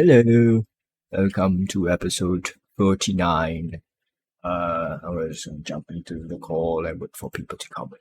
Hello, welcome to episode 39. I was jump into the call and wait for people to come in.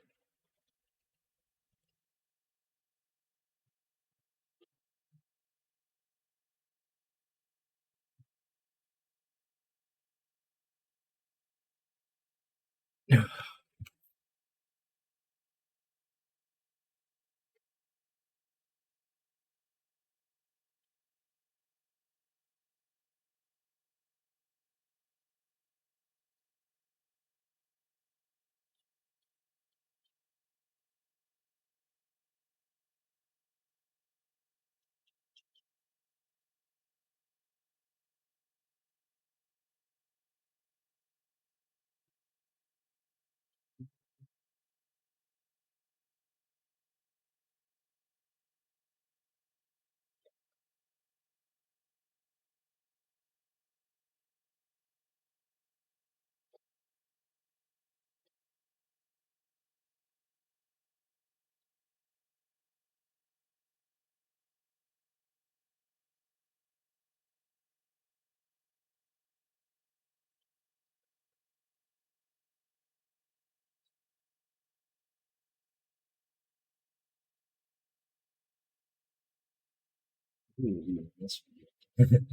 Ooh, that's weird.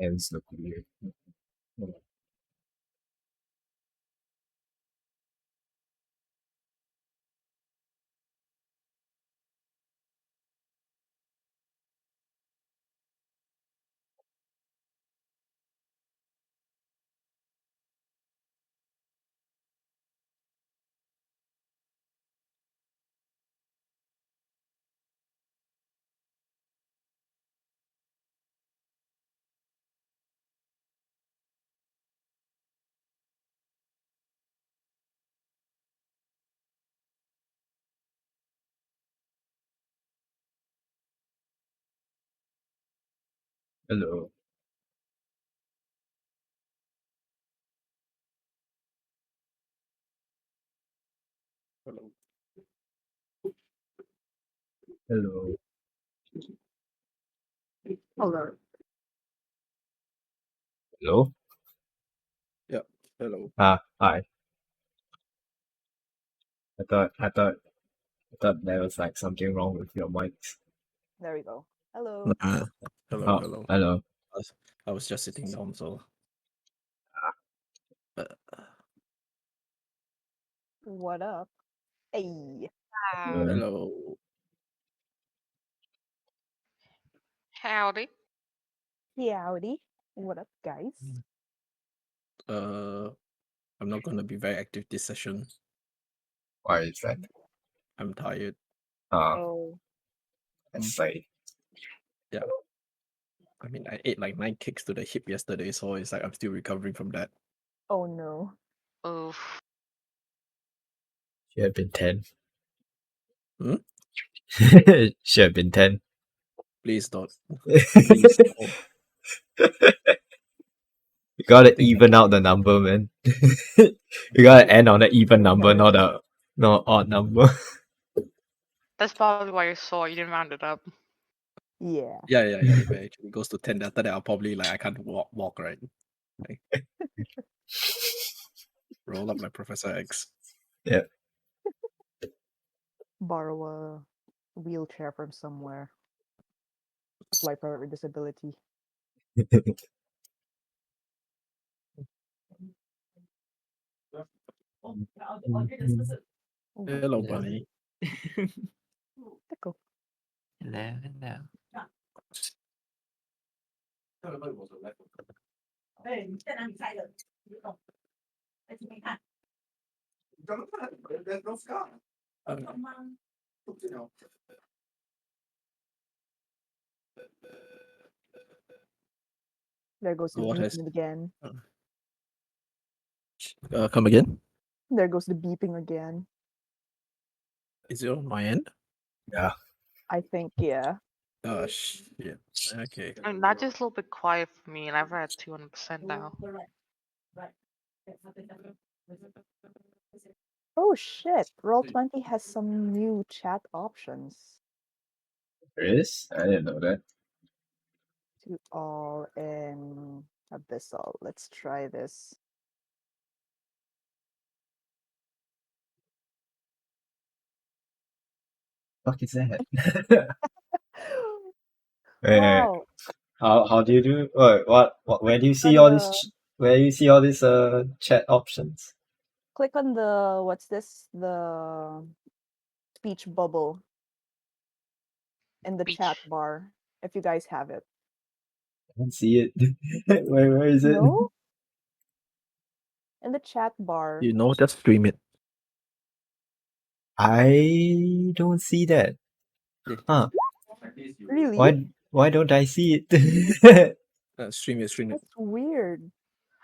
Hands look weird. Hello, Hello. hello. Hello. Hello? Yeah. Hello. Hi. I thought there was like something wrong with your mics. There we go. Hello. Hello. Oh, Hello. hello. I was just sitting down, so. Uh, What up? Hey. hello. Howdy. Howdy. What up, guys? I'm not gonna be very active this session. Why is that? I'm tired. Oh, That's like, Yeah. I mean, I ate like 9 kicks to the hip yesterday, so it's like I'm still recovering from that. oh no. Oof. should have been 10. Hmm? Should have been 10. Please don't. Please don't. You gotta think even out the number, man. You gotta end on an even number, not odd number. That's probably why you're sore. You didn't round it up. Yeah. Yeah. If it actually goes to 10, after that I'll probably like I can't walk right. Like, roll up like Professor X. Yeah. Borrow a wheelchair from somewhere. Apply for a disability. Hello, bunny. Tickle. Hello, hello. There goes the What has beeping again. come again? There goes the beeping again. Is it on my end? Yeah. I think, yeah. Oh shit. Okay. I mean, that's just a little bit quiet for me, and I've at 200% now. Oh shit! Roll20 has some new chat options. There is? I didn't know that. To all in Abyssal. Let's try this. Fuck is that? Wow! How do you do? What? Where do you see On all the this? Where do you see all these chat options? click on the what's this? The speech bubble in the Beach. chat bar. If you guys have it. I don't see it. Where is it? No? In the chat bar. You know, just stream it. I don't see that. Huh? Really? Why don't I see it? Stream it. That's weird.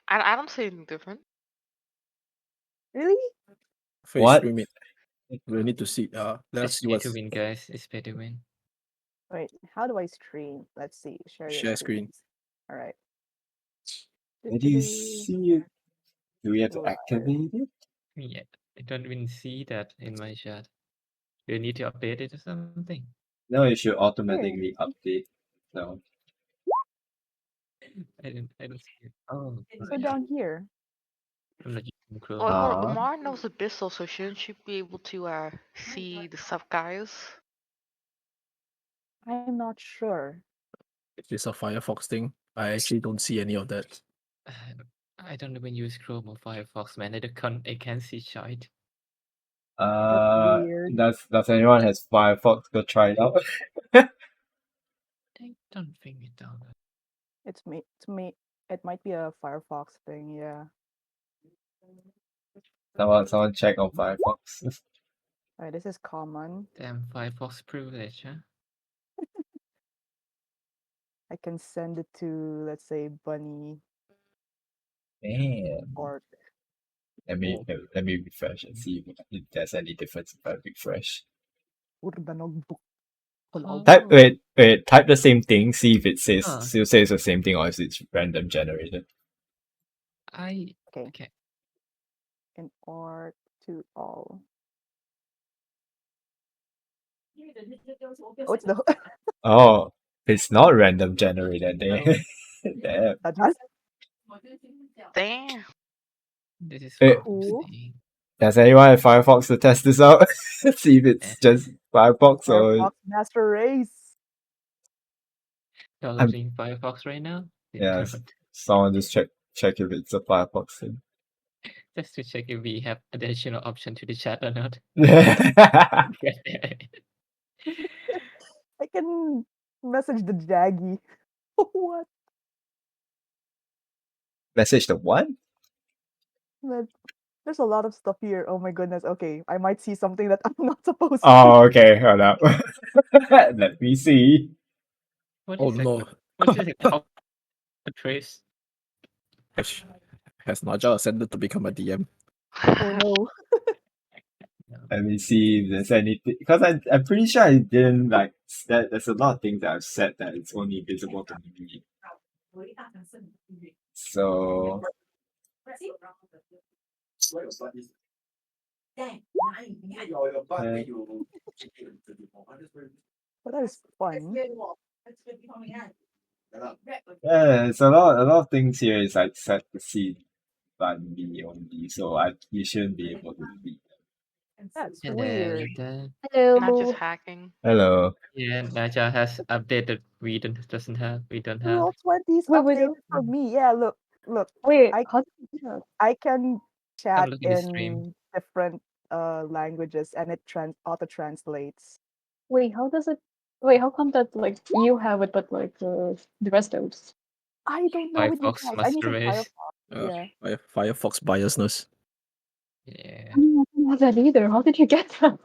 I don't see anything different. Really? Face What? stream it. We need to see. Let's It's see pay what's to win, guys. It's pay to win. Wait, how do I stream? Let's see. Share your Share screen. Alright. Where do you see it? Do we have to Live. activate it? Yeah, I don't even see that in my chat. Do you need to update it or something? No, it should automatically update. No. I don't see it. Oh, So down here. I'm not using Chrome. Oh, hold on. Ah. Omar knows Abyssal, so shouldn't she be able to see the sub guys? I'm not sure. Is this a Firefox thing? I actually don't see any of that. I don't even use Chrome or Firefox, man. I can't see shite. Weird. Does anyone has Firefox? Go try it out. I don't think it does. It's me. It might be a Firefox thing, yeah. Someone check on Firefox. Alright, this is common. Damn Firefox privilege, huh? I can send it to, let's say, Bunny Damn. or Let me refresh and see if there's any difference if I refresh. Urbanog Oh. Type the same thing, see if it Huh. still says the same thing or if it's random generated. Okay. In art to all. Oh, it's the Oh, it's not random generated. Damn. that's Damn. This is Wait. confusing. Does anyone have Firefox to test this out? See if it's just Firefox or Firefox Master Race. Downloading Firefox right now? yeah. Someone just check if it's a Firefox thing. Just to check if we have additional option to the chat or not. I can message the Jaggy. What? Message the what? But there's a lot of stuff here. Oh my goodness. Okay, I might see something that I'm not supposed to. Oh, okay. Hold up. Let me see. What Oh is no. What is it? How trace? Has Naja ascended to become a DM? Oh no. Let me see if there's anything because I'm pretty sure I didn't like that. There's a lot of things that I've said that it's only visible to me. So But that is fun. yeah, it's a lot of things here is like set to see by me only, so you shouldn't be able to read. That's Hello, weird. Nita. Not just hacking. Hello. Yeah, Naja has updated. We don't have. Roll20's updated for me. Yeah, look. Wait, I I can chat looking at the stream. in different languages and it auto translates. wait, how does it? Wait, how come that like you have it, but like the rest don't? I don't know with you Firefox guys. I'm Master using Race. Firefox. Yeah. Firefox biasness. Yeah. I don't have that either. How did you get that?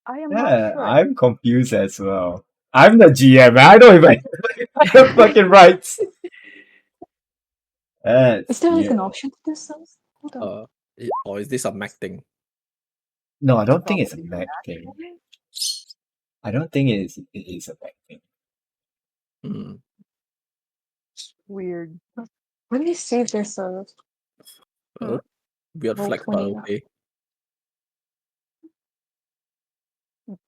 I am not Yeah, sure. I'm confused as well. I'm the GM. I don't even have the fucking rights. Is there like Yeah. an option to this? Hold on. Or is this a Mac thing? No, I don't think it's a Probably Mac thing. thing. I don't think it is a Mac thing. Mm. Weird. Let me see if there's a Hmm? Weird Roll flex, by 20. the way.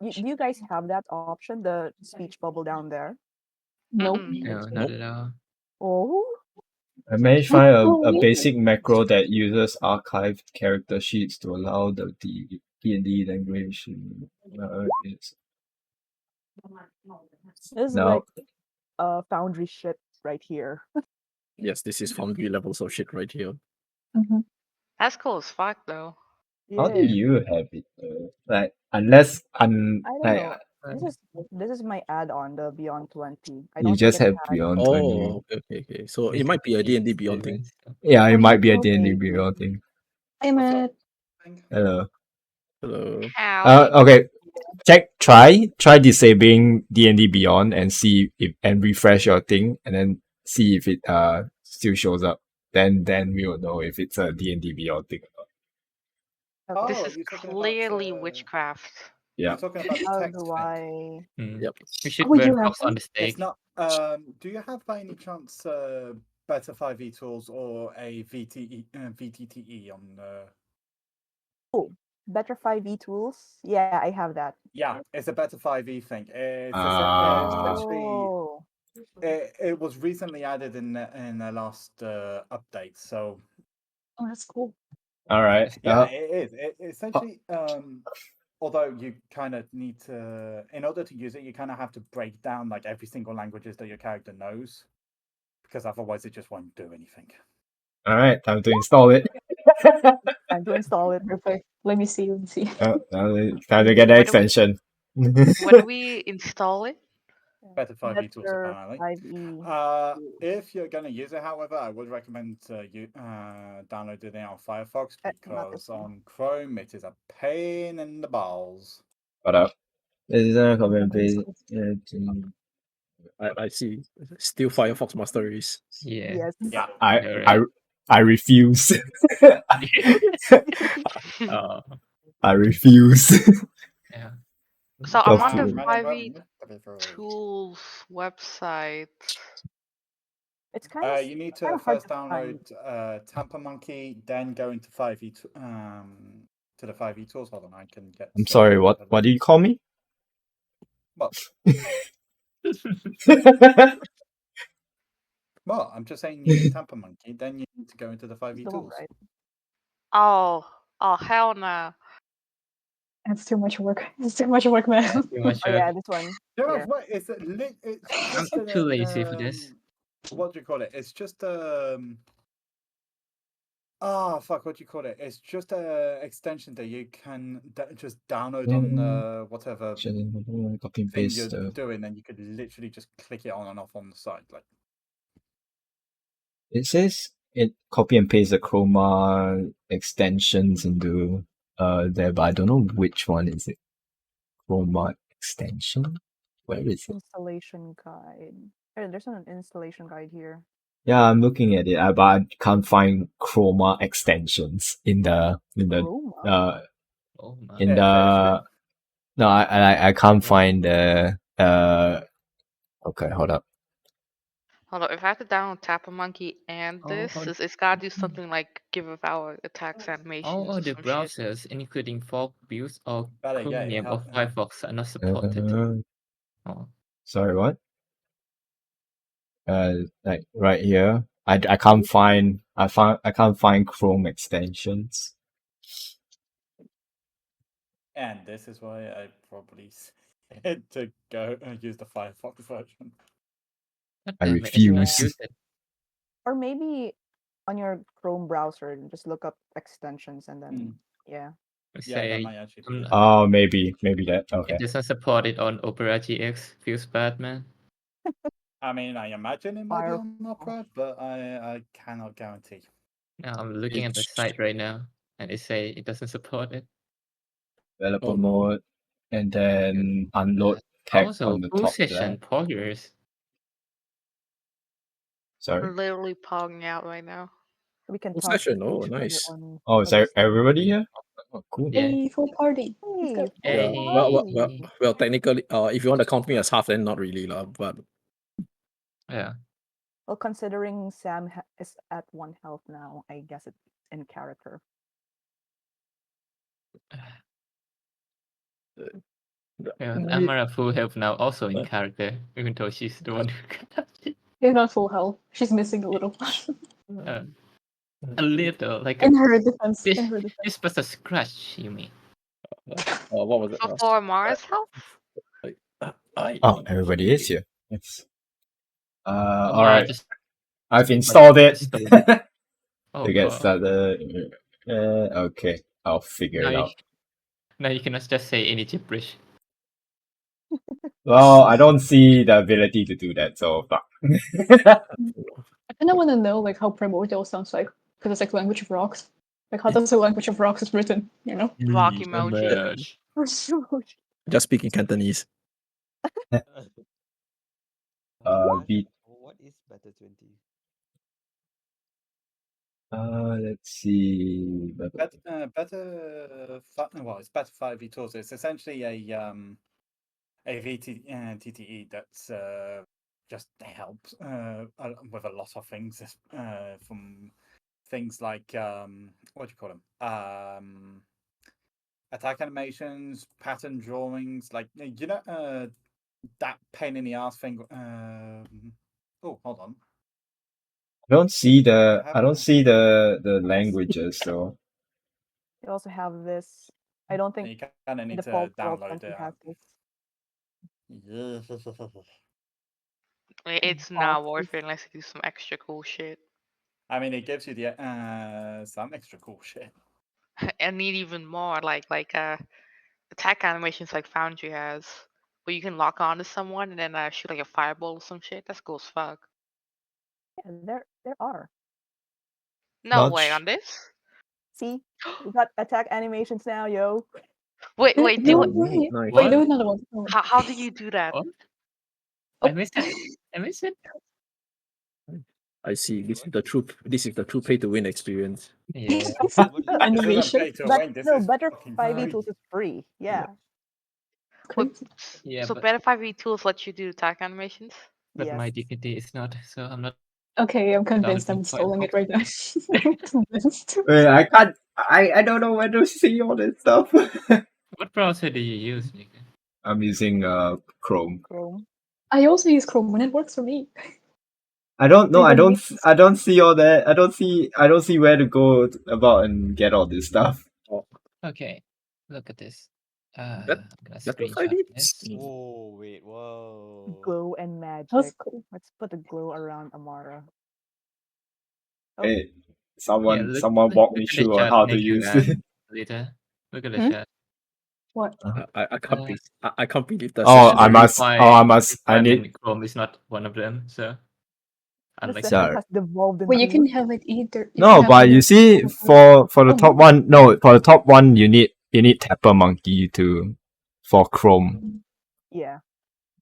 Do you guys have that option, the speech bubble down there? Nope. Mm-mm. No, not at all. Oh, I managed to find a Oh, basic macro that uses archived character sheets to allow the D&D language. It's this is now like Foundry shit right here. Yes, this is Foundry levels of shit right here. mhm. That's cool as fuck, though. how do Yeah, you have it though? Like unless I don't like know. This is my add-on, the Beyond 20. I you don't just think it have had. Beyond 20. Oh, okay. So it might be a D&D Beyond thing. Yeah, it Oh, might be a no. D&D Maybe. Beyond thing. I'm What's at up? Thing? Hello. Hello. Howdy. Okay. Try disabling D&D Beyond and see if and refresh your thing and then see if it still shows up. Then we will know if it's a D&D Beyond thing or not. Okay. This Oh, is you're talking about clearly witchcraft. Yeah. you're talking about the How text do thing. I? Yep. We should Oh, you burn have Fox on one? the stake. It's not. Do you have by any chance better 5e tools or a VTTE on? Oh, Better 5e tools. Yeah, I have that. Yeah, it's a better 5e thing. It's Ah. essentially Oh, it was recently added in the last update. So Oh, that's cool. All right. yeah, it is. It essentially although you kind of need to, in order to use it, you kind of have to break down like every single languages that your character knows, because otherwise it just won't do anything. All right. Time to install it. time to install it. Perfect. Let me see. Time to get the Where do we- extension. Where do we install it? Better 5e tools Better apparently. 5e. If you're going to use it, however, I would recommend you downloading it on Firefox, Not this because one. on Chrome it is a pain in the balls. What up? This is a copy and That's paste. cool. I see. Still Firefox Master Race. Yeah. Yes. Yeah. I refuse. Oh, I refuse. yeah. So I'm Just on the to- 5e tools website. It's kind of You need to kinda hard first to find. download Tamper Monkey, then go into 5e to the 5e tools. Hold on, I can get. I'm sorry. What do you call me? Well, well, I'm just saying you need Tamper Monkey, then you need to go into the 5e the one, tools. right? Oh hell no. That's too much work. It's too much work, man. Too much Oh yeah, work. this one. Yeah, Here. what it's it's I'm just too lazy for this. What do you call it? It's just oh fuck, what do you call it? It's just a extension that you can just download on whatever Copy and thing paste. you're doing, and you could literally just click it on and off on the side. Like It says it copy and paste the chroma extensions into there, but I don't know which one is it. Chroma extension? Where is it? Installation guide. There's an installation guide here. Yeah, I'm looking at it, but I can't find chroma extensions in the Chroma? Oh my. in Yeah, the no, I can't find the okay, hold up. Hold on, if I have to download Tapper Monkey and Oh, this, oh. it's gotta do something like give our attacks animations All or the some shit. browsers, including Fog, Views, or Better yet, Chromium or help- Firefox, are not supported. Oh. Sorry, what? Like right here, I can't find I can't find Chrome extensions. and this is why I probably said to go use the Firefox version. God I damn it, I cannot refuse. use it. Or maybe on your Chrome browser, just look up extensions and then yeah. Let's Yeah, that say might actually be it. Oh, maybe that. Okay. it doesn't support it on Opera GX. Feels bad, man. I mean, I imagine it might be on Firefox. Opera, but I cannot guarantee. Now I'm looking at the site right now, and it say it doesn't support it. Developer Oh, no. mode, and then unload tag Also, on the full top session left. poggers. Sorry. I'm literally pogging out right now. We can Full talk session, to oh, each other nice. on Oh, is other there everybody here? Oh, cool. Yeah. Hey, full party. Let's go. Hey, Yeah. full Well, party. technically, if you want to count me as half, then not really, lah. But Yeah. Well, considering Sam is at 1 health now, I guess it's in character. Yeah, I- Amara full health now, also in character, even though she's the one who got it. She's not full health. She's missing a little. A little, like in a her defense. this, In her defense. this was a scratch, you mean? what was it? So for Mara's health? Oh, everybody is here. Yes. Amara Alright. just I've installed it installed Oh, to get God. started. Okay, I'll figure Now it you, out. now you cannot just say any gibberish. Well, I don't see the ability to do that, so fuck. I kind of want to know like how primordial sounds like, because it's like language of rocks. Like how does the language of rocks is written? You know. Rock Please, emoji. Just speaking Cantonese. Beat. What is better 20? Let's see. Well, it's better 5v tools. It's essentially a TTE that's just helps with a lot of things. From things like what do you call them? Attack animations, pattern drawings, like that pain in the ass thing. Oh, hold on. I don't see the languages though. You also have this. I don't think You kind of need to default download Roll20 it. has this. It's not worth it unless you do some extra cool shit. I mean, it gives you the some extra cool shit. I need even more, like attack animations like Foundry has, where you can lock on to someone and then shoot like a fireball or some shit. That's cool as fuck. Yeah, there are. No way Much. on this. See, we got attack animations now, yo. Wait, No do way. Nice. Wait, do another one. how do you do that? What? Oh. I missed it. I missed it. I see. This is the true. This is the true pay to win experience. Yeah. This isn't Animation. pay to But win. This no, is better fucking 5e free. tools is free. Yeah. Wait, Crazy. Yeah, so but- Better 5e tools let you do attack animations? But my Yes. dignity is not, so I'm not. Okay, I'm convinced. I'm Downloading installing it Firefox. right now. I'm convinced. Wait, I can't. I don't know where to see all this stuff. What browser do you use, Nika? I'm using Chrome. Chrome. I also use Chrome when it works for me. I don't know. I Even don't. I don't see all that. I don't see where to go about and get all this stuff. Okay, look at this. That- I'm gonna That's what screenshot 5e. this. Oh, wait, whoa. Glow and That's magic. cool. Let's put a glow around Amara. Oh. Hey, Yeah, someone look, walk me look at the through on chat, how to Nika, use and it. Later. Look at the Hmm? chat. What? I can't be. I can't believe that. Oh, session I is- must. I need. in Chrome is not one of them, so. The Unlike session Sorry. has devolved into. Well, you can have it either. You No, can have but either you see, Chrome for the Oh, top one, no, for the top one, you need Tapper Monkey for Chrome. Yeah.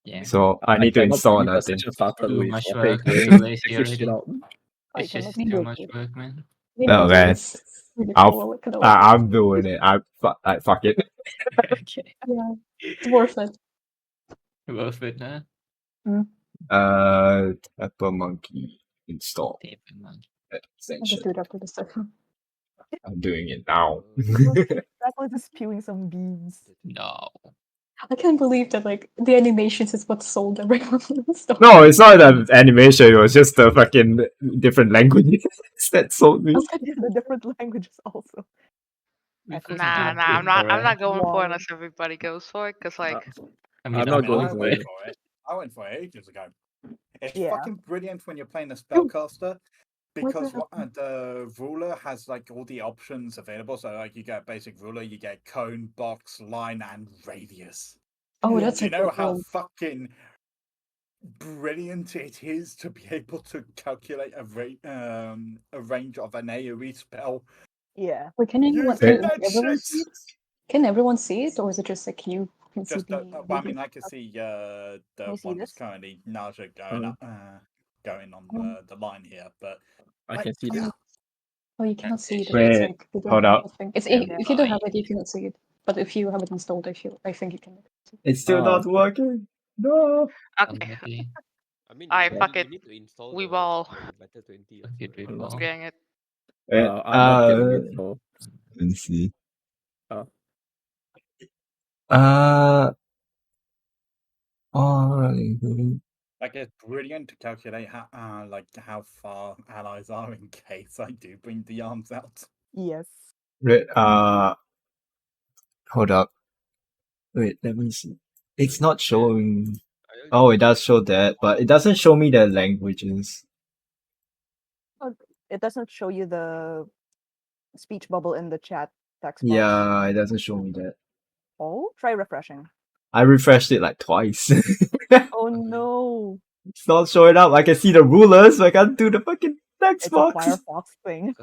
Yeah. So I need to cannot install believe another that thing. session started Too with much okay, work. going Too lazy figure shit already. out. I It's cannot just be too good. much work, man. Oh, man. It's really cool. Look at all that. I'm doing it. Fuck it. Okay. Yeah, it's worth it. Worth it, huh? Tapper Monkey install Tape and monkey. I'll just extension. do it after the second. I'm doing it now. That was just spewing some beams. No. I can't believe that like the animations is what sold everyone. So No, it's not the animation. It was just the fucking different languages that sold me. The different languages also. We That's could Nah, do I'm it not. for I'm a- not going for it Wow. unless everybody goes for it. Cause like, I mean, I'm not I'm going I for went it. for it. I went for it ages ago. It's Yeah. fucking brilliant when you're playing a spellcaster because happened? the ruler has like all the options available. So like you get basic ruler, you get cone, box, line, and radius. Oh, Yeah. that's Do you know how cool. fucking brilliant it is to be able to calculate a range of an AoE spell? Yeah. Wait, can anyone Using can like, that everyone shit. see it? Can everyone see it, or is it just like you can see Just the? well, I mean, I can see Can the you see one that's this? currently Naja going Mhm. up, going on Oh. the line here, but I like, can see yeah, this. Oh, you cannot see it. Wait, It's like you don't hold have up. the thing. It's Yeah. if you don't have it, you cannot see it. But if you have it installed, I think you can. It's still not working. No. I'm okay, happy. I mean, I you, fuck you it. need to install We the ball. Better 20 Okay, also, right? wait, I'm ball. not, Getting it. I'm not getting it, Uh, so let's see. uh, Oh, Like it's brilliant to calculate how far allies are in case I do bring the arms out. Yes. wait, hold up. Wait, let me see. It's not showing. Are you Oh, it using does the show that, but it doesn't show me the languages. It doesn't show you the speech bubble in the chat text box. Yeah, it doesn't show me that. Oh, try refreshing. I refreshed it like twice. Oh no, It's not showing up. I can see the rulers, but I can't do the fucking text it's a box. Firefox thing.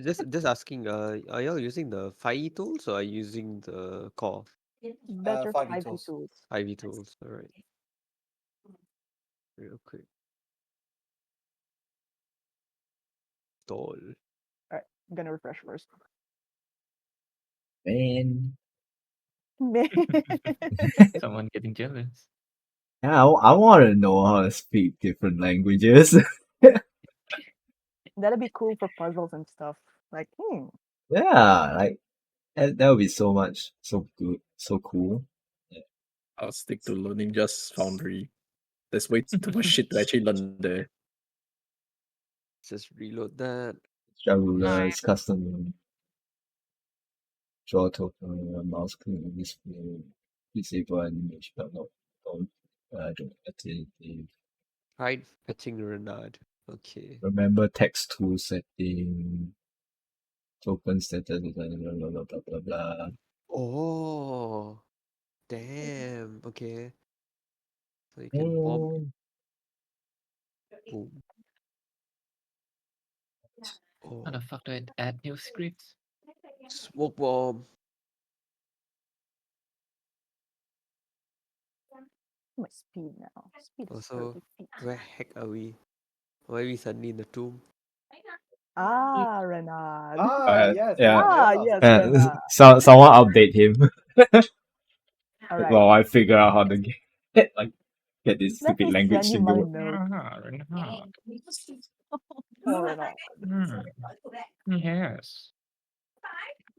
just asking, are y'all using the 5e tools or are you using the core Better 5e 5e tools. tools. 5e tools? Alright. Real quick. Stall. I'm gonna refresh first. Man. Man. Someone getting jealous. Yeah, I want to know how to speak different languages. That'd be cool for puzzles and stuff. Like, Yeah, like that would be so much, so good, so cool. I'll stick to learning just Foundry. There's way too much shit to actually learn there. Just reload that. Extra rulers, Nice. custom draw token, mouse click, display, disable animation. No, don't activate. Hide fetching Renard. Okay. Remember text tool setting, token status, blah blah blah blah blah blah. Oh, damn. Okay. So you can bomb. Oh, Boom. How Oh, the fuck do I add new scripts? smoke bomb. my speed now. Speed is Also, 30 feet. where heck are we? Why are we suddenly in the tomb? Ah, Renard. Yes, yeah. Yes, Yeah, Renard. someone update him All right. while I figure out how to get get this Let stupid me language send you thing to my work. notes. Oh, Renard. Yes.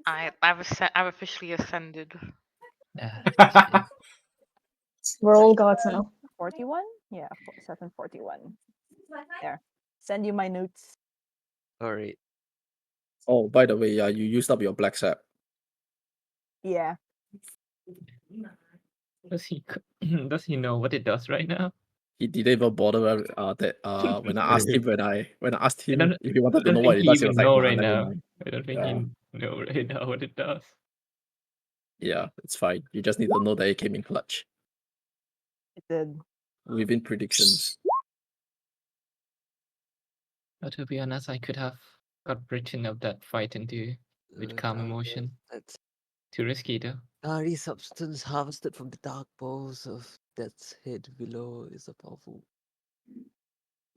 I've officially ascended. We're all gods now. 41? Yeah, 741. There. Send you my notes. Alright. Oh, by the way, yeah, you used up your black sap. Yeah. Does he does he know what it does right now? He didn't even bother when I asked him I don't, if he wanted I to don't know what think it he does, he was even like, know nah, right never now. mind. I don't think Yeah. he know right now what it does. Yeah, it's fine. You just need to know that it came in clutch. It did. Within predictions. But to be honest, I could have got written up that fight into with calm emotion. That's Too risky though. Nari substance harvested from the dark bowls of death's head below is a powerful.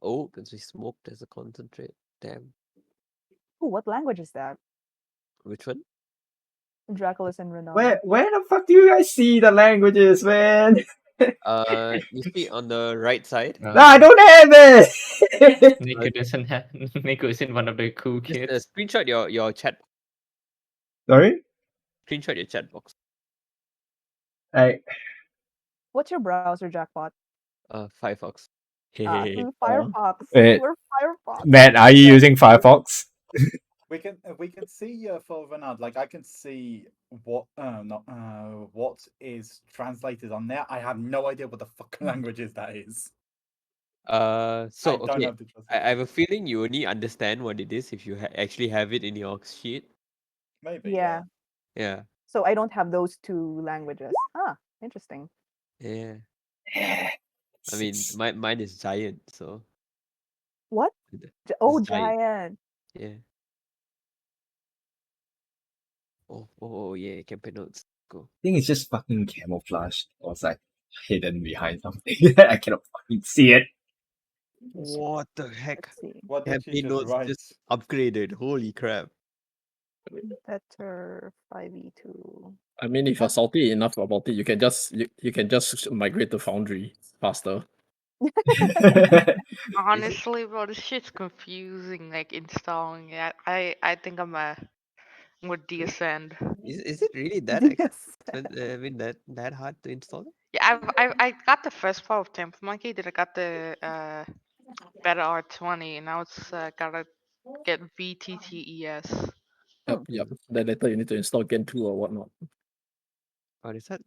Oh, can be smoked as a concentrate. Damn. Ooh, what language is that? Which one? Draculus and Renard. Where the fuck do you guys see the languages, man? You see on the right side. No, I don't have it. Nico doesn't have. Nico isn't one of the cool Just kids. screenshot your chat. Sorry, Screenshot your chat box. What's your browser, Jackpot? Firefox. Firefox. Wait. We're Firefox. Matt, are you using Firefox? We can see for Renard, like I can see what what is translated on there. I have no idea what the fucking languages that is. So I don't okay, have the I have a feeling you only understand what it is if you actually have it in your sheet. Maybe. Yeah. Yeah. So I don't have those two languages. Ah, interesting. Yeah. I mean, mine is giant, so. What? It's Oh, giant. giant. Yeah. Oh yeah, campaign notes. Go. I think it's just fucking camouflage. Or it's like hidden behind something. I cannot fucking see it. What the heck? Let's see. What did she Campaign just notes write? just upgraded. Holy crap. Better 5e2. I mean, if you're salty enough about it, you can just migrate to Foundry faster. Honestly, bro, this shit's confusing. Like installing it. I think I'm with descend. Is it really that Yes. I mean that hard to install? Yeah, I got the first part of Temple Monkey. Then I got the Better R20. And now it's gotta get VTTES. Yep. Then later you need to install Gen 2 or whatnot. Or is that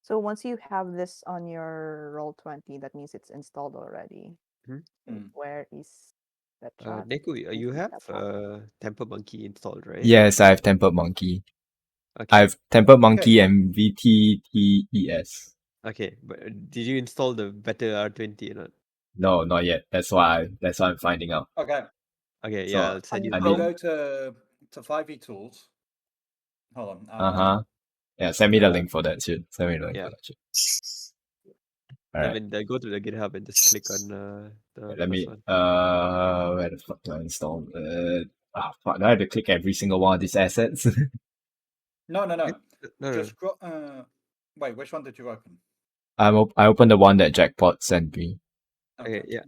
So once you have this on your Roll20, that means it's installed already. Mhm. Mm. Where is the chat? Neku, you have Laptop. Temper Monkey installed, right? Yes, I have Tempered Monkey. Okay. I have Tempered Monkey and VTTES. Okay, but did you install the better R20 or not? No, not yet. That's why I'm finding out. Okay. Okay, So, yeah, I'll send you I the need- Go link. to 5e tools. Hold on. Yeah, send me the link for that shit. Send me the link Yeah. for that shit. I Alright. mean, go to the GitHub and just click on the Let first me one. where the fuck do I install? Fuck, do I have to click every single one of these assets? No. No, Just wait, which one did you open? I opened the one that Jackpot sent me. Okay, yeah.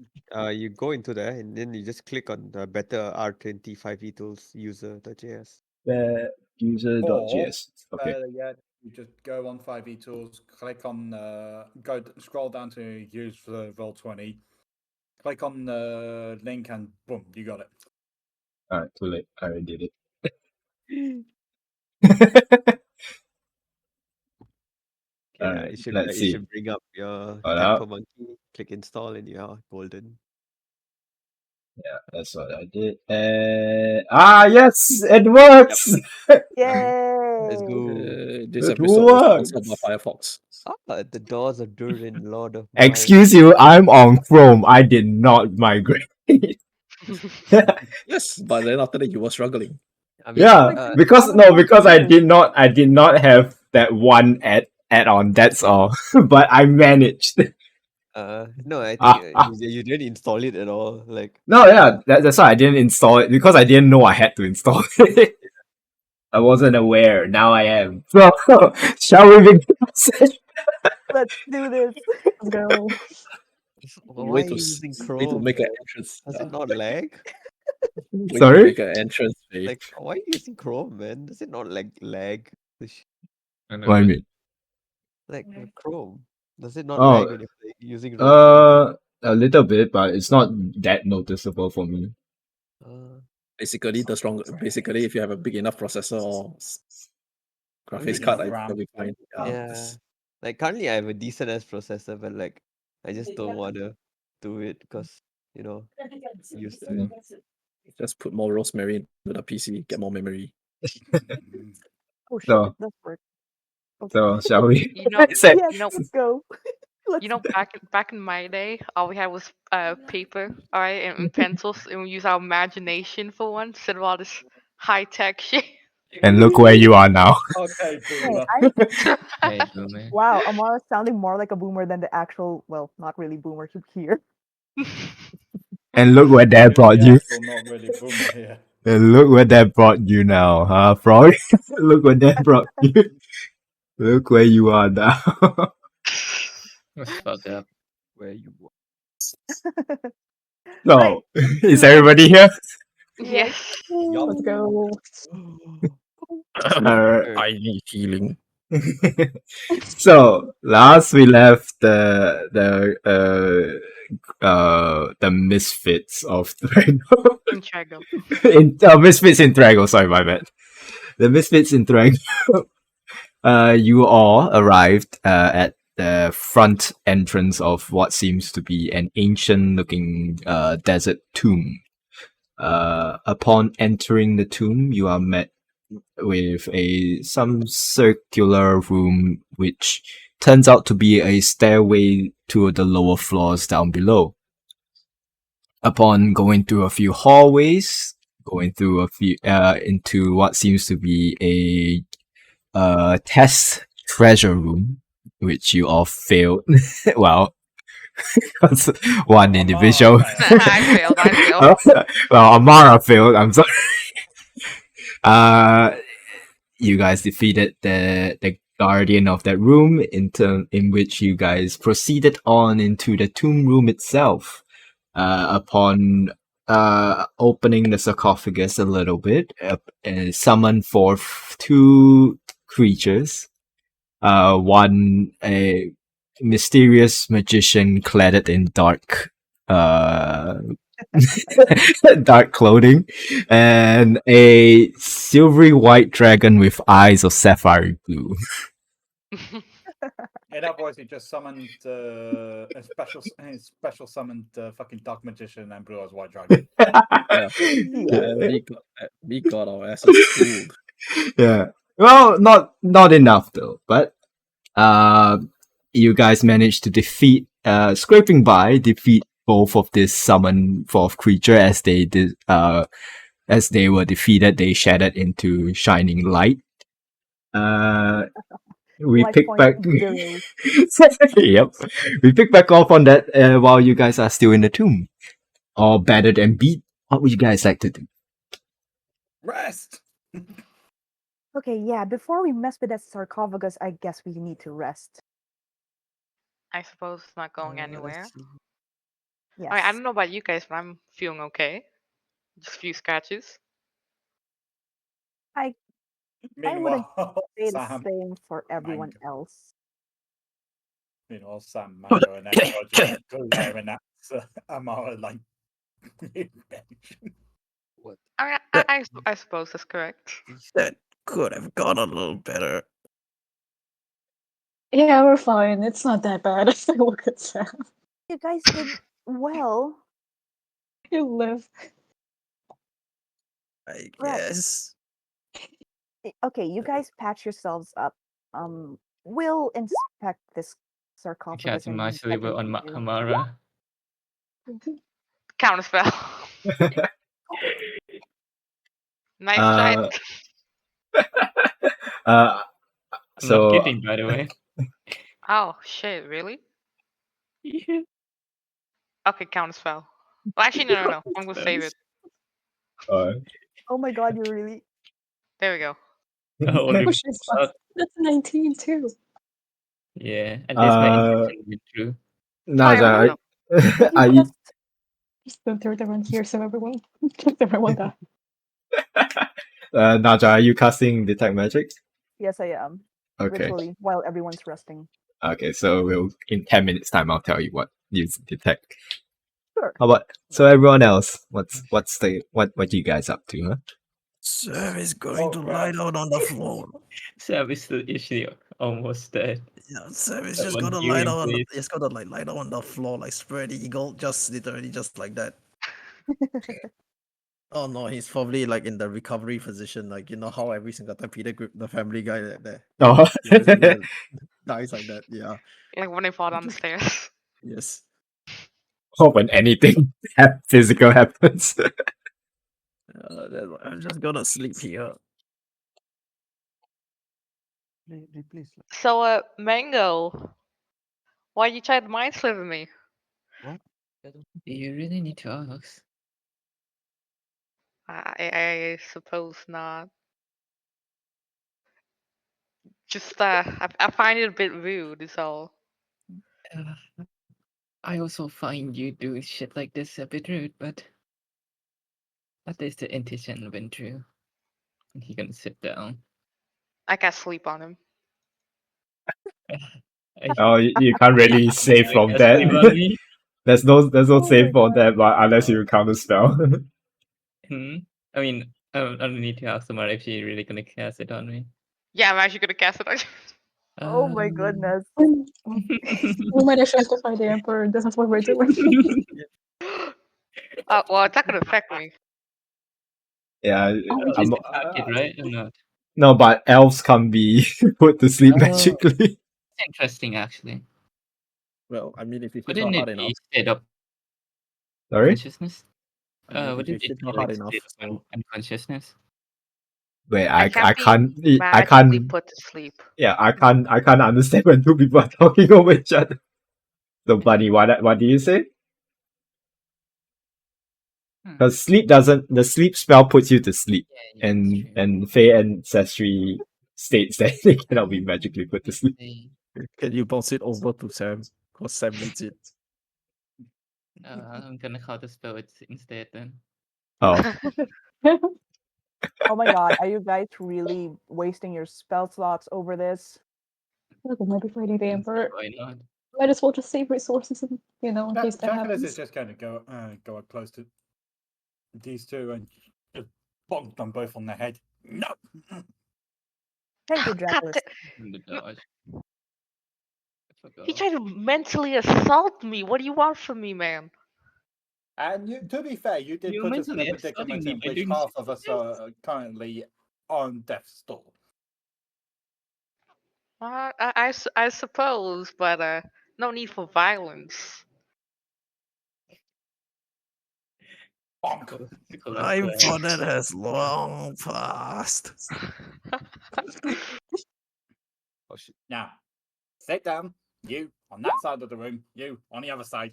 You go into there and then you just click on the better R20 5e tools user.js. User.js. Okay. Better yet, you just go on 5e tools, click on scroll down to use the Roll20, click on the link, and boom, you got it. Alright, too late. I already did it. Okay, Alright, it should let's see. bring up your Hold Temper up. Monkey, click install, and you're golden. Yeah, that's what I did. Yes, it works. Yay! Let's go. This It episode is works. sponsored by Firefox. The doors of Durin, Lord of Excuse you, I'm on Chrome. I did not migrate. Yes, but then after that you were struggling. I mean, Yeah, because I did not have that one add-on. That's all. But I managed. no, I think you didn't install it at all. Like, No, yeah, that's why I didn't install it because I didn't know I had to install it. I wasn't aware. Now I am. So, shall we begin? Let's do this. Let's go. why are you using Chrome? Way to make an man? entrance. Does it not lag? Way Sorry? to make an entrance. Like, why are you using Chrome, man? Does it not lag? What do you mean? Like Chrome, does it not Oh, lag when you're using Roll20? a little bit, but it's not that noticeable for me. Basically, basically, if you have a big enough processor or graphics card, I think that'll be fine. Yeah. Like currently I have a decent ass processor, but like I just don't want to do it because used to it. Just put more rosemary into the PC, get more memory. Oh shit, So- it does work. Okay. So, shall we? You know, Yes, you know, let's go. Let's go. back in my day, all we had was paper, all right, and pencils, and we use our imagination for once instead of all this high tech shit. And look where you are now. Okay, Hey, boomer. Hey, boomer. wow, Amara's sounding more like a boomer than the actual, well, not really boomer here. And look where that brought you. Actual, not really boomer here. And look where that brought you now, huh, Frog? Look where that brought you. Look where you are now. That's fucked up. Where you want. So, is everybody here? Yes. Let's go. Alright. I need healing. So last we left the misfits of Thrago. Integral. Misfits in Thrago, sorry, my bad. The misfits in Thrago. You all arrived at the front entrance of what seems to be an ancient looking desert tomb. Upon entering the tomb, you are met with some circular room which turns out to be a stairway to the lower floors down below. Upon going through a few hallways, going through a few into what seems to be a test treasure room, which you all failed. Well, because one individual. I failed. Well, Amara failed. I'm sorry. You guys defeated the guardian of that room, in which you guys proceeded on into the tomb room itself. Upon opening the sarcophagus a little bit, summoned forth two creatures. One, a mysterious magician clad in dark dark clothing, and a silvery white dragon with eyes of sapphire blue. In other words, he just summoned a special summoned fucking dark magician and blue eyes white dragon. We got our asses schooled. Yeah. Well, not enough though, but you guys managed to defeat, scraping by, defeat both of this summon forth creature as they did. As they were defeated, they shattered into shining light. We Life pick point back. 0. Yep, we pick back off on that while you guys are still in the tomb, or battered and beat. What would you guys like to do? Rest. Okay, yeah, before we mess with that sarcophagus, I guess we need to rest. I suppose it's not going anywhere. Yes. I mean, I don't know about you guys, but I'm feeling okay. Just a few scratches. I wouldn't Meanwhile, say the Sam, same for everyone Mango. else. Meanwhile, Sam, Mango, and Echo are just glaring at Amara like. What? I mean, I suppose that's correct. That could have gone a little better. Yeah, we're fine. It's not that bad. I look at Sam. You guys did well. You live. I Right. guess. Okay, you guys patch yourselves up. We'll inspect this sarcophagus. Cast and Master get Level on into you. Amara. Counterspell. Nice try. I'm So not kidding, by the way. Oh shit! Really? Yeah. Okay, counterspell. Well, actually, no. I'm gonna save it. Oh my god, you really. There we go. Only Oh, she's fast. That's 19 too. yeah, at least my intention went through. Naja, But are you you, just Just don't throw everyone here, so everyone, everyone die. Naja, are you casting detect magic? Yes, I am. Okay. Ritually, while everyone's resting. Okay, so we'll in 10 minutes time I'll tell you what you detect. Sure. How about so everyone else? What you guys up to, huh? Sir is going to crap. lie down on the floor. Sam is still actually almost dead. Yeah, Sir is That just one gonna lie healing, down. please. He's gonna lie down on the floor like spread eagle, just literally just like that. Oh no, he's probably like in the recovery position, like you know how every single time Peter Grip, the family guy, there, Oh. he always like that, dies like that. Yeah. Like when I fall down the stairs. Yes. Oh, when anything physical happens. I'm just gonna sleep here. Please. So, Mango, why you tried to mind sliver me? Do you really need to ask? I suppose not. Just I find it a bit rude. Is all. I also find you doing shit like this a bit rude, but at least the intention went through. He can sit down. I can't sleep on him. Oh, you can't really save I from guess that. sleep on me. There's no Oh save my for that, but unless you counter spell. I mean, I don't need to ask Samara if she's really gonna cast it on me. Yeah, I'm actually gonna cast it on you. Oh my goodness. We might actually have to fight the Emperor. This is what we're doing. Well, it's not gonna affect me. Yeah, Oh, It's I'm, a target, right? Or not? no, but elves can't be put to sleep Oh. magically. It's interesting, actually. Well, I mean, if you hit her Wouldn't hard it enough, be state of Sorry? consciousness? I mean, if you Wouldn't it hit be her like hard enough, state of unconsciousness? Wait, I I can't can't be I magically can't put to sleep. yeah, I can't understand when two people are talking over each other. So Bunny, what do you say? Because the sleep spell puts you to sleep, Yeah, that's true. and Fey Ancestry states that they cannot be magically put to sleep. Can you bounce it over to Sam? Because Sam needs it. I'm gonna call the spell instead then. Oh, Oh my god, are you guys really wasting your spell slots over this? Look, maybe fighting the Emperor. Why not? Might as well just save resources and, in case that Jackalus happens. is just going to go up close to these two and just bonk them both on the head. No. Thank you, God Jackalus. In the dodge. I He forgot. tried to mentally assault me. What do you want from me, man? And to be fair, you did You're put us in a mentally predicament assaulting me in by which doing half shit of like us are currently on death's door. I suppose, but no need for violence. Bonk. Time for that has long passed. Oh, shit. Now, sit down. You on that side of the room. You on the other side.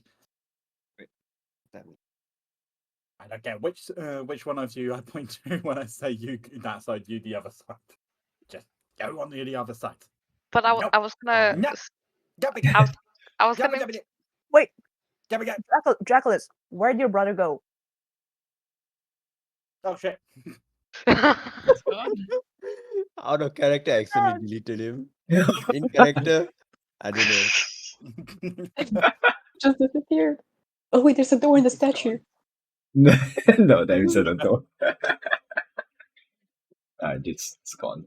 I don't care which one of you I point to when I say you that side, you the other side. Just go on the other side. But Nope. I was gonna. No. Jump I again. was, I was Jump gonna. again. Wait, Jump again. Jackalus, where'd your brother go? Oh shit. It's gone. Out of character, I accidentally deleted him. In character, I don't know. Just disappeared. Oh wait, there's a door in the It's gone. statue. no, there isn't a door. It's gone.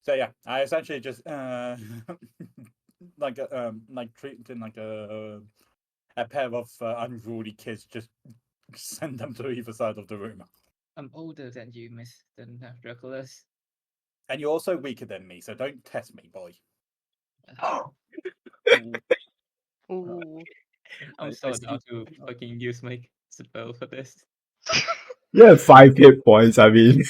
So yeah, I essentially just like treating like a pair of unruly kids, just send them to either side of the room. I'm older than you, Mr. Dracula's. And you're also weaker than me, so don't test me, boy. Ooh. I'm so down to fucking use my spell for this. Yeah, 5 hit points. I mean,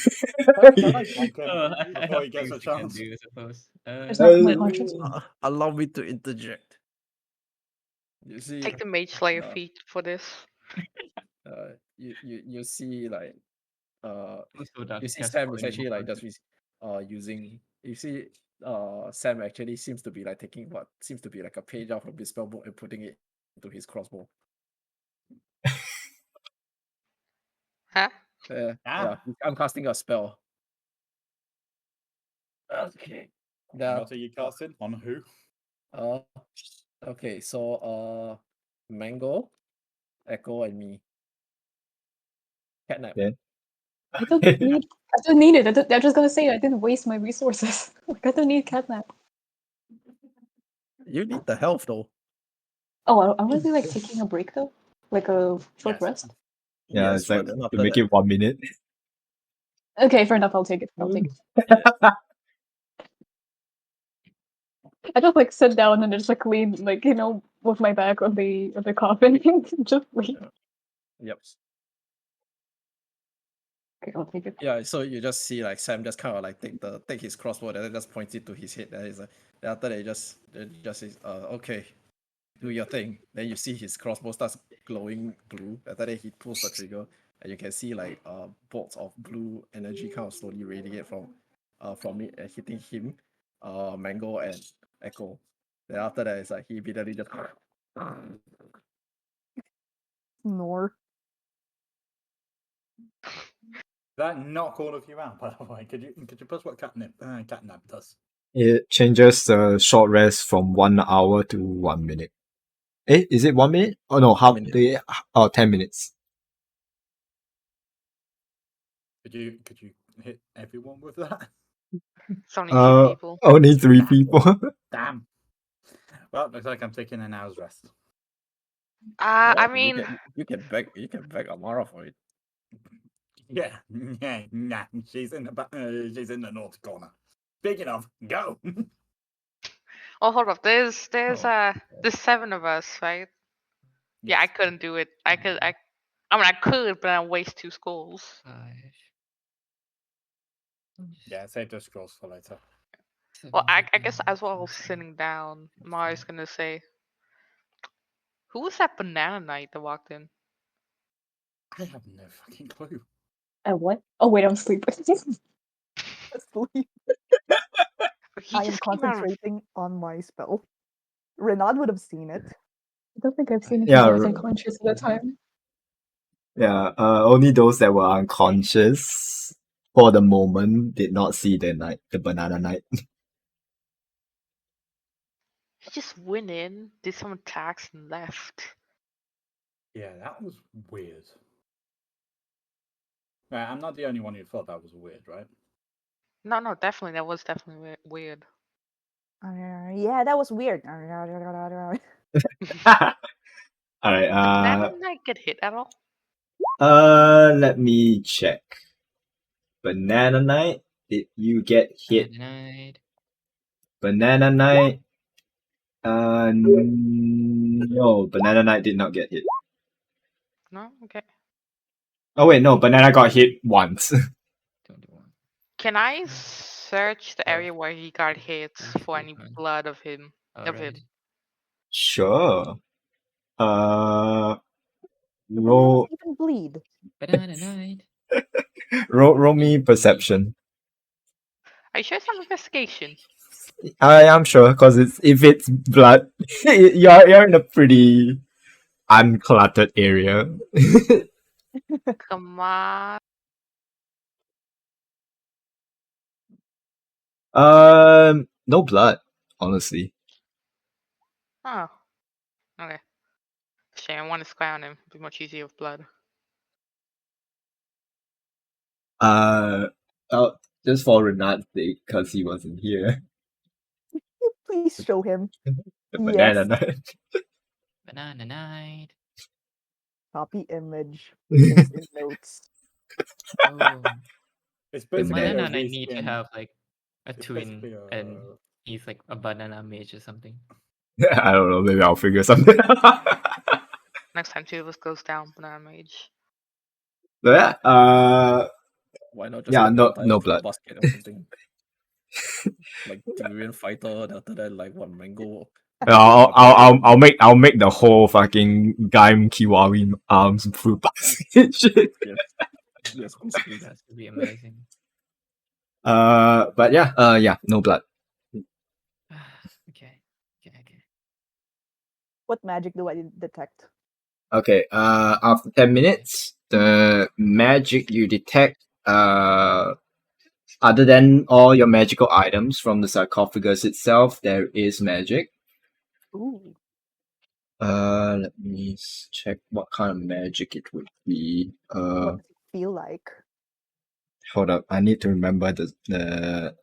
Can I bonk him I before have he gets things a you can chance? do, I suppose. There's not my Uh, conscience. Allow me to interject. You see, Take the Mage Slayer uh, feat for this. you see like I'm so down you to see cast Sam is Calling actually like Emotion. just using you see Sam actually seems to be like taking what seems to be like a page out from his spell book and putting it into his crossbow. Huh? Yeah, I'm casting a spell. Okay. What are you casting? On who? Okay, so Mango, Echo, and me. Catnap. Yeah. I don't need it. I'm just gonna say I didn't waste my resources. Like, I don't need catnap. You need the health though. Oh, I want to be like taking a break though, like a short Yes. rest. Yeah, Yes, it's like but then to after make that, it 1 minute. Okay, fair enough. I'll take it. I just like sit down and just like lean, like with my back on the coffin, just lean. Yep. Okay, I'll take it. Yeah, so you just see like Sam just kind of like take his crossbow and then just points it to his head. Then he's like, then after that he just says, okay, do your thing. Then you see his crossbow starts glowing blue. After that he pulls the trigger and you can see like bolts of blue energy kind of slowly radiate from it and hitting him, Mango and Echo. Then after that it's like he immediately just Snore. That knock all of you out, by the way. Could you post what catnap does? It changes the short rest from 1 hour to 1 minute. Is it 1 minute? Oh no, half minute. the 10 minutes. Could you hit everyone with that? It's only 2 people. Only 3 people. Damn. Well, looks like I'm taking an hour's rest. I Well, mean, you can beg Amara for it. Yeah, nah. She's in the north corner. Speaking of, go. oh hold up. There's Oh, there's 7 of us, right? Yeah, I Yes. couldn't do it. I mean, I could, but I waste 2 skulls. 5. Yeah, save those scrolls for later. Well, I guess as well as sitting down, Mari's gonna say, "Who was that banana knight that walked in?" I have no fucking clue. What? Oh wait, I'm sleeping. asleep. He I am just came out of. concentrating on my spell. Renard would have seen it. I don't think I've seen it Yeah, because I was r- unconscious at that time. Yeah, only those that were unconscious for the moment did not see the banana knight. He just went in, did some attacks, and left. Yeah, that was weird. I'm not the only one who thought that was weird, right? No, definitely. That was definitely weird. Yeah, that was weird. Alright, Did Banana Knight get hit at all? let me check. Banana Knight, did you get hit? Denied. Banana Knight, no, Banana Knight did not get hit. No? Okay. Oh wait, no, Banana got hit once. 21. Can I search the Oh. area where he got hit for any Fine. blood of him? Of him. Alright. Sure. Do bananas Roll even bleed? Banana night. roll me perception. Are you sure it's not investigation? I am sure, because if it's blood, you're in a pretty uncluttered area. Come on. No blood, honestly. Oh. Okay. Shame, I want to square on him. It'd be much easier with blood. Oh, just for Renat's sake, because he wasn't here. Please show him. The banana Yes. knight. Banana night. Copy image. Paste in notes. Oh. It's The basically banana a Banana night need to reskin. have like a It's twin basically and he's like a banana mage or something. I don't know, maybe I'll figure something out. Next time two of us goes down, Banana Mage. So yeah, Why not just yeah, get no- the entire no fruit blood. basket or something? Like durian fighter, then after that like one mango. I'll make the whole fucking Gaim Kiwari arms fruit basket shit. Yes, basically. That's to be amazing. But yeah, no blood. Okay. What magic do I detect? Okay, after 10 minutes, the magic you detect, other than all your magical items from the sarcophagus itself, there is magic. Ooh. Let me check what kind of magic it would be. What does it feel like? Hold up, I need to remember the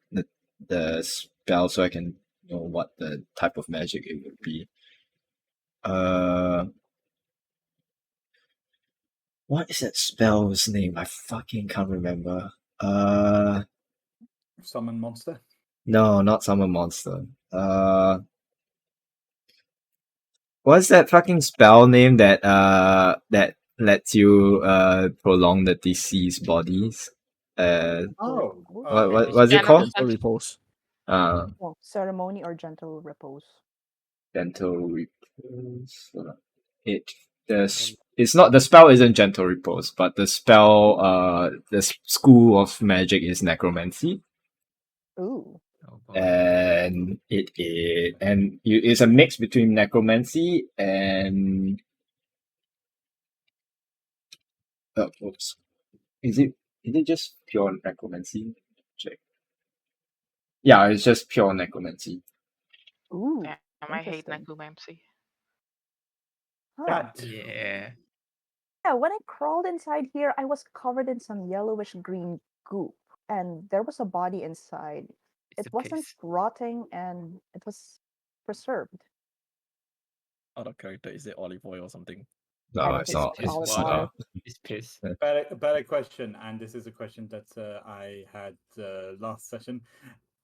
spell so I can know what the type of magic it would be. What is that spell's name? I fucking can't remember. Summon monster. No, not summon monster. What's that fucking spell name that lets you prolong the deceased bodies? Oh, What was it Yeah, no, called? just- repose. Oh, ceremony or gentle repose. Gentle repose. Hold on. It's not, the spell isn't gentle repose, but the spell the school of magic is necromancy. Ooh. Oh boy. And it's a mix between necromancy and oops. Is it just pure necromancy? Check. Yeah, it's just pure necromancy. Ooh. Damn, I hate Interesting. necromancy. Huh. Yeah. Yeah, when I crawled inside here, I was covered in some yellowish green goop, and there was a body inside. It's It a wasn't piss. rotting, and it was preserved. Out of character, is it olive oil or something? No, I don't it's think not. it's olive It's oil. not. It's piss. better question, and this is a question that I had last session.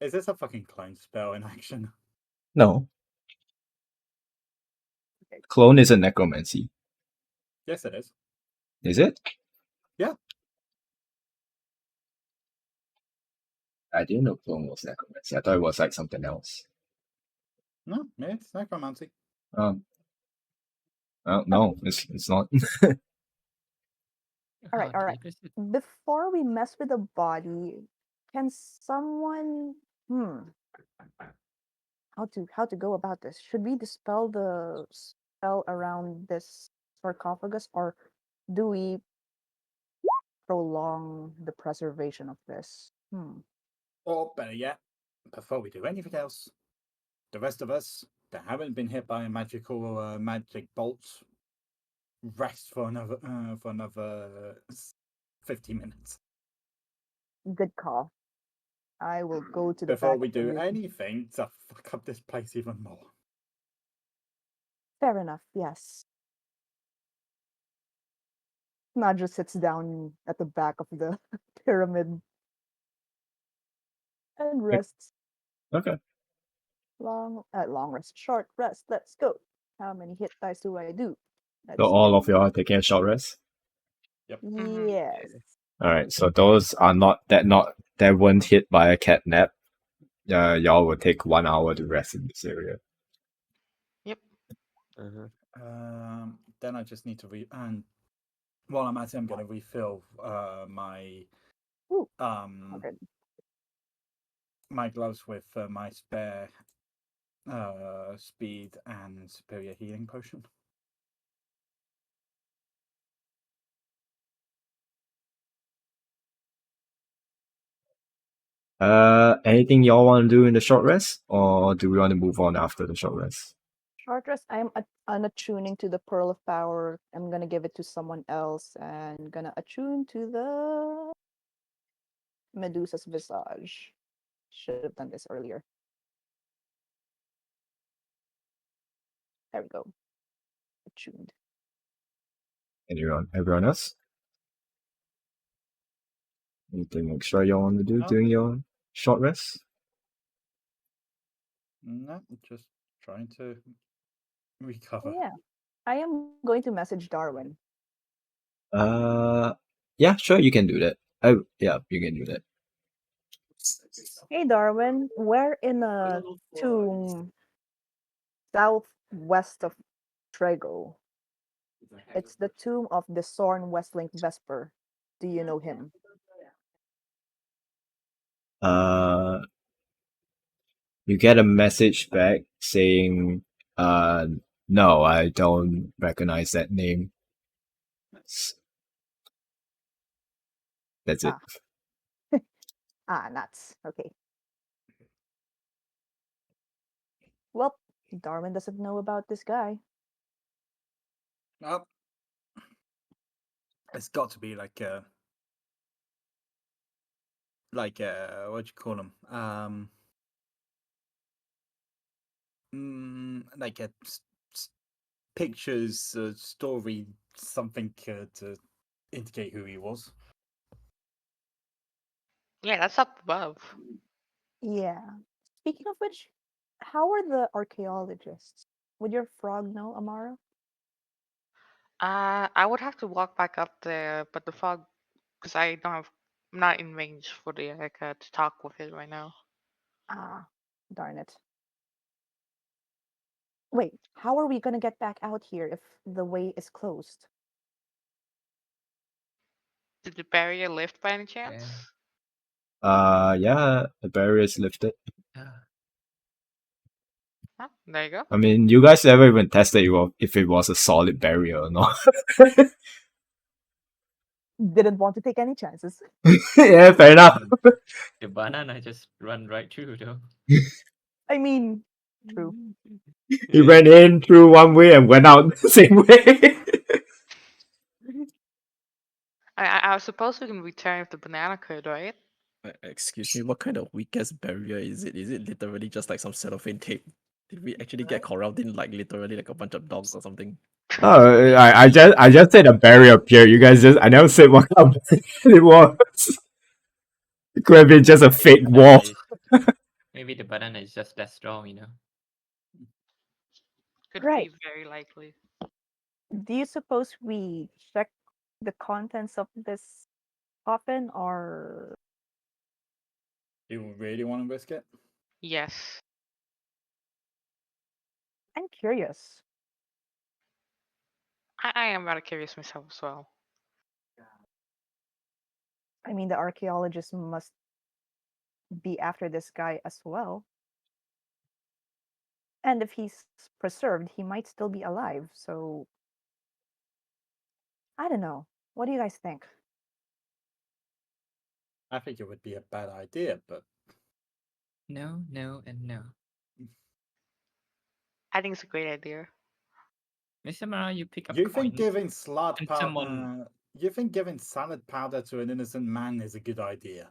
Is this a fucking clone spell in action? No. Clone is a necromancy. Yes, it is. Is it? Yeah. I didn't know clone was necromancy. I thought it was like something else. No, it's necromancy. No, it's not. All right. Before we mess with the body, Can someone how to go about this? Should we dispel the spell around this sarcophagus, or do we prolong the preservation of this? Or better yet, before we do anything else, the rest of us that haven't been hit by a magical magic bolt rest for another 50 minutes Good call. I will go to the before back we of the do room. anything to fuck up this place even more. Fair enough, yes. Nadja sits down at the back of the pyramid and rests. Okay. Long rest, short rest. Let's go. How many hit dice do I do? So Let's all of do. you are taking a short rest. Yes. All right. So those are that weren't hit by a catnap. Y'all will take 1 hour to rest in this area. Yep. Then I just need to and while I'm at it, I'm going to refill my Ooh, my gloves with my spare speed and superior healing potion. Anything y'all want to do in the short rest, or do we want to move on after the short rest? Short rest. I'm unattuning to the pearl of power. I'm gonna give it to someone else and gonna attune to the Medusa's visage. Should have done this earlier. There we go. Attuned. Everyone else? Anything extra y'all want to do during your short rest? No, just trying to recover. Yeah. I am going to message Darwin. Yeah, sure, you can do that. Yeah, you can do that. Hey Darwin, we're in a tomb southwest of Trego. It's the tomb of the Sorn Westlink Vesper. Do you know him? You get a message back saying, no, I don't recognize that name. That's it. Nuts. Okay. Well, Darwin doesn't know about this guy. Well, it's got to be like what you call them? Like a pictures, story, something to indicate who he was. Yeah, that's up above. Yeah. Speaking of which, how are the archaeologists? Would your frog know, Amara? I would have to walk back up there, but the fog, because I'm not in range for the to talk with it right now. Darn it. Wait, how are we gonna get back out here if the way is closed? Did the barrier lift by any chance? Yeah, the barrier is lifted. Huh, there you go. I mean, you guys never even tested if it was a solid barrier or not. Didn't want to take any chances. Yeah, fair enough. The banana just run right through though. I mean, true. He ran in through one way and went out the same way. I suppose we can return with the banana could, right? Excuse me, what kind of weak ass barrier is it? Is it literally just like some cellophane tape? Did we actually get corralled in like literally like a bunch of dogs or something? Oh, I just said a barrier appeared. You guys I never said what kind of barrier it was. It could have been just a fake wall. Maybe the banana is just that strong, Could Right. be very likely. Do you suppose we check the contents of this coffin, or You really want to risk it? Yes. I'm curious. I am rather curious myself as well. I mean, the archaeologists must be after this guy as well. And if he's preserved, he might still be alive. So I don't know. What do you guys think? I think it would be a bad idea, but No, no, and no. I think it's a great idea. Mr. Mara, you pick up you think coins. giving salad and powder, someone- you think giving salad powder to an innocent man is a good idea?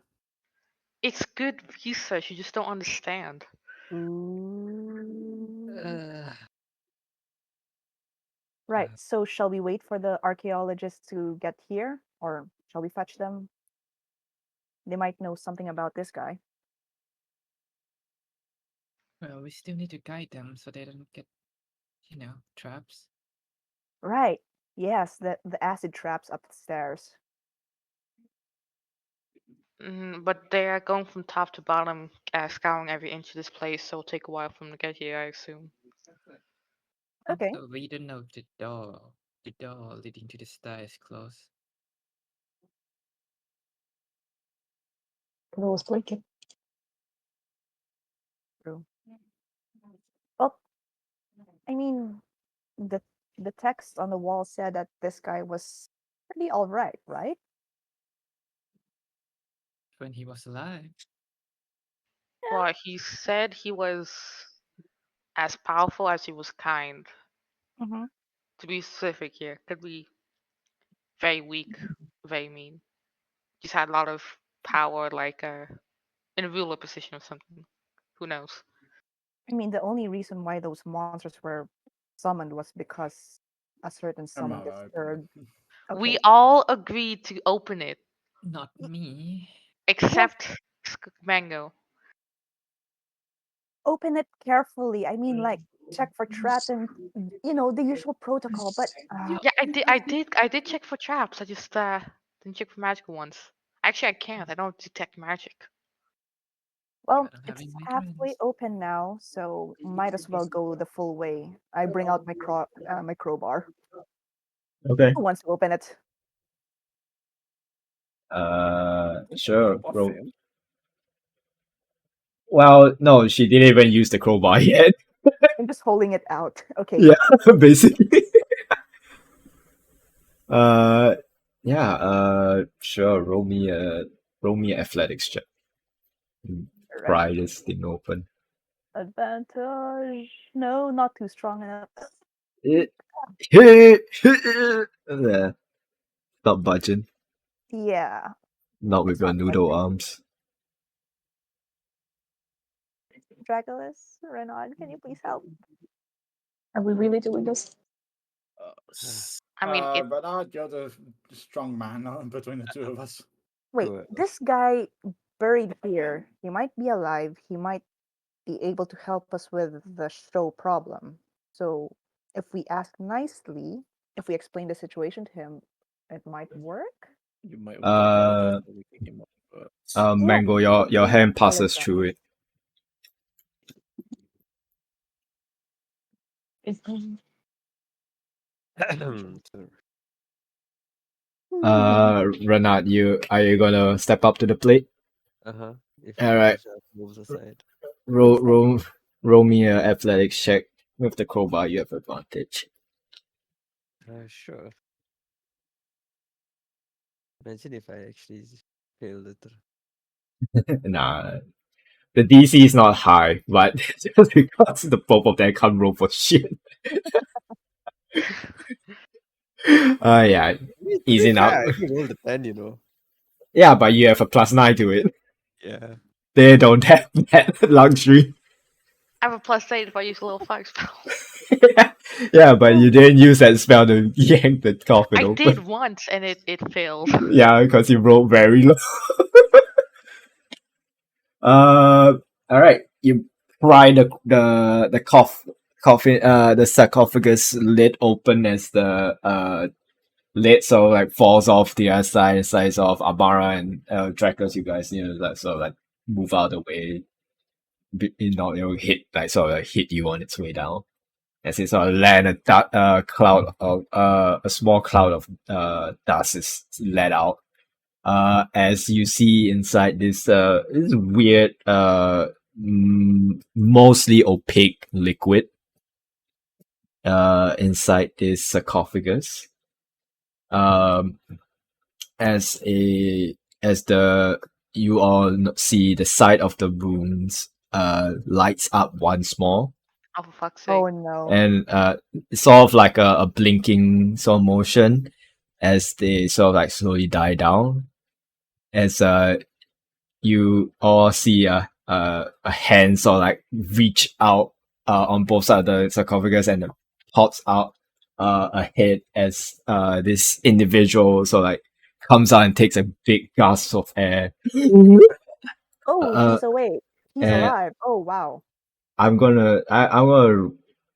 It's good research. You just don't understand. Uh, Right. So shall we wait for the archaeologists to get here, or shall we fetch them? They might know something about this guy. Well, we still need to guide them so they don't get, traps. Right. Yes, the acid traps upstairs. But they are going from top to bottom, scouring every inch of this place, so it'll take a while for them to get here, I assume. Okay. Also, we don't know if the door leading to the star is closed. The door was breaking. True. Well, I mean, the the text on the wall said that this guy was pretty all right, right? When he was alive. Well, he said he was as powerful as he was kind. Mm-hmm. To be specific here, could be very weak, very mean. Just had a lot of power, like in a ruler position or something. Who knows? I mean, the only reason why those monsters were summoned was because a certain summon Amara disturbed. opened. Okay. We all agreed to open it, Not me. except Mango. Open it carefully. I mean, like check for traps and the usual protocol. But Yeah, I did check for traps. I just didn't check for magical ones. Actually, I can't. I don't detect magic. well, God, I'm it's having halfway migraines. open now, so might as well go the full way. I bring out my crowbar. Okay. Who wants to open it? Sure. crowbar Roll. failed. Well, no, she didn't even use the crowbar yet. I'm just holding it out. Okay. Yeah, basically. Yeah. Sure. Roll me athletics check. All right. Pry this thing open. Advantage. No, not too strong enough. Yeah. Stop budging. Yeah. Not with It's your not noodle budging. arms. Draculus, Renaud, can you please help? Are we really doing this? I mean, it. Bernard, you're the strong man between the two of us. Wait, Well, this guy buried here, he might be alive. He might be able to help us with the show problem. So if we ask nicely, if we explain the situation to him, it might work. you might want to tell us so we can him up. But Mango, your hand passes through it. so, Renat, are you gonna step up to the plate? if All right. Nisha moves aside. Roll me a athletics check with the crowbar. You have advantage. Sure. Imagine if I actually failed it. Nah, the DC is not high, but just because the both of them can't roll for shit. Yeah, easy enough. Yeah, I can roll the 10, Yeah, but you have a +9 to it. Yeah. They don't have that luxury. I have a +8 if I use a little 5 spell. Yeah, but you didn't use that spell to yank the coffin I open. did once and it failed. Yeah, because you rolled very low. Alright. You pry the coffin the sarcophagus lid open as the lid so like falls off the other side and sides of Amara and Dracos, you guys like sort of like move out of the way. It'll hit hit you on its way down. As it sort of land a cloud of a small cloud of dust is let out as you see inside this weird mostly opaque liquid inside this sarcophagus. As the you all see the side of the rooms lights up once more, Oh, for fuck's sake. Oh no. and it's sort of like a blinking sort of motion as they sort of like slowly die down, as you all see a hand sort of like reach out on both sides of the sarcophagus, and it pops out a head as this individual sort of like comes out and takes a big gasp of air. Oh, he's awake. He's uh, alive. Oh wow. I'm gonna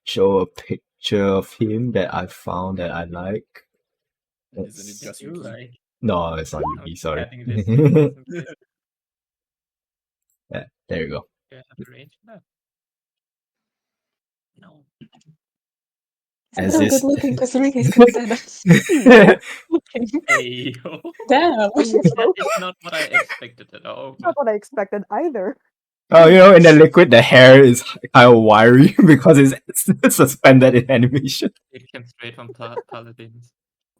show a picture of him that I found that I like. Isn't it It's- just You Yuki? like no, it's not I'm Yugi, sorry. getting this. Yeah, there you go. Do I have to rage? No. As So this good looking for 3 hits instead of looking. Hey, Damn. that is not what I expected at all. Not what I expected either. Oh, in the liquid, the hair is kind of wiry because it's suspended in animation. It came straight from Paladins.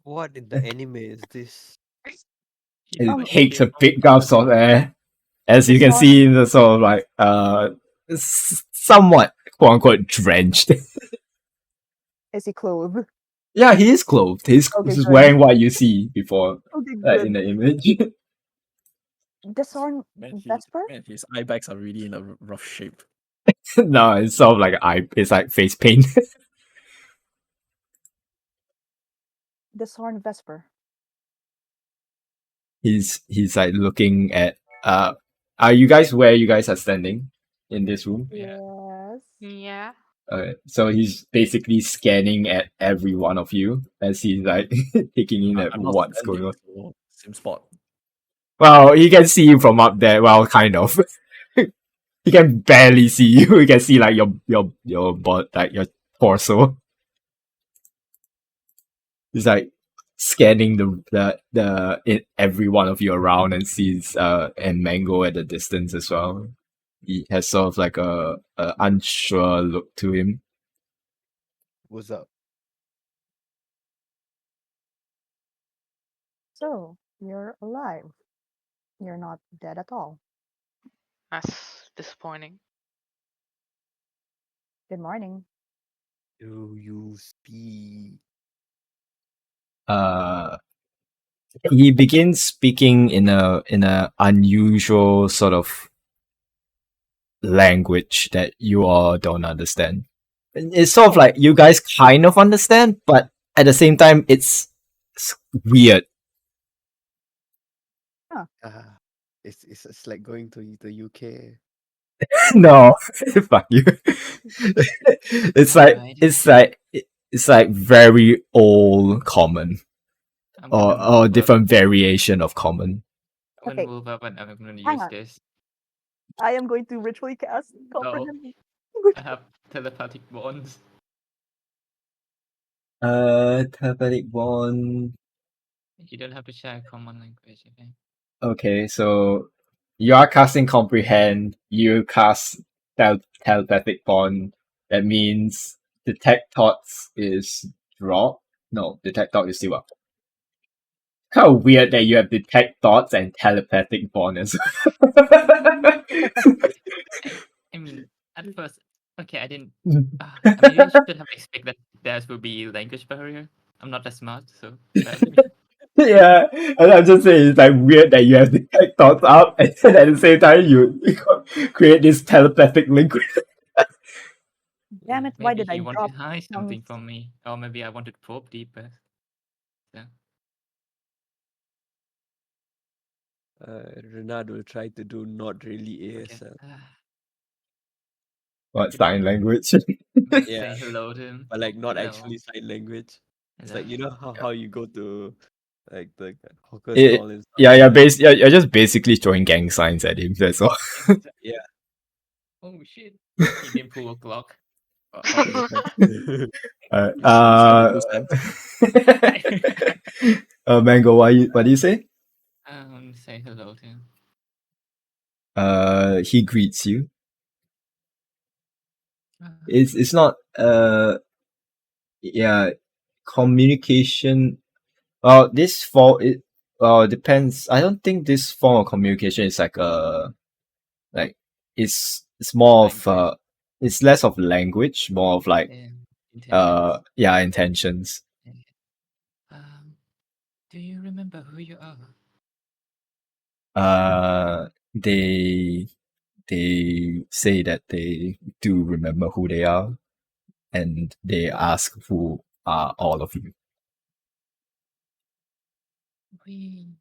What in the anime is this? It Oh. takes a big gasp of air, as you can This see, the sort of like somewhat quote unquote drenched. Is he clothed? Yeah, he is clothed. He's Okay, just good. wearing what you see before Okay, in good. the image. Disarm Man, Vesper? his eye bags are really in a rough shape. No, it's sort of like it's like face paint. Disarm Vesper. he's like looking at are you guys where you guys are standing in this room? Yeah. Yes. Yeah. So he's basically scanning at every one of you as he's like taking in at I'm not what's standing, going on. so same spot. Well, he can see you from up there. Well, kind of. He can barely see you. He can see like your butt, like your torso. He's like scanning every one of you around and sees and Mango at a distance as well. He has sort of like a unsure look to him. What's up? So, you're alive. You're not dead at all. That's disappointing. Good morning. Do you speak? He begins speaking in a unusual sort of language that you all don't understand. It's sort of like you guys kind of understand, but at the same time, it's weird. It's like going to the UK. No, fuck you. it's like Alright. it's like very old common I'm gonna or move up. different variation of common. I'm gonna Okay. move up and I'm gonna Hang use on. this. I am going to ritually cast comprehend. I have telepathic bonds. Telepathic one. You don't have to share a common language, okay? Okay, so you are casting comprehend. You cast telepathic bond. That means detect thoughts is drop. No, detect thought is still up. Kind of weird that you have detect thoughts and telepathic bond as well. I mean, at first, okay, I didn't. I mean, you should have expected that there will be language barrier. I'm not that smart, so. Yeah, and I'm just saying it's like weird that you have detect thoughts up and then at the same time you create this telepathic link. Damn it, why Maybe did I he wanted drop to hide something some- from me, or maybe I wanted to probe deeper. So. Renard will try to do not really Okay. ASL, What, sign language? Yeah. Say hello to him. but like not Hello. actually sign language. It's Hello. like you know how you go to like the hawker It- stall and stuff. Yeah, you're just basically throwing gang signs at him, that's all. Yeah. Oh shit! He didn't pull a clock. Mango, what do you say? say hello to him? He greets you. Ah, It's not yeah, communication. Well, this form it depends. I don't think this form of communication is like it's more of Language. it's less of language, more of like Intentions. intentions. Yeah. Do you remember who you are? They say that they do remember who they are, and they ask who are all of you. We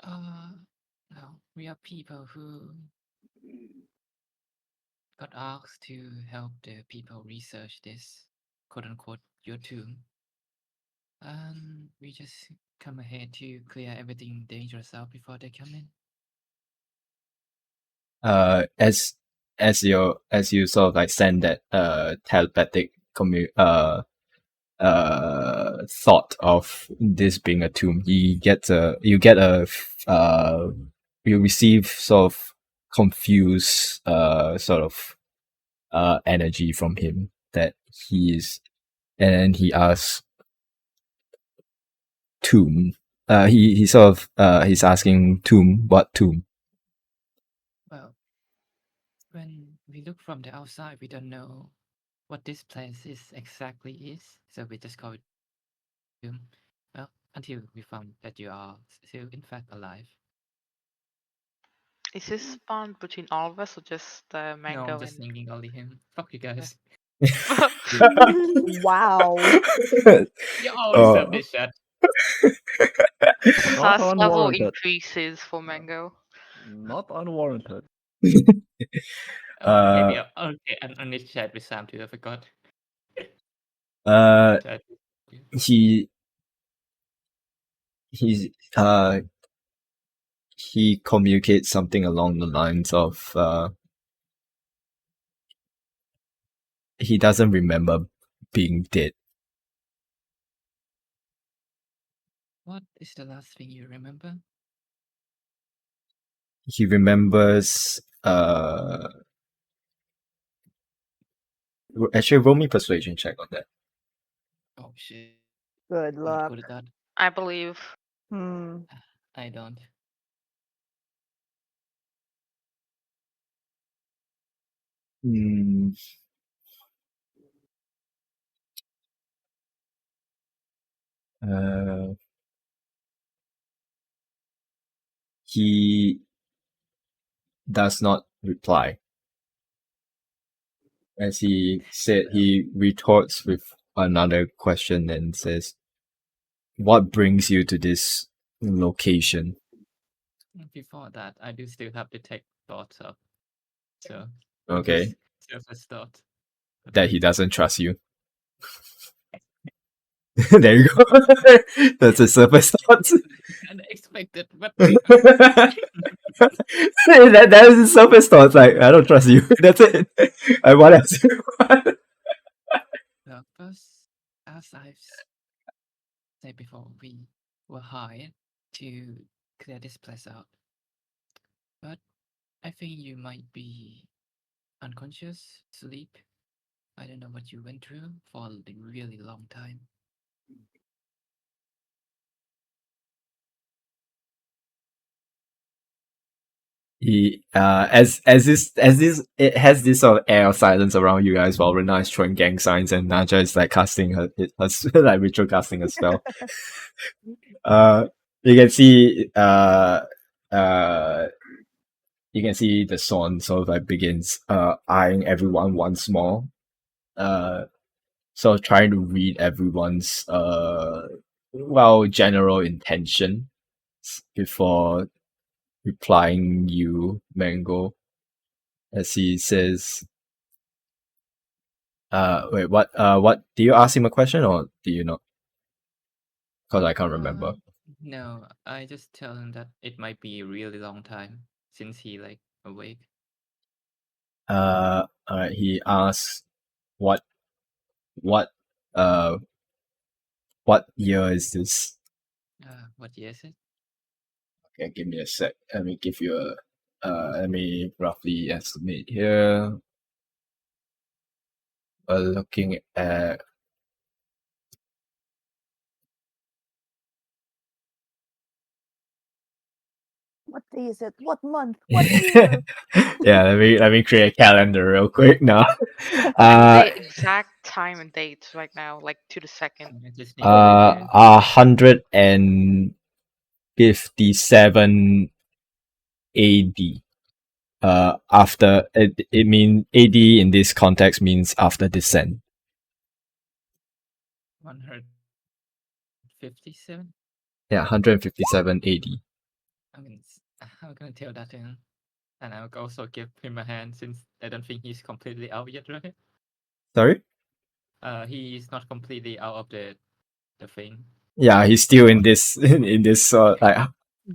are well, we are people who got asked to help the people research this quote unquote your tomb. And we just come ahead to clear everything dangerous out before they come in. As you sort of like send that telepathic thought of this being a tomb, you receive sort of confused sort of energy from him that he is, and he asks tomb. He sort of he's asking tomb, what tomb? Well, when we look from the outside, we don't know what this place exactly is, so we just call it tomb. Well, until we found that you are still in fact alive. Is this bond between all of us or just No, I'm Mango just and? thinking only him. Fuck you guys. Wow. You all Oh. deserve this shit. Not Sus level unwarranted. increases for Mango. Not unwarranted. Oh, maybe okay. I need to chat with Sam too. I forgot. Uh, Chat. he he's he communicates something along the lines of he doesn't remember being dead. What is the last thing you remember? He remembers actually roll me persuasion check on that. Oh shit. Good Not luck. good at that. I believe. Hmm. I don't. Hmm. He does not reply. As he said, he retorts with another question and says, "What brings you to this location?" Before that, I do still have to take thoughts up. So Okay, surface thought. that he doesn't trust you. There you go. That's a surface thought. Unexpected, but that is a surface thought. Like, I don't trust you. That's it. What else you want? first, as I've said before, we were hired to clear this place out. But I think you might be unconscious, sleep. I don't know what you went through for a really long time. He as this it has this sort of air of silence around you guys while Rena is throwing gang signs and Naja is like casting her like ritual casting a spell. You can see uh you can see the Son sort of like begins eyeing everyone once more. Sort of trying to read everyone's general intention before replying you, Mango, as he says, wait, what, do you ask him a question or do you not? Because I can't remember. No, I just tell him that it might be a really long time since he like awake. Alright, he asks, what, what, uh, what year is this? What year is it? Okay, give me a sec. Let me give you a. Let me roughly estimate here. We're looking at. What day is it? What month? What year? Yeah, let me create a calendar real quick now. I need the exact time and date right now, like to the second. I just need to do 157 AD. After it mean AD in this context means after descent. 157. Yeah, 157 AD. I'm gonna tell that to him, and I'll also give him a hand since I don't think he's completely out yet, right? Sorry? He's not completely out of the thing. Yeah, he's still in this in this like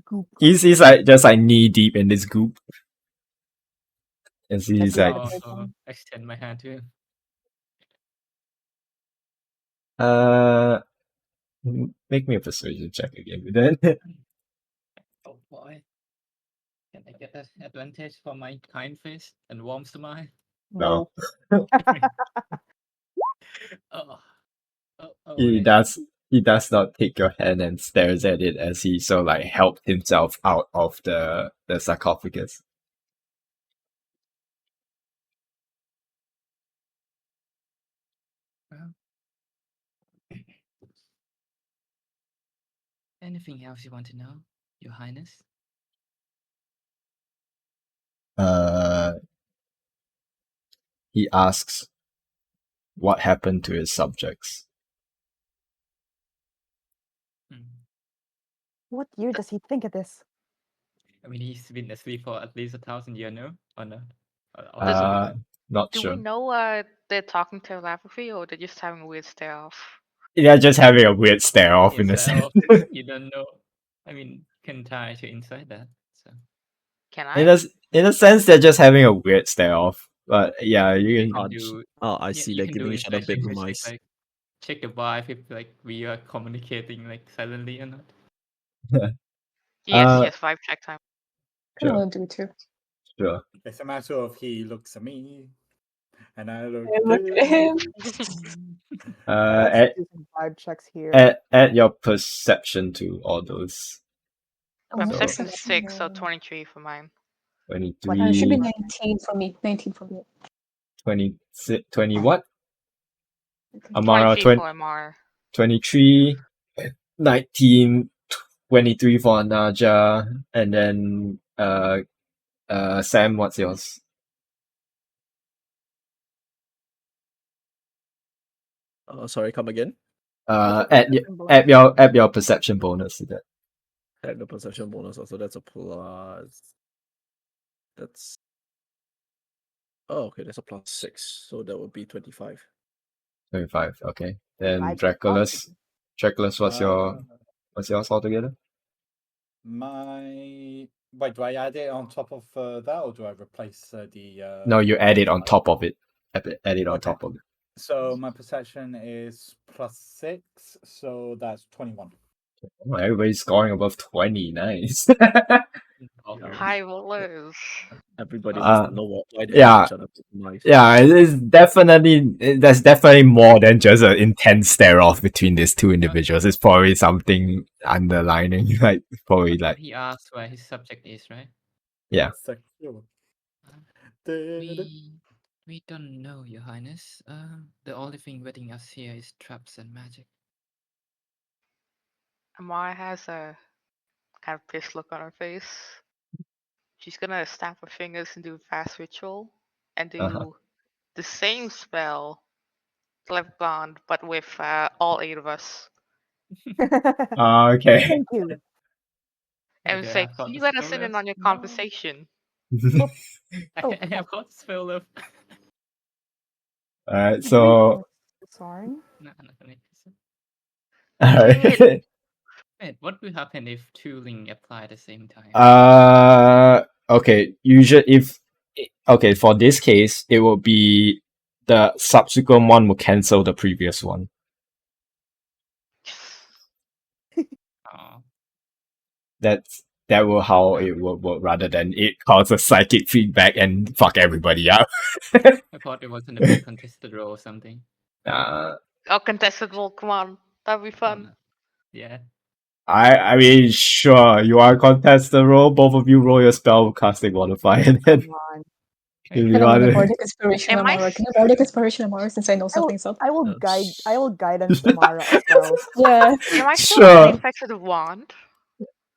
Goop. he's like just like knee deep in this goop. And he's That's like not Also open. extend my hand to him. make me a persuasion check again. Then Oh boy. Can I get that advantage for my kind face and warm smile? no. Oh, he wait. does not take your hand and stares at it as he so like helped himself out of the sarcophagus. Well, anything else you want to know, Your Highness? He asks what happened to his subjects. What year does he think it is? I mean, he's been asleep for at least 1,000 years, no? Or not? Or something like that. Not Do sure. we know they're talking telepathy or they're just having a weird stare off? They're just having a weird stare off in a sense. You don't know. I mean, can try to inside that. So Can in I? a sense, they're just having a weird stare off. But yeah, you can. do. I see You they're can do giving each other inside check bedroom to check, eyes. like check the vibe if like we are communicating like silently or not. Yes, 5 check time. I Sure. want to do it too. Sure. It's a matter of he looks at me, and I look I at look at him. Let's Add, do some vibe checks here. add your perception to all those. My So- perception is perception 6, so is- 23 for mine. 23. It should be 19 for me. 19 for me. 20 what? Amara 23 for Amara. 23, 19, 23 for Naja, and then Sam, what's yours? Sorry, come again. Add your perception bonus to that. Add the perception bonus also. That's a plus. That's okay. That's a +6, so that would be 25. 25. Okay. Then Vibe Dracula's. awesome. Dracula's, what's yours altogether? My wait, do I add it on top of that, or do I replace the? No, you add it on top of it. Add it on Okay. top of it. So my perception is +6, so that's 21. Oh, everybody's scoring above 20. Nice. High rollers. Everybody Uh, wants to know why they yeah. give each other bedroom eyes. Yeah, there's definitely more than just an intense stare off between these two individuals. It's probably something underlining, like probably like He asked where his subject is, right? yeah. Sexual. We don't know, Your Highness. The only thing waiting us here is traps and magic. Amara has a kind of pissed look on her face. She's gonna snap her fingers and do a fast ritual and do Uh-huh. the same spell, Left Bond, but with all 8 of us. Okay. Thank you. And Okay, say, I've got can you the let us spell in left. on your No. conversation? Oh, I have got spell left. Alright, so Sorry. No, nothing. alright. Wait, what will happen if two link apply at the same time? Okay, usually if okay, for this case, it will be the subsequent one will cancel the previous one. Oh, That's that will how it will work rather than it causes psychic feedback and fuck everybody up. I thought it was gonna be a contested role or something. Uh, Oh, contested role, come on. That'd be Oh, fun. no. Yeah. I mean, sure, you are contest the roll. Both of you roll your spell casting modifier, and then Come on. if Can you I win a want bardic inspiration, Am I Amara? s- Can I bardic inspiration, Amara, since I know I will, something's up? I will Oh. guide. I will guidance Amara as well. Yeah. Am I still Sure. having effects of the wand?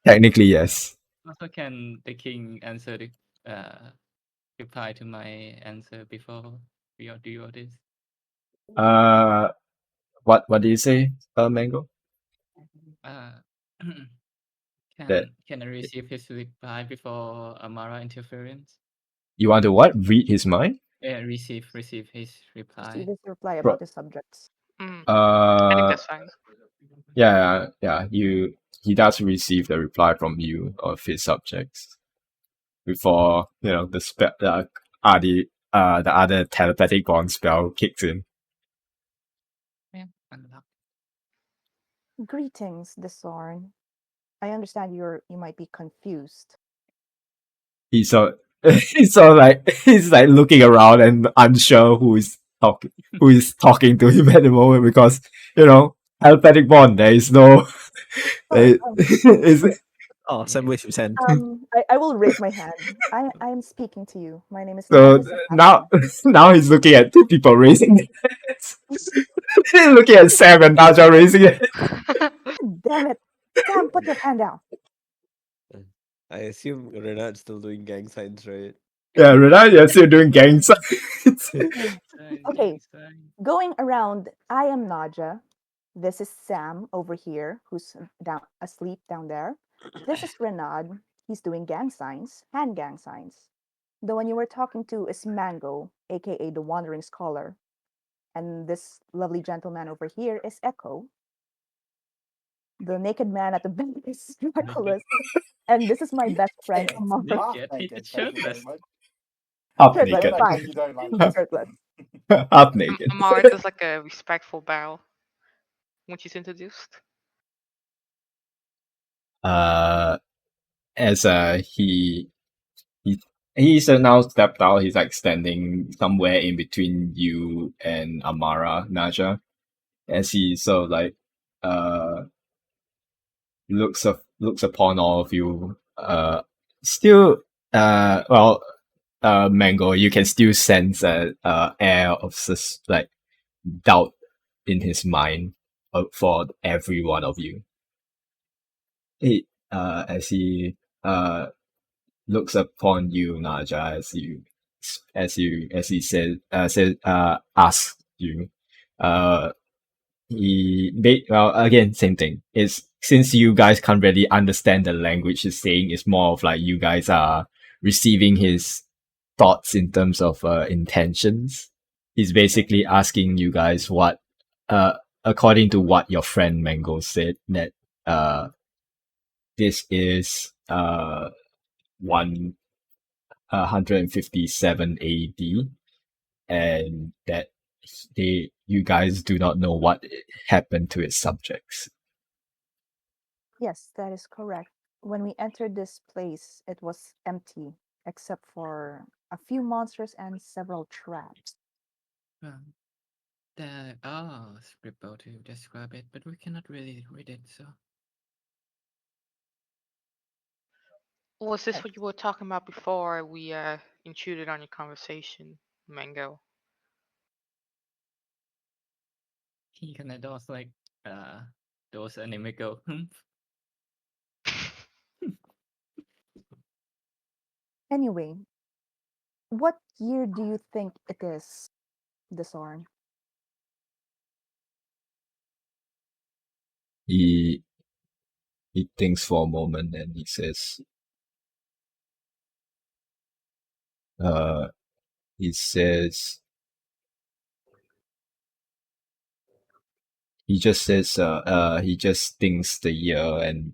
Technically, yes. Also, can the king answer the reply to my answer before we all do all this? What do you say, Mango? Uh, That can I receive his reply before Amara interference? you want to what? Read his mind? Yeah, receive his See reply. this reply Bro. about the subjects. I think that's fine. Yeah. He does receive the reply from you of his subjects before the other telepathic bond spell kicks in. Yeah, unlock. Greetings, Desorn. I understand you might be confused. He's so he's like looking around and unsure who is talking to him at the moment because telepathic bond. There is no. Oh, Is Oh, Sam waves his hand. I will raise my hand. I am speaking to you. My name is so Nadia now Sebastian. now he's looking at two people raising their hands. He's looking at Sam and Naja raising it. Damn it, Sam! Put your hand down. I assume Renard's still doing gang signs, right? Yeah, Renata, you're still doing gang signs. Okay, going around. I am Naja. This is Sam over here, who's down asleep down there. This is Renard. He's doing gang signs, hand gang signs. The one you were talking to is Mango, aka the Wandering Scholar. And this lovely gentleman over here is Echo. The naked man at the back is Nicholas. And this is my best friend among us. Naked? He's Naked, thank you very shirtless. much. Half Shirtless, naked. Like, fine. you don't like He's it. shirtless. Half naked. Amara does like a respectful bow when she's introduced. As he's now stepped out. He's like standing somewhere in between you and Amara, Naja, as he sort of like looks upon all of you. Still, Mango, you can still sense a air of like doubt in his mind for every one of you. As he looks upon you, Naja, as he asks you, well, again, same thing. It's since you guys can't really understand the language he's saying, it's more of like you guys are receiving his thoughts in terms of intentions. He's basically asking you guys what, according to what your friend Mango said, that this is 157 AD, and that you guys do not know what happened to its subjects. Yes, that is correct. When we entered this place, it was empty, except for a few monsters and several traps. There are scribble to describe it, but we cannot really read it, so. Was this what you were talking about before we intruded on your conversation, Mango? He kinda does like those anime go Anyway, what year do you think it is, Desorn? He thinks for a moment and he says, uh, he says, he just says, he just thinks the year, and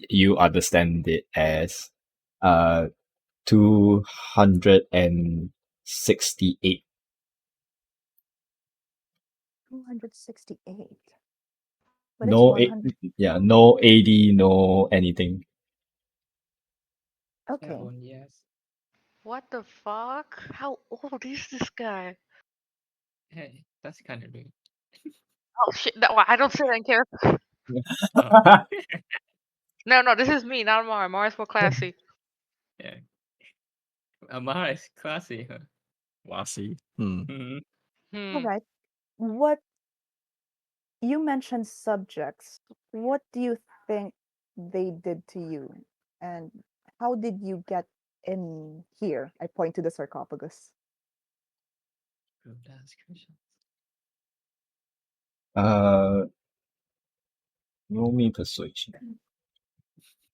you understand it as 268. 268. But it's No, 100. no AD, no anything. Okay. 7 years. What the fuck? How old is this guy? Hey, that's kind of rude. Oh shit! No, I don't say that in character. Oh, No, this is me, not Amar. Amar's more classy. yeah. Amara is classy, huh? Classy. Hmm. Mhm. Hmm. All right. What you mentioned subjects. What do you think they did to you? And how did you get in here? I point to the sarcophagus. Good ask questions. Roll me persuasion.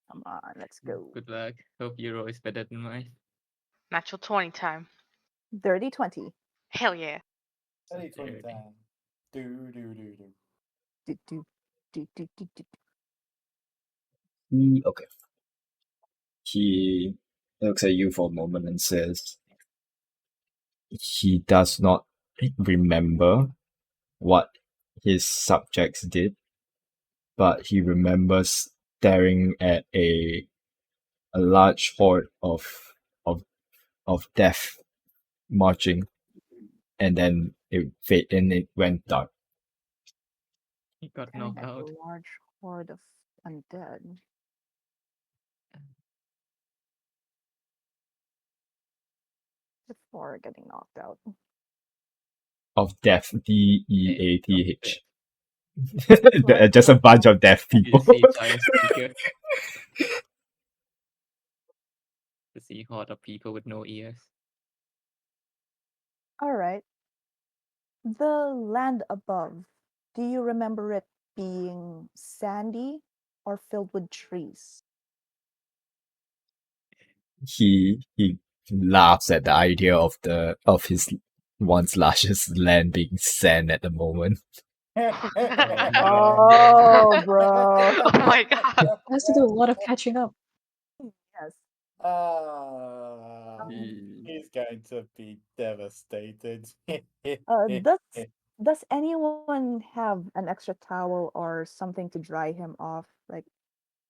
Come on, let's go. Good luck. Hope your roll is better than mine. Natural 20 time. Dirty 20. Hell yeah. Any twin Dirty. time. Do. Do, do, do. Okay. He looks at you for a moment and says he does not remember what his subjects did, but he remembers staring at a large horde of of death marching, and then it went dark. He got Staring knocked at a out. large horde of undead. Before getting knocked out. Of death, Hey, DEATH. Large Just a horde bunch of of deaf you people. just see giant speaker. To see horde of people with no ears. All right. The land above. Do you remember it being sandy or filled with trees? He laughs at the idea of his once luscious land being sand at the moment. Oh, bro. Oh my god. It has to do a lot of catching up. Yes. He's going to be devastated. Does anyone have an extra towel or something to dry him off, like Oh,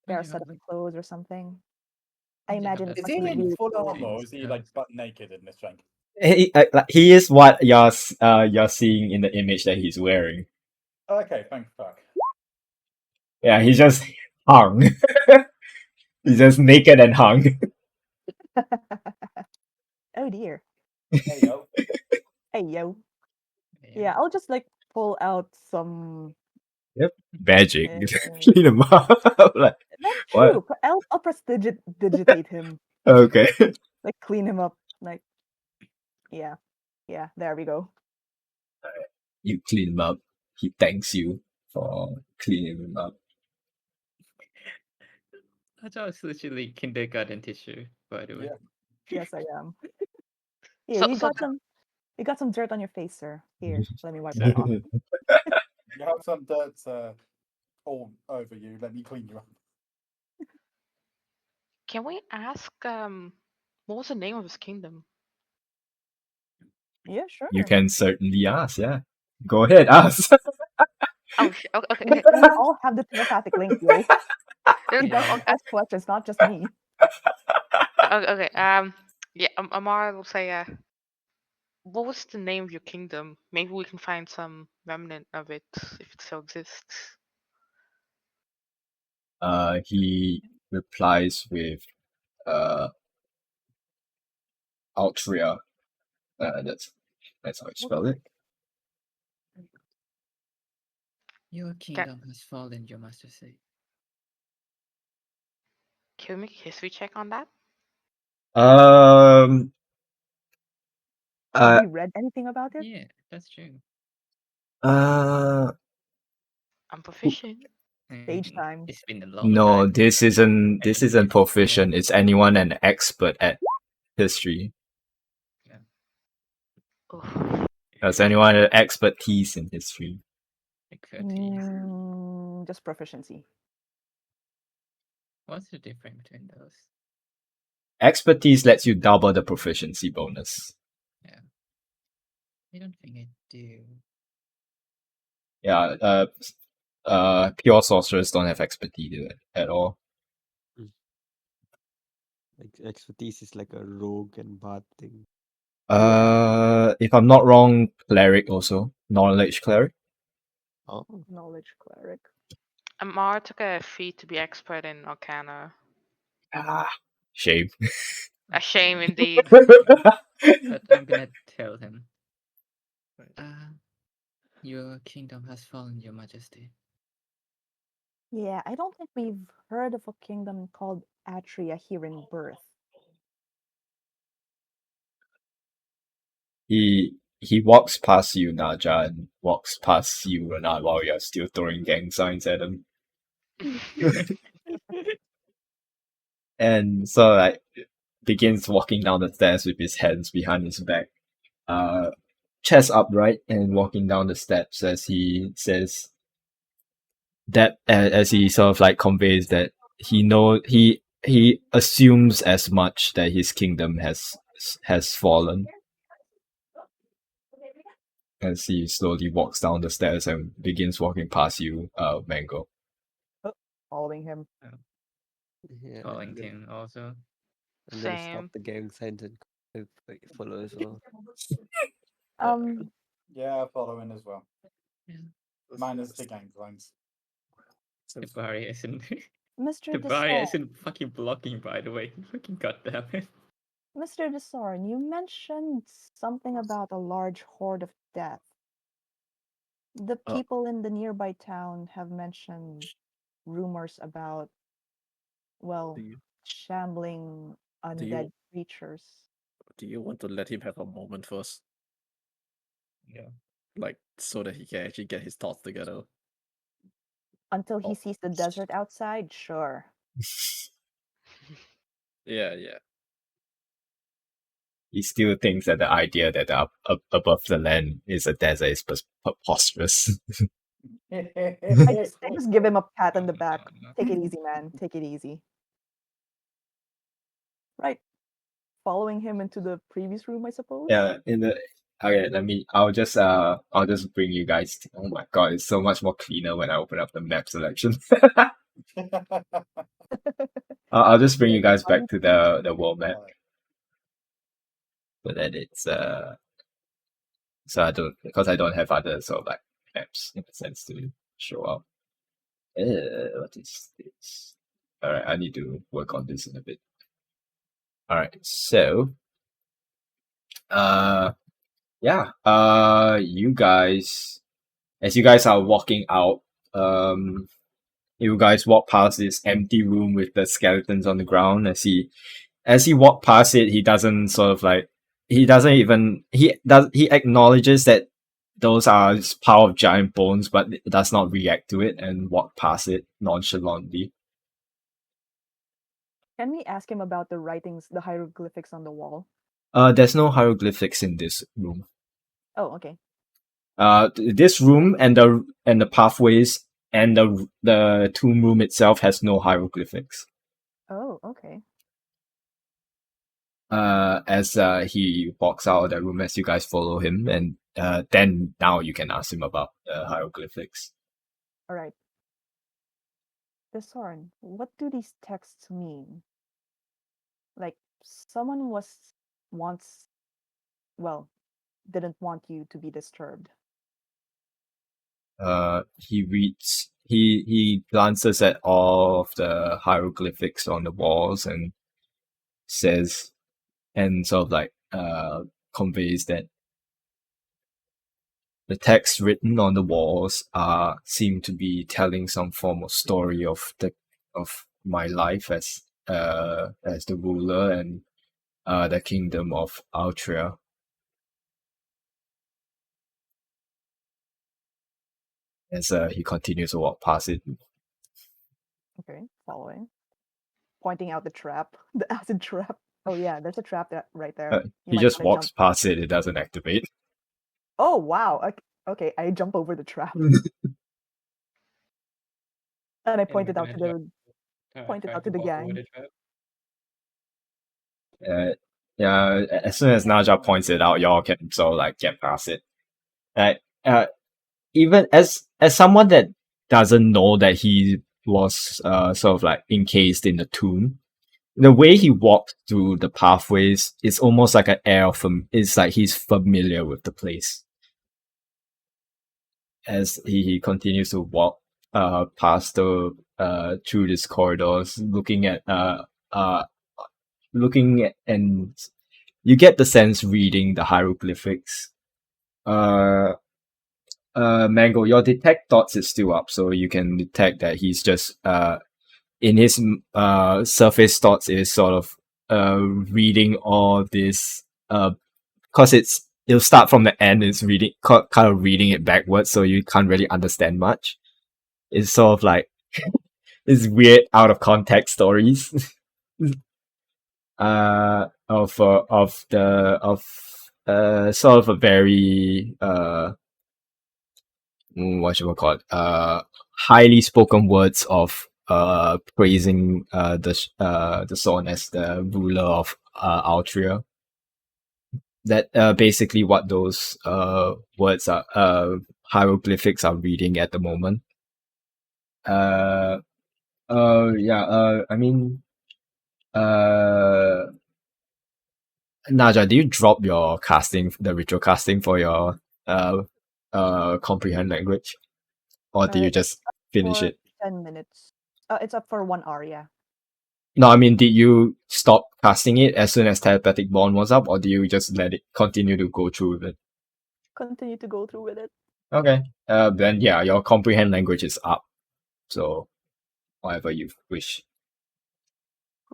spare you set have of like clothes or something? I you have imagine it that Is must he be in really full cold. armor or is he like butt naked in this rank? He is what you're seeing in the image that he's wearing. Okay, thank fuck. Yeah, he's just hung. He's just naked and hung. Oh dear. Hey yo. Hey yo. yeah. Yeah, I'll just like pull out some. Magic. Uh, Clean him up. Like, that's what? true. I'll digitate him, Okay. like clean him up. Like yeah, yeah. There we go. You clean him up. He thanks you for cleaning him up. I thought it was literally kindergarten tissue, by the way. Yeah. Yes, I am. Yeah, So, so the, you got some dirt on your face, sir. Here, let me wipe Sorry. that off. You have some dirt all over you. Let me clean you up. can we ask what was the name of his kingdom? Yeah, sure. You can certainly ask, yeah. Go ahead, ask. Oh shit. Okay. We all have the telepathic link, yo. You guys Yeah. all ask questions, not just me. Okay. Yeah. Amara will say. What was the name of your kingdom? Maybe we can find some remnant of it if it still exists. He replies with Altria. That's how you spell it. Your kingdom has fallen, you must say. Can we make a history check on that? Um Have uh we read anything about it? Yeah, that's true. uh I'm proficient. Stage time. It's been a long no, time. this isn't I think proficient. It's anyone an expert at history. Ugh. Does anyone have expertise in history? expertise. Just proficiency. What's the difference between those? Expertise lets you double the proficiency bonus. I don't think I do. Yeah, pure sorcerers don't have expertise at all. Like expertise is like a rogue and bard thing. If I'm not wrong, cleric also. Knowledge cleric. Oh, Knowledge cleric. Amar took a feat to be expert in Arcana. Ah, shame. A shame indeed. But I'm gonna tell him. Your kingdom has fallen, Your Majesty. Yeah, I don't think we've heard of a kingdom called Atria here in Birth. He walks past you, Naja, and walks past you, Renat, while you're still throwing gang signs at him. And so like begins walking down the stairs with his hands behind his back, chest upright, and walking down the steps as he says that as he sort of like conveys that he assumes as much that his kingdom has fallen, as he slowly walks down the stairs and begins walking past you, Mango. Following him. yeah. Calling him also. I'm gonna stop Same. the gang signs and follow as well. Yeah, following as well. Yeah. Minus the gang signs. The barrier isn't. Mr. The barrier Desorn, isn't fucking blocking, by the way. Fucking goddamn it. Mr. Desorn, you mentioned something about a large horde of death. The people in the nearby town have mentioned rumors about, well, Do you, shambling do you undead creatures. do you want to let him have a moment first? Yeah. Like so that he can actually get his thoughts together. Until he Oh. sees the desert outside, sure. Yeah. He still thinks that the idea that up above the land is a desert is preposterous. I just give him a pat on the back. Take it easy, man. Take it easy. Right. Following him into the previous room, I suppose. Yeah, okay, I'll just bring you guys oh my god, it's so much more cleaner when I open up the map selection. I'll just bring you guys back to the world map. So that it's so I don't have other sort of like maps in a sense to show up. What is this? Alright, I need to work on this in a bit. Alright, so you guys, as you guys are walking out, you guys walk past this empty room with the skeletons on the ground. As he walk past it, he doesn't sort of like he acknowledges that those are pile of giant bones, but does not react to it and walk past it nonchalantly. Can we ask him about the writings, the hieroglyphics on the wall? There's no hieroglyphics in this room. Oh, okay. This room and the pathways and the tomb room itself has no hieroglyphics. Oh, okay. As he walks out of the room, as you guys follow him, and then now you can ask him about the hieroglyphics. All right. Desorn, what do these texts mean? Like, someone once, well, didn't want you to be disturbed. He glances at all of the hieroglyphics on the walls and says, and sort of like conveys that the text written on the walls seem to be telling some form of story of my life as the ruler and the kingdom of Altria. As he continues to walk past it. Okay, following. Pointing out the trap, the acid trap. Oh yeah, there's a trap right there. He just walks past it, it doesn't activate. Oh wow, okay, I jump over the trap. And I pointed out to the gang. Yeah, as soon as Naja points it out, y'all can sort of like get past it. Even as someone that doesn't know that he was sort of like encased in the tomb, the way he walks through the pathways is almost like an air of it's like he's familiar with the place. As he continues to walk past the through these corridors, looking at, and you get the sense reading the hieroglyphics. Mango, your detect thoughts is still up, so you can detect that he's just in his surface thoughts is sort of reading all this because it'll start from the end. It's reading kind of reading it backwards, so you can't really understand much. It's sort of like it's weird out of context stories of sort of a very what should we call it? Highly spoken words of praising the Son as the ruler of Altria. That basically what those words are hieroglyphics are reading at the moment. I mean, Naja, do you drop your casting, the ritual casting for your comprehend language, or do you It's just up finish for it? 10 minutes. It's up for 1 hour, yeah. No, I mean, did you stop casting it as soon as telepathic bond was up, or do you just let it continue to go through with it? Continue to go through with it. Okay. Then yeah, your comprehend language is up. So whatever you wish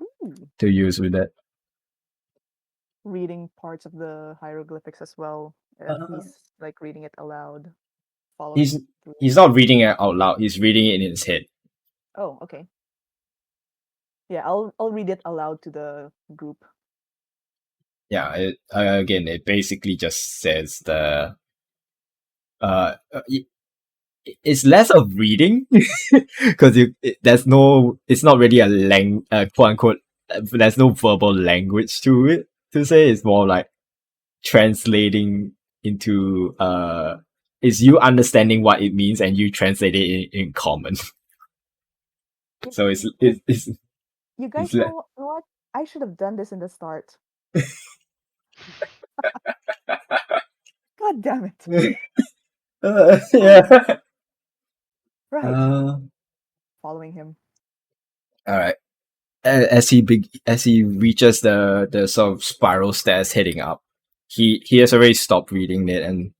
Ooh. to use with it. Reading parts of the hieroglyphics as well. He's like reading it aloud. Following He's through. he's not reading it out loud. He's reading it in his head. Oh, okay. Yeah, I'll read it aloud to the group. Yeah. Again, it basically just says it's less of reading because it's not really a quote unquote there's no verbal language to it to say. It's more like translating into is you understanding what it means and you translate it in common. So it's You guys know what? I should have done this in the start. God damn it. yeah. Right. Following him. All right. As he reaches the sort of spiral stairs heading up, he has already stopped reading it and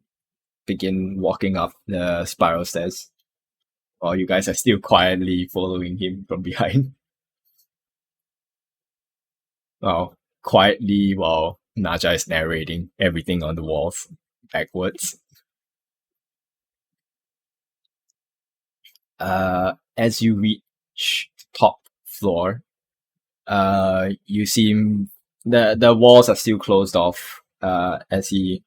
begin walking up the spiral stairs, while you guys are still quietly following him from behind. Well, quietly while Naja is narrating everything on the walls backwards. As you reach top floor, you see the walls are still closed off. As he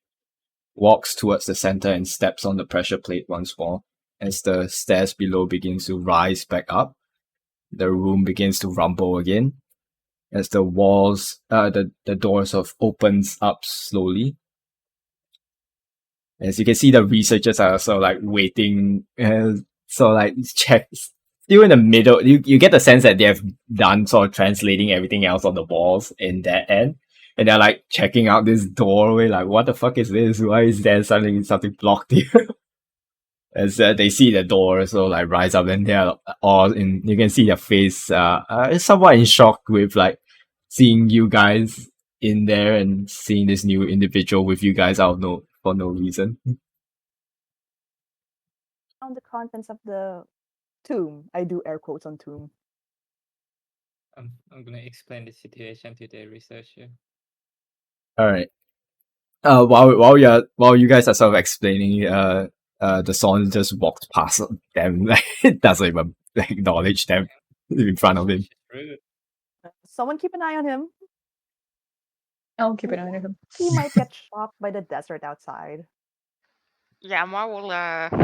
walks towards the center and steps on the pressure plate once more. As the stairs below begins to rise back up, the room begins to rumble again. As the doors of opens up slowly. As you can see, the researchers are sort of like waiting, so like check. Still in the middle, you get the sense that they have done sort of translating everything else on the walls in that end. And they're like checking out this doorway, like, what the fuck is this? Why is there something blocked here? As they see the door, so like rise up, and they're all in. You can see their face, somewhat in shock with like seeing you guys in there and seeing this new individual with you guys out for no reason. Found the contents of the tomb. I do air quotes on tomb. I'm gonna explain the situation to the researcher. All right. While you guys are sort of explaining, the son just walks past them, like doesn't even acknowledge them in front of him. Rude. Someone keep an eye on him. I'll keep an eye on him. He might get shocked by the desert outside. Yeah, Mar will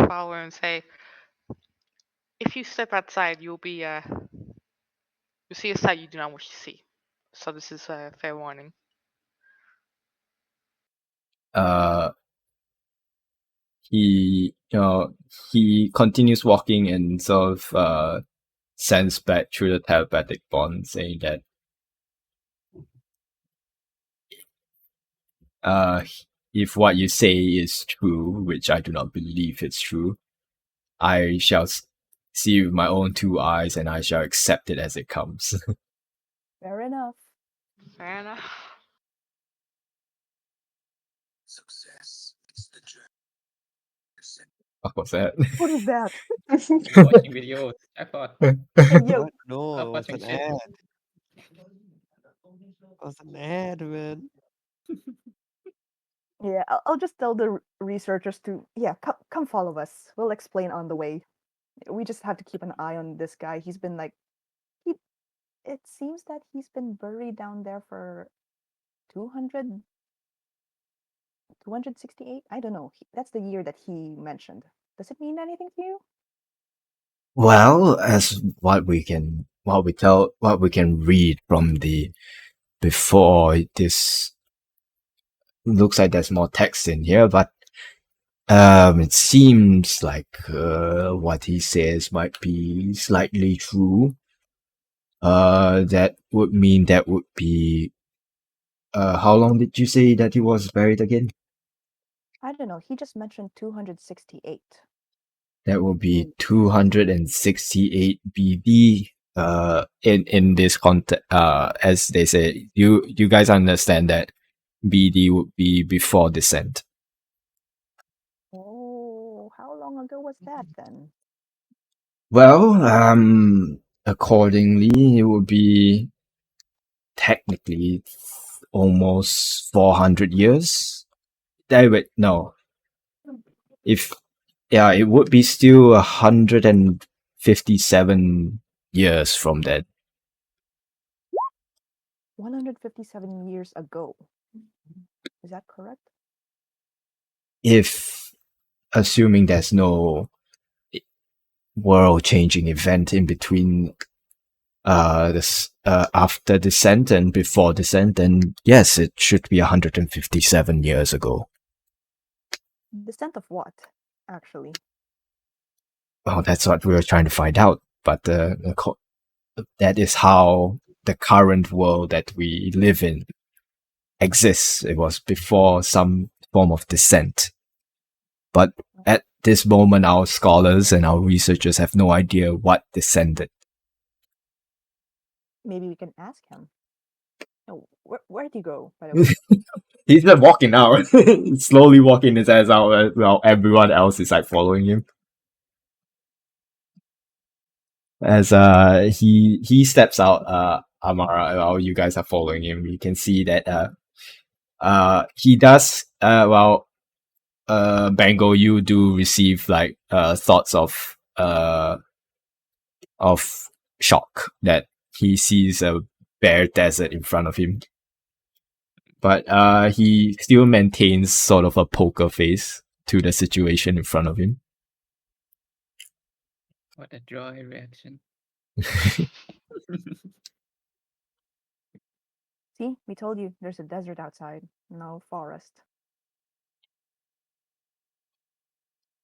follow and say, if you step outside, you'll see a sight you do not wish to see. So this is a fair warning. He he continues walking and sort of sends back through the telepathic bond, saying that if what you say is true, which I do not believe it's true, I shall see with my own two eyes, and I shall accept it as it comes. Fair enough. Fair enough. What was that? What is that? You're watching videos. I thought. Hey, yo. What? No, Stop it was watching an shit. ad. It was an ad, man. Yeah, I'll just tell the researchers to, yeah, come follow us. We'll explain on the way. We just have to keep an eye on this guy. He's been like, he. It seems that he's been buried down there for 200, 268. I don't know. That's the year that he mentioned. Does it mean anything to you? Well, as what we can read from the before this, looks like there's more text in here, but it seems like what he says might be slightly true. That would mean that would be how long did you say that he was buried again? I don't know. He just mentioned 268. That will be Hmm. 268 BD. In this context, as they say, you guys understand that BD would be before descent. Oh, how long ago was that then? Well, accordingly, it would be technically almost 400 years. Wait, no. If yeah, it would be still 157 years from that. 157 years ago. Is that correct? If assuming there's no world-changing event in between this after descent and before descent, then yes, it should be 157 years ago. Descent of what, actually? Well, that's what we were trying to find out. But that is how the current world that we live in exists. It was before some form of descent. But at this moment, our scholars and our researchers have no idea what descended. Maybe we can ask him. Oh, where'd he go, by the way? He's just walking out, slowly walking his ass out while everyone else is like following him. As he steps out, Amara, while you guys are following him, you can see that he does Bango, you do receive like thoughts of shock that he sees a bare desert in front of him. But he still maintains sort of a poker face to the situation in front of him. What a dry reaction. See, we told you there's a desert outside, no forest.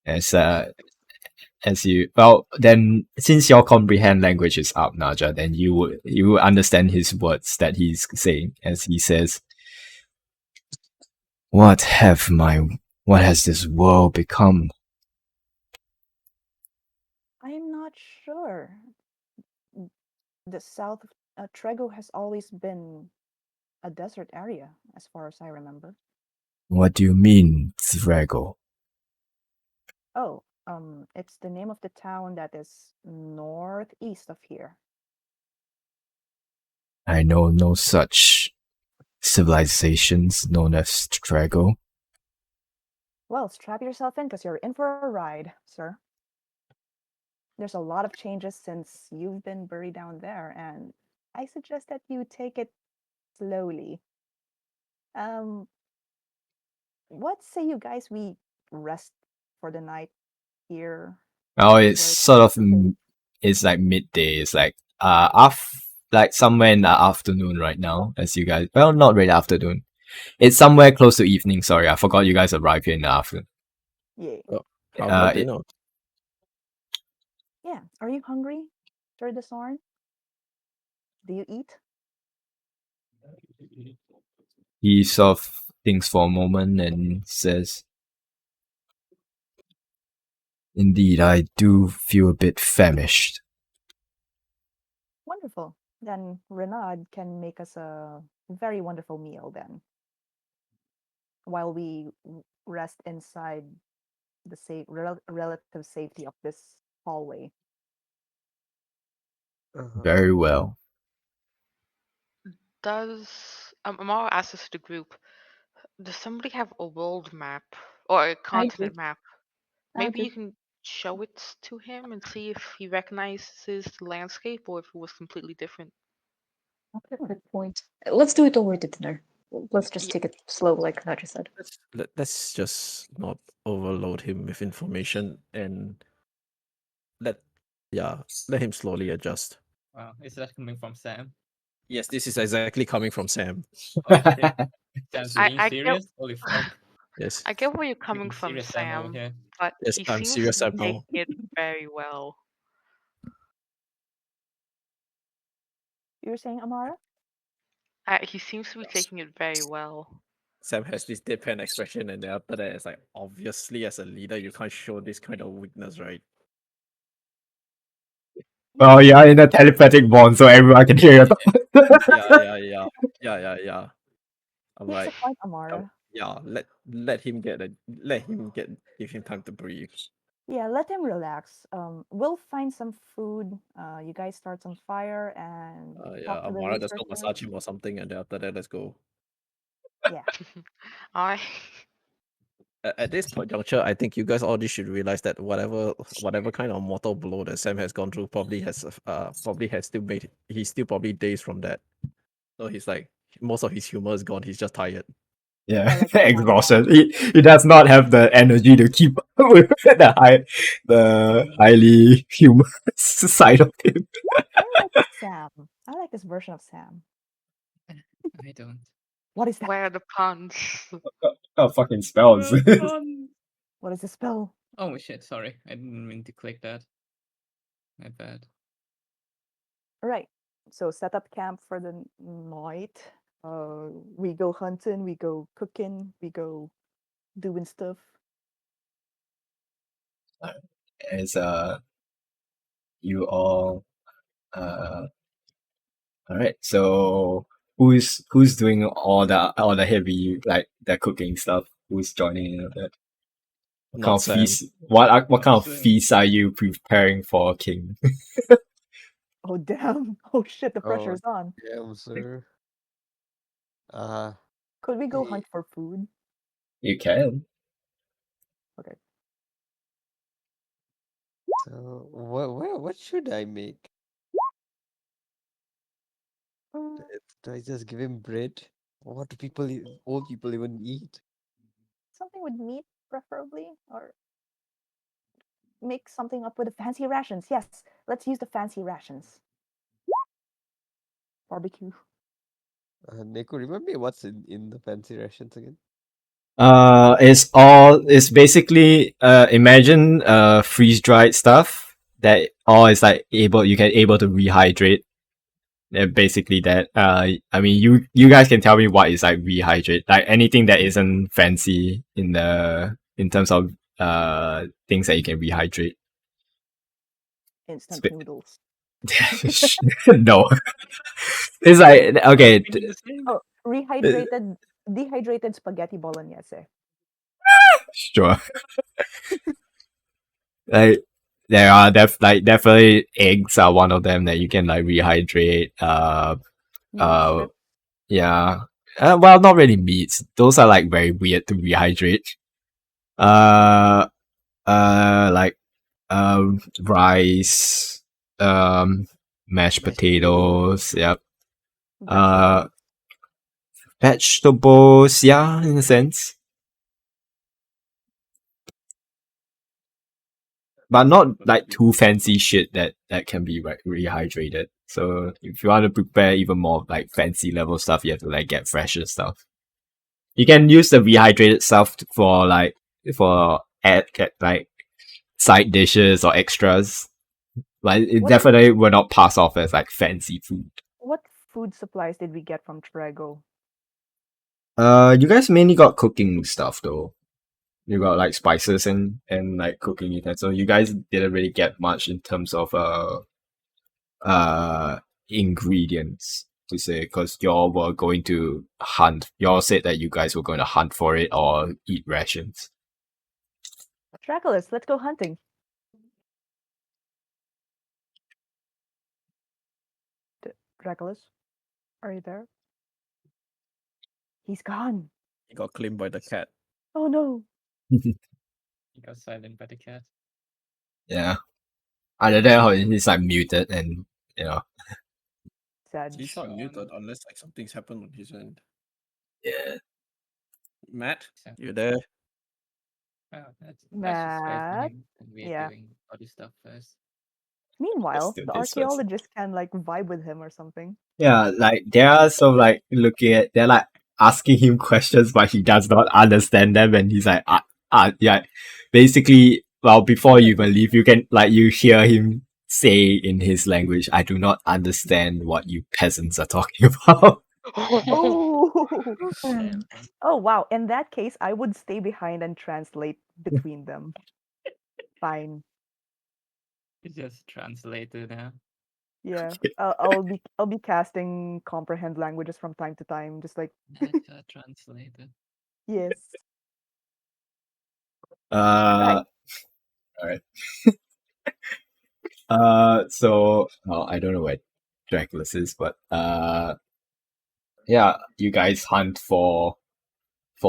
As you well, then since your comprehend language is up, Naja, then you would understand his words that he's saying as he says, what has this world become? I'm not sure. The south of Trego has always been a desert area, as far as I remember. What do you mean, Thrago? Oh, it's the name of the town that is northeast of here. I know no such civilizations known as Thrago. Well, strap yourself in because you're in for a ride, sir. There's a lot of changes since you've been buried down there, and I suggest that you take it slowly. Um, what say you guys we rest for the night here? Oh, it's Where sort of safe? it's like midday. It's like like somewhere in the afternoon right now. As you guys, well, not really afternoon. It's somewhere close to evening. Sorry, I forgot you guys arrived here in the afternoon. Yeah. How about It, dinner? Yeah. Are you hungry, Sir Desorn? Do you eat? he sort of thinks for a moment and says, "Indeed, I do feel a bit famished." Wonderful. Then Renaud can make us a very wonderful meal then, while we rest inside the relative safety of this hallway. Very well. Does Amara asks us to the group, does somebody have a world map or a continent map? Maybe you can show it to him and see if he recognizes the landscape or if it was completely different. Okay, good point. Let's do it over the dinner. Let's just Yeah. take it slow, like Naja said. Let's just not overload him with information and let him slowly adjust. Wow, is that coming from Sam? Yes, this is exactly coming from Sam. Oh shit. Sam's I, being I get serious? Holy fuck. Yes. I get where you're coming Freaking from, serious Sam over Sam, here. but Yes, he I'm seems serious, to be Sam now. taking it very well. You were saying, Amara? He seems to be taking it very well. Sam has this deadpan expression, and then after that, it's like, obviously, as a leader, you can't show this kind of weakness, right? Well, you're in a telepathic bond, so everyone can hear your thoughts. Yeah. I'm He has a like, point, Amara. yeah, give him time to breathe. Yeah, let him relax. We'll find some food. You guys start some fire and talk to the Amara just go researchers. massage him or something, and then after that, let's go. Yeah. I At this point juncture, I think you guys already should realize that whatever kind of mortal blow that Sam has gone through probably has he's still probably dazed from that. So he's like, most of his humor is gone. He's just tired. Yeah, like that. exhaustion. He does not have the energy to keep up with the highly humorous side of him. I like Sam. I like this version of Sam. I don't. What is that? where are the puns? Oh, fucking spells. What is the spell? Oh shit, sorry. I didn't mean to click that. My bad. Right. So set up camp for the night. We go hunting, we go cooking, we go doing stuff. As you all all right. So who's doing all the heavy, like the cooking stuff? Who's joining in on that? What Not kind of Sam. feast? What kind of Sam. feast are you preparing for King? Oh damn! Oh shit! The Oh, pressure's on. damn, sir. Could we go Hey. hunt for food? You can. Okay. So what should I make? Mm, Do I just give him bread? What do old people even eat? something with meat, preferably, or make something up with the fancy rations. Yes, let's use the fancy rations. Barbecue. Neko, remind me what's in the fancy rations again? It's basically imagine freeze dried stuff that all is like you can able to rehydrate. Basically that. I mean you guys can tell me what is like rehydrate, like anything that isn't fancy in terms of things that you can rehydrate. Instant Sp- noodles. No. It's like okay. Thinking the same? Oh, dehydrated spaghetti bolognese. Sure. Like there are definitely eggs are one of them that you can like rehydrate. Mini strip. Yeah. Well, not really meats. Those are like very weird to rehydrate. Uh, like rice, mashed potatoes. Yep. Vegetables. Vegetables. Yeah, in a sense. But not like too fancy shit that can be rehydrated. So if you want to prepare even more like fancy level stuff, you have to like get fresher stuff. You can use the rehydrated stuff for add like side dishes or extras. Like it What- definitely will not pass off as like fancy food. What food supplies did we get from Trego? You guys mainly got cooking stuff though. You got like spices and like cooking utensils. You guys didn't really get much in terms of uh ingredients to say because y'all were going to hunt. Y'all said that you guys were going to hunt for it or eat rations. Draculus, let's go hunting. Draculus, are you there? He's gone. He got claimed by the cat. Oh no. He got silent by the cat. Yeah. Either that or he's like muted and you know. Sad. He's not Strong. muted unless like something's happened on his end. Yeah. Matt, So, you there? let's just wait for Matt? him and we're Yeah. doing other stuff first. Meanwhile, do the this first. archaeologist can like vibe with him or something. Yeah, like they are so like looking at they're like asking him questions but he does not understand them and he's like yeah. Basically, well before you even leave you can like you hear him say in his language, I do not understand what you peasants are talking about. Oh. Damn. Oh wow. In that case, I would stay behind and translate between them. Fine. It's just translated now. Yeah. I'll be casting comprehend languages from time to time, just like That's translated. yes. Alright. So I don't know where Dracula's is, but yeah, you guys hunt for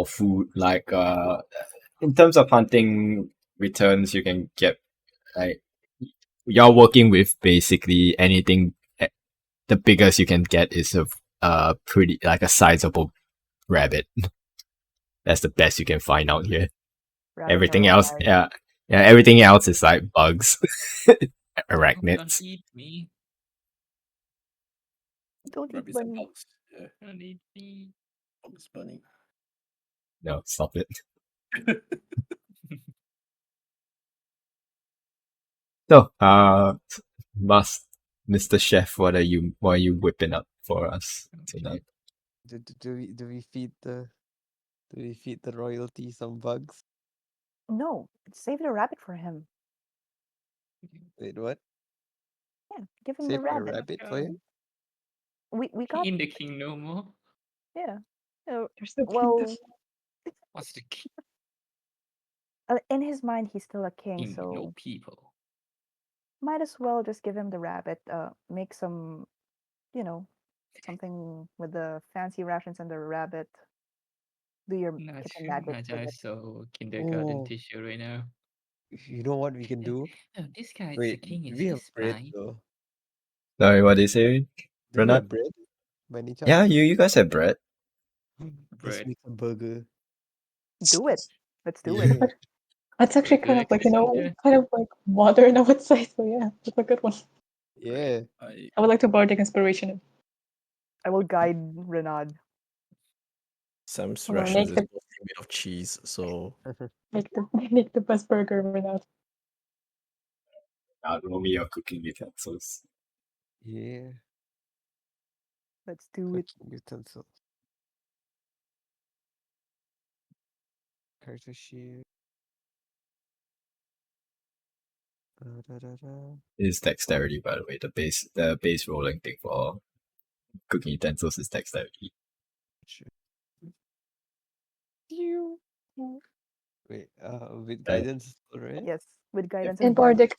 food. Like in terms of hunting returns, you can get like you're working with basically anything. The biggest you can get is a pretty like a sizable rabbit. That's the best you can find out here. Rabbits Everything are else, alive. yeah, everything else is like bugs, Don't arachnids. eat me. Don't eat Rabbits and bunny. bugs. Yeah, Don't eat me. bugs bunny. No, stop it. So, must Mr. Chef, what are you whipping up for us tonight? Do we feed the royalty some bugs? No, save the rabbit for him. Wait, what? Yeah, give him the Save my rabbit. rabbit for him? We got In the king no more. yeah. There's no Well, princess. What's the king? in his mind, he's still a king, King, no so people. might as well just give him the rabbit. Make some, you know, something with the fancy rations and the rabbit. Do your kitchen magic with Najai it. so kindergarten Oh, teacher right now. you know what we can do? No, this guy is the Wait, king. do Is we he have bread spy? though? Sorry, what did you say, Do we Renat? have bread? By any chance? Yeah, you guys have bread. Let's Bread. make a burger. Do it. Let's do it. Yeah. That's actually Burger kind of like, exchanger. kind of like modern, I would say. So yeah, that's a good one. Yeah. I would like to bardic inspiration. I will guide Renard. Sam's Hold on, rations make is the mostly made of cheese, so make the best burger without. Roll me your cooking utensils. Yeah. Let's do it. Cooking utensils. Character sheet. Da-da-da-da. It's dexterity, by the way. The base rolling thing for cooking utensils is dexterity. Sure. Wait, with Okay. guidance, right? Yes, with guidance In and bardic.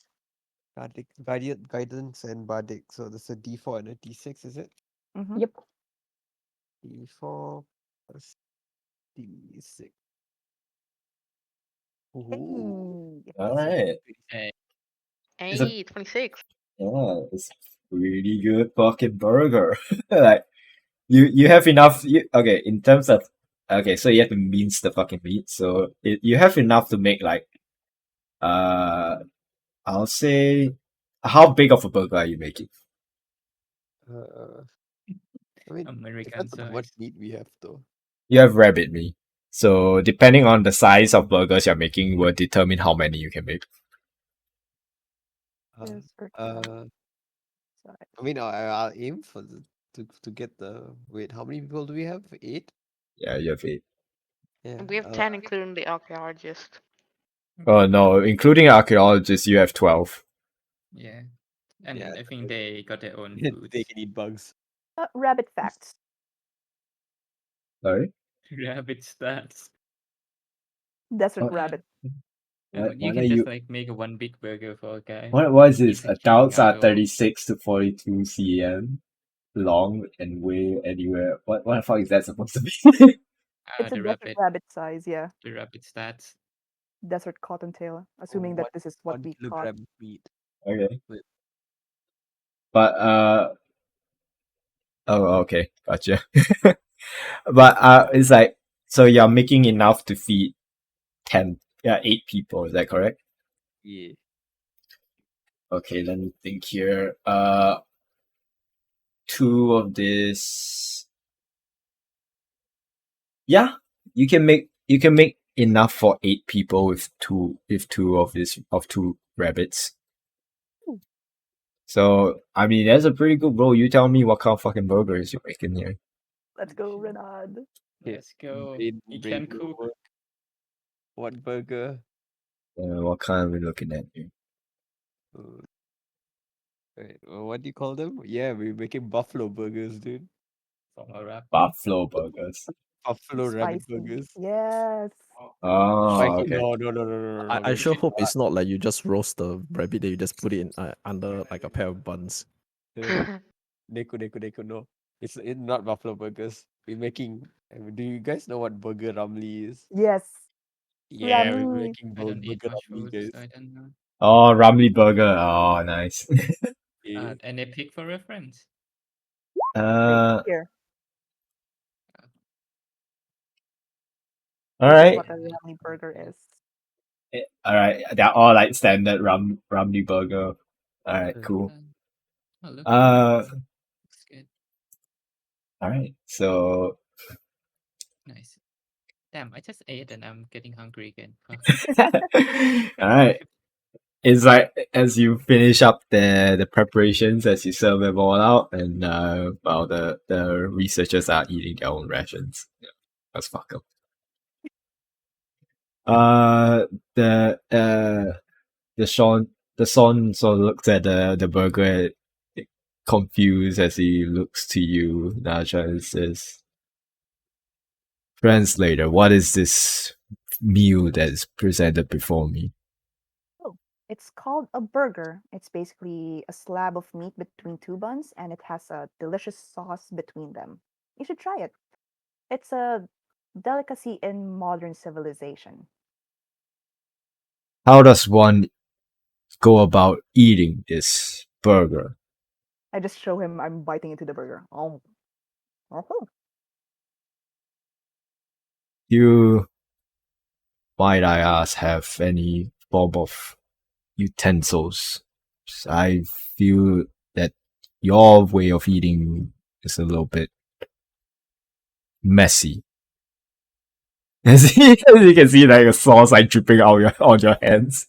bardic. Guidance and bardic. So there's a D4 and a D6, is it? Mm-hmm. Yep. D4 plus D6. Hey. Ooh. Alright. It's a Hey, 26. yeah, it's really good fucking burger. Like you have enough. Okay, in terms of okay, so you have to mince the fucking meat. So you have enough to make like I'll say how big of a burger are you making? Uh, I mean, American depends on how much size. meat we have, though. You have rabbit meat. So depending on the size of burgers you're making will determine how many you can make. Yes, Uh, Sorry. I mean, I'll aim for to get the. Wait, how many people do we have? 8? Yeah, you have 8. Yeah. We have 10, including the archaeologist. Oh no, including archaeologists, you have 12. Yeah. And Yeah, I think they got their own they foods. can eat bugs. Rabbit facts. Sorry? Rabbit stats. Desert What? rabbit. You Why can are just you? like make one big burger for a guy. What is He's this? like chilling Adults are outdoors. 36 to 42 cm long and weigh anywhere. What the fuck is that supposed to be? It's a The desert rabbit, rabbit size, yeah. the rabbit stats. Desert cottontail. Assuming that this is what 1 we caught. kilogram meat. Okay. Wait. But oh, okay, gotcha. But it's like, so you're making enough to feed 8 people, is that correct? Yeah. Okay, let me think here. 2 of this. Yeah, you can make enough for 8 people with two of 2 rabbits. Ooh. So I mean that's a pretty good roll. You tell me what kind of fucking burgers you're making here. Let's go, Renard. Let's go. Brain, He brain can will cook. work. What burger? What kind are we looking at here? Uh, Wait, what do you call them? Yeah, we're making buffalo burgers, dude. From a wrap. Buffalo burgers. Buffalo rabbit Spicy. burgers. Yes. Oh, Spicy? okay. No, no, no, no, no, no, I no. sure Shit. hope it's not like you just roast the rabbit, then you just put it in under like a pair of buns. Neko, no. It's not buffalo burgers. We're making. Do you guys know what burger ramly is? Yes. Yeah, we're Ramly. making I don't eat burger much ramly, food, guys. so I don't know. Oh, Ramly burger. Oh, nice. Yeah. And a pig for reference. Here. All This is right. what a Ramly burger is. All right. They're all like standard Ramly burger. All right, cool. Oh, look. All Looks good. right. So Nice. Damn, I just ate and I'm getting hungry again. Fuck. all right. It's like as you finish up the preparations, as you serve them all out, and well, the researchers are eating their own rations. Yeah, let's fuck them. The son sort of looks at the burger, confused as he looks to you, Naja, and says, "Translator, what is this meal that is presented before me?" Oh, it's called a burger. It's basically a slab of meat between 2 buns, and it has a delicious sauce between them. You should try it. It's a delicacy in modern civilization. How does one go about eating this burger? I just show him I'm biting into the burger. Oh. Oh. You, might I ask, have any form of utensils? I feel that your way of eating is a little bit messy. As you can see, like a sauce like dripping out on your hands.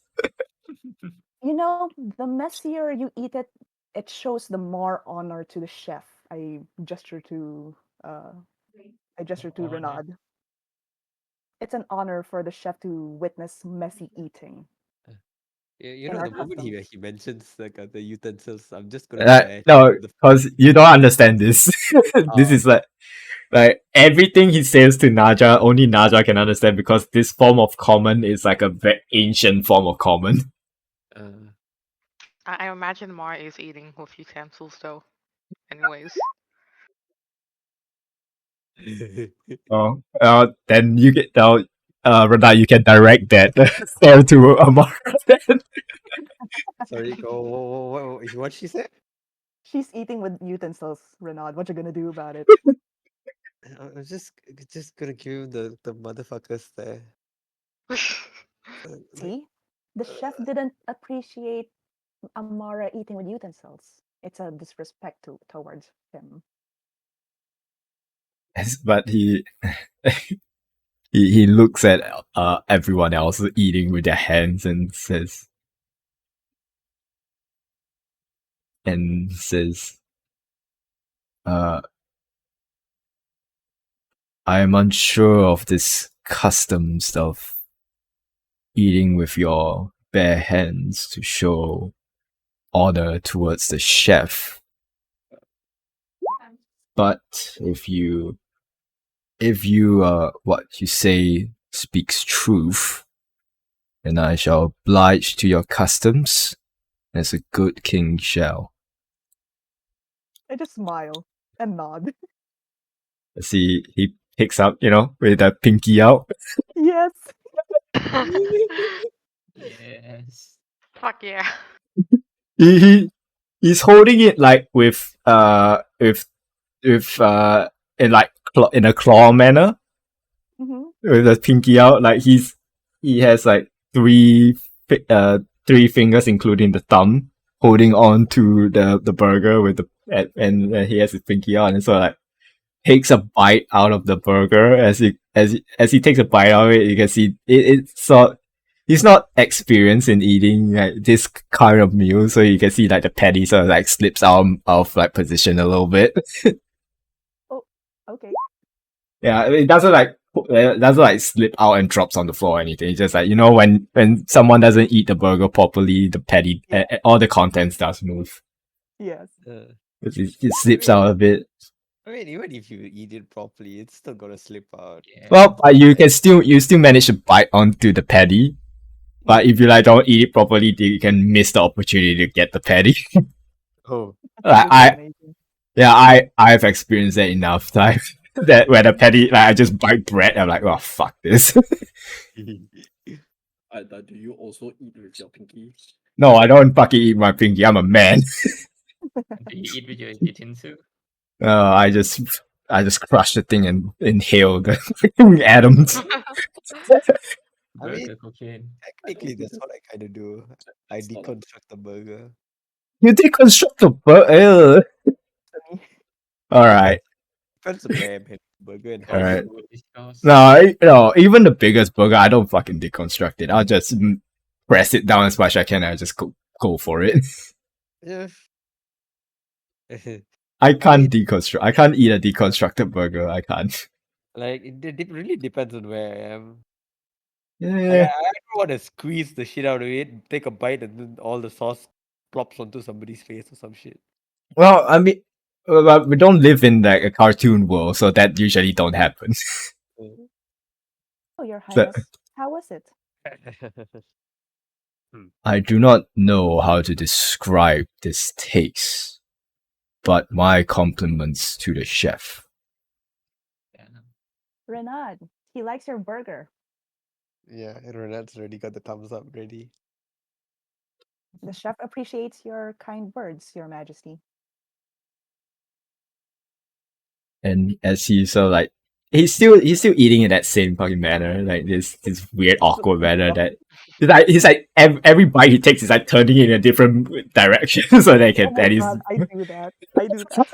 You know, the messier you eat it, it shows the more honor to the chef. Gesture to uh I gesture to Honor. Renaud. It's an honor for the chef to witness messy eating. Yeah, you In know, our the moment customs. he mentions the utensils, I'm just gonna bash No, the because you don't understand this. This is like everything he says to Naja, only Naja can understand because this form of common is like a very ancient form of common. I imagine Mar is eating with utensils though. Anyways. Oh, then you get Rada, you can direct that stare to Amara. Sorry, what she said? She's eating with utensils, Renaud. What you gonna do about it? I was just gonna give him the motherfuckers there. Like, See? The chef didn't appreciate Amara eating with utensils. It's a disrespect towards him. But he looks at everyone else eating with their hands and says, uh I am unsure of this customs of eating with your bare hands to show honor towards the chef. But if you what you say speaks truth, then I shall oblige to your customs as a good king shall. I just smile and nod. As he picks up, with the pinky out. Yes. Yes. Fuck yeah. He's holding it like with in like in a claw manner Hmm. with the pinky out. Like he has like three fingers including the thumb holding on to the burger with the and he has his pinky out and so like takes a bite out of the burger. As he takes a bite out of it, you can see it's so he's not experienced in eating like this kind of meal, so you can see like the patty sort of like slips out of like position a little bit. Oh, okay. Yeah, it doesn't like slip out and drops on the floor or anything. It's just like when someone doesn't eat the burger properly, the patty Yeah. all the contents does move. Yes. It slips out a bit. I mean, even if you eat it properly, it's still gonna slip out. Yeah. Well, you still manage to bite onto the patty. But if you like don't eat it properly, you can miss the opportunity to get the patty. Oh, Like That's amazing. I've experienced that enough times that where the patty like I just bite bread, I'm like, oh fuck this. Do you also eat with your pinky? No, I don't fucking eat my pinky. I'm a man. Do you eat with your utensil? I just crush the thing and inhale the atoms. I mean, Burger cocaine. technically, that's what I kind of do. I It's not- deconstruct the burger. You deconstruct the burger. All right. Depends on where I'm hitting the burger and how Alright. big Would discuss. No, even the biggest burger, I don't fucking deconstruct it. I'll just press it down as much as I can. And I just go for it. Yeah. I can't mean- deconstruct. I can't eat a deconstructed burger. I can't. Like, it really depends on where I am. Like, Yeah. I don't want to squeeze the shit out of it, take a bite, and then all the sauce plops onto somebody's face or some shit. Well, I mean, we don't live in like a cartoon world, so that usually don't happen. Oh, Your So- Highness, how was it? I do not know how to describe this taste, but my compliments to the chef. Yeah. Renard, he likes your burger. Yeah, Renat's already got the thumbs up ready. The chef appreciates your kind words, Your Majesty. And as he's so like he's still eating in that same fucking manner, like this weird awkward manner that he's like every bite he takes is like turning in a different direction so they can Oh my that is god, I do that. I do that.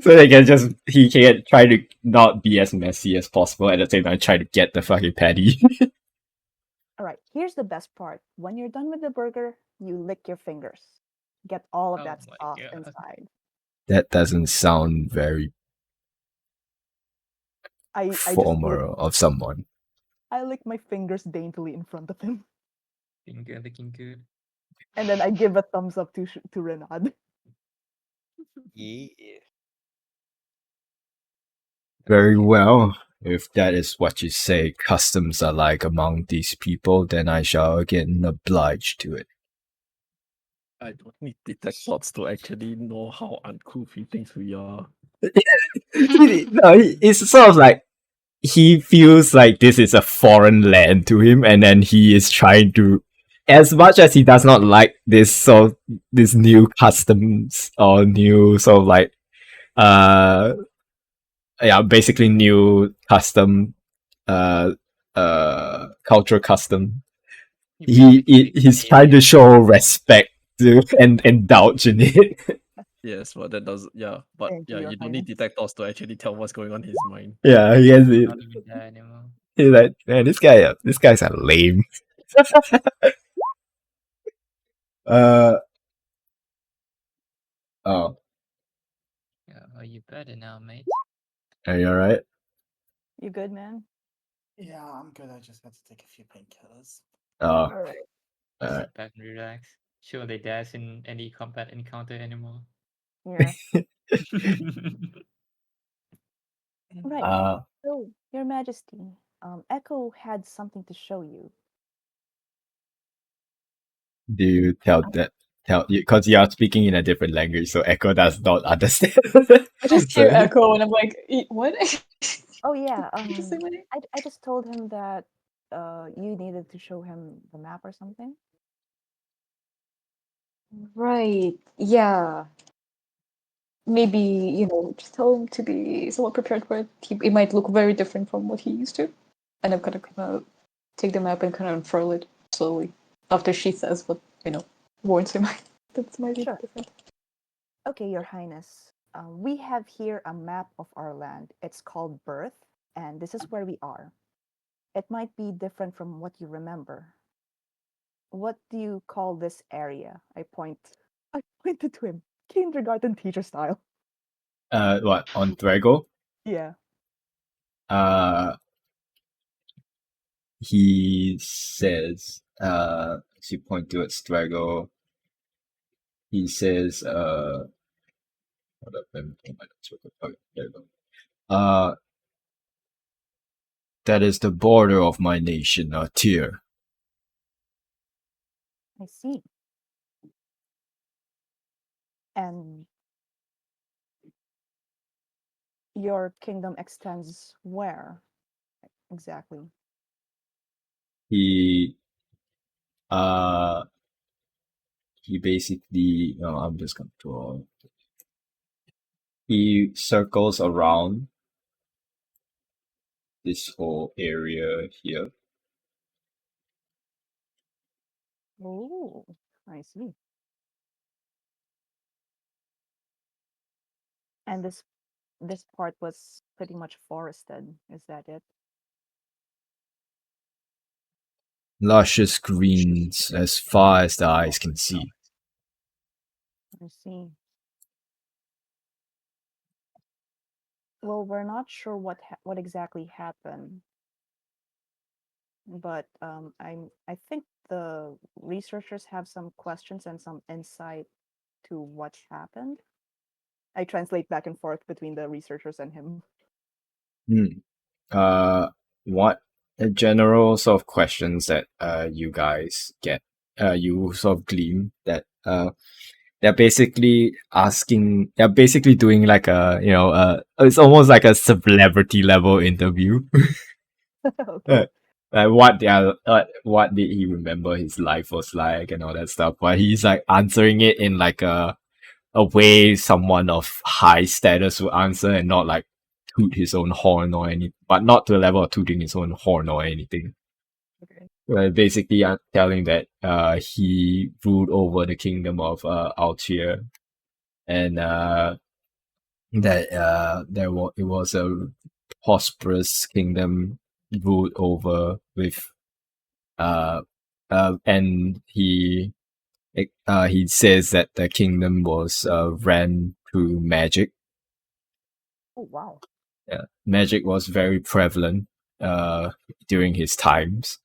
so they can just he can try to not be as messy as possible at the same time try to get the fucking patty. All right, here's the best part. When you're done with the burger, you lick your fingers. Get all of Oh that my sauce God. inside. That doesn't sound very I just formal of someone. I lick my fingers daintily in front of him, Finger looking good. and then I give a thumbs up to Renard. Yeah. Very well. If that is what you say customs are like among these people, then I shall again oblige to it. I don't need detect thoughts to actually know how uncouth he thinks we are. It's sort of like he feels like this is a foreign land to him, and then he is trying to, as much as he does not like this new customs or new sort of like, basically new custom, cultural custom. He's trying to show respect to and indulge in it. Yes, but that does but Thank you, yeah, Your you don't need Highness. detectors to actually tell what's going on in his mind. Yeah, he has it. Not even there anymore. He's like, man, this guy's a lame. Oh, Yeah, are you better now, mate? are you alright? You good, man? Yeah, I'm good. I just had to take a few painkillers. Oh, All right. Sit back and relax. Surely there isn't any combat encounter anymore. Yeah. Right. uh, So, Your Majesty, Echo had something to show you. do you tell you because you are speaking in a different language, so Echo does not understand. I just So hear Echo and I'm like, what? Oh yeah. Did you say my name? I just told him that you needed to show him the map or something. Right. Yeah. Maybe, just tell him to be somewhat prepared for it. It might look very different from what he used to. And I'm gonna kind of take the map and kind of unfurl it slowly after she says what, warns him that might be Sure. different. Okay, Your Highness. We have here a map of our land. It's called Birth, and this is where we are. It might be different from what you remember. What do you call this area? I pointed to him, kindergarten teacher style. what on Drago? Yeah. Uh, he says, as you point towards Drago, he says, hold up, let me pull my notes real quick. Okay, there we go. That is the border of my nation, Tyr. I see. And your kingdom extends where exactly? He, uh, he basically, no, I'm just gonna draw. He circles around this whole area here. Oh, I see. And this part was pretty much forested. Is that it? Luscious greens as far as the eyes can see. I see. Well, we're not sure what exactly happened, but I think the researchers have some questions and some insight to what happened. I translate back and forth between the researchers and him. Hmm. What general sort of questions that you guys get? You sort of glean that they're basically asking. They're basically doing like a it's almost like a celebrity level interview. Okay. What did he remember his life was like and all that stuff, but he's like answering it in like a way someone of high status would answer, and not like toot his own horn or anything, but not to the level of tooting his own horn or anything. Okay. Basically telling that he ruled over the kingdom of Altir, and that it was a prosperous kingdom ruled over with and he says that the kingdom was ran through magic. Oh wow. Yeah, magic was very prevalent uh, during his times.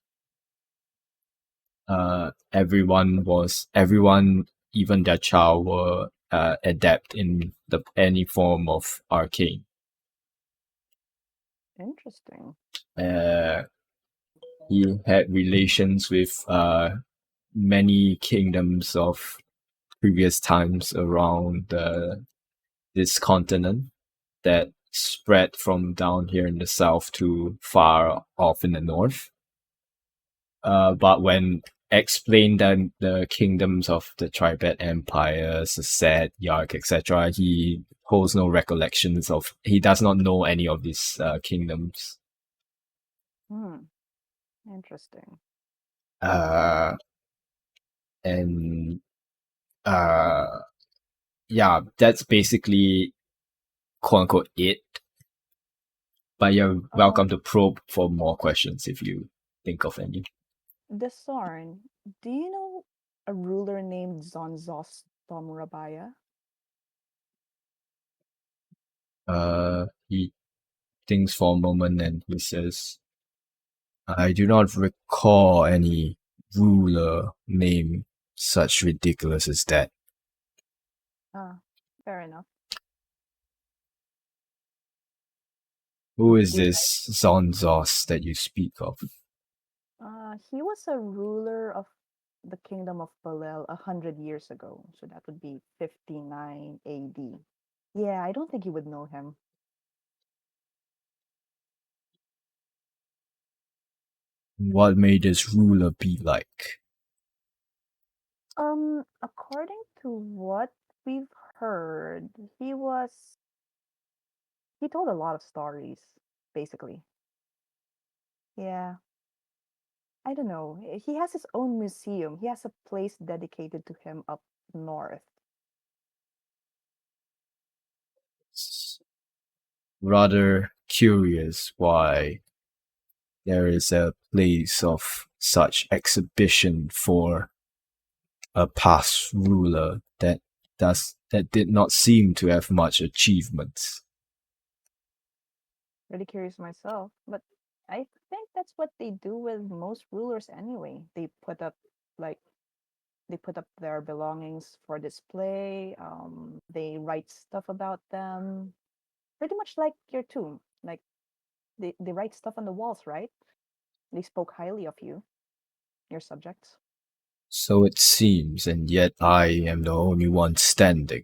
Everyone, even their child, were adept in any form of arcane. Interesting. Uh, he had relations with many kingdoms of previous times around this continent that spread from down here in the south to far off in the north. But when explained then the kingdoms of the Tribet Empire, Sasset, Yark, etc., he holds no recollections of. He does not know any of these kingdoms. Hmm. Interesting. Uh, and uh, yeah, that's basically quote unquote it. But you're welcome to probe for more questions if you think of any. Desarn, do you know a ruler named Zonzos Tomurabaya? He thinks for a moment and he says, I do not recall any ruler name such ridiculous as that. Fair enough. Who is Do you this Zonzos that you speak of? He was a ruler of the kingdom of Balel 100 years ago, so that would be 59 AD. Yeah, I don't think you would know him. What may this ruler be like? According to what we've heard, he told a lot of stories, basically. Yeah, I don't know. He has his own museum. He has a place dedicated to him up north. It's rather curious why there is a place of such exhibition for a past ruler that did not seem to have much achievements. Really curious myself, but I think that's what they do with most rulers anyway. Like they put up their belongings for display. They write stuff about them, pretty much like your tomb. Like they write stuff on the walls, right? They spoke highly of you, your subjects. So it seems, and yet I am the only one standing.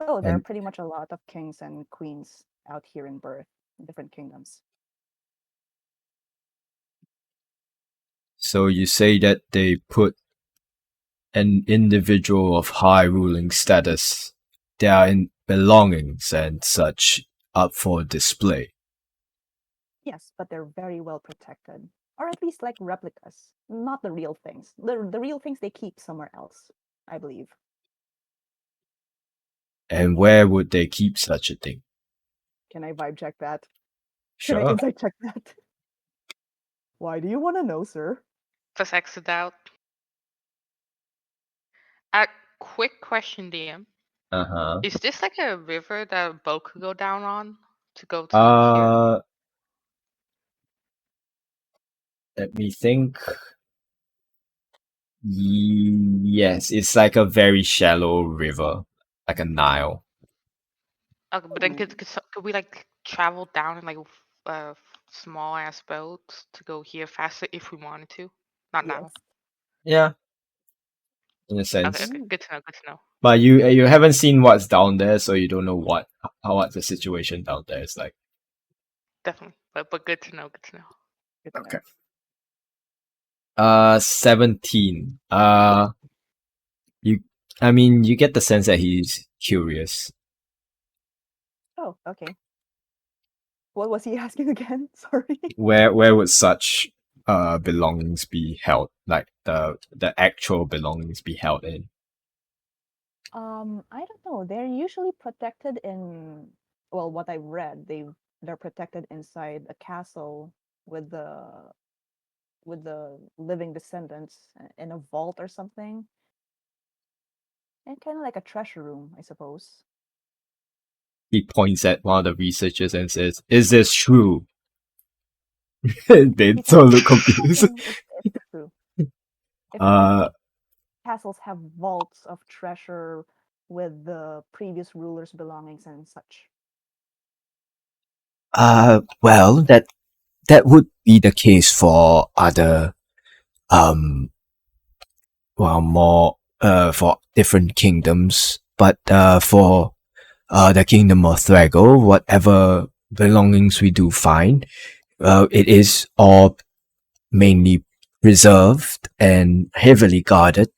Oh, there are And pretty much a lot of kings and queens out here in Birth, in different kingdoms. so you say that they put an individual of high ruling status, their belongings and such, up for display. Yes, but they're very well protected. Or at least like replicas, not the real things. The real things they keep somewhere else, I believe. And where would they keep such a thing? Can I vibe check that? Can I Sure. insight check that? Why do you want to know, sir? Just exit out. A quick question, DM. Uh-huh. Is this like a river that a boat could go down on to go to here? Let me think. Yes, it's like a very shallow river, like a Nile. Okay, but then could we like travel down in like small ass boats to go here faster if we wanted to? Not now. Yes. Yeah, in a Okay, sense. okay, good to know. Good to know. But you haven't seen what's down there, so you don't know what the situation down there is like. Definitely, but good to know. Good to know. Good to Okay. know. 17. You, you get the sense that he's curious. Oh, okay. What was he asking again? Sorry. Where would such belongings be held? Like the actual belongings be held in? I don't know. They're usually protected in, well, what I've read, they're protected inside a castle with the living descendants in a vault or something. And kind of like a treasure room, I suppose. He points at one of the researchers and says, "Is this true?" They He don't tells look he tells confused. him it's true. If Uh, castles have vaults of treasure with the previous ruler's belongings and such. well, that would be the case for other, um, well, more, for different kingdoms, but, for, the kingdom of Thrago, whatever belongings we do find, it is all mainly preserved and heavily guarded,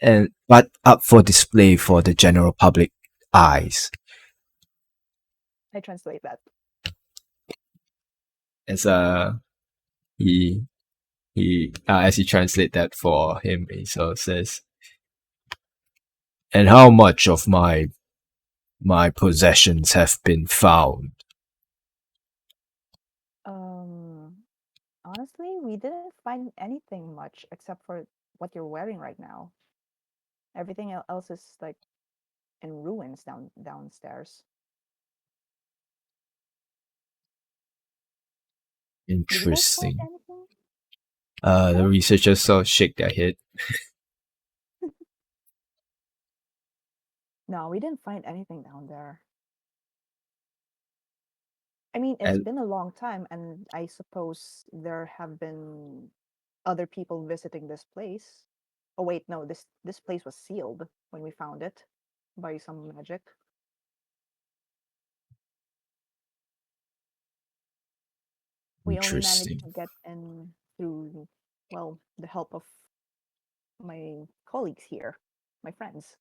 and but up for display for the general public eyes. I translate that. As he as he translate that for him, he sort of says, "And how much of my possessions have been found?" Um, Honestly, we didn't find anything much except for what you're wearing right now. Everything else is like in ruins downstairs. Did you guys find Interesting. anything? The researchers sort of shake their head. No, we didn't find anything down there. I mean, it's And been a long time, and I suppose there have been other people visiting this place. Oh wait, no, this place was sealed when we found it by some magic. We only managed interesting. to get in through, well, the help of my colleagues here, my friends.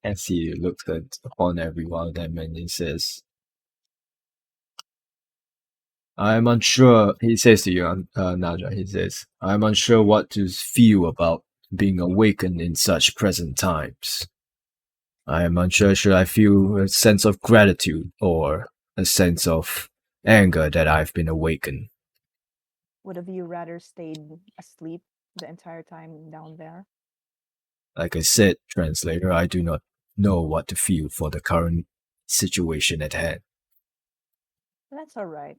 As he looks upon every one of them and he says, I'm unsure, he says to you, Naja, he says, I'm unsure what to feel about being awakened in such present times. I am unsure should I feel a sense of gratitude or a sense of anger that I've been awakened. Would have you rather stayed asleep the entire time down there? Like I said, translator, I do not know what to feel for the current situation at hand. That's all right.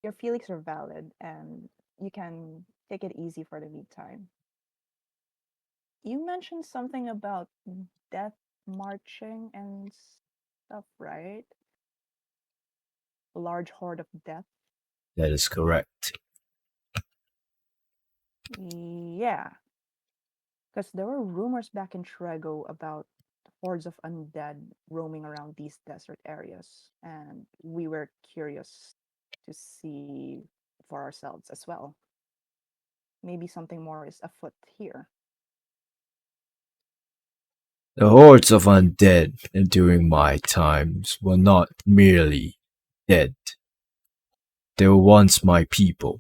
Your feelings are valid, and you can take it easy for the meantime. You mentioned something about death marching and stuff, right? A large horde of death. That is correct. Yeah, because there were rumors back in Trego about hordes of undead roaming around these desert areas, and we were curious to see for ourselves as well. Maybe something more is afoot here. The hordes of undead during my times were not merely dead. They were once my people,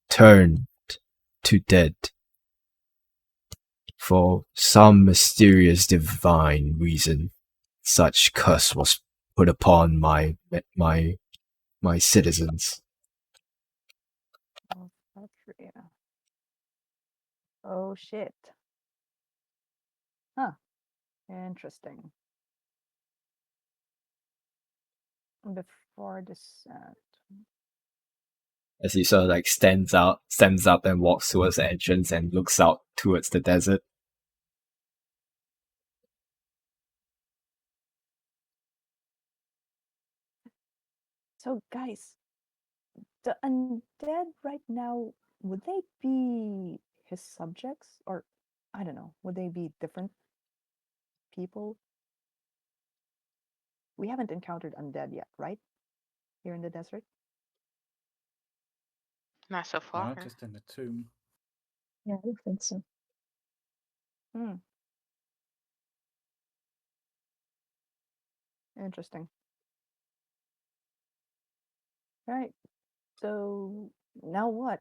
turned to dead. For some mysterious divine reason, such curse was put upon my citizens. Oh, Patria. Oh shit. Huh. Interesting. Before descent. As he sort of like stands up and walks towards the entrance and looks out towards the desert. So, guys, the undead right now, would they be his subjects? Or, I don't know, would they be different people? We haven't encountered undead yet, right? Here in the desert? Not so far. No, just in the tomb. Yeah, I don't think so. Hmm. Interesting. Right. So, now what?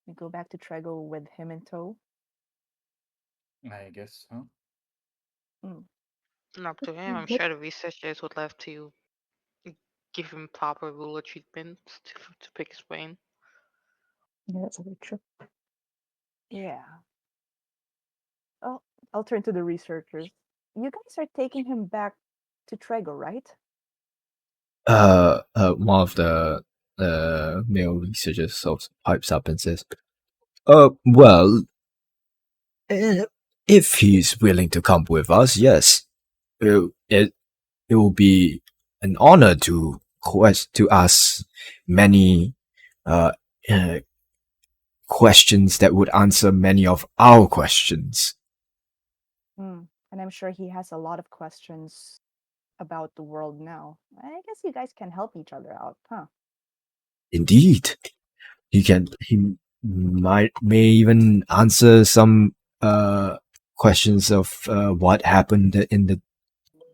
We go back to Trego with him in tow? I guess, huh? Hmm. And up to him. I'm What? sure the researchers would love to give him proper ruler treatment to pick his brain. Yeah, that's very true. Yeah. Oh, I'll turn to the researchers. You guys are taking him back to Trego, right? One of the male researchers sort of pipes up and says, well, if he's willing to come with us, yes. It will be an honor to to ask many uh, uh, questions that would answer many of our questions. Hmm. And I'm sure he has a lot of questions about the world now. I guess you guys can help each other out, huh? Indeed, he may even answer some questions of what happened in the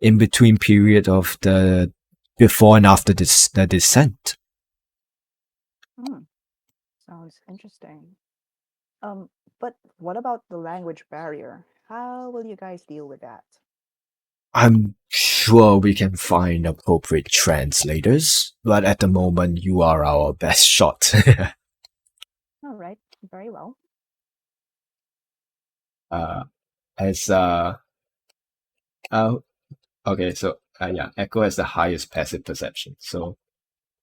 in between period of the before and after the descent. Hmm. Sounds interesting. But what about the language barrier? How will you guys deal with that? I'm sure we can find appropriate translators, but at the moment you are our best shot. All right, very well. uh, as uh, okay, so Echo has the highest passive perception. So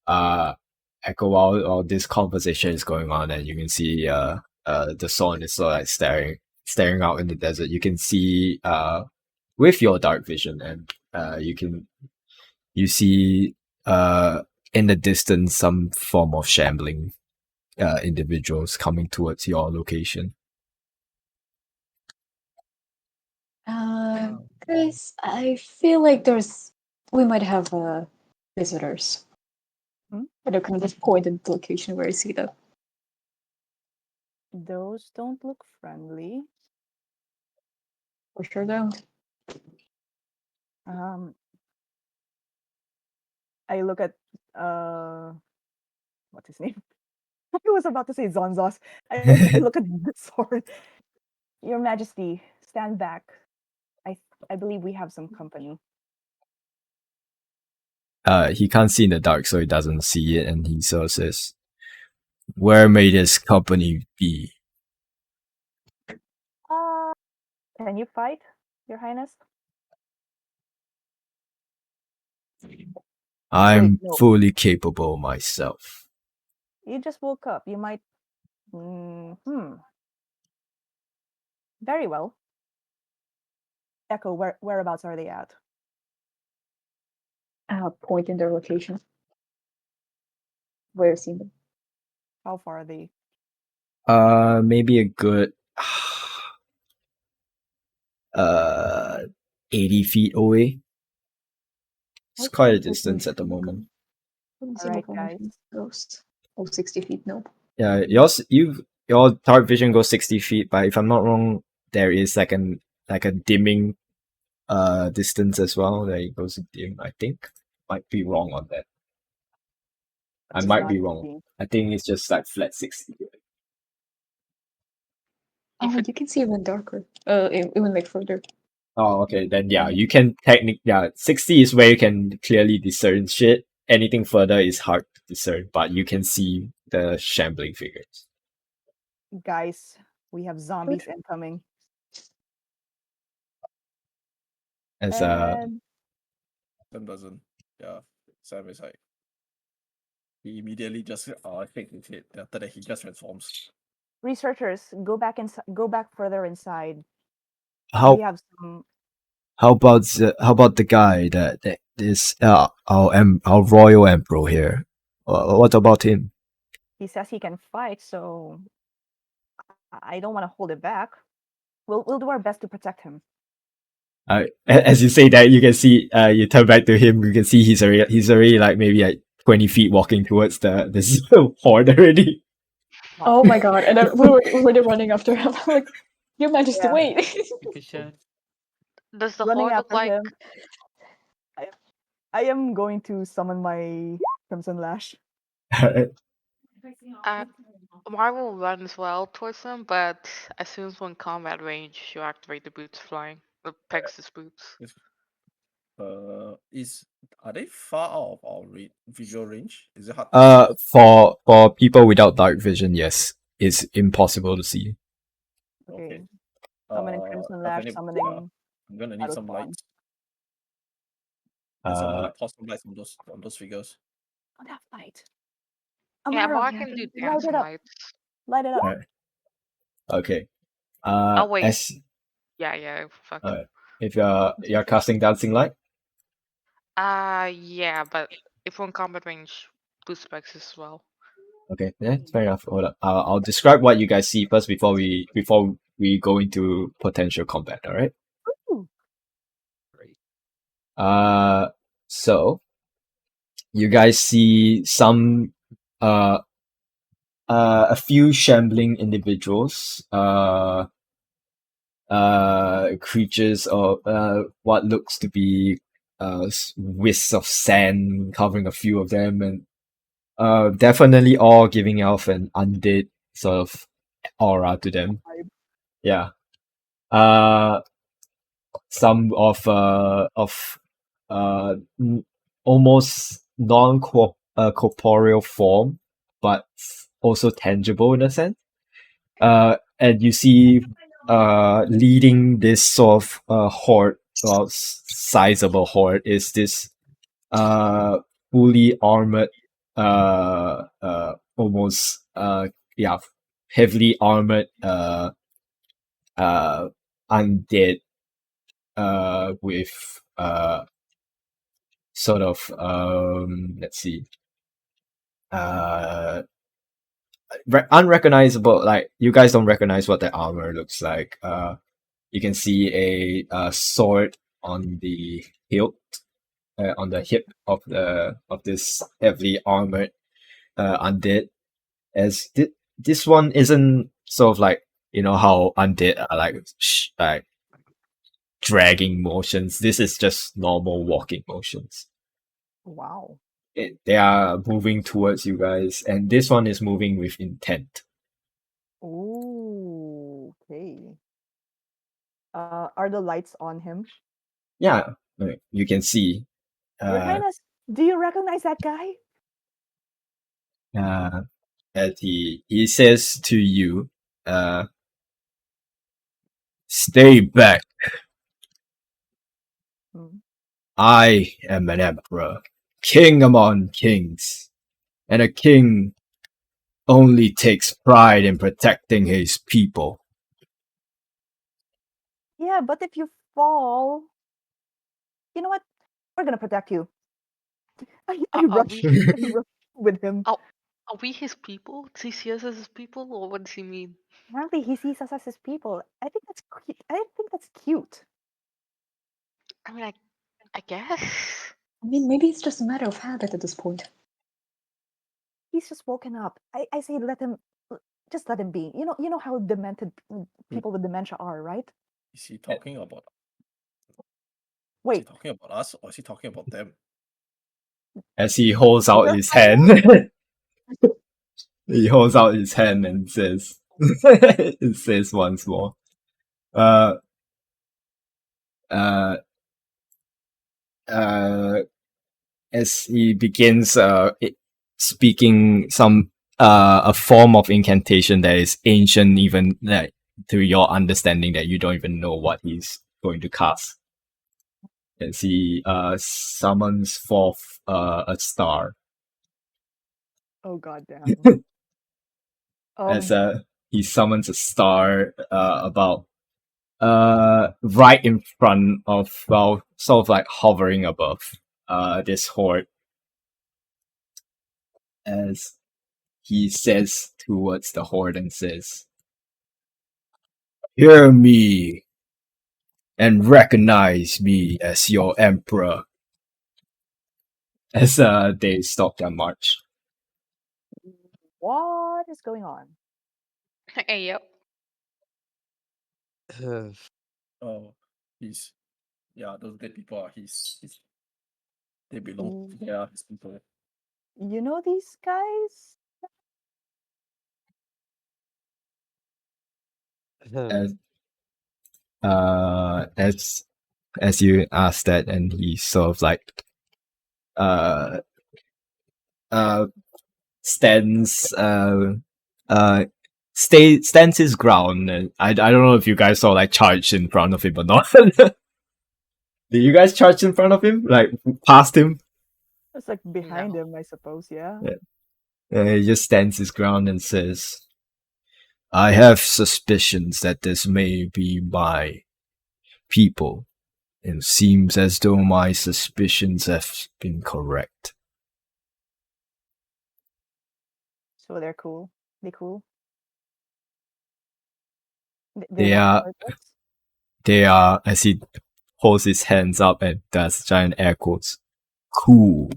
Echo, while this conversation is going on, and you can see the sun is sort of like staring out in the desert. You can see with your dark vision, and you see in the distance some form of shambling individuals coming towards your location. Guys, I feel like we might have visitors. Hmm? And I kind of just point at the location where I see them. Those don't look friendly. For sure don't. I look at what's his name? I was about to say Zonzos. I look at the sword. Your Majesty, stand back. I believe we have some company. He can't see in the dark, so he doesn't see it, and he sort of says, "Where may this company be?" Can you fight, Your Highness? I'm no. fully capable myself. You just woke up. You might. Very well. Echo, whereabouts are they at? Point in their location. Where I've seen them. How far are they? Maybe a good 80 feet away. It's quite a distance at the moment. Alright, guys. Ghost. 60 feet, nope. Yeah, your dark vision goes 60 feet, but if I'm not wrong, there is like a dimming distance as well. That it goes dim, I think. Might be wrong on that. I It's might not be wrong. 60. I think it's just like flat 60. Oh, you can see even darker. Even like further. Oh, okay. Then yeah, you can 60 is where you can clearly discern shit. Anything further is hard to discern, but you can see the shambling figures. Guys, we have zombies incoming. As Sam doesn't. Yeah, Sam is like he immediately just take his hit. After that, he just transforms. Researchers, go back further inside. how We have some. how about the guy that is our royal emperor here? What about him? He says he can fight, so I don't want to hold it back. We'll do our best to protect him. As you say that, you can see you turn back to him. You can see he's already like maybe like 20 feet walking towards this horde already. Oh my god! And then we were running after him. I'm like, Your Majesty, Yeah. wait! Does the Running horde look after like? him. I am going to summon my Crimson Lash. I will run as well towards them, but as soon as we're in combat range, you activate the boots flying, the Pegasus boots. Are they far out of our visual range? Is it hard to see? For people without dark vision, yes, it's impossible to see. Okay. Summoning Crimson Lash, summoning. I'm gonna need some Battle lights. And someone pour some lights on those figures. I don't have light. Yeah, Amara, I can do light dancing it up. lights. Light it up. Okay. Oh wait. As Yeah. Fuck. if you're casting dancing light. Yeah, but if we're in combat range, boost specs as well. Okay, yeah, fair enough. Hold up. I'll describe what you guys see first before we go into potential combat. All right. So you guys see some a few shambling individuals, creatures of what looks to be wisps of sand covering a few of them, and definitely all giving off an undead sort of aura to them. Yeah. Some of almost corporeal form, but also tangible in a sense. And you see leading this sort of horde sizable horde is this fully armored almost heavily armored undead with sort of let's see unrecognizable, like you guys don't recognize what the armor looks like. You can see a sword on the hilt on the hip of this heavily armored undead. As this one isn't sort of like, you know how undead are like dragging motions. This is just normal walking motions. Wow. They are moving towards you guys, and this one is moving with intent. Ooh, okay. Are the lights on him? Yeah, you can see. Your Highness, do you recognize that guy? As he says to you, stay back. Hmm. I am an emperor, king among kings, and a king only takes pride in protecting his people. Yeah, but if you fall, you know what? We're gonna protect you. I Are rush, we I rush with him. are we his people? Does he see us as his people, or what does he mean? Apparently, he sees us as his people. I think that's cute. I think that's cute. I mean, I guess. I mean, maybe it's just a matter of habit at this point. He's just woken up. I say let him, just let him be. You know how demented people with dementia are, right? Is he talking about? Is he Wait, talking about us, or is he talking about them? As he holds out Your his Highness? hand, he holds out his hand and says, it says once more, uh, uh, uh, as he begins speaking some a form of incantation that is ancient, even like to your understanding that you don't even know what he's going to cast. As he summons forth a star. Oh goddamn. As Um, he summons a star about right in front of, well, sort of like hovering above this horde, as he says towards the horde and says, hear me and recognize me as your emperor. As they stop their march. what is going on? Hey, yep. Oh, he's those dead people are his they belong. Mm. They are his people. You know these guys? As as you ask that, and he sort of like uh stands stands his ground. And I don't know if you guys saw like charge in front of him or not. Did you guys charge in front of him, like past him? It's like behind No. him, I suppose. Yeah. He just stands his ground and says, I have suspicions that this may be my people. It seems as though my suspicions have been correct. So they're cool. They cool. They They won't are, hurt us. as he holds his hands up and does giant air quotes, cool.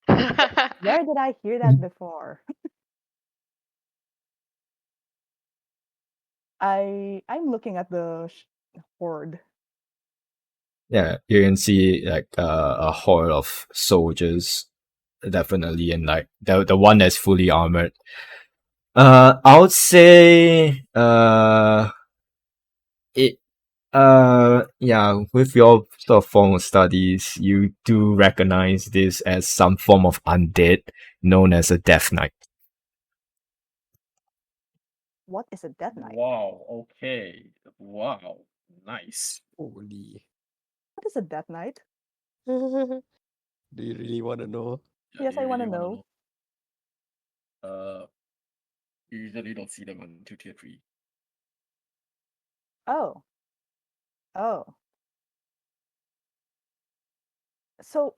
Where did I hear that before? I'm looking at the horde. Yeah, you can see like a horde of soldiers, definitely, and like the one that's fully armored. I would say it yeah, with your sort of form of studies, you do recognize this as some form of undead known as a Death Knight. What is a death knight? Wow. Okay. Wow. Nice. Holy. What is a Death Knight? Do you really want to know? Yeah, Yes, do you I want to really wanna know. You usually don't see them until tier 3. Oh. Oh. So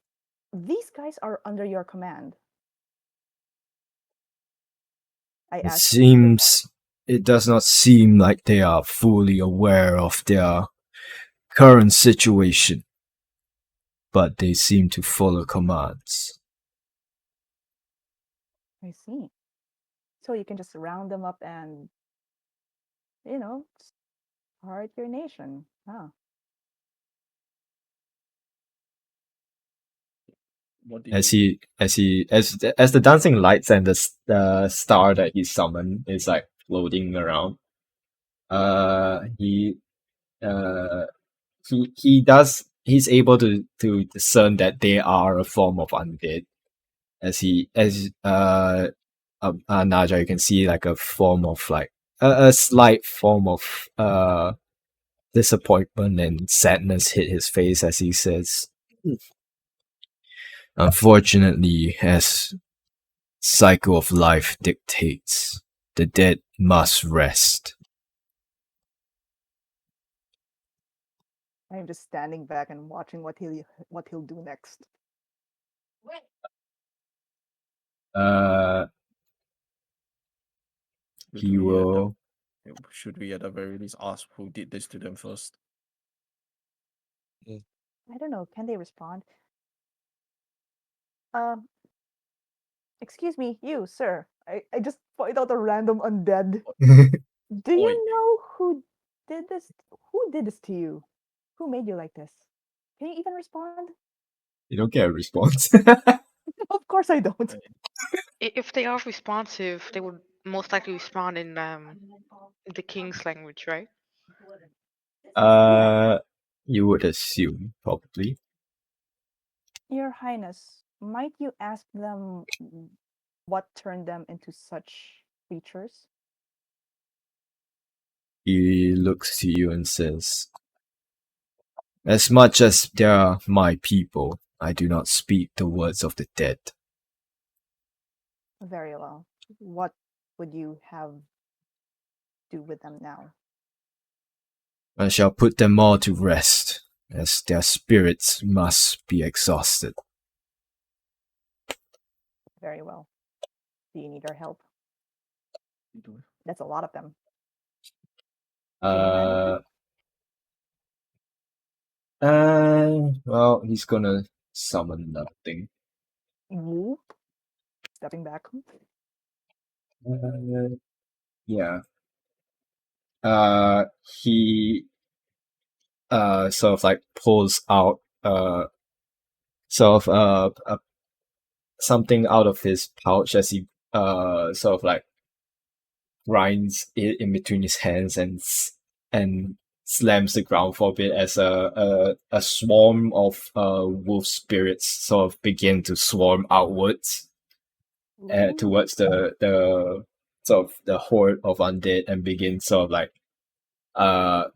these guys are under your command. I asked. It does not seem like they are fully aware of their current situation, but they seem to follow commands. I see. So you can just round them up and, start your nation. Huh. What did As they as the dancing lights and the star that he summoned is like floating around. He uh he's able to discern that they are a form of undead. Naja, you can see like a form of like a slight form of disappointment and sadness hit his face as he says, "Unfortunately, as cycle of life dictates, the dead must rest." I'm just standing back and watching what he'll do next. Uh, should he we at the will. should we at the very least ask who did this to them first? I don't know. Can they respond? Um, excuse me, you, sir. I just point out a random undead. Do Oi. you know who did this? Who did this to you? Who made you like this? Can you even respond? You don't get a response. Of course I don't. If they are responsive, they would most likely respond in the king's language, right? You would assume probably. Your Highness, might you ask them what turned them into such creatures? He looks to you and says, "As much as they are my people, I do not speak the words of the dead." Very well. What would you have do with them now? I shall put them all to rest, as their spirits must be exhausted. Very well. Do you need our help? You do. That's a lot of them. Can you manage it? Well, he's gonna summon that thing. Whoop. Stepping back. Yeah. He sort of like pulls out sort of something out of his pouch as he sort of like grinds it in between his hands and slams the ground for a bit as a swarm of wolf spirits sort of begin to swarm outwards towards the sort of the horde of undead and begin sort of like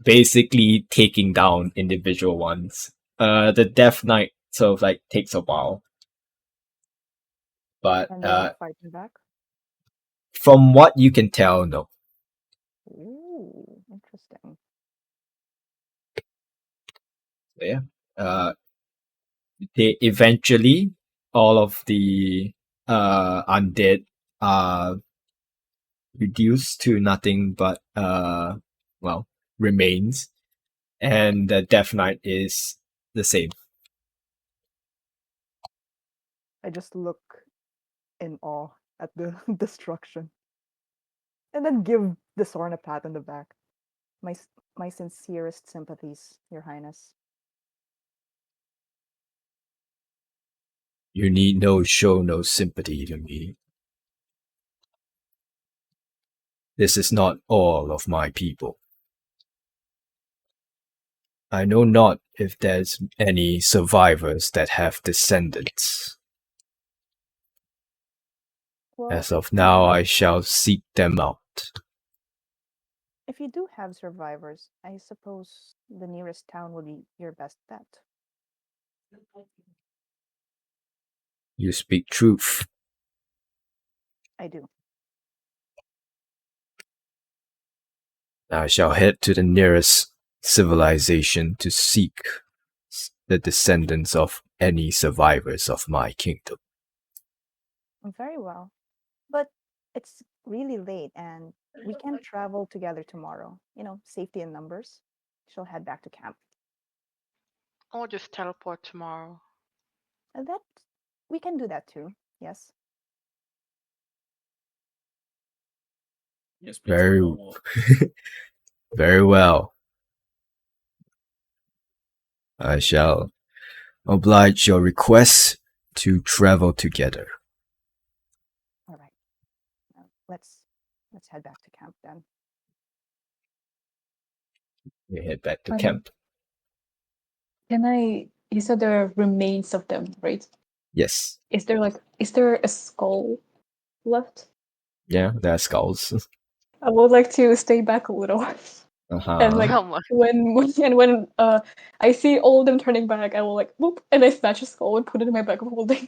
basically taking down individual ones. The Death Knight sort of like takes a while. But And they're not fighting back? from what you can tell, no. Ooh, interesting. Yeah. They eventually all of the undead are reduced to nothing but well, remains. And the Death Knight is the same. I just look in awe at the destruction. And then give the Sorn a pat on the back. My sincerest sympathies, Your Highness. You need show no sympathy to me. This is not all of my people. I know not if there's any survivors that have descendants. Well, As of now, I shall seek them out. If you do have survivors, I suppose the nearest town will be your best bet. You speak truth. I do. I shall head to the nearest civilization to seek the descendants of any survivors of my kingdom. Very well. But it's really late and we can travel together tomorrow. Safety in numbers. She'll head back to camp. Or just teleport tomorrow. That we can do that too. Yes. Yes, please. Very, no more. very well. I shall oblige your request to travel together. All right. Now, let's head back to camp then. We head back to Um, camp. You said there are remains of them, right? Yes. Is there a skull left? Yeah, there are skulls. I would like to stay back a little. And like Come on. when I see all of them turning back, I will like whoop and I snatch a skull and put it in my bag of holding.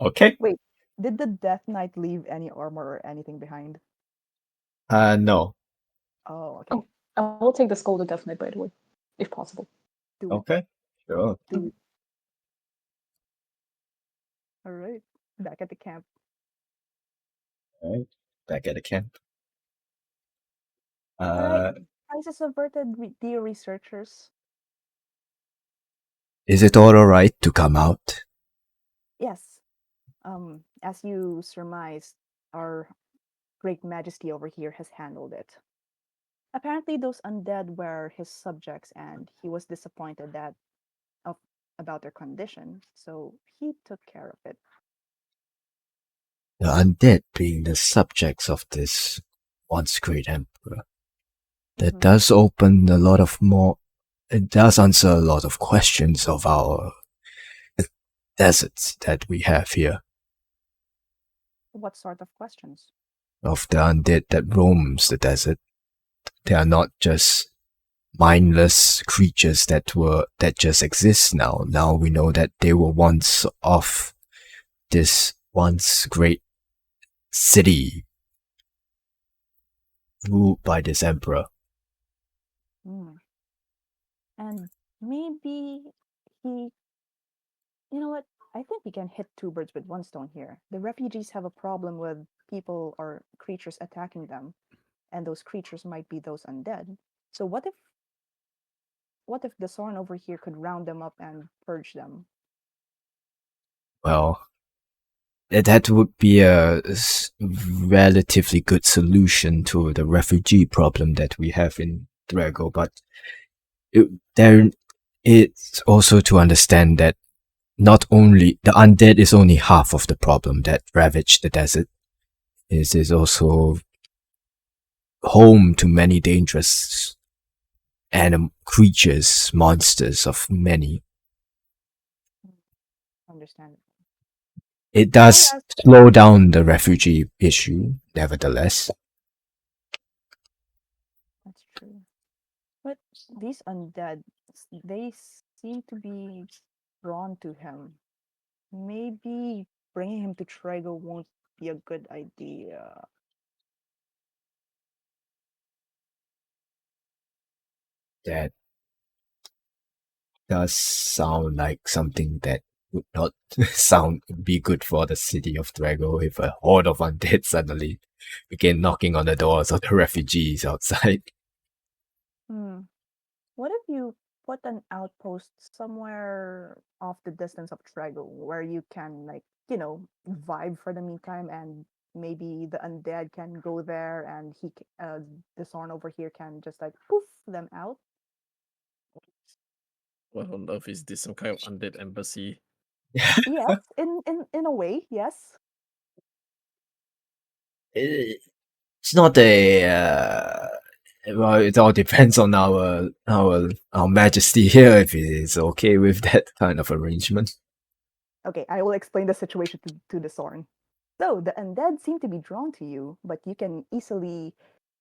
Okay. Wait, did the Death Knight leave any armor or anything behind? No. Oh, okay. Oh, I will take the skull to Death Knight, by the way, if possible. Do it. Okay. Sure. Do it. All right. Back at the camp. All right. Back at the camp. All right. Crisis averted, dear researchers. Is it all right to come out? Yes. As you surmised, our Great Majesty over here has handled it. Apparently, those undead were his subjects, and he was disappointed of, about their condition, so he took care of it. The undead being the subjects of this once great emperor. That Mhm. does open a lot of more. It does answer a lot of questions of our deserts that we have here, What sort of questions? of the undead that roams the desert. They are not just mindless creatures that just exist now. Now we know that they were once of this once great city ruled by this emperor. Hmm. And maybe he. You know what? I think we can hit two birds with one stone here. The refugees have a problem with people or creatures attacking them, and those creatures might be those undead. So what if the Sorn over here could round them up and purge them? Well, that would be a relatively good solution to the refugee problem that we have in Drago, but there it's also to understand that not only the undead is only half of the problem that ravaged the desert. It is also home to many dangerous creatures, monsters of many. Understand? It Can I does ask? slow down the refugee issue, nevertheless. That's true. But these undead, they seem to be drawn to him. Maybe bringing him to Trago won't be a good idea. That does sound like something that would not be good for the city of Drago if a horde of undead suddenly began knocking on the doors of the refugees outside. Hmm. What if you put an outpost somewhere off the distance of Trago where you can, like, vibe for the meantime, and maybe the undead can go there and the Sorn over here can just like poof them out? What on earth is this? Some kind of undead embassy? Yes, in a way, yes. It's not a well, it all depends on our majesty here if it is okay with that kind of arrangement. Okay, I will explain the situation to the Sorn. So the undead seem to be drawn to you, but you can easily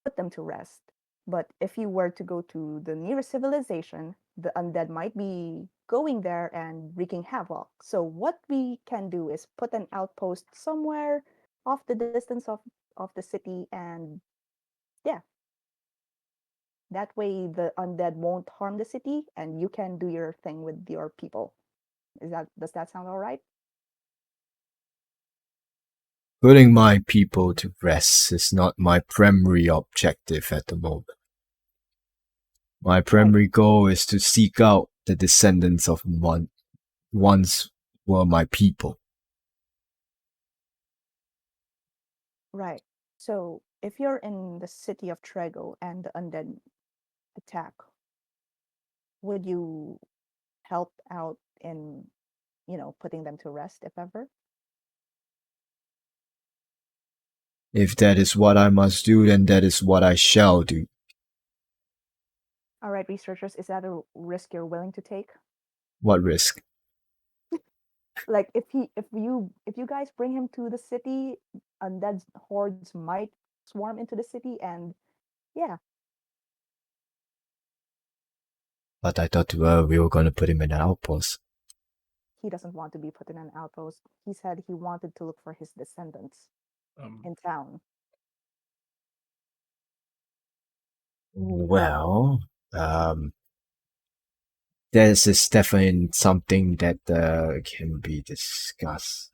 put them to rest. But if you were to go to the nearest civilization, the undead might be going there and wreaking havoc. So what we can do is put an outpost somewhere off the distance of the city, and yeah, that way the undead won't harm the city and you can do your thing with your people. Does that sound all right? Putting my people to rest is not my primary objective at the moment. My primary goal is to seek out the descendants of once were my people. Right. So if you're in the city of Trego and the undead attack, would you help out in, putting them to rest if ever? If that is what I must do, then that is what I shall do. All right, researchers, is that a risk you're willing to take? What risk? Like if you guys bring him to the city, undead hordes might swarm into the city, and yeah, But I thought we were gonna put him in an outpost. he doesn't want to be put in an outpost. He said he wanted to look for his descendants in town. Well, this is definitely something that can be discussed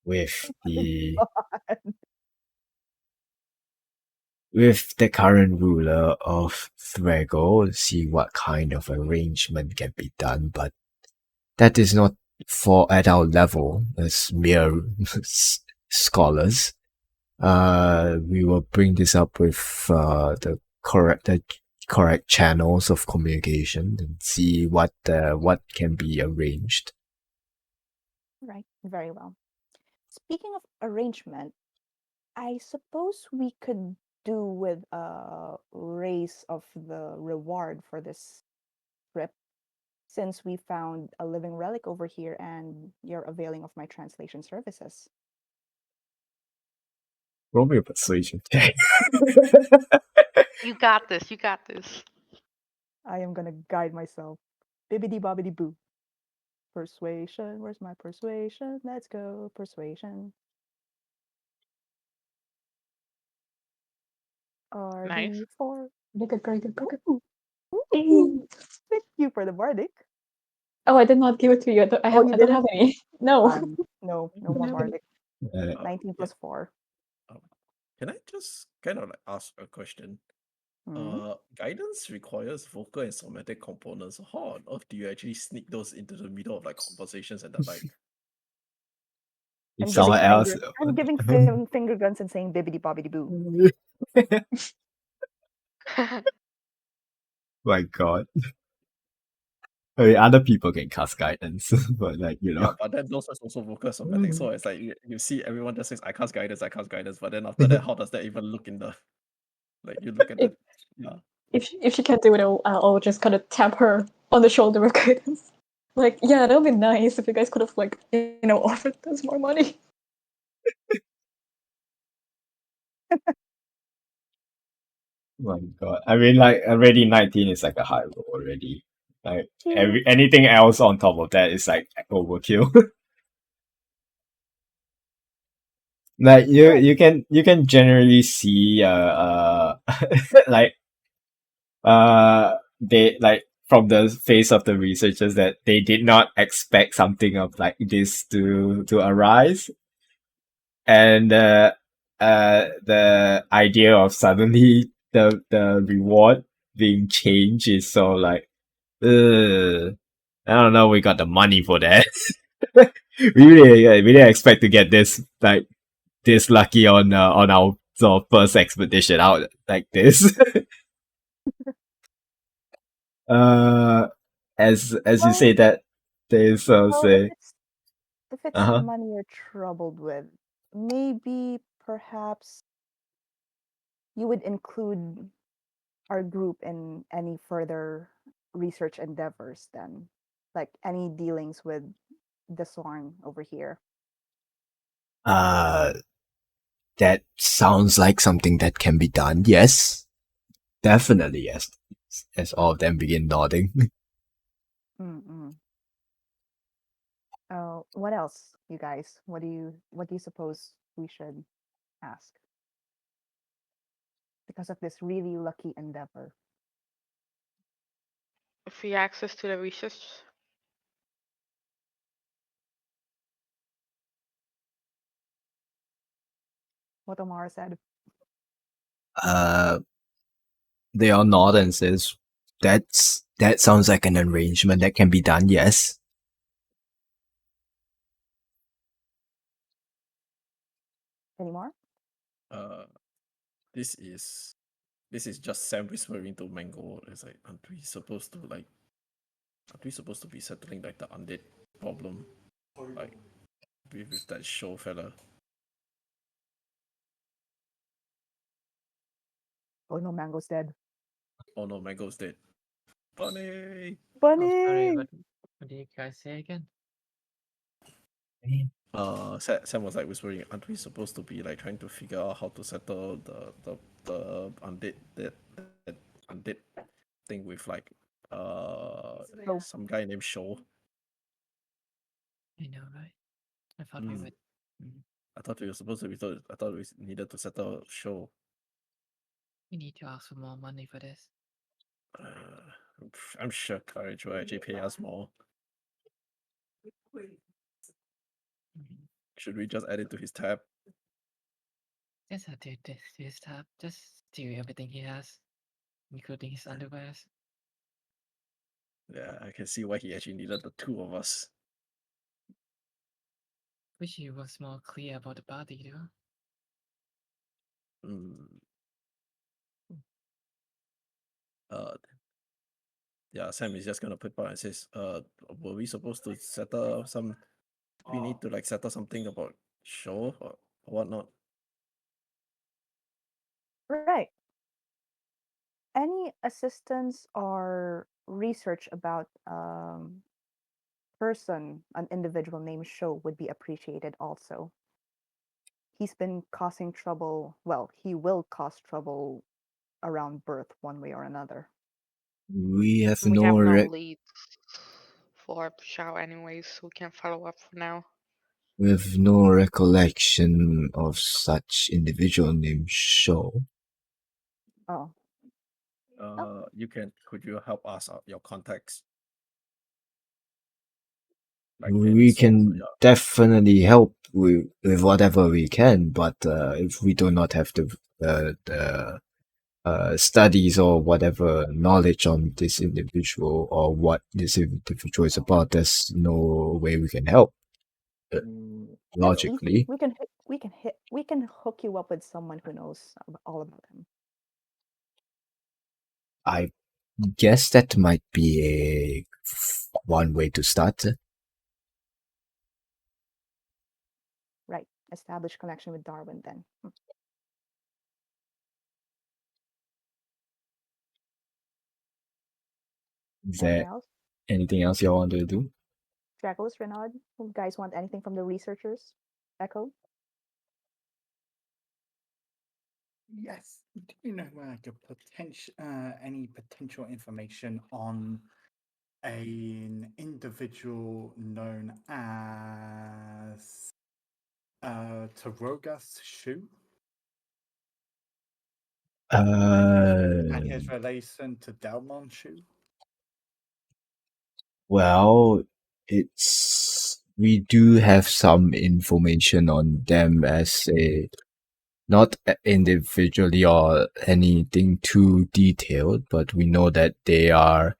with the with the current ruler of Thrego, see what kind of arrangement can be done, but that is not for at our level as mere scholars. We will bring this up with the correct channels of communication and see what can be arranged. Right, very well. Speaking of arrangement, I suppose we could do with a raise of the reward for this trip, since we found a living relic over here and you're availing of my translation services. Roll me a persuasion check. You got this. You got this. I am gonna guide myself. Bibbidi bobbidi boo. Persuasion. Where's my persuasion? Let's go. Persuasion. Nice. RD4. Very good, very good, very good. Ooh, Hey. ooh. Thank you for the bardic. Oh, I did not give it to you. I don't, I Oh, have, you I don't didn't? have any. No. No I don't more have any. bardic. 19 plus 4. Can I just kind of like ask a question? Hmm. Guidance requires vocal and somatic components. How on earth do you actually sneak those into the middle of like conversations and the like? If someone else, I'm giving finger guns and saying bibbidi bobbidi boo. my God. I mean, other people can cast guidance, but like Yeah, but then those are also vocal and somatic. So it's like you see everyone just says I cast guidance, but then after that, how does that even look in the like you look at If- the yeah. If she can't do it, I'll just kind of tap her on the shoulder with guidance. Like, yeah, that would be nice if you guys could have like, offered us more money. my God. I mean, like already 19 is like a high roll already. Like Cheers. anything else on top of that is like overkill. Like you can generally see like they like from the face of the researchers that they did not expect something of like this to arise, and the idea of suddenly the reward being changed is so like I don't know, we got the money for that. We didn't expect to get this like this lucky on our sort of first expedition out like this. uh as you Well, say that there's well, say if it's uh-huh. money you're troubled with, maybe perhaps you would include our group in any further research endeavors then, like any dealings with the Swarm over here. uh That sounds like something that can be done. Yes, definitely yes. As all of them begin nodding. Mm-mm. What else, you guys? What do you suppose we should ask? Because of this really lucky endeavor. Free access to the research. What Omar said. Uh, they all nod and says, that sounds like an arrangement that can be done. Yes. Any more? Uh, this is just Sam whispering to Mango. It's like, aren't we supposed to be settling like the undead problem, like with that show fella? Oh no, Mango's dead. Oh no, Mango's dead. Bunny. Oh, sorry, Bunny! what did you guys say again? Sam was like whispering, aren't we supposed to be like trying to figure out how to settle the that undead thing with like Oh. some guy named Shaw? I know, right? I thought we Mm. would. I thought we were supposed to be told, I thought we needed to settle Shaw. We need to ask for more money for this. I'm sure Courage will actually pay us more. Should we just add it to his tab? Just add to his tab. Just steal everything he has, including his underwears. Yeah, I can see why he actually needed the two of us. Wish he was more clear about the body, though. Uh, yeah, Sam is just gonna put out and says, were we supposed to settle some? We need to like settle something about show or whatnot. Right. Any assistance or research about person, an individual named Show would be appreciated also. He's been causing trouble. Well, he will cause trouble around birth one way or another. We have We have no no rec- leads for Shao anyways, so we can follow up for now. we have no recollection of such individual named Show. Oh. Could you help us out your contacts? We can yeah. definitely help with whatever we can, but if we do not have the studies or whatever knowledge on this individual or what this individual is about, there's no way we can help. That's easy. Logically, We can hook you up with someone who knows all about him. I guess that might be one way to start. Right. Establish connection with Darwin then. Is Anything there else? anything else y'all want to do? Dracos, Renaud, you guys want anything from the researchers? Echo? Yes. Do you know like any potential information on an individual known as Tarogas Shu and his relation to Delmon Shu? Well, we do have some information on them as a not individually or anything too detailed, but we know that they are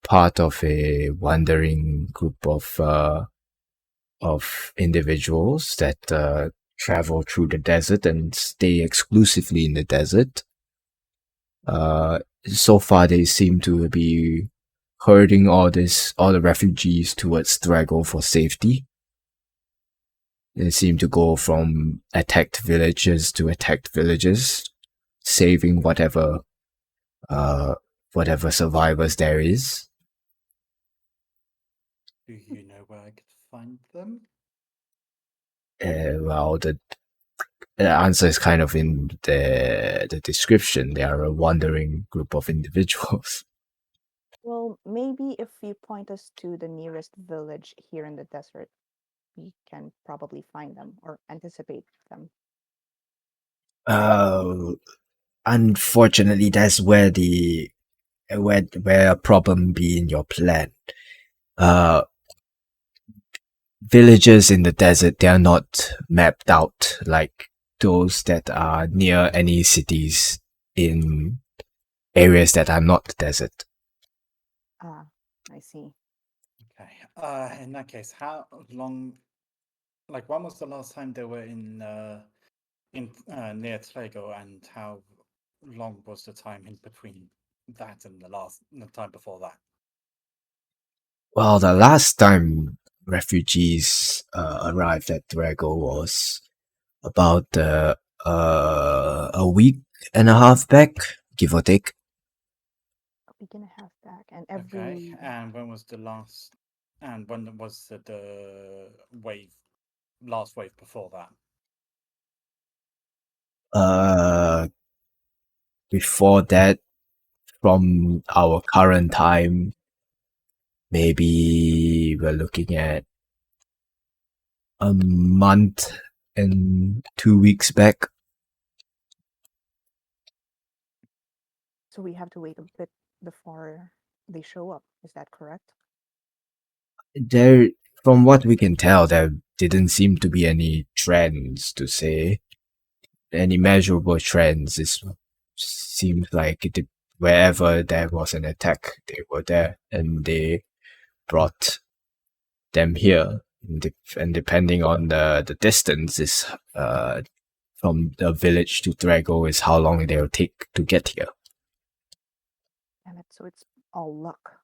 part of a wandering group of individuals that travel through the desert and stay exclusively in the desert. So far, they seem to be herding all the refugees towards Drago for safety. They seem to go from attacked villages to attacked villages, saving whatever survivors there is. Do you know where I could find them? Well, the answer is kind of in the description. They are a wandering group of individuals. Well, maybe if you point us to the nearest village here in the desert, we can probably find them or anticipate them. Uh, Unfortunately, that's where where a problem be in your plan. Uh, Villages in the desert, they are not mapped out like those that are near any cities in areas that are not desert. Ah, I see. Okay. In that case, how long? Like, when was the last time they were in near Tlego, and how long was the time in between that and the time before that? Well, the last time refugees arrived at Drago was about a week and a half back, give or take. A week and a half back, and Okay. every And when was the last? And when was the wave? Last wave before that? Before that, from our current time, maybe we're looking at a month and 2 weeks back. so we have to wait a bit before they show up. Is that correct? There, from what we can tell, there didn't seem to be any trends to say. Any measurable trends. It seems like wherever there was an attack, they were there and they brought them here. And depending on the distance is from the village to Drago is how long they'll take to get here. Damn it! So it's all luck.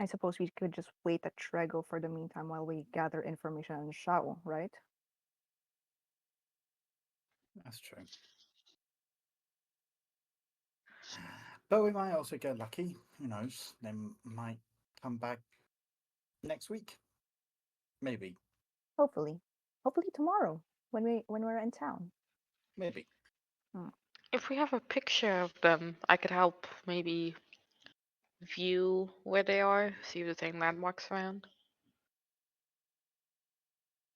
I suppose we could just wait at Trego for the meantime while we gather information on Shao, right? That's true. But we might also get lucky. Who knows? They might come back next week. Maybe. Hopefully, hopefully tomorrow when we're in town. Maybe. If we have a picture of them, I could help maybe view where they are, see if there's any landmarks around.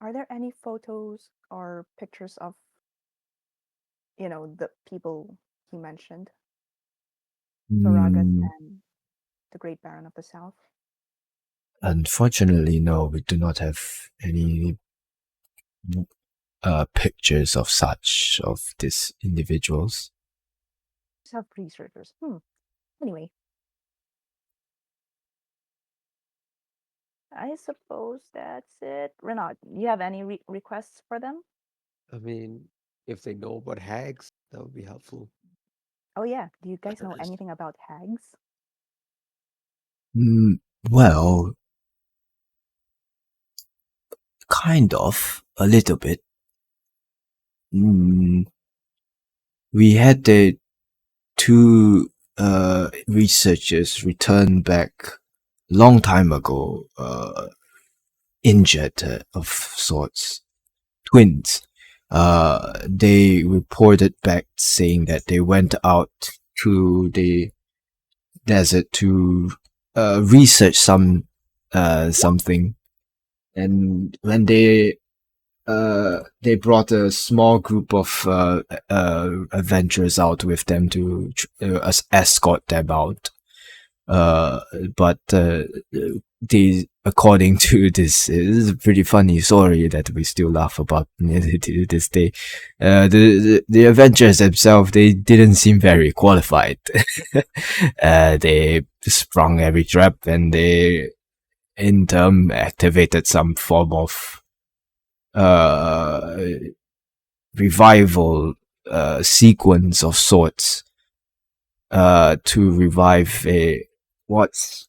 Are there any photos or pictures of the people he mentioned, Zoragas Hmm, and the Great Baron of the South? Unfortunately, no, we do not have any pictures of these individuals. Self researchers. Anyway, I suppose that's it. Renaud, you have any requests for them? I mean, if they know about hags, that would be helpful. Oh yeah, do you guys know anything about hags? Well, kind of, a little bit. We had the two researchers return back long time ago, injured of sorts, twins. They reported back saying that they went out to the desert to research something, and when they brought a small group of adventurers out with them to escort them out. Uh, but according to this, it's a pretty funny story that we still laugh about to this day. The adventurers themselves, they didn't seem very qualified. They sprung every trap and they in turn activated some form of uh, revival sequence of sorts to revive what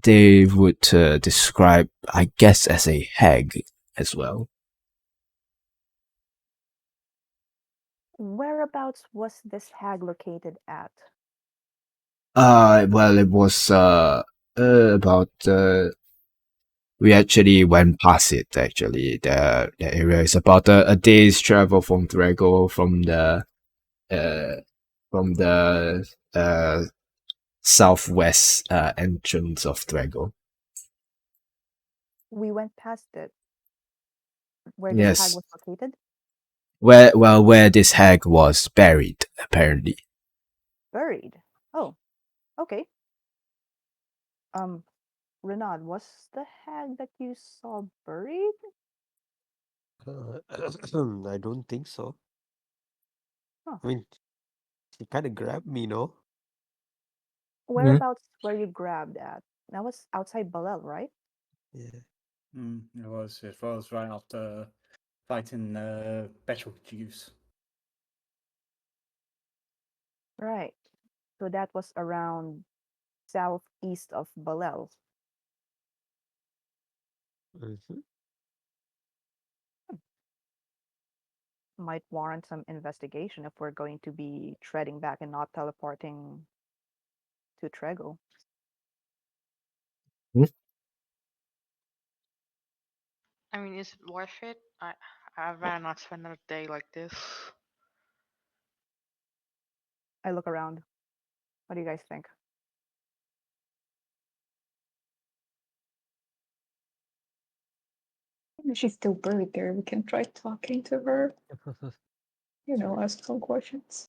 they would describe, I guess, as a hag as well. Whereabouts was this hag located at? Well, it was About we actually went past it. Actually, the area is about a day's travel from Thrago, from the southwest entrance of Thrago. We went past it. Where this hag Yes, was located? where this hag was buried, apparently. Buried. Oh, okay. Renaud, was the hag that you saw buried? I don't think so. Huh. I mean, she kind of grabbed me, no? Whereabouts were you grabbed at? That was outside Balel, right? Yeah. It was. It was right after fighting Betelgeuse. Right. So that was around southeast of Balel. Mm-hmm. Might warrant some investigation if we're going to be treading back and not teleporting to Trego. I mean, is it worth it? I'd rather not spend another day like this. I look around. What do you guys think? Maybe she's still buried there. We can try talking to her. Ask some questions.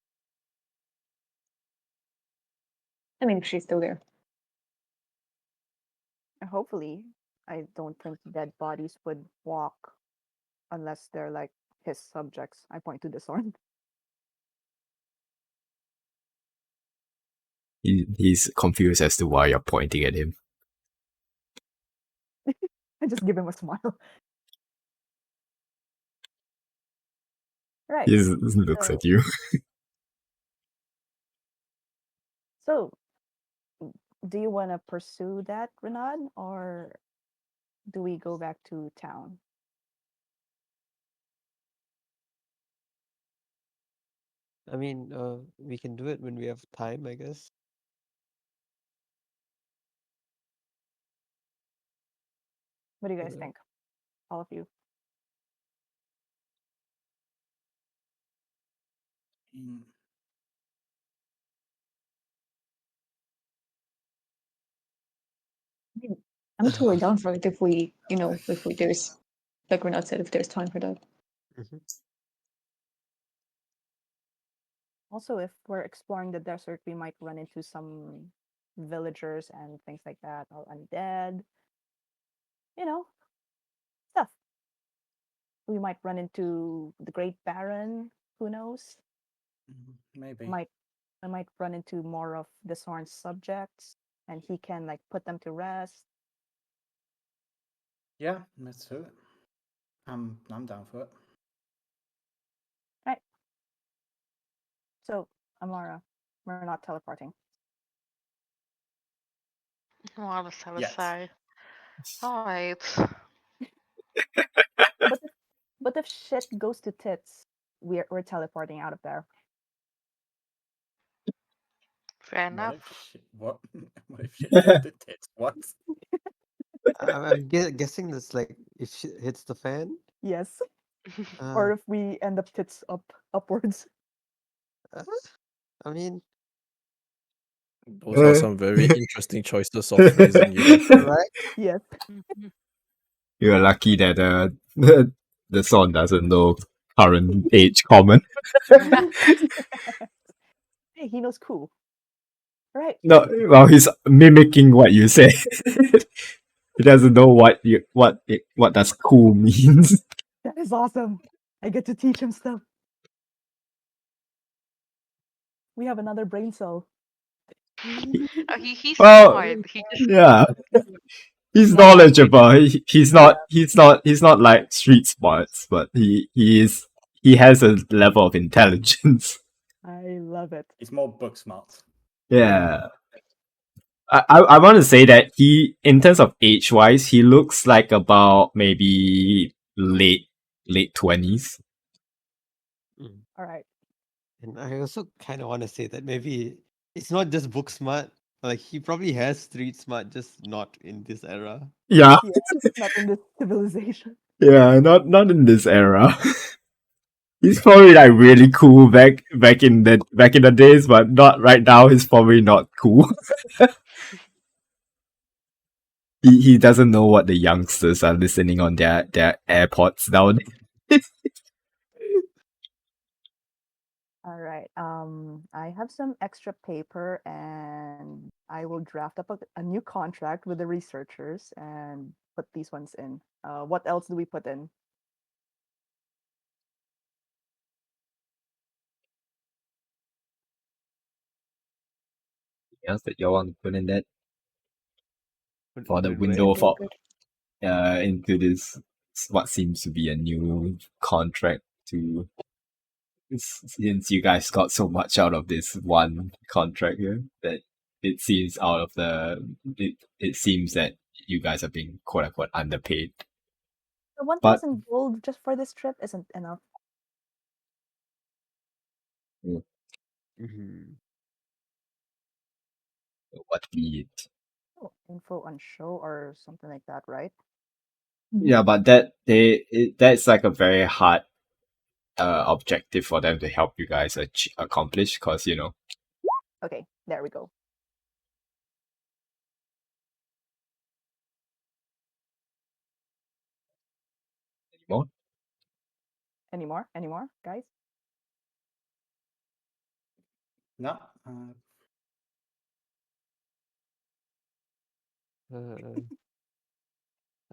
I mean, if she's still there. Hopefully, I don't think dead bodies would walk unless they're like his subjects. I point to the sword. He's confused as to why you're pointing at him. I just give him a smile. Right. He just looks So, at you. so do you want to pursue that, Renaud, or do we go back to town? I mean, we can do it when we have time, I guess. What do you guys Uh, think? All of you. Mm. I mean, I'm totally down for it if we, if we there's, like Renat said, if there's time for that. mhm. Also, if we're exploring the desert, we might run into some villagers and things like that, or undead. You know, stuff. We might run into the Great Baron. Who knows? Maybe. Might I might run into more of the Sorn's subjects, and he can like put them to rest. Yeah, let's do it. I'm down for it. Right. So, Amara, we're not teleporting. Oh, I was so Yes. sorry. Alright. But if shit goes to tits, we're teleporting out of there. Fair What enough. if shit? What? What if shit goes to tits? What? I'm guessing that's like if shit hits the fan. Yes. Uh, Or if we end up tits upwards. uh, I mean, Those are some very interesting choices of phrasing you have. right? Yes. You're lucky that the son doesn't know current age common. Hey, he knows cool. Right. No, well, he's mimicking what you say. He doesn't know what does cool means. That is awesome. I get to teach him stuff. We have another brain cell. He's Well, smart. He just yeah, he's Yeah. knowledgeable. He's not like street smarts, but he has a level of intelligence. I love it. He's more book smart. Yeah. I want to say that in terms of age wise, he looks like about maybe late 20s. All right. And I also kind of want to say that maybe it's not just book smart. Like he probably has street smart, just not in this era. Yeah, Yeah, not in this civilization. yeah, not in this era. He's probably like really cool back in the days, but not right now. He's probably not cool. He doesn't know what the youngsters are listening on their AirPods nowadays. All right. I have some extra paper, and I will draft up a new contract with the researchers and put these ones in. What else do we put in? Else that you want to put in that for Put the it where? window for into this what seems to be a new contract to since you guys got so much out of this one contract here that it seems it seems that you guys are being quote unquote underpaid. The But 1,000 gold just for this trip isn't enough. Mhm. what be it? Oh, info on show or something like that, right? Yeah, but that's like a very hard objective for them to help you guys accomplish because Okay, there we go. anymore. Any more? Any more, guys? No. Uh,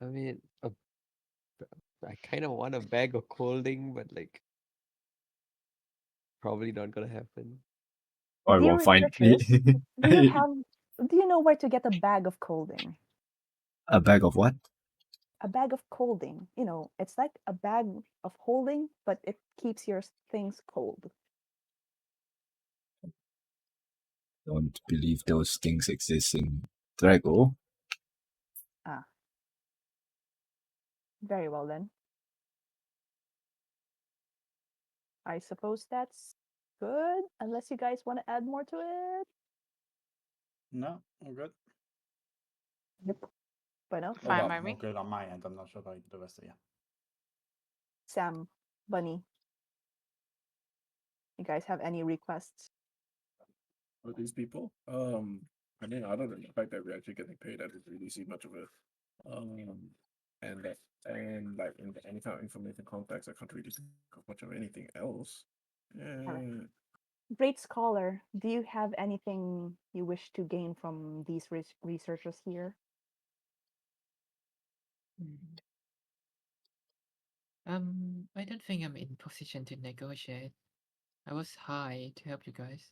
I mean, I kind of want a bag of colding, but like, probably not gonna happen. Or I Dear won't find researchers, do you know where to get a bag of colding? a bag of what? A bag of colding. You know, it's like a bag of holding, but it keeps your things cold. Don't believe those things exist in Drago. Ah, very well then. I suppose that's good, unless you guys want to add more to it. No, all good. Yep. But no, Fine Well, by all me. good on my end. I'm not sure about the rest of you. Sam, Bunny, you guys have any requests? For these people, I mean, other than the fact that we're actually getting paid, I didn't really see much of it. And that, and like in any kind of information context, I can't really think of much of anything else. Alright. Yeah. Great scholar, do you have anything you wish to gain from these researchers here? I don't think I'm in position to negotiate. I was hired to help you guys.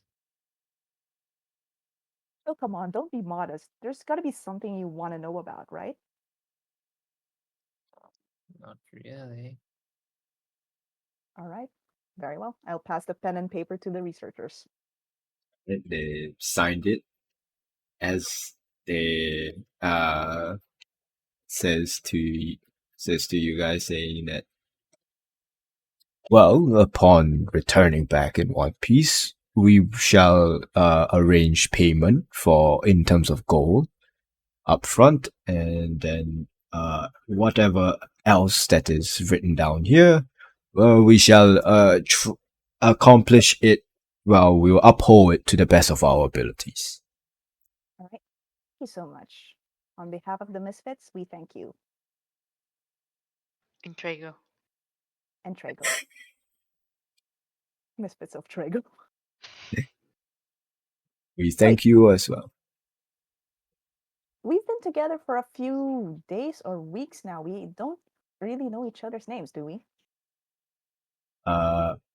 Oh, come on, don't be modest. There's got to be something you want to know about, right? Not really. All right. Very well. I'll pass the pen and paper to the researchers. They signed it as they says to you guys saying that well, upon returning back in one piece, we shall arrange payment for in terms of gold upfront, and then whatever else that is written down here, well, we shall accomplish it. Well, we will uphold it to the best of our abilities. All right. Thank you so much. On behalf of the Misfits, we thank you. Intrigo. And Trago. Misfits of Trago. We thank you as well. We've been together for a few days or weeks now. We don't really know each other's names, do we?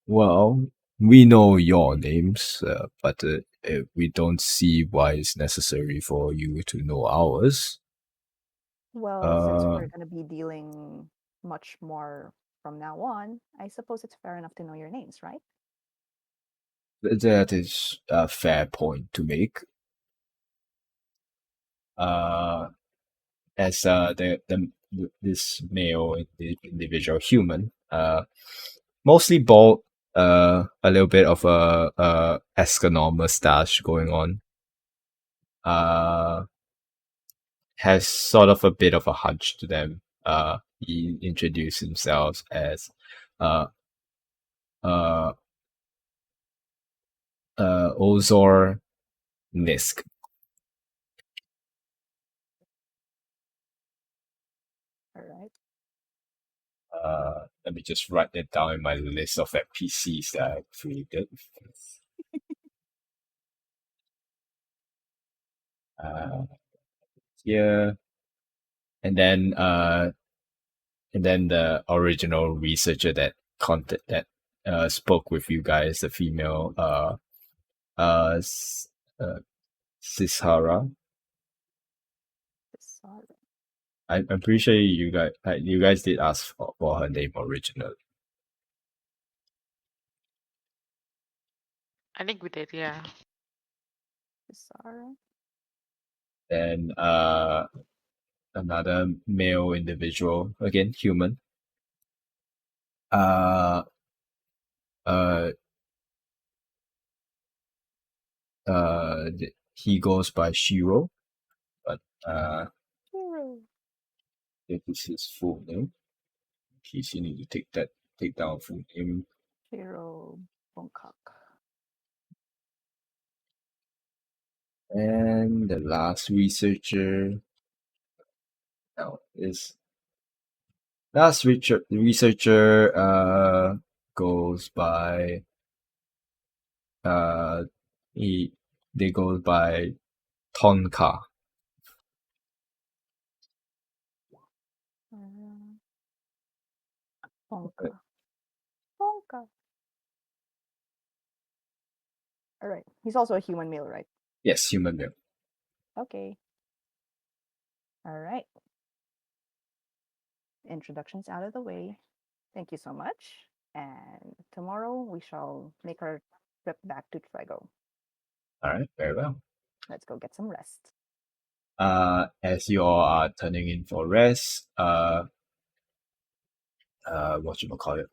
Well, we know your names, but we don't see why it's necessary for you to know ours. Well, since we're going to be dealing much more from now on, I suppose it's fair enough to know your names, right? That is a fair point to make. As this male individual human, mostly bald, a little bit of a Escanor mustache going on. has sort of a bit of a hunch to them. He introduced himself as uh, uh, Ozor Nisk. All right. Let me just write that down in my list of NPCs that I created. Here, and then the original researcher that spoke with you guys, the female uh, S- uh Sishara. Sorry. I'm pretty sure you guys did ask for her name originally. I think we did, yeah. Sorry. Then another male individual, again human. Uh uh he goes by Shiro, but Hero. this is his full name. In case you need to take down full name. Hero Bangkok. And the last researcher now is researcher goes by uh he they go by Tonka. Bonka. Bonka. All right. He's also a human male, right? Yes, human male. Okay. All right. Introductions out of the way. Thank you so much. And tomorrow we shall make our trip back to Trigo. Alright, very well. Let's go get some rest. As you all are turning in for rest, what you call it?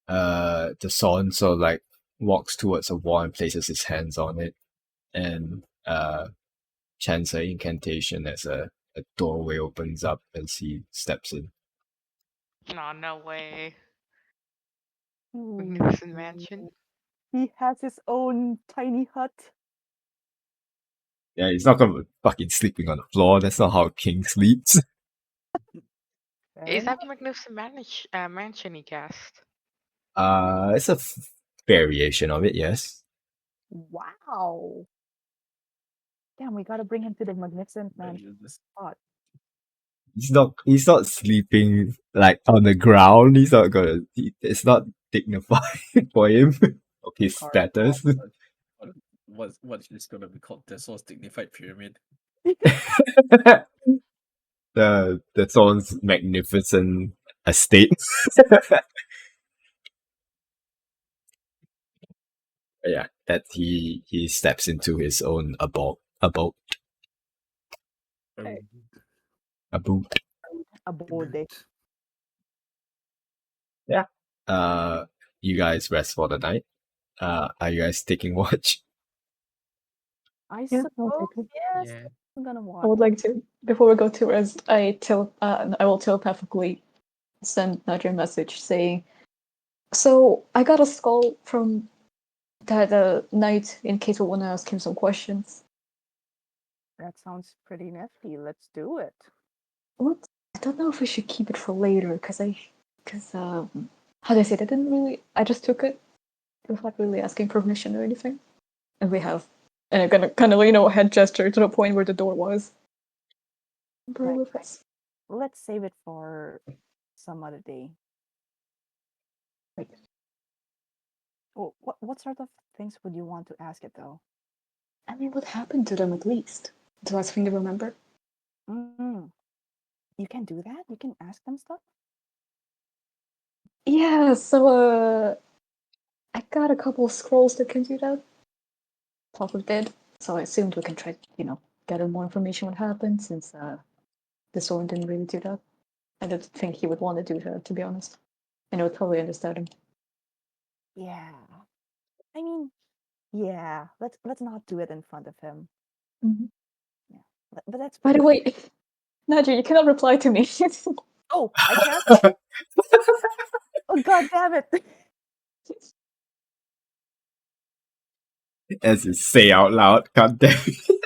The Son sort of like walks towards a wall and places his hands on it, and chants an incantation as a doorway opens up as he steps in. No way. Ooh. Magnificent mansion. He has his own tiny hut. Yeah, he's not gonna be fucking sleeping on the floor. That's not how a king sleeps. Fair Is enough. that magnificent mansion he cast? It's a variation of it, yes. Wow. Damn, we gotta bring him to the Magnificent Mansion spot. He's not sleeping like on the ground. He's not gonna. It's not dignified for him of his status. What is this gonna be called? The source dignified pyramid. The Thorn's magnificent estate. Yeah, that he steps into his own abode. Hey. Abode. Abode. Yeah. You guys rest for the night. Are you guys taking watch? I Yeah, I'll suppose take it. yes. Yeah. I'm gonna I watch. would like to, before we go to rest, I will telepathically send Nadia a message saying, so I got a skull from that knight in case we want to ask him some questions. That sounds pretty nifty. Let's do it. What? I don't know if we should keep it for later, because how do I say that? I just took it without really asking permission or anything. And I'm gonna kind of, head gesture to the point where the door was. Right, With us. Let's save it for some other day. Right. Well, what sort of things would you want to ask it though? I mean, what happened to them at least? The last thing to remember. Mm. You can do that? You can ask them stuff? Yeah, so I got a couple of scrolls that can do that. Top of dead. So I assumed we can try, gather more information what happened since the Soren didn't really do that. I didn't think he would want to do that, to be honest. And I would totally understand him. Yeah. I mean, Yeah, let's not do it in front of him. Mhm. Yeah, but that's By the way, Nadia, you cannot reply to me. Oh, I can't. Oh god damn it! As you say out loud, god damn it.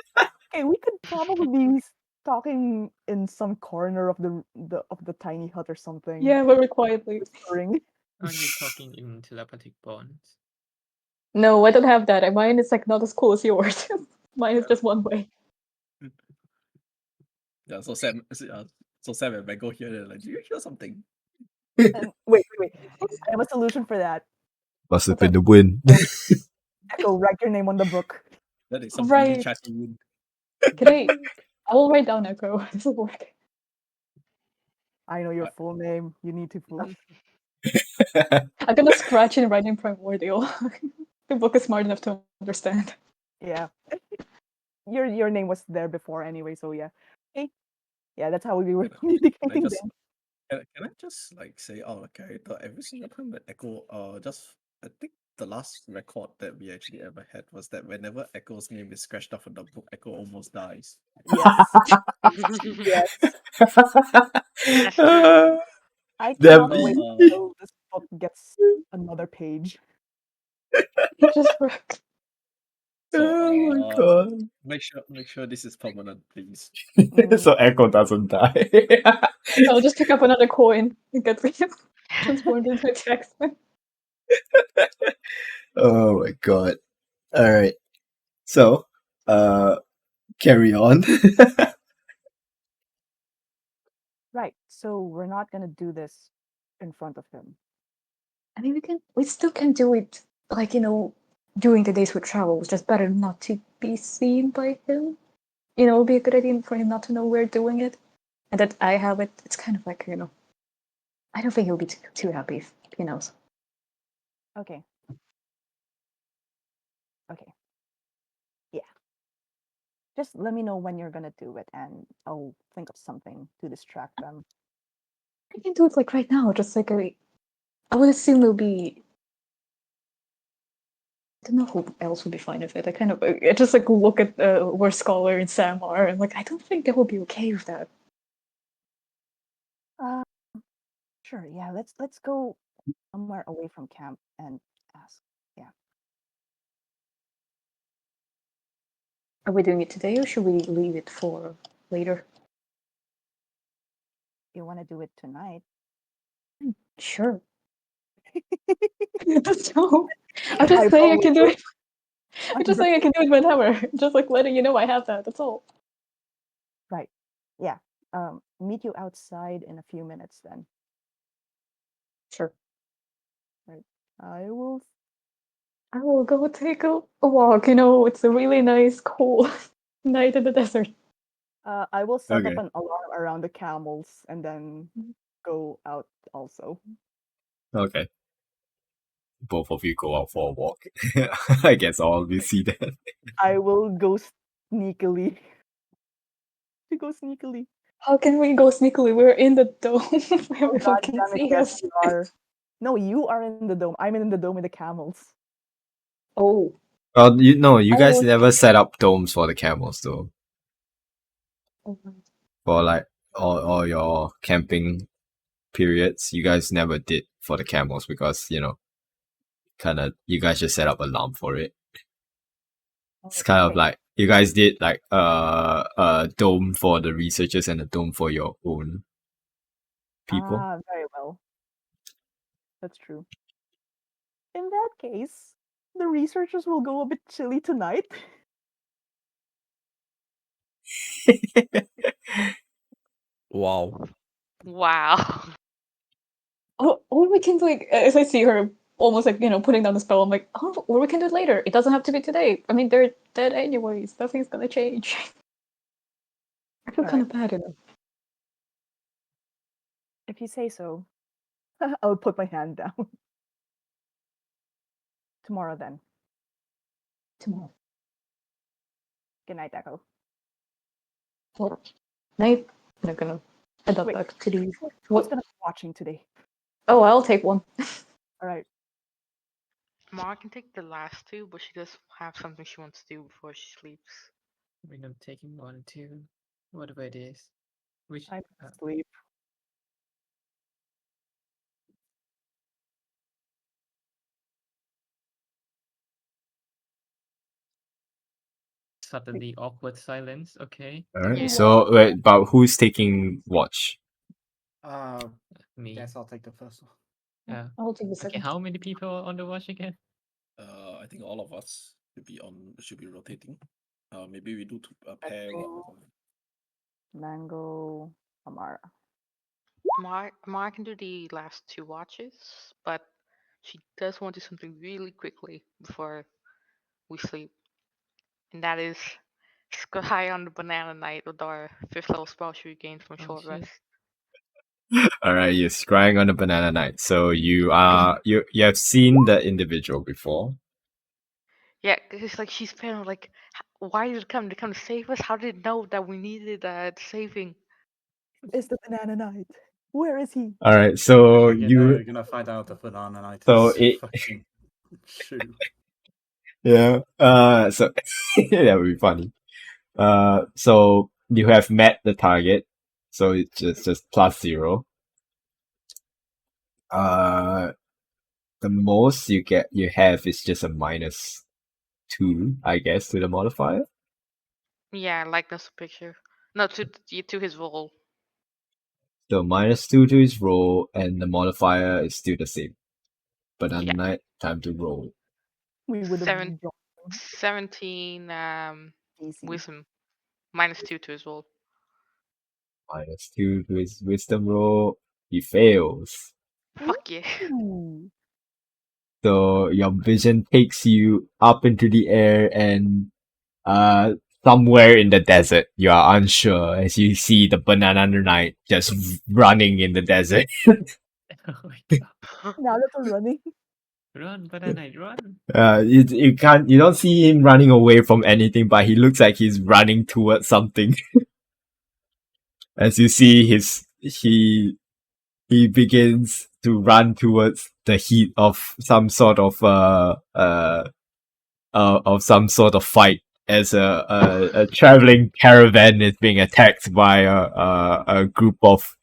Okay, we could probably be talking in some corner of the tiny hut or something. Yeah, very quietly. Whispering. Are you talking in telepathic bonds? No, I don't have that. Mine is like not as cool as yours. Mine is just one way. Yeah, so Sam, so Sam and Mango here, they're like, do you hear something? And wait. I have a solution for that. Must have What's been up? the wind. Echo, write your name on the book. That is some really Right. chatty wind. I will write down Echo. This will work. I know your full name. You need to fool. I'm gonna scratch and write in primordial. The book is smart enough to understand. Yeah. Your name was there before anyway, so yeah. Hey. Yeah, that's how we were Can I communicating just then. can I just like say out of character every single time that Echo just I think the last record that we actually ever had was that whenever Echo's name is scratched off in the book, Echo almost dies. Yes. Yes. That's true. I Damn. cannot wait Uh, until this book gets another page. It just works. so Oh my god. make sure this is permanent, please. So Echo doesn't die. I'll just pick up another coin and get transformed into a text. Oh my god. Alright. So, carry on. Right. So we're not gonna do this in front of him. I mean, we still can do it, like, during the days we travel. It's just better not to be seen by him. It would be a good idea for him not to know we're doing it. And that I have it, it's kind of like, I don't think he'll be too happy if he knows. Okay. Okay. Yeah. Just let me know when you're gonna do it and I'll think of something to distract them. I can do it like right now, just like I would assume there'll be. I don't know who else would be fine with it. I just like look at where Scholar and Sam are, and like I don't think they will be okay with that. Uh sure, yeah, let's go somewhere away from camp and ask. Yeah. Are we doing it today, or should we leave it for later? You wanna do it tonight? Sure. So, I'm I just saying I probably can do will. it. I'm just saying I can do it whenever. Just like letting you know I have that. That's all. Right. Yeah. Meet you outside in a few minutes then. Sure. Right. I will I will go take a walk. It's a really nice, cool night in the desert. I will set up Okay. an alarm around the camels and then go out also. Okay. Both of you go out for a walk. I guess all of you see that. I will go sneakily. To go sneakily. How can we go sneakily? We're in the dome. Oh Everyone god can damn it, see yes us. you are. No, you are in the dome. I'm in the dome with the camels. Oh, You I guys will. never set up domes for the camels though. Oh, For like all your camping periods, you guys never did for the camels because, kinda you guys just set up a lamp for it. It's kind of Wait. like you guys did like a dome for the researchers and a dome for your own people. Ah, very well. That's true. In that case, the researchers will go a bit chilly tonight. Wow. Wow. Oh, or we can like as I see her almost like putting down the spell. I'm like, oh, or we can do it later. It doesn't have to be today. I mean, they're dead anyways. Nothing's gonna change. I feel kind Alright, of bad, if you say so. I'll put my hand down. Tomorrow then. tomorrow. Good night, Echo. Well, night. I'm not gonna head up Wait, back to the. Who's What? gonna be watching today? Oh, I'll take one. Alright. Ma can take the last two, but she does have something she wants to do before she sleeps. I mean, I'm taking 1, 2, whatever it is. Which I'm asleep. suddenly awkward silence. Okay, Alright, Yeah. so wait, but who's taking watch? me. Guess I'll take the first one. Yeah. I'll take the Okay, second. how many people are on the watch again? I think all of us should be rotating. Maybe we do a pair Echo, of Mango, Amara. Ma can do the last two watches, but she does want to do something really quickly before we sleep. And that is scry on the banana night with our 5th level spell she regained from Oh, short shit. rest. Alright, you're scrying on the banana night. So you have seen the individual before. Yeah, it's like she's been like, why did it come? Did it come to save us? How did it know that we needed saving? It's the banana night. Where is he? Alright, so You're gonna find out the banana night So is it- fucking shoe. yeah. So that would be funny. So you have met the target, so it's just +0. The most you have is just a -2, I guess, to the modifier. Yeah, likeness picture. No, to his role. So -2 to his roll, and the modifier is still the same. But on Yeah. night, time to roll. We would have Seven, joined 17 DC. wisdom, -2 to his role. -2 to his wisdom roll. He fails. Fuck yeah. Ooh. So your vision takes you up into the air and somewhere in the desert. You are unsure as you see the banana knight just running in the desert. Oh my god. Now that we're running. Run, banana, run. You don't see him running away from anything, but he looks like he's running towards something. As you see he begins to run towards the heat of some sort of fight as a traveling caravan is being attacked by a group of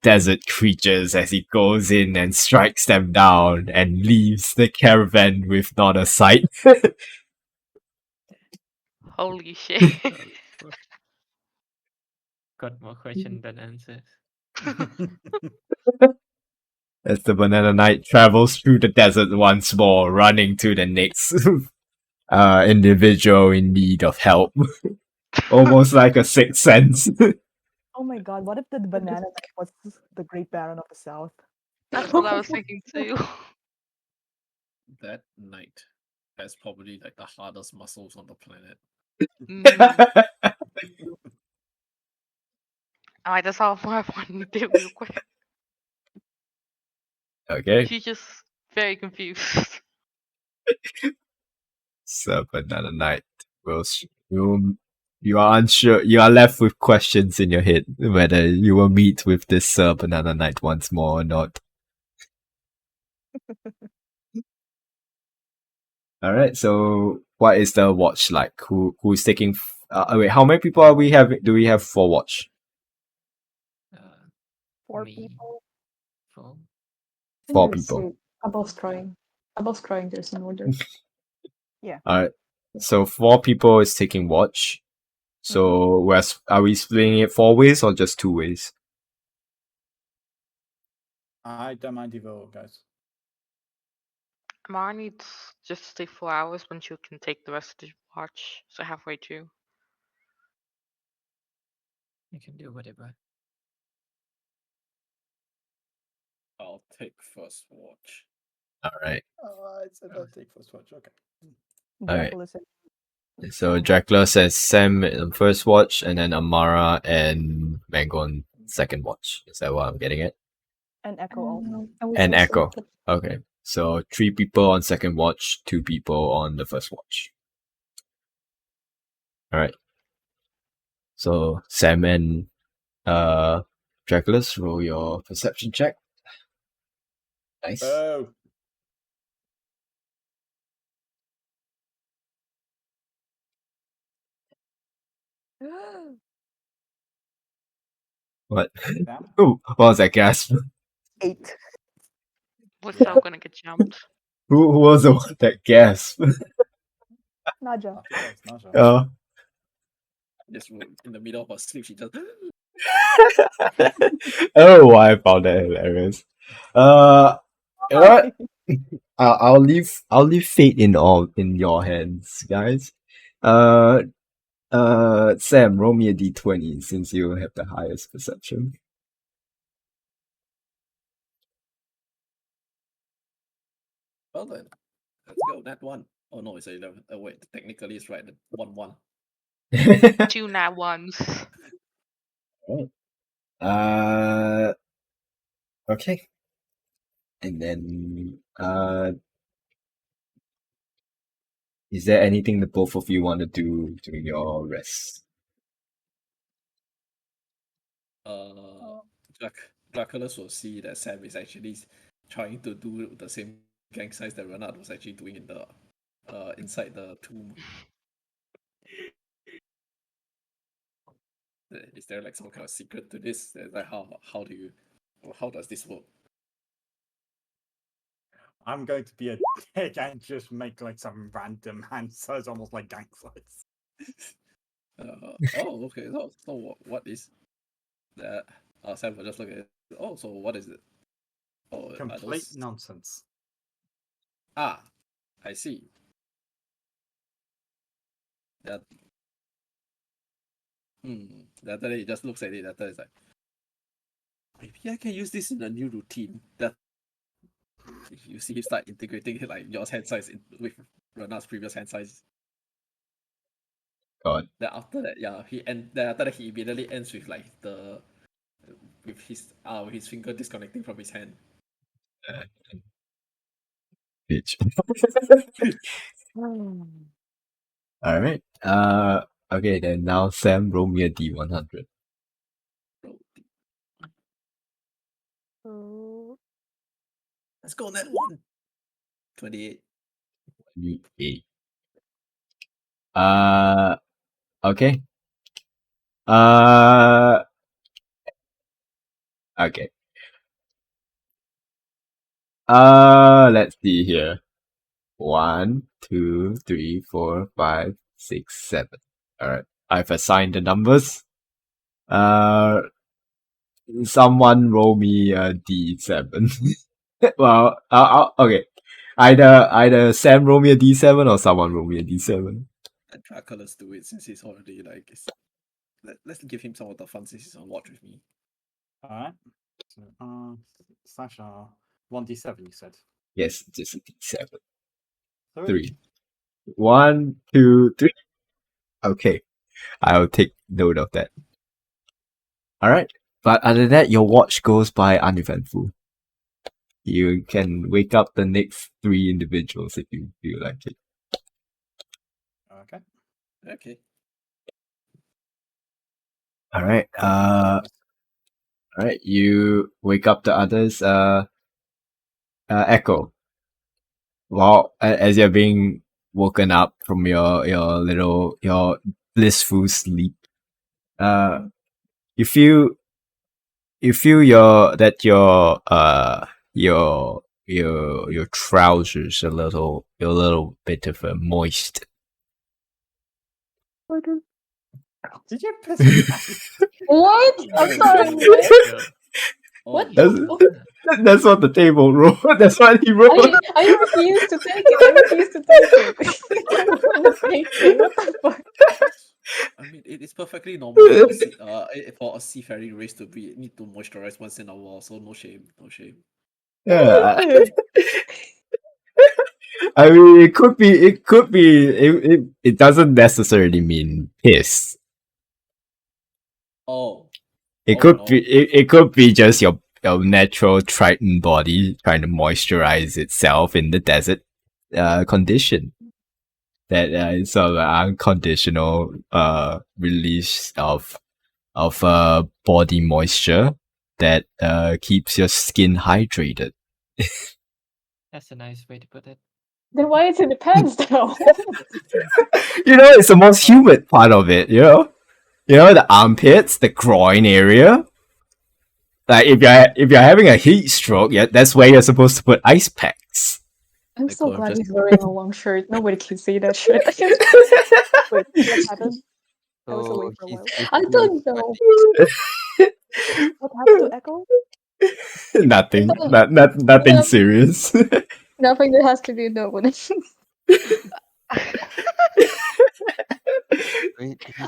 desert creatures as he goes in and strikes them down and leaves the caravan with not a sight. Holy shit. Holy fuck. Got more question than answers. As the banana knight travels through the desert once more, running to the next individual in need of help. Almost like a sixth sense. Oh my god, what if the banana night was the Great Baron of the South? That's what I was thinking too. that night has probably like the hardest muscles on the planet. Mhm. Alright, that's all I wanted to do real quick. Okay, She's just very confused. so banana knight you are unsure. You are left with questions in your head whether you will meet with this banana knight once more or not. All right. So, what is the watch like? Who's taking? Wait, how many people are we have? Do we have for watch? Uh, 4 Me. people. 4. Four There's people. above scrying. Above scrying, there's an order. All right. So 4 people is taking watch. So are we splitting it 4 ways or just 2 ways? I don't mind either, guys. Mara needs just to stay 4 hours, but she can take the rest of the watch, so halfway through. You can do whatever. I'll take first watch. All right. I said I'll take first watch. Okay. Alright. Dracula said So Sam. Dracula says Sam on first watch, and then Amara and Mango on second watch. Is that what I'm getting at? And Echo also. I was And also- Echo. Okay. So 3 people on second watch, 2 people on the first watch. Alright. So Sam and Dracula's roll your perception check. Nice. Oh, What? damn. Ooh, what was that gasp? 8. What's Yeah. all gonna get jumped? Who was the one that gasped? Naja. I think that was Naja. Just in the middle of her sleep, she just. Oh, I found that hilarious. You know what? I'll leave fate in your hands, guys. Sam, roll me a d20 since you have the highest perception. Well then, let's go. That one. Oh no, it's 11. Oh wait, technically it's right. 1-1. 2 nat ones. Okay. And then is there anything that both of you want to do during your rest? Dracula's will see that Sam is actually trying to do the same gang signs that Renard was actually doing in the inside the tomb. Is there like some kind of secret to this? Like how does this work? I'm going to be a dick and just make like some random hand signs, almost like gang signs. Oh, okay. So what is that? Sam will just look at it. Oh, so what is it? Oh, Complete nonsense. Ah, I see. That. After he just looks at it. After it's like, maybe I can use this in a new routine. That you see him start integrating like your hand size with Renard's previous hand size. God. Then after that, yeah, then after that he immediately ends with like with his finger disconnecting from his hand. Bitch. Alright. Okay, then now Sam, roll me a d100. Let's go on that one. 28. 28. Okay. Okay. Let's see here. 1, 2, 3, 4, 5, 6, 7. Alright. I've assigned the numbers. Someone roll me a d7. Well, okay. Either Sam roll me a d7 or someone roll me a d7. Let Dracula's do it since he's already like. Let's give him some of the fun since he's on watch with me. Alright. So, Sasha, 1d7, you said. Yes, just a d7. 3. 3. 1, 2, 3. Okay. I'll take note of that. Alright. But other than that, your watch goes by uneventful. You can wake up the next 3 individuals if you feel like it. Okay. Okay. Alright. Alright. You wake up the others. Echo. Well, as you're being woken up from your blissful sleep, you feel your trousers a little bit of a moist. Did you piss in pants? What? I'm sorry. Yeah. What That's, the fuck? that's what the table wrote. That's what he wrote. I refuse to take it. I refuse to take it. I don't want to take it. What the fuck? I mean, it is perfectly normal for a seafaring race to need to moisturize once in a while. So no shame, no shame. Yeah. I mean, it could be. It doesn't necessarily mean piss. Oh. It Oh, could no. be. It could be just your natural Triton body trying to moisturize itself in the desert condition. That is sort of an unconditional release of body moisture that keeps your skin hydrated That's a nice way to put it. Then why is it depends though? It's the most humid part of it. The armpits, the groin area. Like if you're having a heat stroke, yeah, that's where you're supposed to put ice packs. I'm Like, so I'm glad just- he's wearing a long shirt. Nobody can see that shit. Wait, what happened? I was away Oh, for a he's while. I basically don't know. What happened to Echo? Nothing. Nothing Yeah. serious. Nothing that has to be known. he's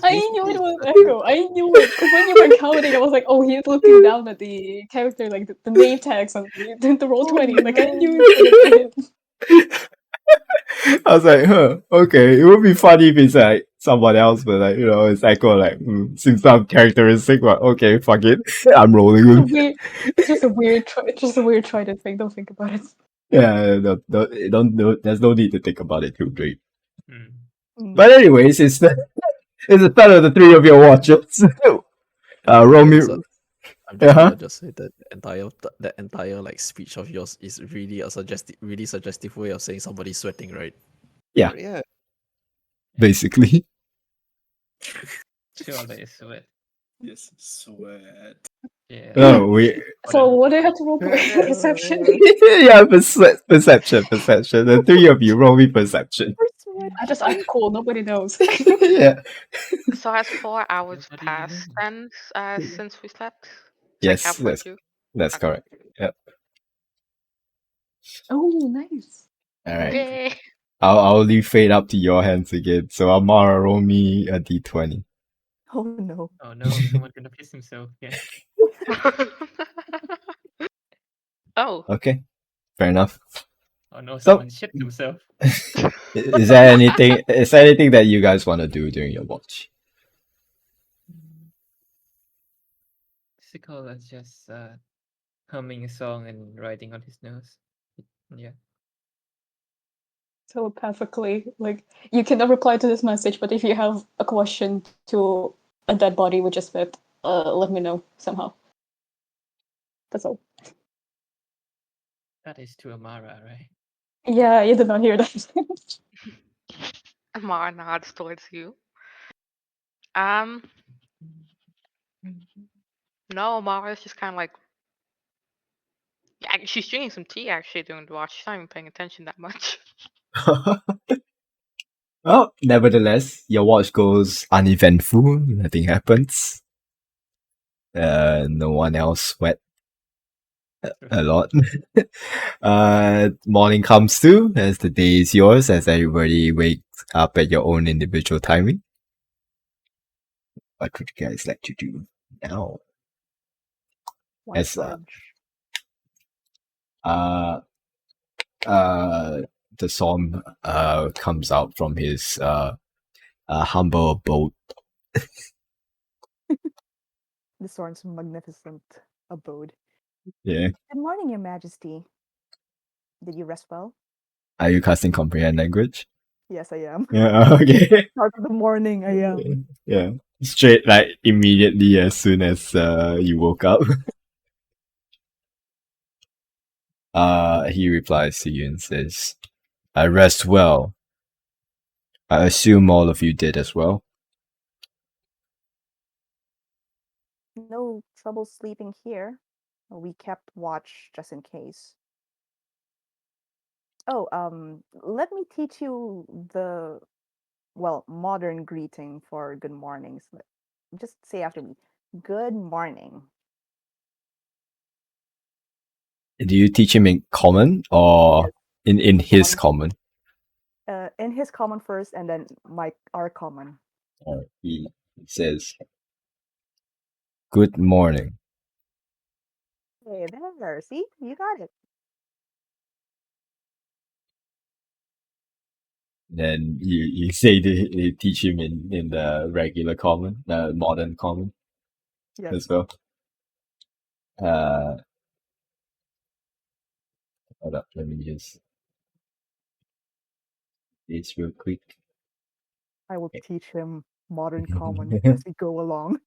I knew it basically was sweating. Echo. I knew it because when you were counting, I was like, "Oh, he's looking down at the character, like the name tags on the roll 20. Like I knew it was gonna be him. I was like, okay. It would be funny if it's like someone else, but it's Echo. Like, seems some characteristic, but okay, fuck it. I'm rolling It's a with. weird, it's just a weird, it's just a weird trident thing. Don't think about it. Yeah, don't. There's no need to think about it too great. Hmm. But anyways, it's the start of the three of your watches. Roll me. I'm just Uh-huh. gonna just say that the entire like speech of yours is really a suggestive way of saying somebody's sweating, right? Yeah. Yeah. Basically. Surely it's sweat. Yes, sweat. Yeah. No, we. So what do I have to roll for perception? Yeah, perception. The three of you roll me perception. I'm cool. Nobody knows. Yeah. So has 4 hours Nobody passed knows. then since we slept? It's Yes, like halfway through. that's Okay. correct. Yep. Oh, nice. All right. Yay! I'll leave fate up to your hands again. So Amara, roll me a d20. Oh no. Oh no, someone's gonna piss himself again. Oh, Okay. Fair enough. Oh no, So- someone shit themselves. Is there anything? Is there anything that you guys want to do during your watch? Sickle is just humming a song and writing on his nose. Yeah. Telepathically, like you cannot reply to this message, but if you have a question to a dead body which is fit, let me know somehow. That's all. That is to Amara, right? Yeah, you did not hear that. Amara nods towards you. No, Amara's just kind of like, yeah, she's drinking some tea actually during the watch. She's not even paying attention that much. Well, nevertheless, your watch goes uneventful. Nothing happens. No one else sweat a lot. Morning comes too, as the day is yours, as everybody wakes up at your own individual timing. What would you guys like to do now? One Yes, fudge. The Som comes out from his humble abode. The Soren's magnificent abode. Yeah. Good morning, Your Majesty. Did you rest well? Are you casting comprehend language? Yes, I am. Yeah. Okay. Start of the morning, I am. Yeah. Straight like immediately as soon as you woke up. He replies to you and says, I rest well. I assume all of you did as well. No trouble sleeping here. We kept watch just in case. Oh, let me teach you the, well, modern greeting for good mornings. Just say after me. Good morning. Do you teach him in common or Yes. in his Common. common? In his common first, and then our common. He says, Good morning. Hey there, see? You got it. Then you say they teach him in the regular common, the modern common Yes. as well. Hold up, let me just this real quick. I will teach him modern common as we go along.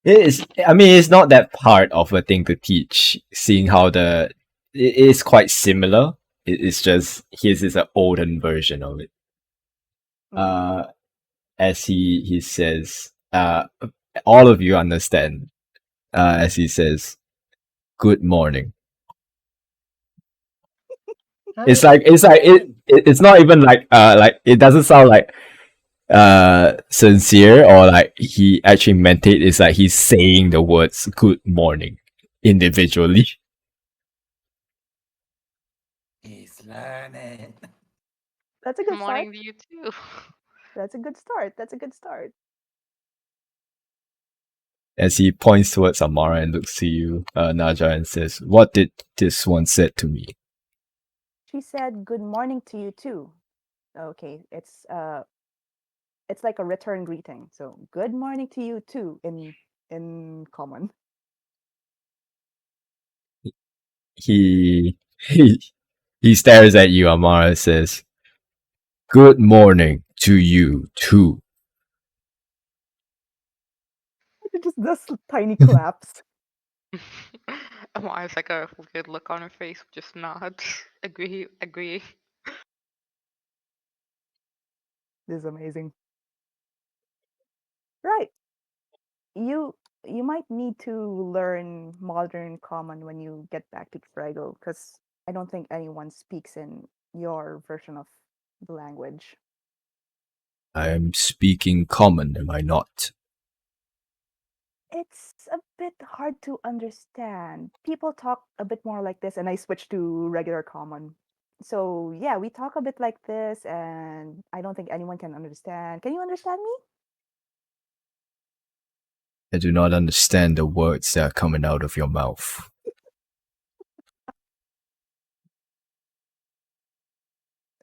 It's not that hard of a thing to teach, seeing how the it is quite similar. It's just his is an olden version of it. As he says, all of you understand. As he says, "Good morning." It's like it's not even like it doesn't sound like sincere or like he actually meant it. It's like he's saying the words "good morning" individually. He's learning. That's a good start. Morning to you too. That's a good start. That's a good start. As he points towards Amara and looks to you, Naja, and says, "What did this one said to me?" She said good morning to you too. Okay, it's like a return greeting. So good morning to you too in common. He he stares at you, Amara, and says, "Good morning to you too." It just does tiny claps. Amara has like a weird look on her face, just nods. Agree. This is amazing. Right. You you might need to learn modern common when you get back to Trego, because I don't think anyone speaks in your version of the language. I am speaking common, am I not? It's a bit hard to understand. People talk a bit more like this, and I switch to regular common. So yeah, we talk a bit like this, and I don't think anyone can understand. Can you understand me? I do not understand the words that are coming out of your mouth.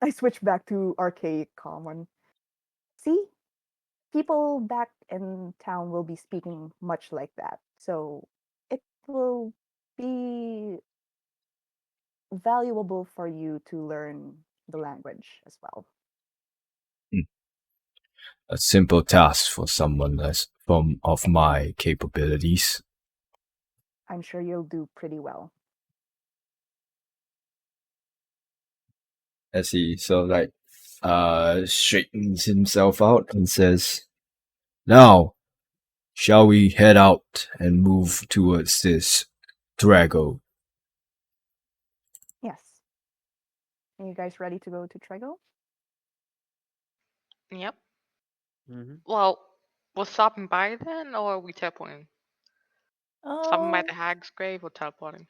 I switch back to archaic common. See, people back in town will be speaking much like that. So it will be valuable for you to learn the language as well. A simple task for someone less from of my capabilities. I'm sure you'll do pretty well. As he straightens himself out and says, "Now, shall we head out and move towards this Drago?" Yes. Are you guys ready to go to Trego? Yep. Mm-hmm. Well, we're stopping by then, or are we teleporting? Stopping by the hag's grave or teleporting?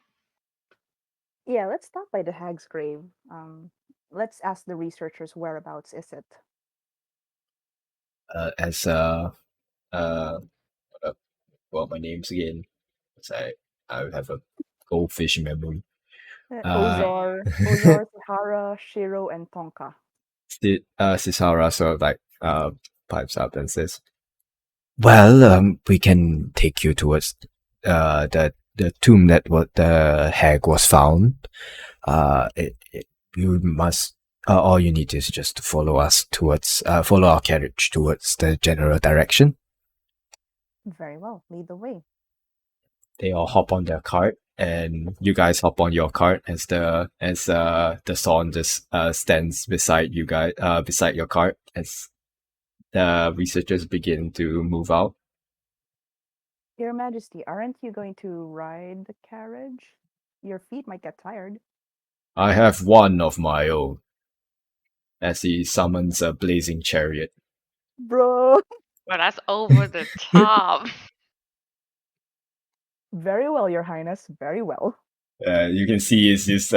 Yeah, let's stop by the hag's grave. Let's ask the researchers whereabouts is it. As uh, well, my name's again. As I have a goldfish memory. Uh, Ozar, Sahara, Shiro, and Tonka. Sisara sort of like pipes up and says, "Well, we can take you towards the tomb that what the hag was found. You must. All you need is just to follow us towards follow our carriage towards the general direction." Very well, lead the way. They all hop on their cart, and you guys hop on your cart as the Son just stands beside you guys beside your cart as the researchers begin to move out. Your Majesty, aren't you going to ride the carriage? Your feet might get tired. I have one of my own. As he summons a blazing chariot. Bro! Well, that's over the top. Very well, Your Highness, very well. You can see it's this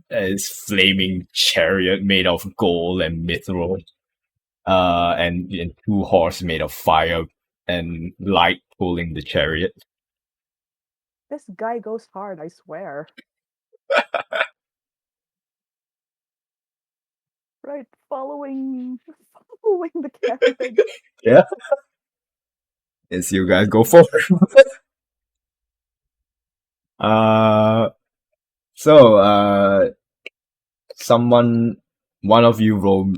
his flaming chariot made of gold and mithril, and two horses made of fire and light pulling the chariot. This guy goes hard, I swear. Right, following the carriage. Yeah. As you guys go forward. uh, so someone, one of you will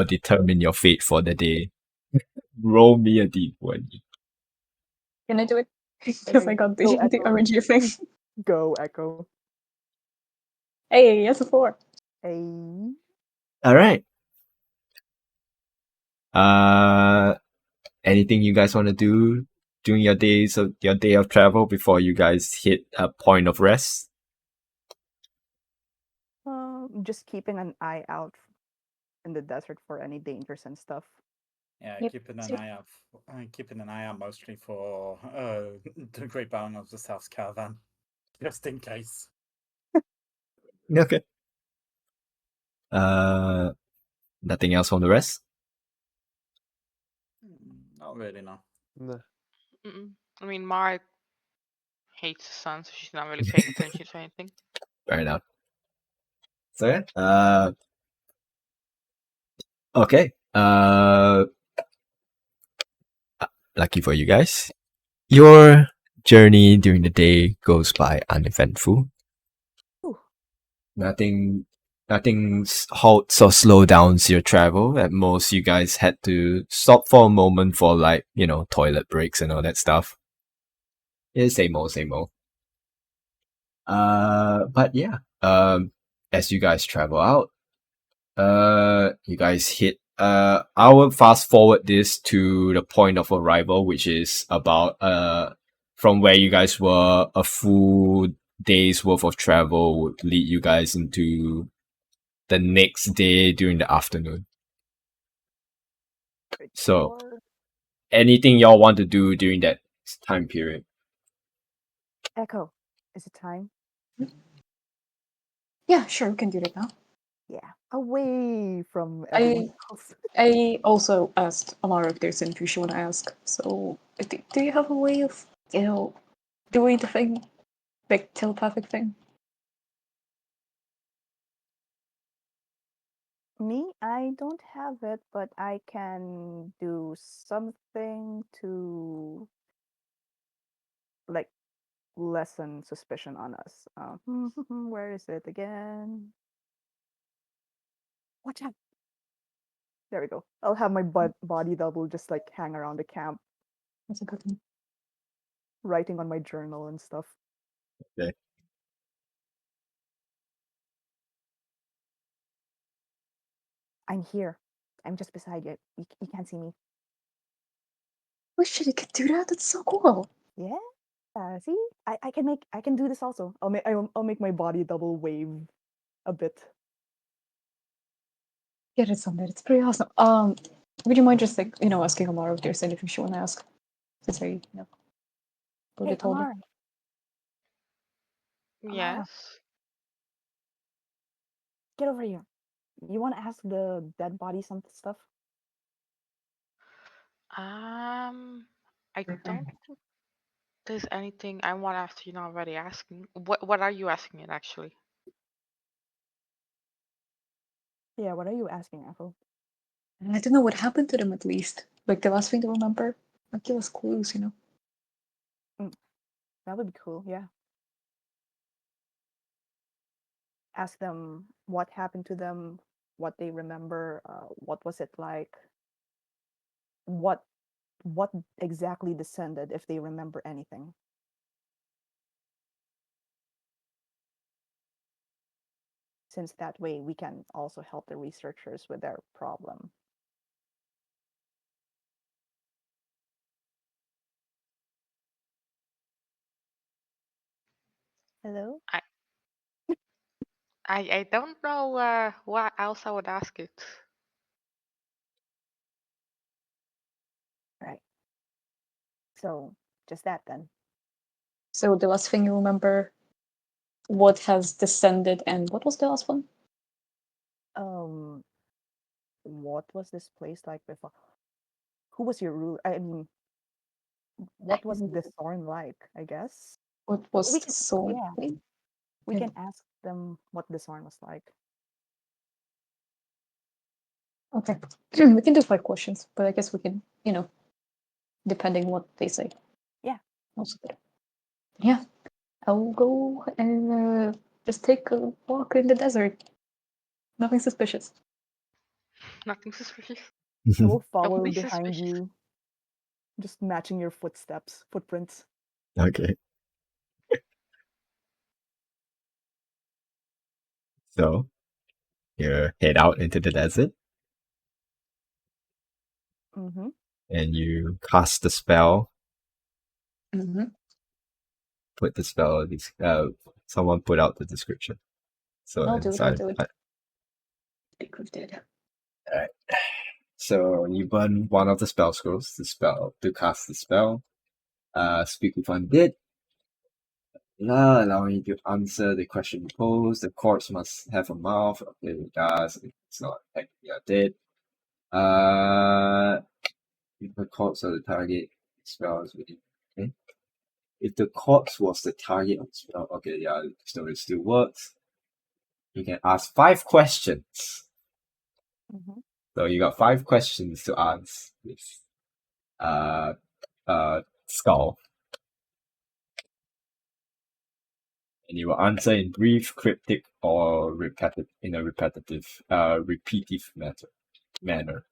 determine your fate for the day. Roll me a d20. Can I do it? Because I got the Echo. RNG thing. Go, Echo. Hey, yes, a 4. A All right. Anything you guys want to do during your day of travel before you guys hit a point of rest? just keeping an eye out in the desert for any dangers and stuff. Yeah, Yep. keeping an Same. eye out. Keeping an eye out mostly for the Great Baron of the South Caravan, just in case. Okay. Nothing else from the rest? Not really, no. Nah. Mm-mm. I mean, Mara hates the sun, so she's not really paying attention to anything. Fair enough. So yeah. Okay. Lucky for you guys, your journey during the day goes by uneventful. Ooh. Nothing halts or slow downs your travel. At most, you guys had to stop for a moment for toilet breaks and all that stuff. Yeah, same old, same old. But yeah. As you guys travel out, you guys hit. I will fast forward this to the point of arrival, which is about from where you guys were. A full day's worth of travel would lead you guys into the next day during the afternoon. So, Sure. anything y'all want to do during that time period? Echo, is it time? Yeah, sure, we can do that now. Yeah, away from everyone else. I also asked Amara if there's anything she want to ask. So, do you have a way of, doing the thing, like telepathic thing? Me, I don't have it, but I can do something to like lessen suspicion on us. Where is it again? Watch out! There we go. I'll have my body double just like hang around the camp, That's a good one. writing on my journal and stuff. Okay. I'm here. I'm just beside you. You can't see me. Oh shit, you can do that? That's so cool. Yeah. See, I can do this also. I'll make my body double wave a bit. Yeah, that's something. It's pretty awesome. Would you mind just asking Amara if there's anything she want to ask? Since I, a Hey, bit older. Amara. Amara, Yes. get over here. You want to ask the dead body some stuff? I don't think there's anything I want to ask you not already asking. What are you asking it actually? Yeah, what are you asking, Apple? I don't know what happened to them at least. Like the last thing to remember. Like give us clues, That would be cool, yeah. Ask them what happened to them, what they remember, what was it like, what exactly descended if they remember anything. Since that way we can also help the researchers with their problem. Hello? I don't know what else I would ask it. Right. So just that then. So the last thing you remember, what has descended, and what was the last one? What was this place like before? Who was your ruler? I mean, what was this thorn like? I guess What was we the can. soul? Yeah, we can ask them what the thorn was like. Okay, we can do 5 questions, but I guess we can, depending what they say. Yeah. Also good. Yeah, I'll go and just take a walk in the desert. Nothing suspicious. Nothing suspicious. I will follow Nobody behind suspicious. you, just matching your footprints. Okay. So you head out into the desert Mm-hmm. and you cast the spell. Mm-hmm. Put the spell. Someone put out the description. So I'll do it. inside. I think we've did. Alright. So you burn one of the spell scrolls to cast the spell. Speak with undead. Allowing you to answer the question posed. The corpse must have a mouth. Okay, it does. It's not technically dead. If the corpse of the target spells within. Okay. If the corpse was the target of the spell, okay, yeah, so it still works. You can ask 5 questions. Mm-hmm. So you got 5 questions to answer with skull. And you will answer in brief, cryptic, or repetitive manner.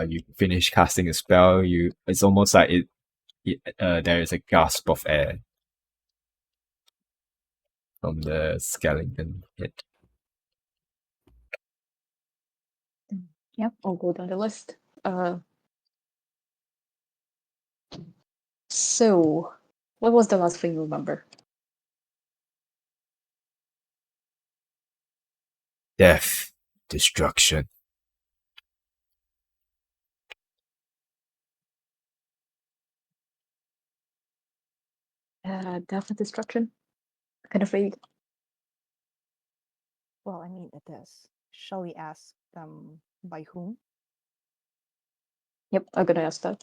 You finish casting a spell. It's almost like there is a gasp of air from the skeleton head. Yep, I'll go down the list. So, what was the last thing you remember? Death, destruction. Death and destruction. Kind of vague. Well, I mean, it is. Shall we ask them by whom? Yep, I'm gonna ask that.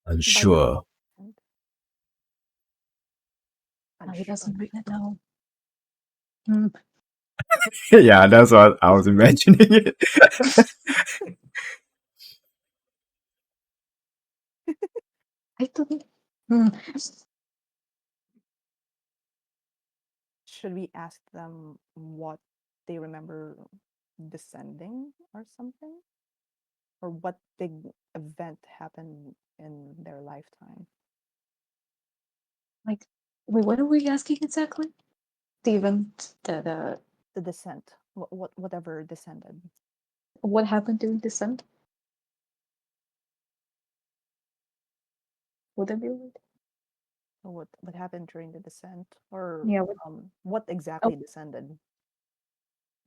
Unsure. And He unsure. doesn't read it now. Hmm. Yeah, that's what I was imagining it. I don't. Hmm. Should we ask them what they remember descending or something? Or what big event happened in their lifetime? Like, wait, what are we asking exactly? The event that The descent. Whatever descended. what happened during descent? Would that be right? Or what happened during the descent? Or Yeah. what exactly descended?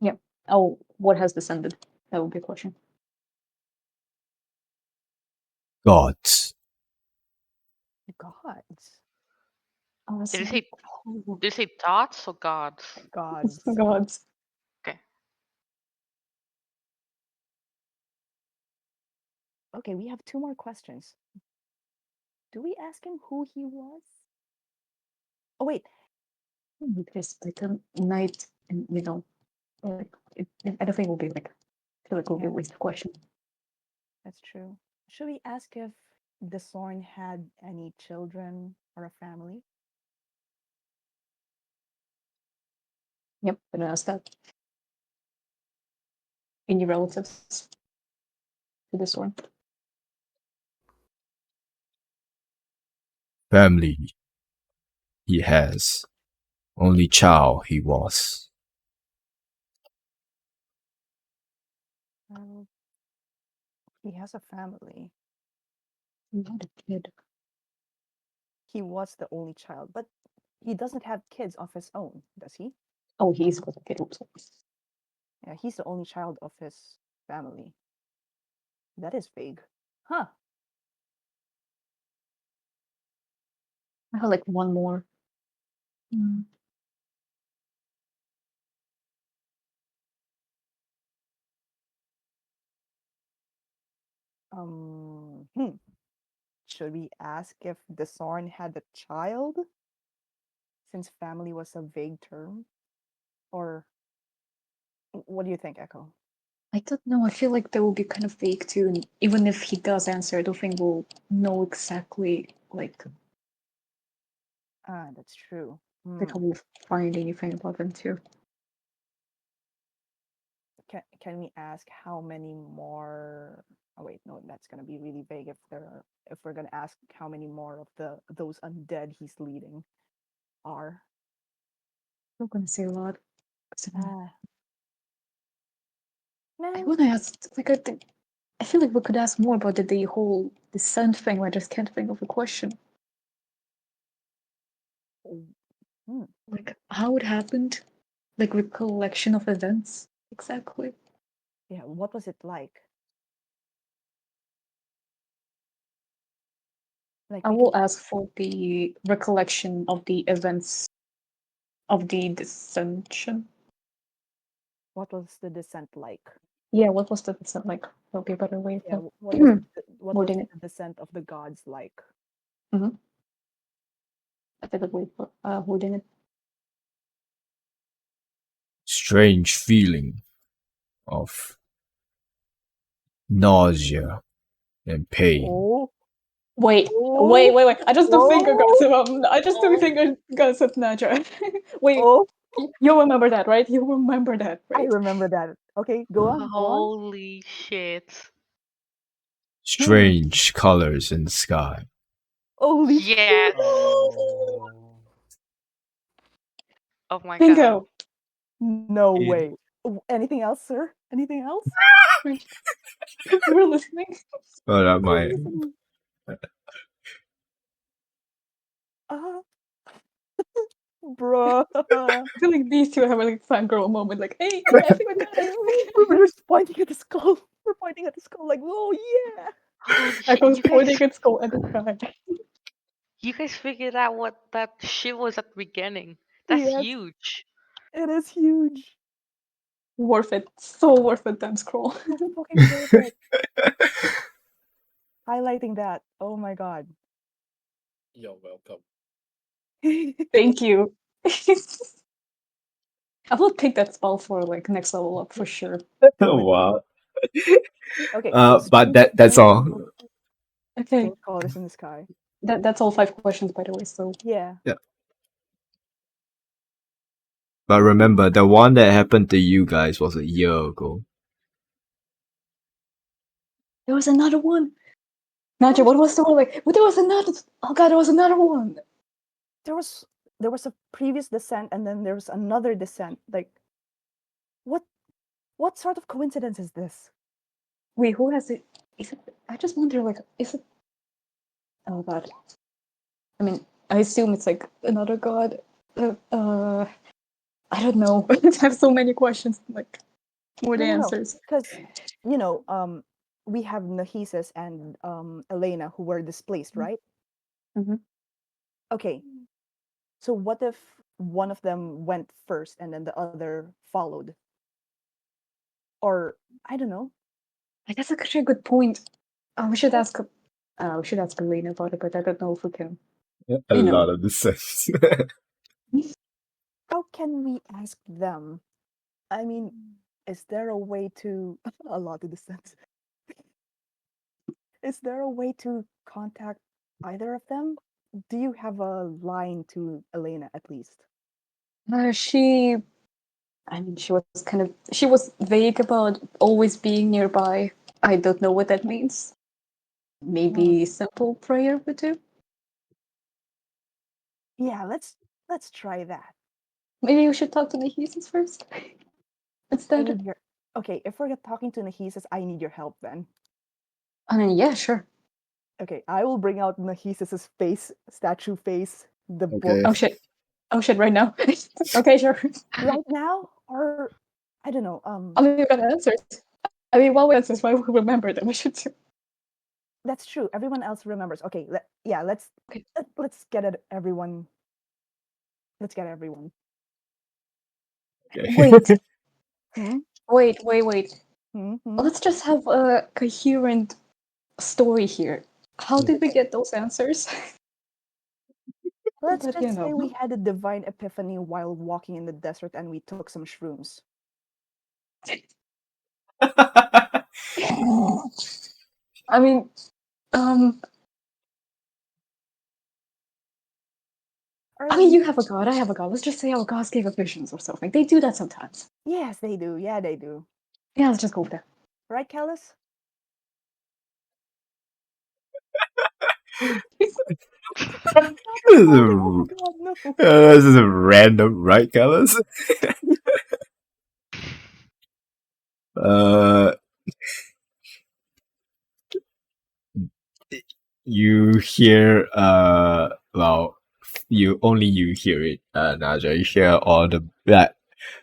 Yeah. Oh, what has descended? That would be a question. Gods. Gods. Did you say thoughts or gods? Gods. Gods. Okay. Okay, we have 2 more questions. Do we ask him who he was? Oh wait, There's like a night, and like I don't think it will be like. I feel like it will be a Yeah. waste of question. that's true. Should we ask if the Sorn had any children or a family? Yep, I'm gonna ask that. Any relatives to this one? Family. He has. Only child he was. He has a family. Not a kid. He was the only child, but he doesn't have kids of his own, does he? Oh, he's got a kid. Oops. Yeah, he's the only child of his family. That is vague. Huh. I have like one more. Hmm. Hmm. Should we ask if the Sorn had a child? Since family was a vague term? Or what do you think, Echo? I don't know. I feel like that will be kind of vague too. And even if he does answer, I don't think we'll know exactly like That's true. how we'll find anything about them too. can we ask how many more? Oh wait, no, that's gonna be really vague if we're gonna ask how many more of those undead he's leading are. I'm not gonna say a lot. Ah, I man, wanna ask, like, I feel like we could ask more about the whole descent thing. I just can't think of a question. hmm, Like, how it happened? Like, recollection of events? Exactly. yeah, what was it like? Like I we will can. ask for the recollection of the events of the dissension. What was the descent like? Yeah, what was the descent like? That'll be a better way Yeah, of what was wording it. the descent of the gods like? A better way for wording it. Strange feeling of nausea and pain. Oh, Wait, oh, wait. I just took finger guns. oh, I just took oh, finger guns at Naja. Wait, oh! you remember that, right? You remember that, I right? remember that. Okay, go on, go on. Holy shit. Strange colors in the sky. Holy Yes. Oh. Oh my god. Bingo. No Yeah. way. Anything else, sir? Anything else? You were listening. Oh, that I'm might. listening. Uh, bruh. I feel like these two have a like fangirl moment. Like, hey, I think we got it. We're just pointing at the skull. We're pointing at the skull like, oh yeah. Holy I shit. was pointing at skull at the sky. You guys figured out what that shit was at the beginning. That's Yes, huge. it is huge. Worth it. So worth it, damn scroll. So fucking worth it. Highlighting that. Oh my god. You're welcome. Thank you. I will take that spell for like next level up for sure. Oh, wow. Okay, so But that's all. Okay, four colors in the sky. that's all 5 questions by the way. So Yeah. But remember, the one that happened to you guys was a year ago. there was another one. Naja, There what was was the one like? There was another. Oh god, there was another one. there was there was a previous descent and then there was another descent. Like what what sort of coincidence is this? Wait, who has it? Is it? I just wonder, like, is it? Oh god. I mean, I assume it's like another god. I don't know. I have so many questions, like more the No. answers. Because we have Nahisis and Elena who were displaced, right? Mhm. Okay. So what if one of them went first and then the other followed? Or I don't know. That's actually a good point. We should How, ask. We should ask Elena about it, but I don't know if we can. A You know. lot of the sense. how can we ask them? I mean, is there a way to a lot of the sense? Is there a way to contact either of them? Do you have a line to Elena at least? She. I mean, she was kind of. She was vague about always being nearby. I don't know what that means. Maybe simple prayer would do. Yeah, let's try that. Maybe we should talk to the Heathens first. I Instead. need your Okay, if we're talking to Nahisis, I need your help then. I mean, yeah, sure. Okay, I will bring out Nahisis's face, statue face, the book. Okay. Oh shit. Oh shit, right now. Okay, sure. Right now? Or I don't know, I mean, we got answers. I mean, while we answers, why we remember them, we should do. that's true. Everyone else remembers. Okay, yeah, Okay. let's get it everyone. Let's get everyone. Okay. Wait, Hmm? wait. Hmm? Hmm? Let's just have a coherent story here. How did we get those answers? Let's But you just say know. we had a divine epiphany while walking in the desert and we took some shrooms. I mean, um, Or I mean, you have a god, I have a god. Let's just say our gods gave us visions or something. They do that sometimes. yes, they do. Yeah, they do. Yeah, let's just go with that. Right, Callus? This is Oh a, God, no. this is a random, right, Callus? uh, you hear, well, you hear it, Naja. You hear all the that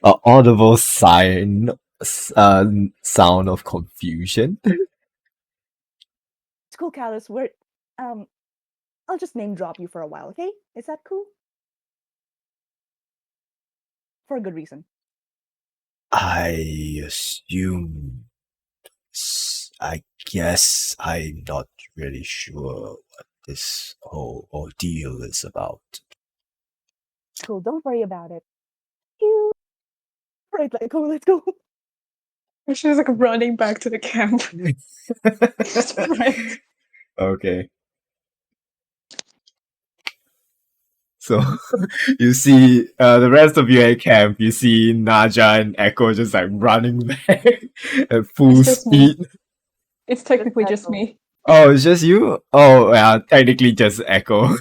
audible sound of confusion. It's cool, Callus. We're I'll just name drop you for a while, okay? Is that cool? For a good reason. I assume. I guess I'm not really sure what this whole ordeal is about. It's cool. Don't worry about it. You right, like cool. Let's go. She's like running back to the camp. Right. Okay. So you see the rest of you at camp, you see Naja and Echo just like running back at full It's just me. speed. It's technically just Echo. me. Oh, it's just you? Oh, yeah, technically just Echo.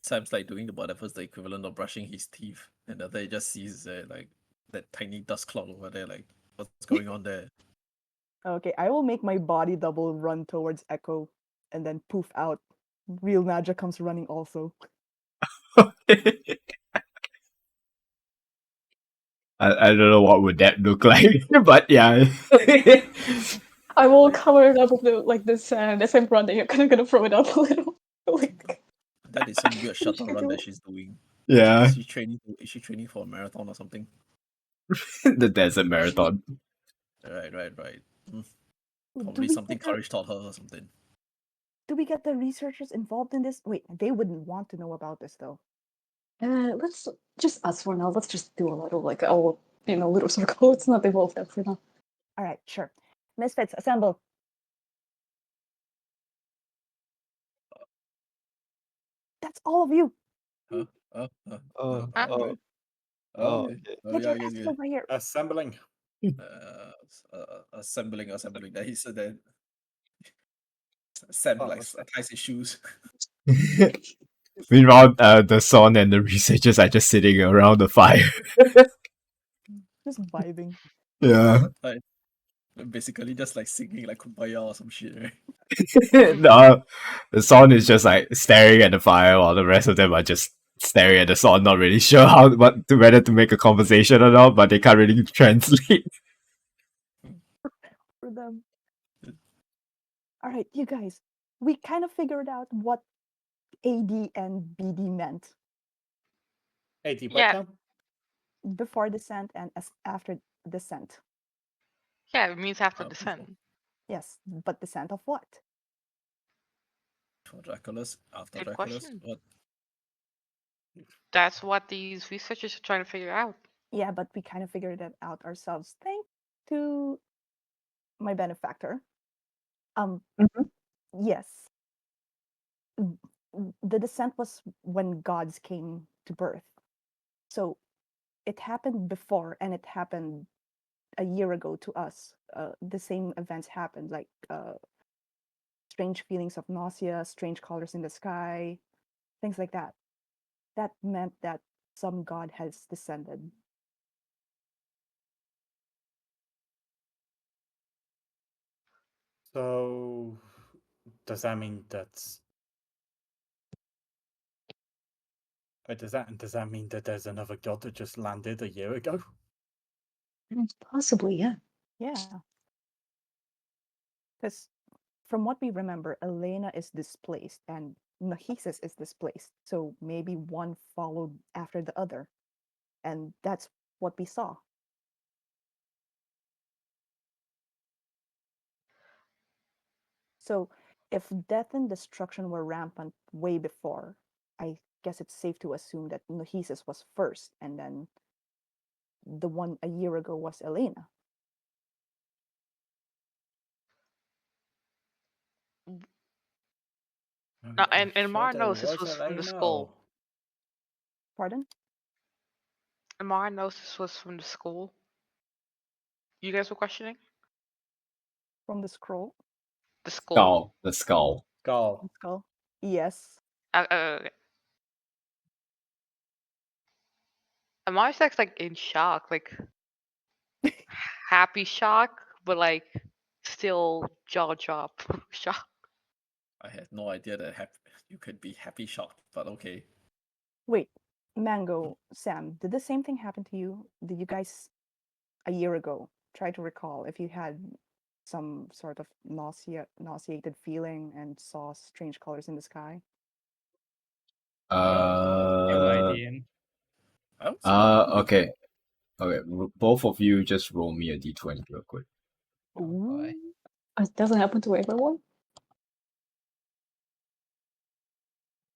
Sam's like doing the whatever's the equivalent of brushing his teeth, and then he just sees like that tiny dust cloud over there. Like, what's going on there? Okay, I will make my body double run towards Echo and then poof out. Real Naja comes running also. I don't know what would that look like, but yeah. I will cover it up with the sand as I'm running. I'm kind of gonna throw it up a little. Like, That is some weird shuttle run do. that she's doing. Yeah, Is she training? Is she training for a marathon or something? the desert marathon. Right. Do Probably we something get the courage taught her or something. do we get the researchers involved in this? Wait, they wouldn't want to know about this though. Let's just us for now. Let's just do a little little circle. Let's not evolve that for now. All right, sure. Misfits, assemble. That's all of you. Huh? Oh, Huh? Okay. oh, Okay. okay. Get Yeah, your I guess asses yeah. over here. Assembling. Assembling. Then he said that Sam Oh, like that's ties his shoes. Meanwhile, the Son and the researchers are just sitting around the fire. Just vibing. Yeah. Like, basically just like singing like Kumbaya or some shit, right? No, the Son is just like staring at the fire while the rest of them are just staring at the Son, not really sure whether to make a conversation or not, but they can't really translate. For them. All right, you guys. We kind of figured out what AD and BD meant AD Yeah. breakdown. before descent and after descent. Yeah, it means after Before- descent. Yes, but descent of what? For Dracula's, after Good Dracula's, question. what? That's what these researchers are trying to figure out. Yeah, but we kind of figured it out ourselves. Thanks to my benefactor. Yes. The descent was when gods came to birth. So it happened before and it happened a year ago to us. The same events happened, like strange feelings of nausea, strange colors in the sky, things like that. That meant that some god has descended. So does that mean that's does that mean that there's another god that just landed a year ago? Possibly, yeah. Yeah. Because from what we remember, Elena is displaced and Nahisis is displaced. So maybe one followed after the other. And that's what we saw. So if death and destruction were rampant way before, I guess it's safe to assume that Nahisis was first and then the one a year ago was Elena. No, and Sure Mara that knows this was was from the Elena, school. Pardon? And Mara knows this was from the school. You guys were questioning From the scroll. the skull. The skull. Skull. Skull. Yes. Okay. Amarsak's like in shock, like happy shock, but like still jaw drop shock. I had no idea that you could be happy shocked, but okay. Wait, Mango, Sam, did the same thing happen to you? Did you guys a year ago try to recall if you had some sort of nauseated feeling and saw strange colors in the sky? No Uh, idea. I don't see what happened. okay. Okay, both of you just roll me a d20 real quick. Oh boy. It doesn't happen to everyone.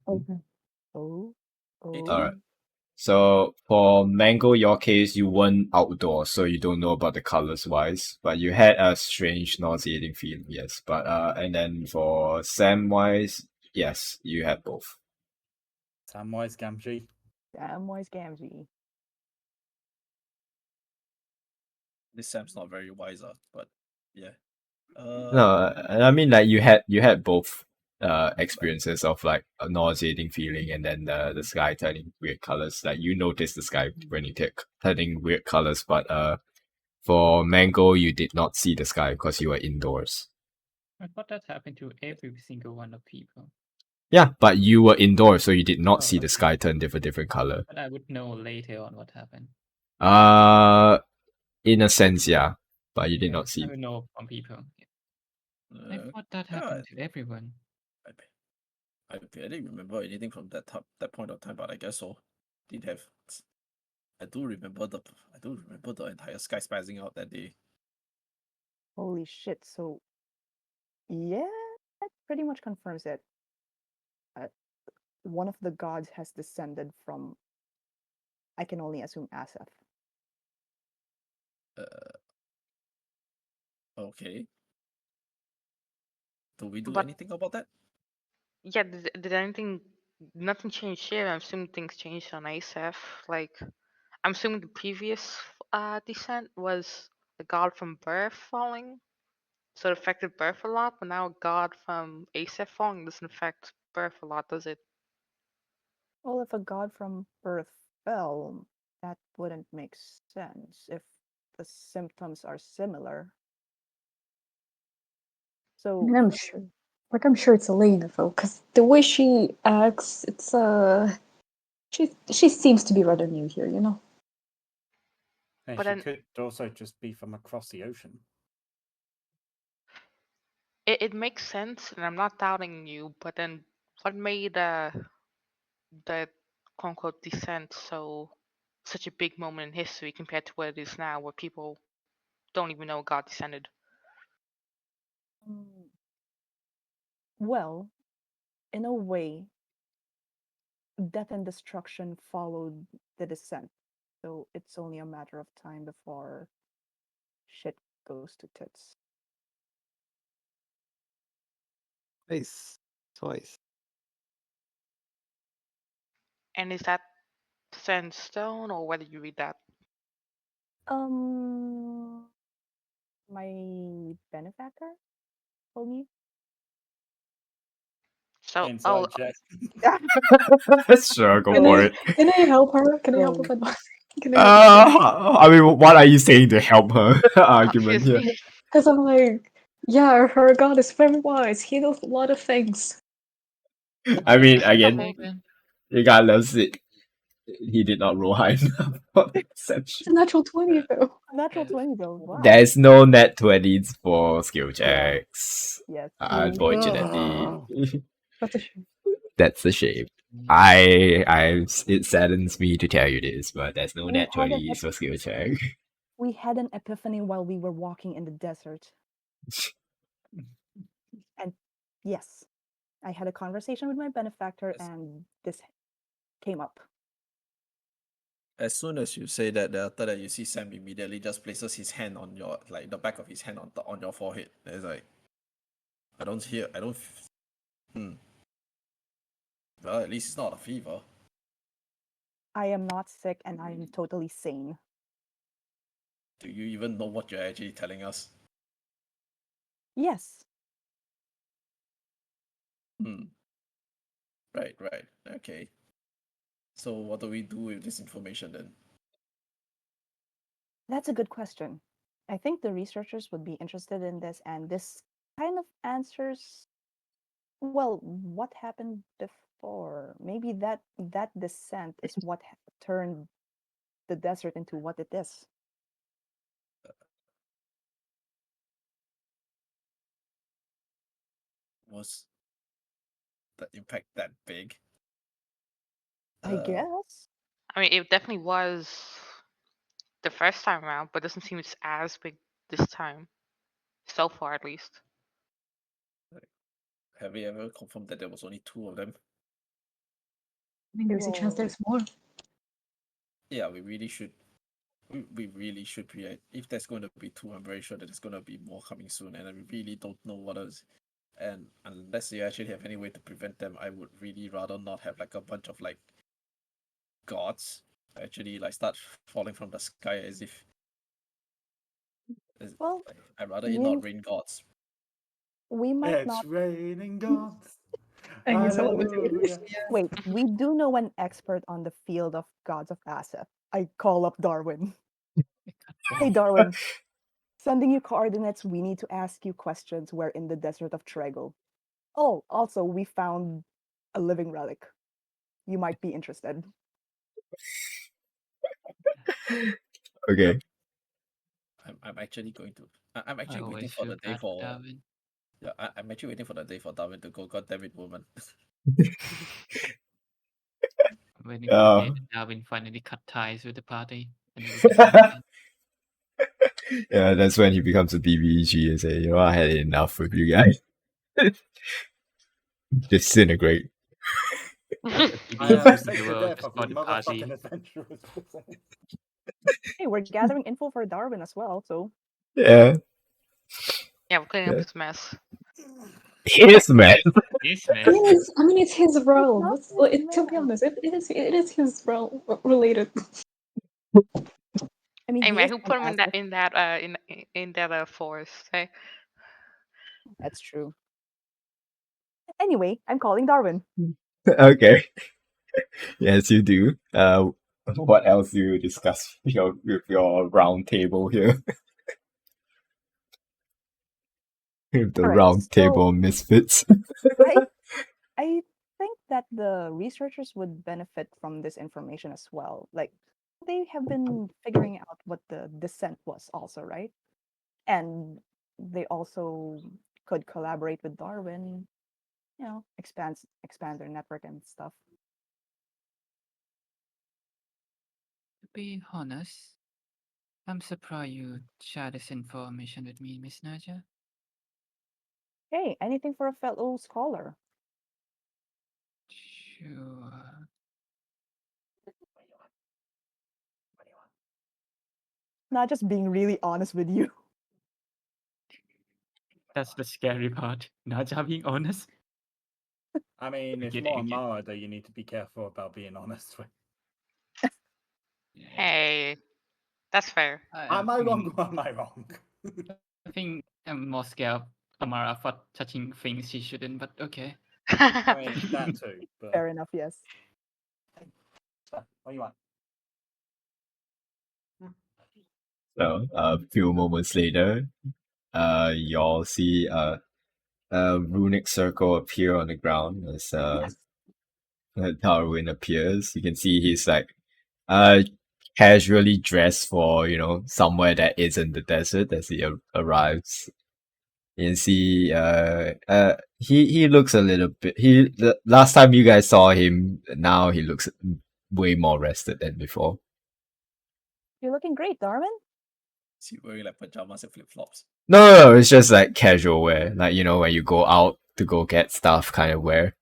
Okay. Oh. Oh. Alright. So for Mango, your case, you weren't outdoors, so you don't know about the colors wise, but you had a strange nauseating feeling, yes. But and then for Sam wise, yes, you had both. Samwise Gamgee. Samwise Gamgee. This Sam's not very wise, but yeah. No, I mean like you had both experiences of like a nauseating feeling and then the sky turning weird colors. Like you noticed the sky when you turning weird colors, but for Mango you did not see the sky because you were indoors. I thought that happened to every single one of people. Yeah, but you were indoors, so you did not Oh, see the okay. sky turn different color. But I would know later on what happened. In a sense, yeah, but you did not I see. would know from people. I thought that yeah, happened to everyone. I barely remember anything from that point of time, but I guess so. Did have. I do remember the entire sky spazzing out that day. Holy shit. So, yeah, that pretty much confirms it. One of the gods has descended from, I can only assume, Aseth. Okay. Do we do But anything about that? yeah, did anything? Nothing changed here. I'm assuming things changed on Aseth. Like, I'm assuming the previous descent was the god from birth falling, so it affected birth a lot. But now a god from Aseth falling doesn't affect birth a lot, does it? Well, if a god from birth fell, that wouldn't make sense if the symptoms are similar. So, I mean, I'm sure. Like, I'm sure it's Elena though, because the way she acts, it's she seems to be rather new here, you know. And But she then could also just be from across the ocean. it makes sense, and I'm not doubting you. But then, what made the quote unquote descent such a big moment in history compared to what it is now, where people don't even know God descended? mm, well, in a way, death and destruction followed the descent. So it's only a matter of time before shit goes to tits. Twice. Twice. And is that set in stone, or whether you read that? Um, my benefactor told me. So, Inside check. Sure, go Can for I it. can I help her? Can I help So, her? Can I help her? I mean, what are you saying to help her argument here? obviously, Because I'm like, yeah, her god is very wise. He knows a lot of things. I mean, Can I again, help him? regardless, he did not roll high enough for the It's exception. a natural 20 though. natural Yes. 20 though. Wow. There's no net 20s for skill Yeah. checks. Yes. Unfortunately. That's a shame. That's a shame. It saddens me to tell you this, but there's no We net had an 20s for skill check. We had an epiphany while we were walking in the desert. And yes, I had a conversation with my benefactor, Yes. and this came up. As soon as you say that, then after that you see Sam immediately just places his hand on your the back of his hand on your forehead. It's like I don't hear. I don't. Well, at least it's not a fever. I am not sick, and I am totally sane. Do you even know what you're actually telling us? Yes. Right. Okay. So what do we do with this information then? That's a good question. I think the researchers would be interested in this, and this kind of answers, well, what happened before. Maybe that descent is what turned the desert into what it is. Was the impact that big? I guess. I mean, it definitely was the first time around, but doesn't seem it's as big this time. So far, at least. Have we ever confirmed that there was only 2 of them? I mean, there's a chance Whoa. there's more. Yeah, we really should. We really should be. If there's going to be 2, I'm very sure that there's going to be more coming soon, and I really don't know what else. And unless you actually have any way to prevent them, I would really rather not have like a bunch of like gods actually like start falling from the sky as if. Well, I'd rather it you, not rain gods. we might It's not. raining gods. I guess I would Hallelujah. Wait, we do know an expert on the field of gods of Aseth. I call up Darwin. Hey, Darwin. Sending you coordinates, we need to ask you questions. We're in the desert of Trego. Oh, also, we found a living relic. You might be interested. Okay. I'm actually going to. I'm I actually waiting always for feel the day bad for. Darwin. Yeah, I'm actually waiting for the day for Darwin to go. God damn it, woman. I'm waiting for the day that Darwin finally cut ties with the party and it will be fun again. Yeah, that's when he becomes a BBG and say, you know, I had enough with you guys. Disintegrate. The I BBG am of sick the to world death just of for you the motherfucking party. adventurers. Hey, we're gathering info for Darwin as well, so. Yeah. Yeah, we're cleaning up Yeah. his mess. His man. This I mess. mean, it's his realm. not To be honest, it is his realm related. I mean, Hey he man, is who an put him in that Aseth. in that forest? Hey. That's true. Anyway, I'm calling Darwin. Okay. Yes, you do. What else do you discuss with your round table here? With the All right, round table so of misfits. I think that the researchers would benefit from this information as well. Like, they have been figuring out what the descent was also, right? And they also could collaborate with Darwin, expand their network and stuff. To be honest, I'm surprised you share this information with me, Miss Naja. Hey, anything for a fellow scholar. Sure. Not just being really honest with you. That's the scary part. Naja being honest. I mean, it's Get more angry. Mara that you need to be careful about being honest with. Hey, that's fair. Am I wrong or am I wrong? I think I'm more scared of Amara for touching things she shouldn't, but okay. I mean, that too. But Fair enough, yes. what do you want? So a few moments later, y'all see a runic circle appear on the ground as Yes. Darwin appears. You can see he's like uh casually dressed for, you know, somewhere that isn't the desert as he arrives. You can see he looks a little bit, the last time you guys saw him, now he looks way more rested than before. You're looking great, Darwin. Is he wearing like pajamas and flip flops? No, it's just like casual wear, like, you know, when you go out to go get stuff kind of wear.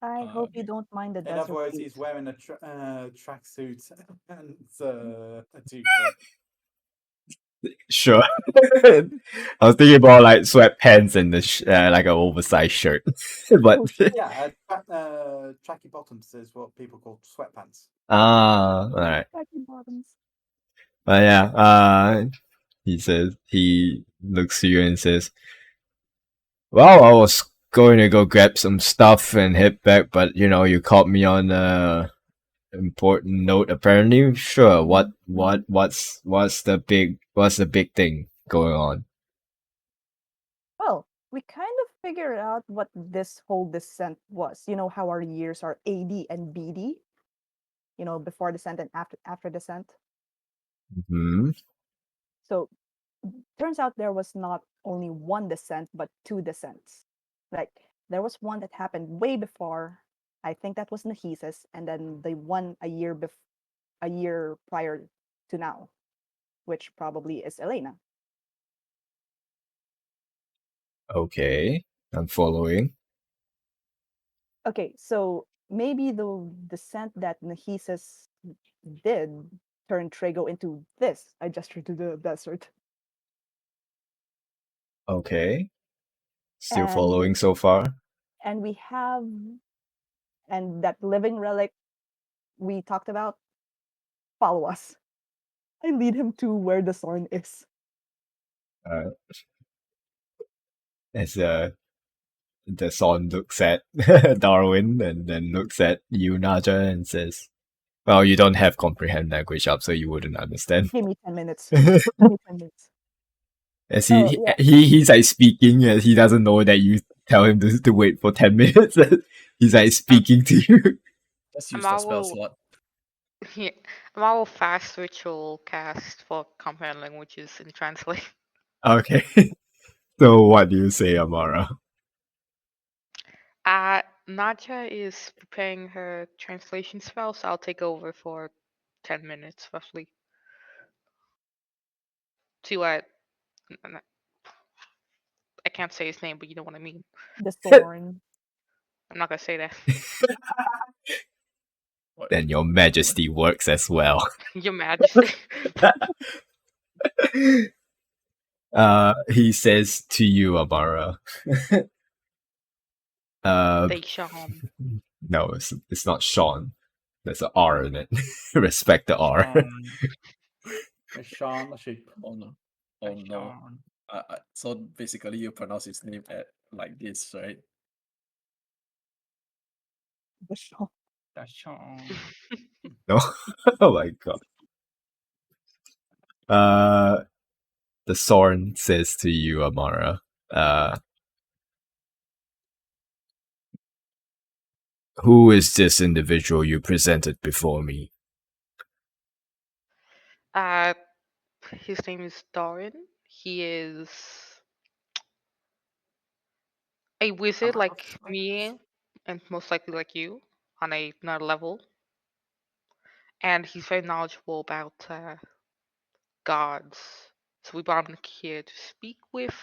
I hope you Okay. don't mind the In desert other words, heat. he's wearing a tracksuit and a t-shirt. Sure. I was thinking about like sweatpants and like an oversized shirt, but Oh, shit. Yeah, tracky bottoms is what people call sweatpants. all right. Tracky bottoms. But yeah, he looks to you and says, "Well, I was going to go grab some stuff and head back, but you caught me on a important note. Apparently, sure. What's the big thing going on?" Well, we kind of figured out what this whole descent was. You know how our years are AD and BD? Before descent and after descent. Hmm. So turns out there was not only one descent, but two descents. Like there was one that happened way before. I think that was Nahisis, and then the one a year prior to now, which probably is Elena. Okay, I'm following. Okay, so maybe the descent that Nahisis did turned Trago into this. I gestured to the desert. Okay, still And following so far. and we have and that living relic we talked about, follow us. I lead him to where the Sorn is. As the son looks at Darwin and then looks at you, Naja, and says, "Well, you don't have comprehend language up, so you wouldn't understand." Give me 10 minutes. Give me 10 minutes. As So yeah, he's like speaking, and he doesn't know that you tell him to wait for 10 minutes. He's like speaking to you. Just use I the spell will, slot. yeah, I will fast ritual cast for comprehend languages and translate. Okay. So what do you say, Amara? Nadja is preparing her translation spell, so I'll take over for 10 minutes roughly. To I can't say his name, but you know what I mean. the Sorn. I'm not gonna say that. What? Then your majesty works as well. Your Majesty. He says to you, Amara. They Sean. No, it's not Sean. There's an R in it. Respect the R. It's Sean, actually. Oh no. Oh no. So basically, you pronounce his name like this, right? The Sorn. No. Oh my god. The Sorn says to you, Amara. Who is this individual you presented before me? Uh, his name is Doran. He is a wizard like me, and most likely like you, on another level. And he's very knowledgeable about gods. So we brought him here to speak with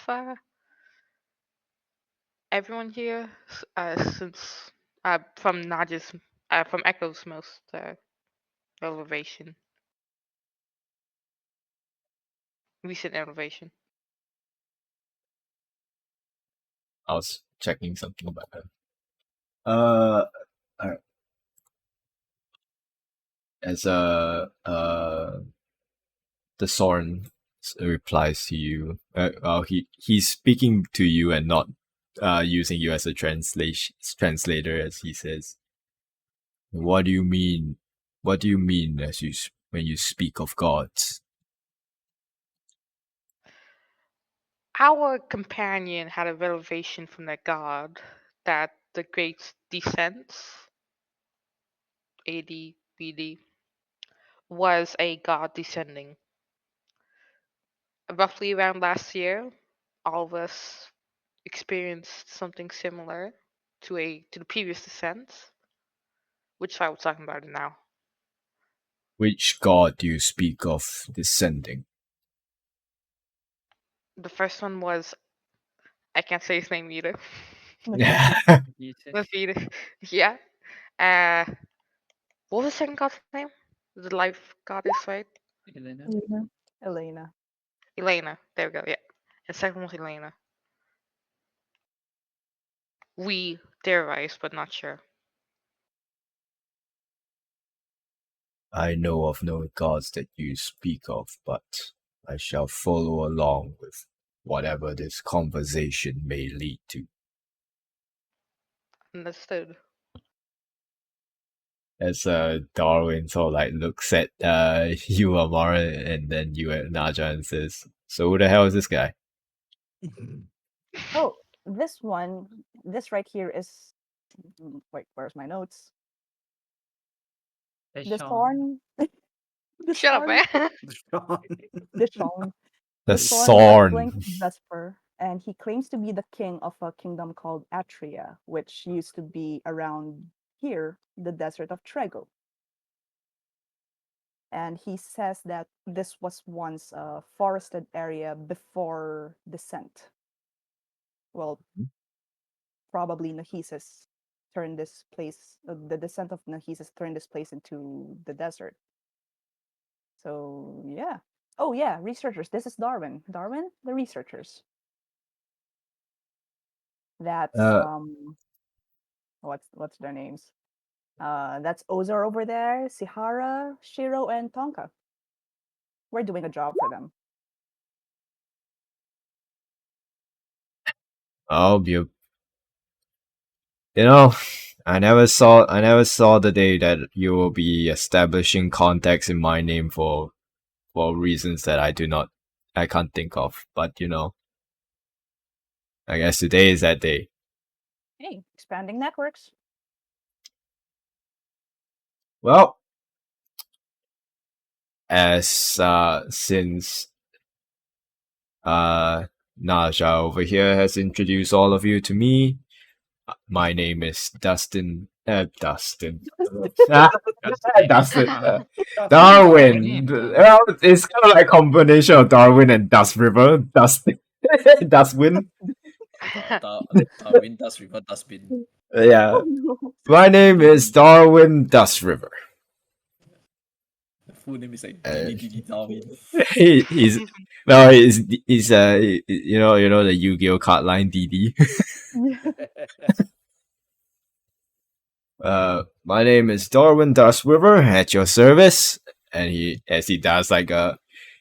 everyone here, since from not just from Echo's most elevation, recent elevation. I was checking something about her. Alright. As the Sorn replies to you. Well, he's speaking to you and not using you as a translator, as he says. What do you mean? What do you mean when you speak of gods? Our companion had a revelation from their god that the Great Descent, AD, BD, was a god descending. Roughly around last year, all of us experienced something similar to the previous descent, which is why we're talking about it now. Which god do you speak of descending? The first one was, I can't say his name either. Nafida. Yeah. Uh, what was the second god's name? The life goddess, right? Elena. Elena. There we go. Yeah. And second one was Elena. We theorize, but not sure. I know of no gods that you speak of, but I shall follow along with whatever this conversation may lead to. Understood. As Darwin sort of like looks at you, Amara, and then you at Naja and says, "So who the hell is this guy?" Oh, this right here is. Wait, where's my notes? They The shown Thorn. The Shut up, Thorn. man. The Thorn. The Thorn was Sorn. linked to Vesper, and he claims to be the king of a kingdom called Atria, which used to be around here, the desert of Trego. And he says that this was once a forested area before descent. Well, probably Nahisis turned this place, the descent of Nahisis turned this place into the desert. So, yeah. Oh, yeah, researchers. This is Darwin. Darwin, the researchers. That's what's their names? That's Ozar over there, Sihara, Shiro, and Tonka. We're doing a job for them. Oh, you know, I never saw the day that you will be establishing contacts in my name for reasons that I can't think of. But I guess today is that day. Hey, expanding networks. Well, as since Naja over here has introduced all of you to me, my name is Dustin. Dustin. Dustin. Darwin. Well, it's kind of like a combination of Darwin and Dust River. Dustin. Dustwin. Darwin Dust River Dustbin. Yeah. Oh, no. My name is Darwin Dust River. The full name is like Didi Darwin. He's you know the Yu-Gi-Oh card line DD. My name is Darwin Dust River at your service, and he does like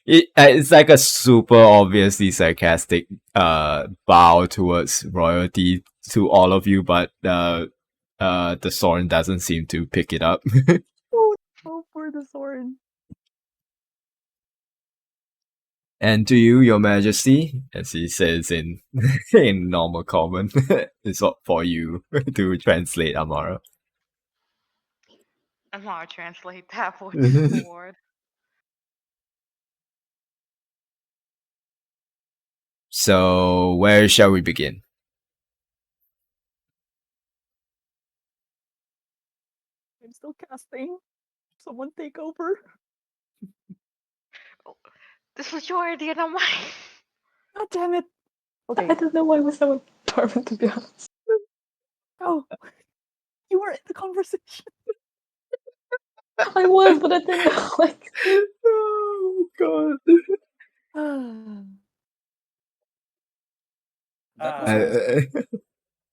it's like a super obviously sarcastic bow towards royalty to all of you, but the Soren doesn't seem to pick it up. Oh, for the Soren. And to you, your majesty, as he says in in normal common, it's up for you to translate, Amara. I'm gonna translate that word for word. So, where shall we begin? I'm still casting. Someone take over. This was your idea, not mine. God damn it. Okay. I don't know why we're so Darwin, to be honest. Oh, you were in the conversation. I was, but I didn't know, like... Oh, God.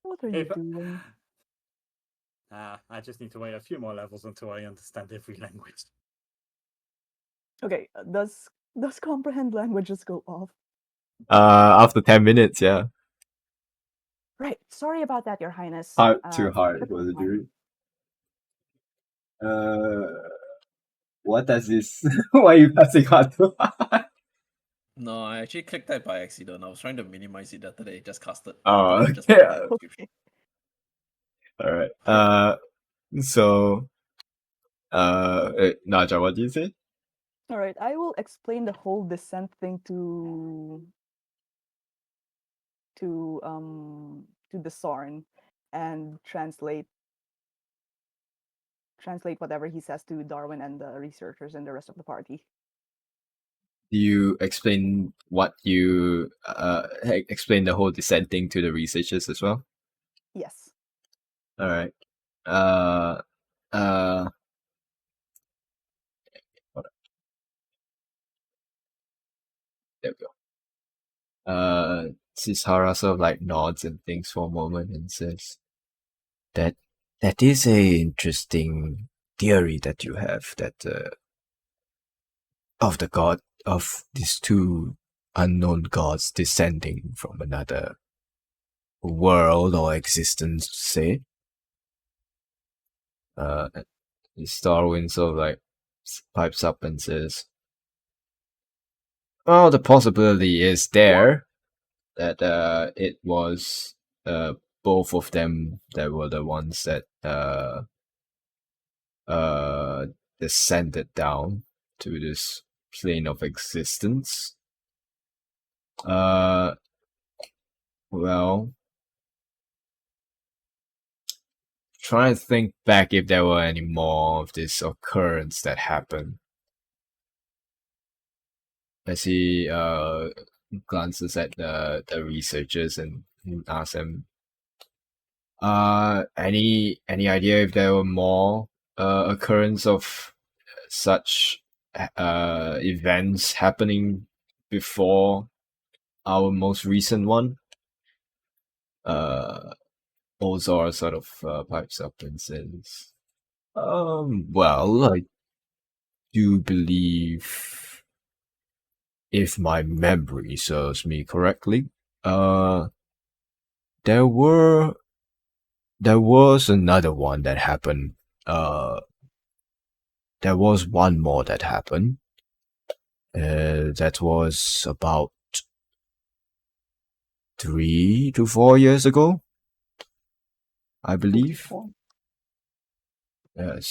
What are you doing? I just need to wait a few more levels until I understand every language. Okay, does comprehend languages go off? After 10 minutes, yeah. Right. Sorry about that, Your Highness. Too hard Triple for the fine. jury. What does this? Why are you passing hard to hard? No, I actually clicked that by accident. I was trying to minimize it after they just casted. Oh, Then I just okay. put it in the description. Alright. So, Naja, what do you say? All right, I will explain the whole descent thing to the Sorn and translate whatever he says to Darwin and the researchers and the rest of the party. Do you explain what you explain the whole descent thing to the researchers as well? Yes. Alright. There we go. Sishara sort of like nods and thinks for a moment and says, That is a interesting theory that you have, that of the god of these two unknown gods descending from another world or existence, say. Starwind sort of like pipes up and says, well, the possibility is there that it was both of them that were the ones that descended down to this plane of existence. Well, trying to think back if there were any more of this occurrence that happened. As he glances at the researchers and asks them, any idea if there were more occurrence of such events happening before our most recent one? Ozor sort of pipes up and says, well, I do believe, if my memory serves me correctly, there was another one that happened. There was one more that happened. That was about 3 to 4 years ago, I believe. 54. Yes.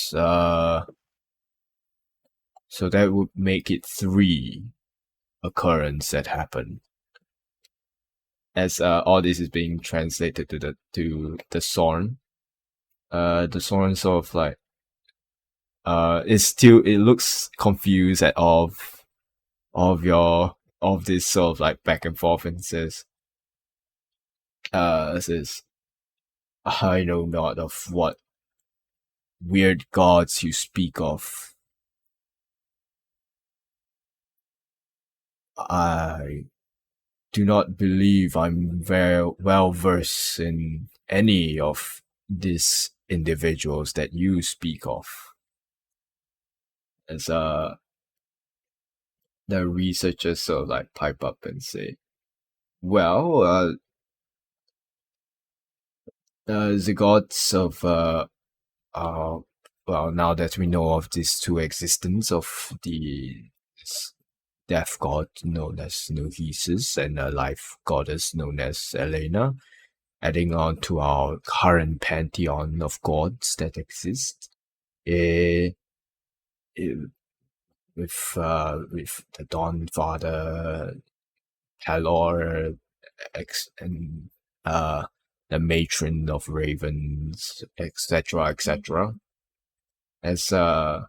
So that would make it 3 occurrence that happened. As all this is being translated to the Sorn. The Sorn sort of like it looks confused at all of this sort of like back and forth, and says I know not of what weird gods you speak of. I do not believe I'm very well versed in any of these individuals that you speak of. As the researchers sort of like pipe up and say, well, the gods of well, now that we know of these two existence of the death god known as Nohesis and a life goddess known as Elena, adding on to our current pantheon of gods that exist, with the Dawn Father, Talor, and the Matron of Ravens, etc., etc. As the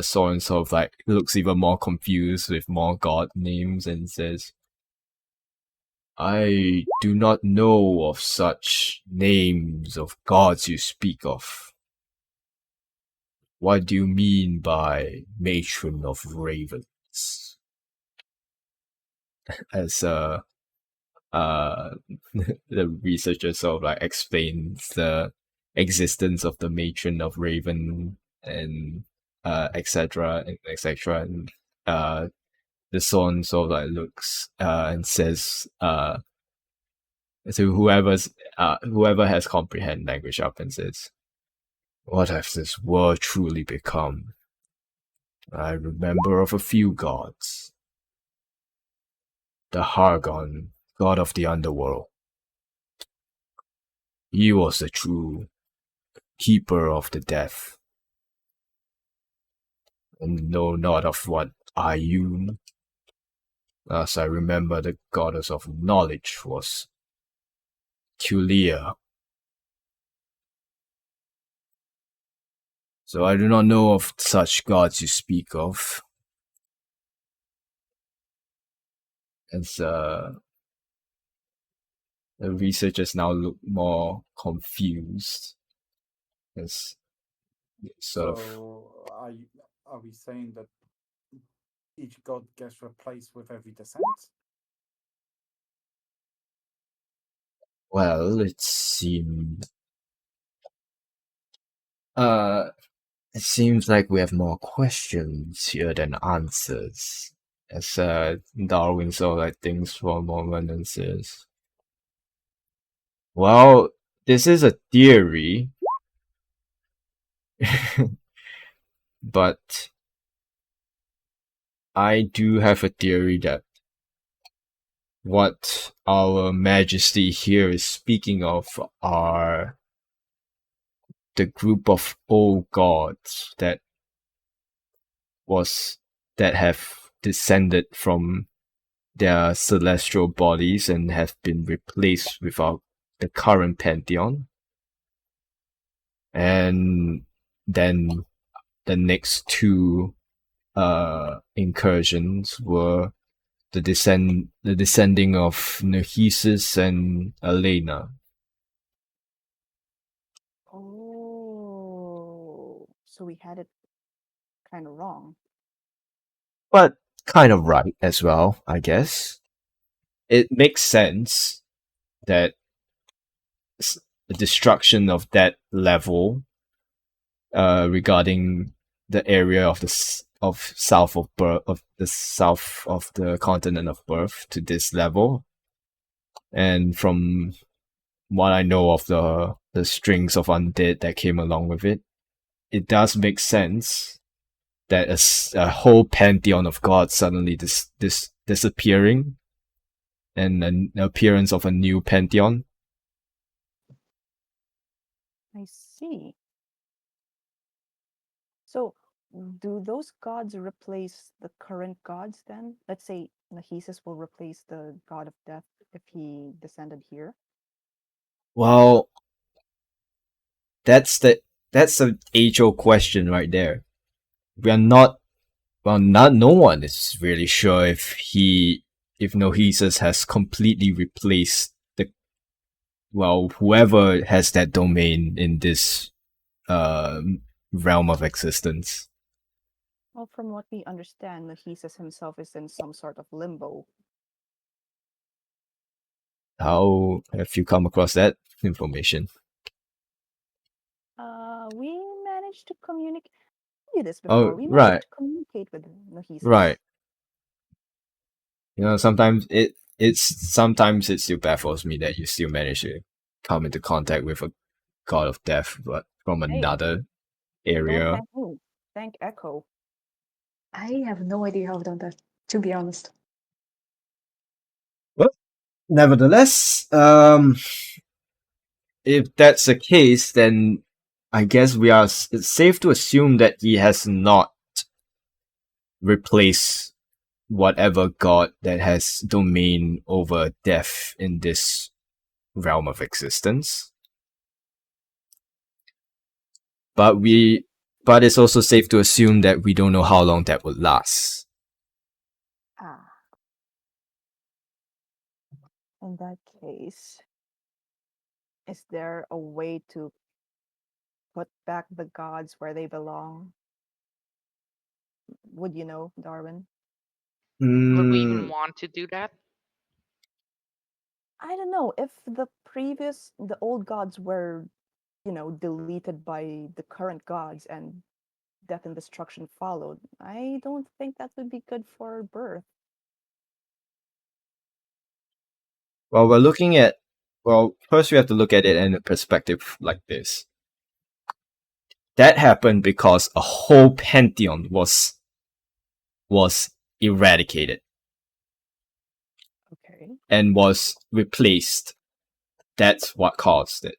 Soren sort of like looks even more confused with more god names and says, I do not know of such names of gods you speak of. What do you mean by Matron of Ravens? As the researcher sort of like explains the existence of the Matron of Raven and etc. and etc. And the son sort of like looks and says to whoever has comprehend language up and says, what has this world truly become? I remember of a few gods. The Hargon, god of the underworld. He was the true keeper of the death. And know not of what Ayun. As I remember, the goddess of knowledge was Kulia. So I do not know of such gods you speak of. As the researchers now look more confused. As sort of So are we saying that each god gets replaced with every descent? well, it seemed It seems like we have more questions here than answers. As Darwin sort of like thinks for a moment and says, well, this is a theory, but I do have a theory that what our Majesty here is speaking of are the group of old gods that have descended from their celestial bodies and have been replaced with the current pantheon. And then the next two incursions were the descending of Narcissus and Elena. Oh, so we had it kind of wrong. But kind of right as well, I guess. It makes sense that the destruction of that level regarding the area of the south of the continent of birth to this level, and from what I know of the strings of undead that came along with it, it does make sense that a whole pantheon of gods suddenly disappearing, and an appearance of a new pantheon. I see. So, do those gods replace the current gods then? Let's say Nahisis will replace the god of death if he descended here. Well, that's an age-old question right there. We are not no one is really sure if Nohesus has completely replaced whoever has that domain in this realm of existence. Well, from what we understand, Nahisis himself is in some sort of limbo. How have you come across that information? We managed to communicate. We did this Oh, before. We right. managed to communicate with Nahisis. Right. Sometimes it still baffles me that you still manage to come into contact with a god of death, but from another area. Don't thank me. Thank Echo. I have no idea how I've done that, to be honest. Well, nevertheless, if that's the case, then I guess it's safe to assume that he has not replaced whatever god that has domain over death in this realm of existence. But it's also safe to assume that we don't know how long that would last. In that case, is there a way to put back the gods where they belong? Would you know, Darwin? Would we even want to do that? I don't know. If the old gods were, deleted by the current gods and death and destruction followed, I don't think that would be good for birth. Well, first we have to look at it in a perspective like this. That happened because a whole pantheon was eradicated. Okay. And was replaced. That's what caused it.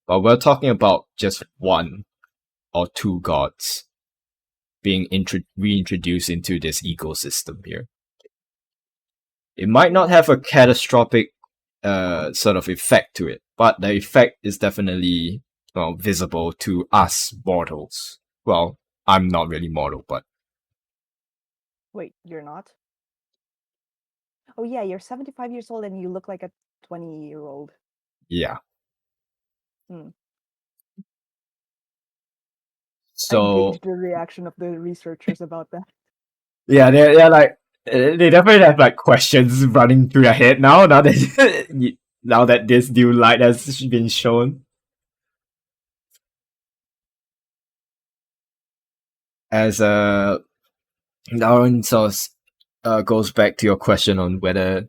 But we're talking about just one or two gods being reintroduced into this ecosystem here. It might not have a catastrophic sort of effect to it, but the effect is definitely visible to us mortals. Well, I'm not really mortal, but... Wait, you're not? Oh yeah, you're 75 years old and you look like a 20-year-old. Yeah. I So... gauge the reaction of the researchers about that. Yeah, they're like... They definitely have like questions running through their head now that now that this new light has been shown. as Lauren goes back to your question on whether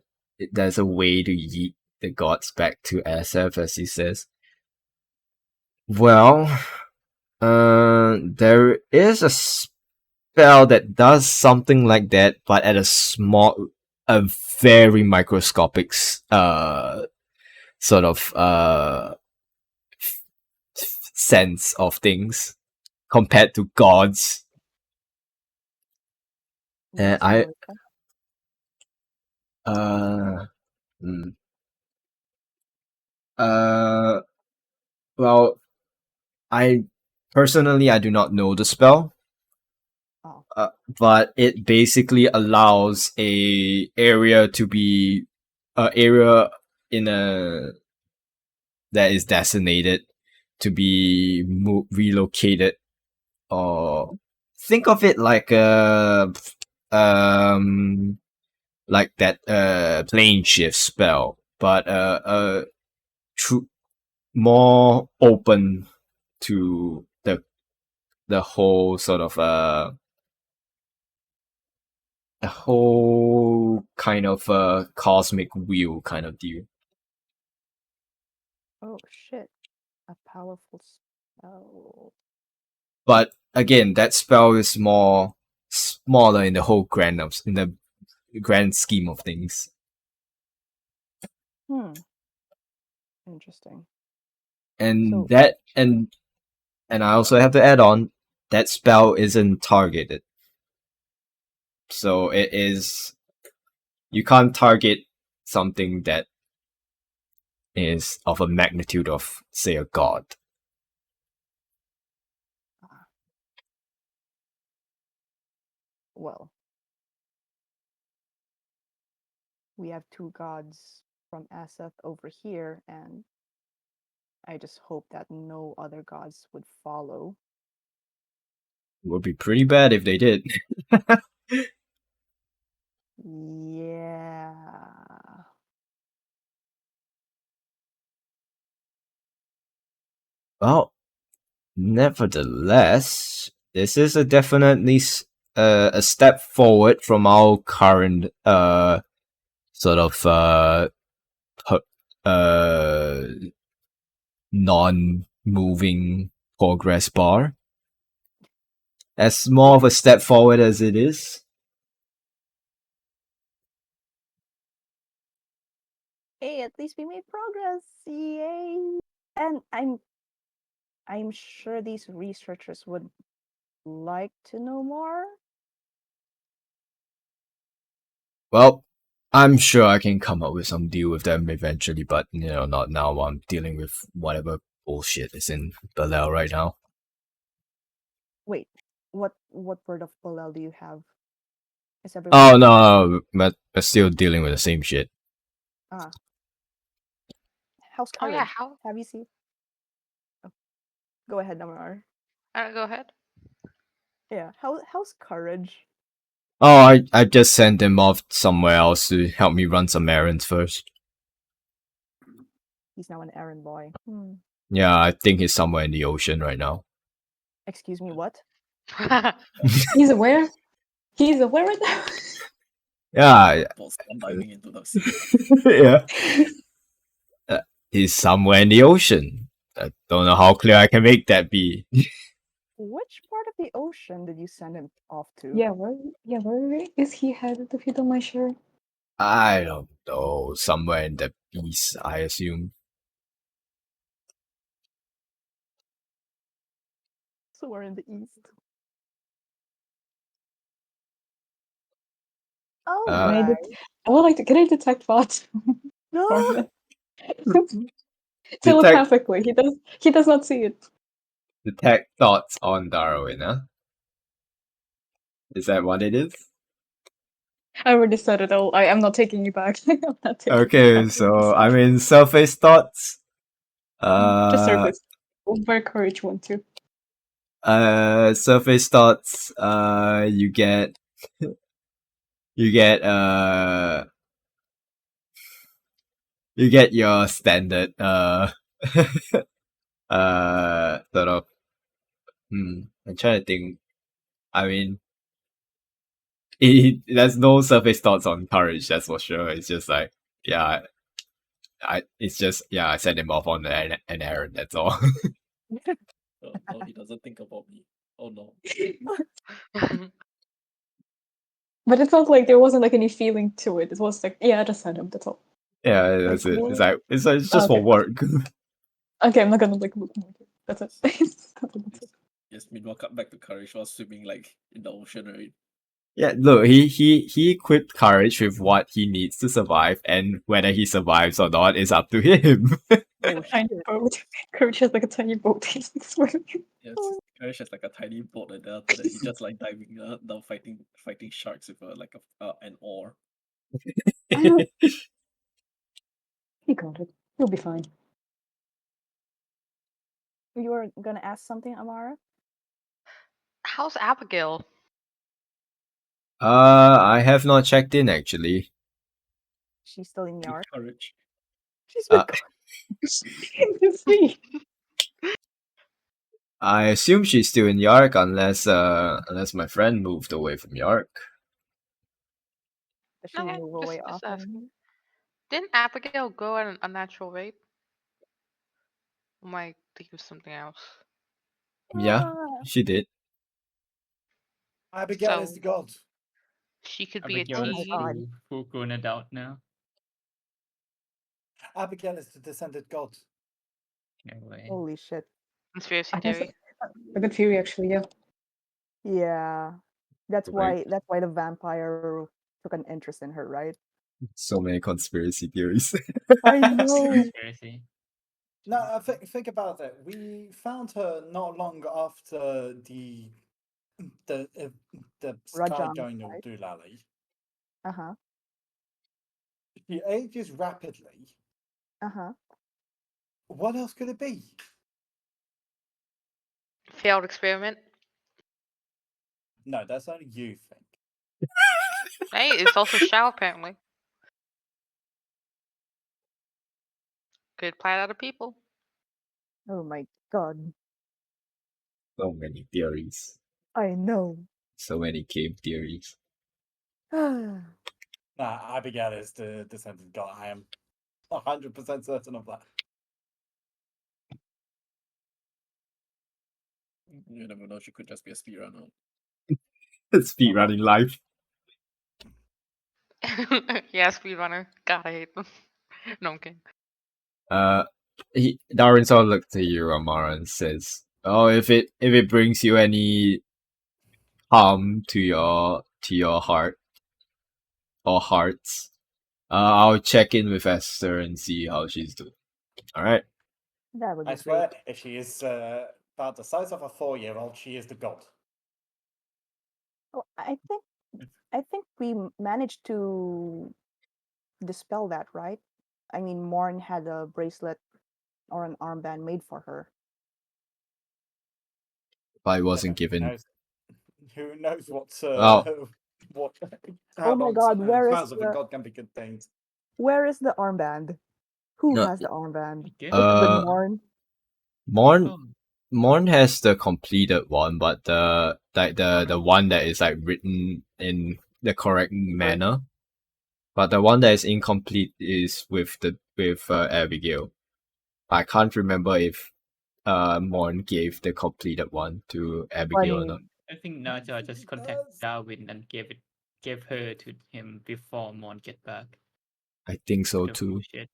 there's a way to yeet the gods back to Aseth, as he says. Well, there is a spell that does something like that, but at a very microscopic, sort of sense of things compared to gods. And What spell is that? Well, I personally I do not know the spell. Oh. But it basically allows a area to be area in a that is designated to be relocated, or think of it like like that plane shift spell, but true more open to the whole sort of a whole kind of cosmic wheel kind of deal. Oh shit. A powerful spell. But again, that spell is more smaller in the whole in the grand scheme of things. Interesting. And So- that and I also have to add on that spell isn't targeted. So it is, you can't target something that is of a magnitude of, say, a god. Well, we have two gods from Aseth over here, and I just hope that no other gods would follow. It would be pretty bad if they did. Yeah. Well, nevertheless, this is a definitely a step forward from our current sort of non-moving progress bar. As more of a step forward as it is. Hey, at least we made progress. Yay. And I'm sure these researchers would like to know more. Well, I'm sure I can come up with some deal with them eventually, but not now. I'm dealing with whatever bullshit is in Belial right now. Wait, what word of Bolel do you have? Is everyone Oh no, but we're still dealing with the same shit. How's Oh courage? yeah, how? Have you seen? Oh, go ahead, Namar. Go ahead. Yeah, how's courage? Oh, I just sent him off somewhere else to help me run some errands first. He's now an errand boy. Yeah, I think he's somewhere in the ocean right now. Excuse me, what? He's aware. He's aware of that. Yeah, Diving into the sea. yeah. He's somewhere in the ocean. I don't know how clear I can make that be. Which part of the ocean did you send him off to? Yeah, where is he headed, if you don't mind sharing? I don't know. Somewhere in the east, I assume. Somewhere in the east. Oh, right. I would like to. Can I detect thoughts? No. Telepathically, he does not see it. Detect thoughts on Darwin, huh? Is that what it is? I already said it all. I am not taking you back. I'm not taking you Okay, back. so I mean surface thoughts. Just surface. Over courage one too. Surface thoughts. You get you get your standard sort of. I'm trying to think I mean, there's no surface thoughts on courage, that's for sure. It's just like, yeah, I sent him off on an errand, that's all. No, he doesn't think about me. Oh no. But it felt like there wasn't like any feeling to it. It was like, yeah, I just sent him. That's all. Yeah, that's it. cool. It's just for Okay. work. Okay, I'm not gonna like look more into it. That's it. That's it. Yes, meanwhile, cut back to courage while swimming like in the ocean, right? Yeah, look, he equipped courage with what he needs to survive, and whether he survives or not is up to him. Oh Tiny shit. boat. Courage has like a tiny boat. He's like swimming. Yes, courage has like a tiny boat, and then after that, he just like diving down, fighting sharks with an oar. He got it. He'll be fine. You were gonna ask something, Amara? How's Abigail? I have not checked in actually. She's still in With York. courage. She's Uh, it's me. I assume she's still in York unless my friend moved away from York. Does she Okay, move away just often? asking. Didn't Abigail go at an unnatural rate? Or am I thinking of something else? Yeah, Ah, she did. Abigail is So the god. she could be a Abigail is my T. God. full grown adult now. Abigail is the descended god. No way. holy shit. Conspiracy I guess theory. a good theory actually. Yeah. Yeah. That's Right. why the vampire took an interest in her, right? So many conspiracy theories. I know. Conspiracy. No, think about it. We found her not long after the uh, the sky Rajang, going all right? doolally. Uh-huh. She ages rapidly. Uh-huh. What else could it be? Failed experiment. No, that's only you think. Hey, it's also Shao apparently. Could apply to other people. Oh my god. So many theories. I know. So many game theories. Nah, Abigail is the descended god. I am 100% certain of that. You never know, she could just be a speedrunner. Speed running life. Yeah, speedrunner. God, I hate them. No, I'm kidding. Darren sort of looked to you, Amara, and says, "Oh, if it brings you any harm to your heart or hearts, I'll check in with Esther and see how she's doing. All right." That would I be swear, great. if she is about the size of a 4-year-old, she is the god. Oh, I think we managed to dispel that, right? I mean, Morn had a bracelet or an armband made for her. If I Yeah, wasn't but who given, knows? Who knows what oh, what Oh how my long god, powers of a god can be good things. where is the armband? Who no, has the armband? Good. It could have been uh, Morn. Morn Oh, Morn has the completed one, but the one that is like written in the correct manner. But the one that is incomplete is with Abigail. I can't remember if Morn gave the completed one to Abigail or not. I think Naja just contacted Does- Darwin and gave her to him before Mon get back. I think so The too. bullshit.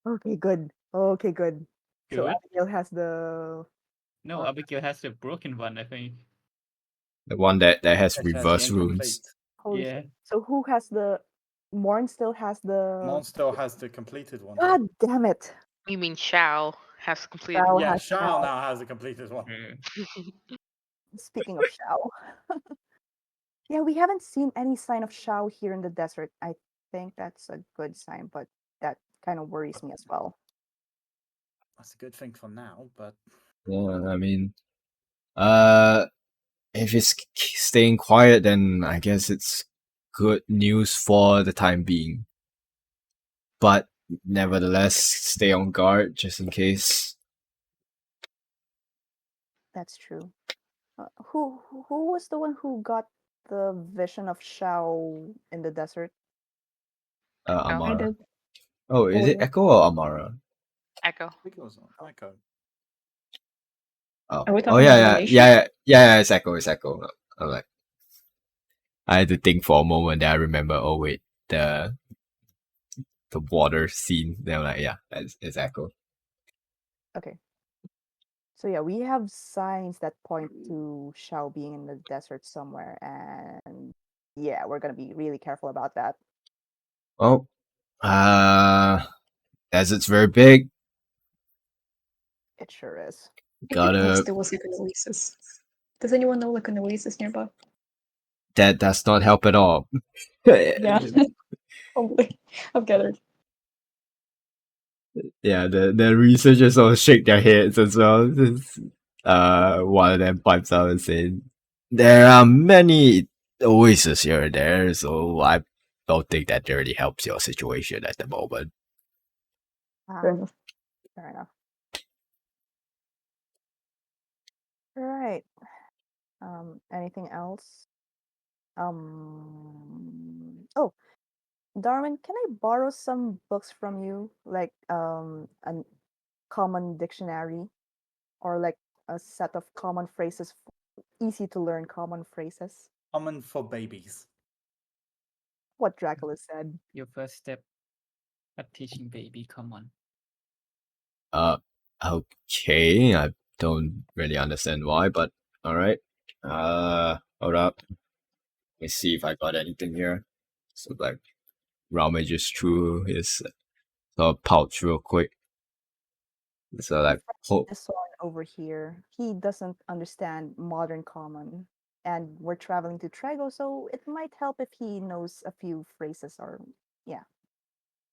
Okay, good. Okay, good. So Good. Abigail has the No, arm. Abigail has the broken one, I think. The one that has She has the reverse incomplete. runes. Holy Yeah. shit. So who has the Morn still has the Mon still has the completed one. God damn it. You mean Shao has completed Shao one? Yeah, has Shao Shao. now has the completed one. Speaking of Shao. Yeah, we haven't seen any sign of Shao here in the desert. I think that's a good sign, but that kind of worries me as well. That's a good thing for now, but Yeah, I mean, if it's staying quiet, then I guess it's good news for the time being. But nevertheless, stay on guard just in case. That's true. Who was the one who got the vision of Shao in the desert? Amara. did. Oh, is it yeah. Echo or Amara? Echo. I think it was Echo. Oh, Are we oh talking yeah, about yeah, relation? yeah, it's Echo, it's Echo. I'm like, I had to think for a moment that I remember. Oh wait, the water scene. Then I'm like, yeah, it's Echo. Okay. So yeah, we have signs that point to Shao being in the desert somewhere, and yeah, we're gonna be really careful about that. Oh, desert's very big. It sure is. I think Gotta there was like an oasis. Does anyone know like an oasis nearby? that does not help at all. Yeah, probably. I've gathered. Yeah, the researchers all shake their heads as well. One of them pipes out and says, "There are many oases here and there, so I don't think that really helps your situation at the moment." Fair Um, enough. fair enough. Right. Anything else? Oh, Darwin, can I borrow some books from you, like a common dictionary, or like a set of common phrases, easy to learn common phrases? Common for babies. What Dracula said. Your first step at teaching baby, come on. Okay, I don't really understand why, but all right. Hold up. Let me see if I got anything here. So like, rummages through his pouch real quick. So like, oh, This one over here, he doesn't understand modern common, and we're traveling to Trego, so it might help if he knows a few phrases or yeah.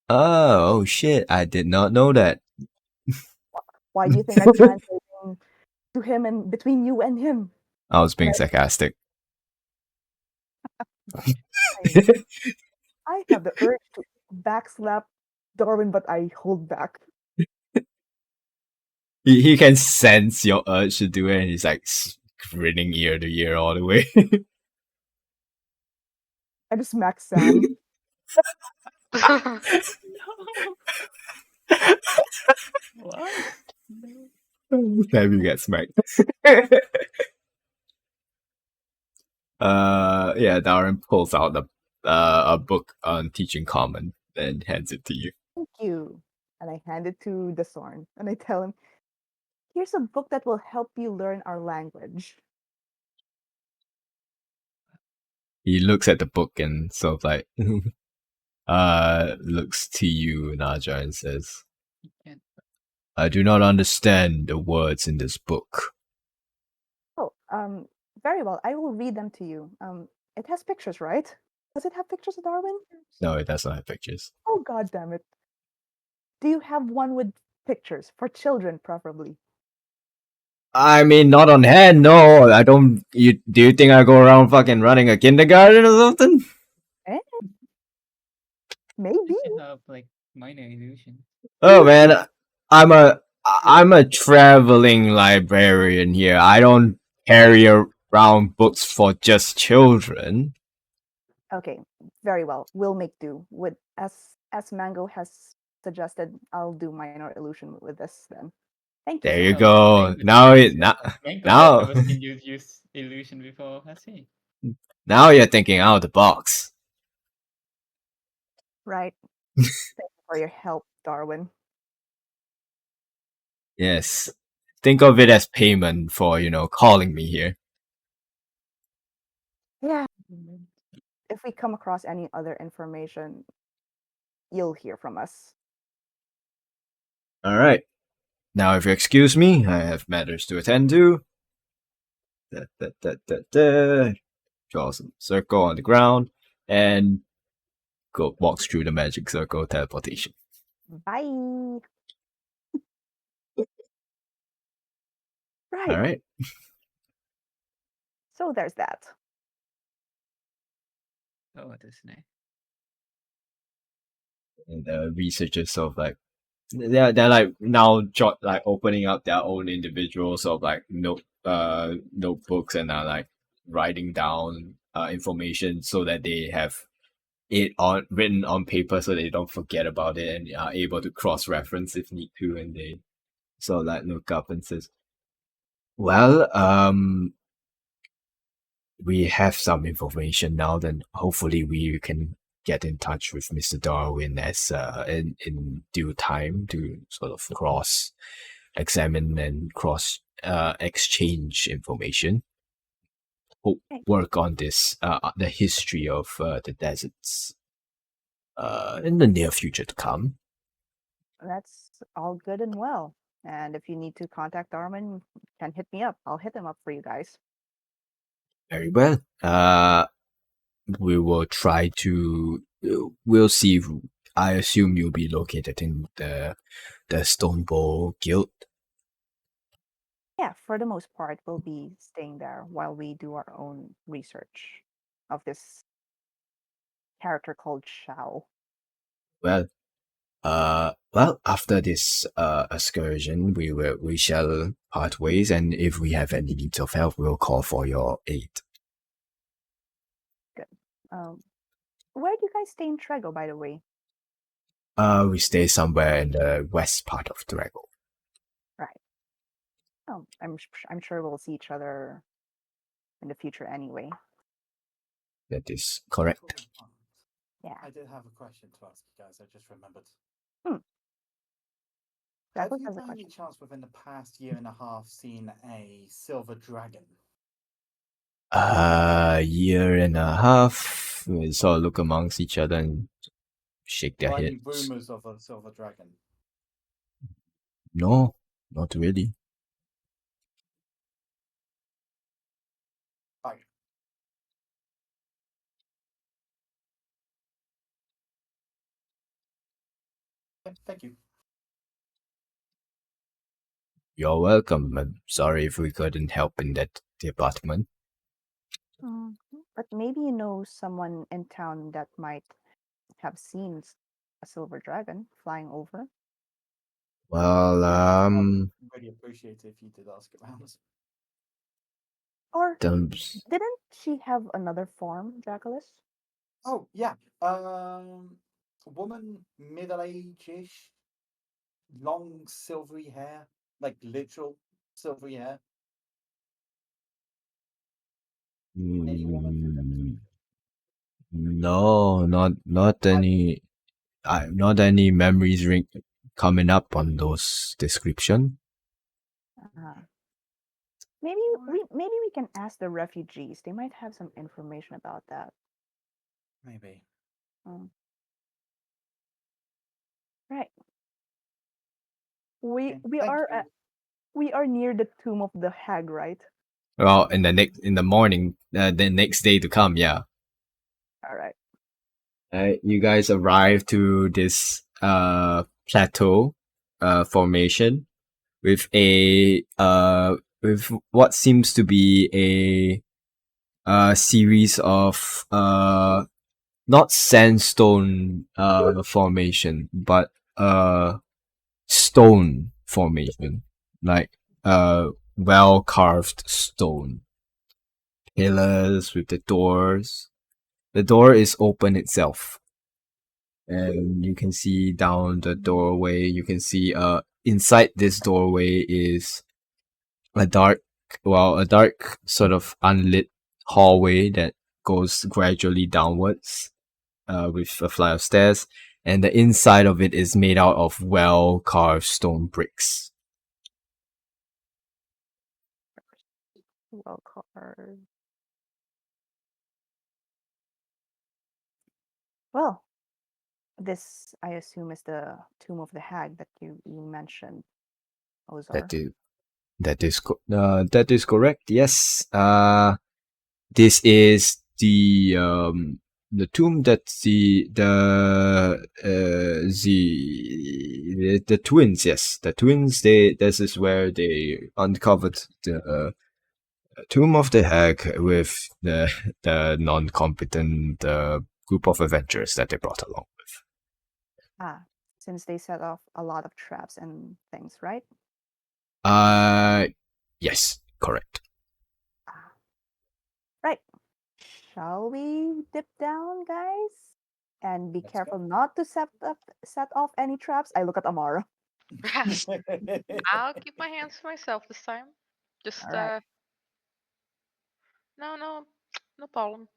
oh shit! I did not know that. Why do you think I'm translating to him and between you and him? I was being Right? sarcastic. I have the urge to backslap Darwin, but I hold back. He can sense your urge to do it, and he's like grinning ear to ear all the way. I just smack Sam. No. What? No. Then you get smacked. Yeah, Darren pulls out a book on teaching common and hands it to you. Thank you. And I hand it to the Sorn, and I tell him, here's a book that will help you learn our language. He looks at the book and sort of like looks to you, Naja, and says, And I do not understand the words in this book. Oh, very well. I will read them to you. It has pictures, right? Does it have pictures, Darwin? No, it does not have pictures. Oh, god damn it. Do you have one with pictures? For children, preferably. I mean, not on hand, no. I don't. Do you think I go around fucking running a kindergarten or something? Eh? Maybe. you can have like minor illusion. Oh man, I'm a traveling librarian here. I don't carry around books for just children. Okay, very well. We'll make do. With as Mango has suggested, I'll do minor illusion with this then. Thank you There so you much. go. Now now Never seen you use illusion before, has he? now you're thinking out of the box. Right. Thank you for your help, Darwin. Yes. Think of it as payment for, calling me here. Yeah. If we come across any other information, you'll hear from us. Alright. Now if you excuse me, I have matters to attend to. Draw some circle on the ground and walks through the magic circle teleportation. Bye. Right. Alright. So there's that. Oh, that's nice. And the researchers sort of like they're like now opening up their own individual sort of like note notebooks and are like writing down information so that they have it on written on paper so they don't forget about it and are able to cross reference if need to, and they sort of like look up and says, well, we have some information now, then hopefully we can get in touch with Mr. Darwin as in due time to sort of cross examine and cross exchange information. Okay. Work on this the history of the deserts in the near future to come. That's all good and well. And if you need to contact Darwin, you can hit me up. I'll hit him up for you guys. Very well. We will try to. We'll see. I assume you'll be located in the Stone Bowl Guild. Yeah, for the most part, we'll be staying there while we do our own research of this character called Shao. Well, after this excursion, we shall part ways, and if we have any needs of help, we'll call for your aid. Good. Where do you guys stay in Trego, by the way? We stay somewhere in the west part of Drago. Right. Oh, I'm sure we'll see each other in the future anyway. That is correct. Yeah. I did have a question to ask you guys. I just remembered. That Have was you, as a by any question. chance, within the past year and a half, seen a silver dragon? Year and a half. We sort of look amongst each other and shake their Or any heads. rumors of a silver dragon? No, not really. Right. Thank you. You're welcome. I'm sorry if we couldn't help in that department. But maybe you know someone in town that might have seen a silver dragon flying over. Well, I would really appreciate it if you did ask around. Or don't- didn't she have another form, Draculus? Oh yeah, woman, middle-age-ish, long silvery hair, like literal silvery hair. Any woman from them? No, not any. Not any memories coming up on those description. Maybe we can ask the refugees. They might have some information about that. Maybe. Right. We Okay, we thank are you. we are near the tomb of the hag, right? Well, in the morning, the next day to come, yeah. All right. You guys arrive to this plateau formation with a with what seems to be a series of not sandstone formation, but stone formation, like well carved stone pillars with the doors. The door is open itself, and you can see down the doorway. You can see inside this doorway is a dark sort of unlit hallway that goes gradually downwards with a flight of stairs, and the inside of it is made out of well carved stone bricks. Well carved. Well, this I assume is the tomb of the hag that you mentioned, Ozar. That is correct. Yes. This is the tomb that the twins. Yes, the twins. This is where they uncovered the tomb of the hag with the non-competent group of adventurers that they brought along with. Since they set off a lot of traps and things, right? Yes. correct. Right. Shall we dip down, guys? And be Let's careful go. not to set off any traps. I look at Amara. I'll keep my hands to myself this time. Just All right. no, no problem.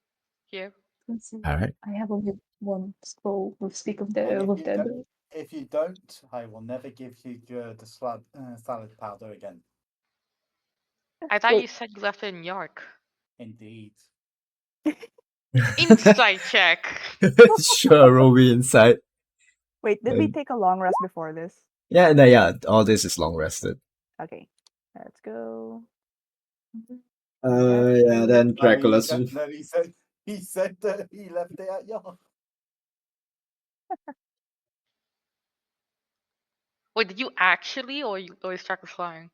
Here. Let's see. All right. I have only one scroll with Speak of And the of Dead. if you don't, I will never give you the salad powder again. I thought you Wait, said you left it in York. Indeed. Insight check. Sure, roll me inside. Wait, did we And take a long rest before this? yeah, no, yeah, all this is long rested. Okay. Let's go. Yeah, then No, Dracula's. he said that he left it at York. Wait, did you actually, or you started flying?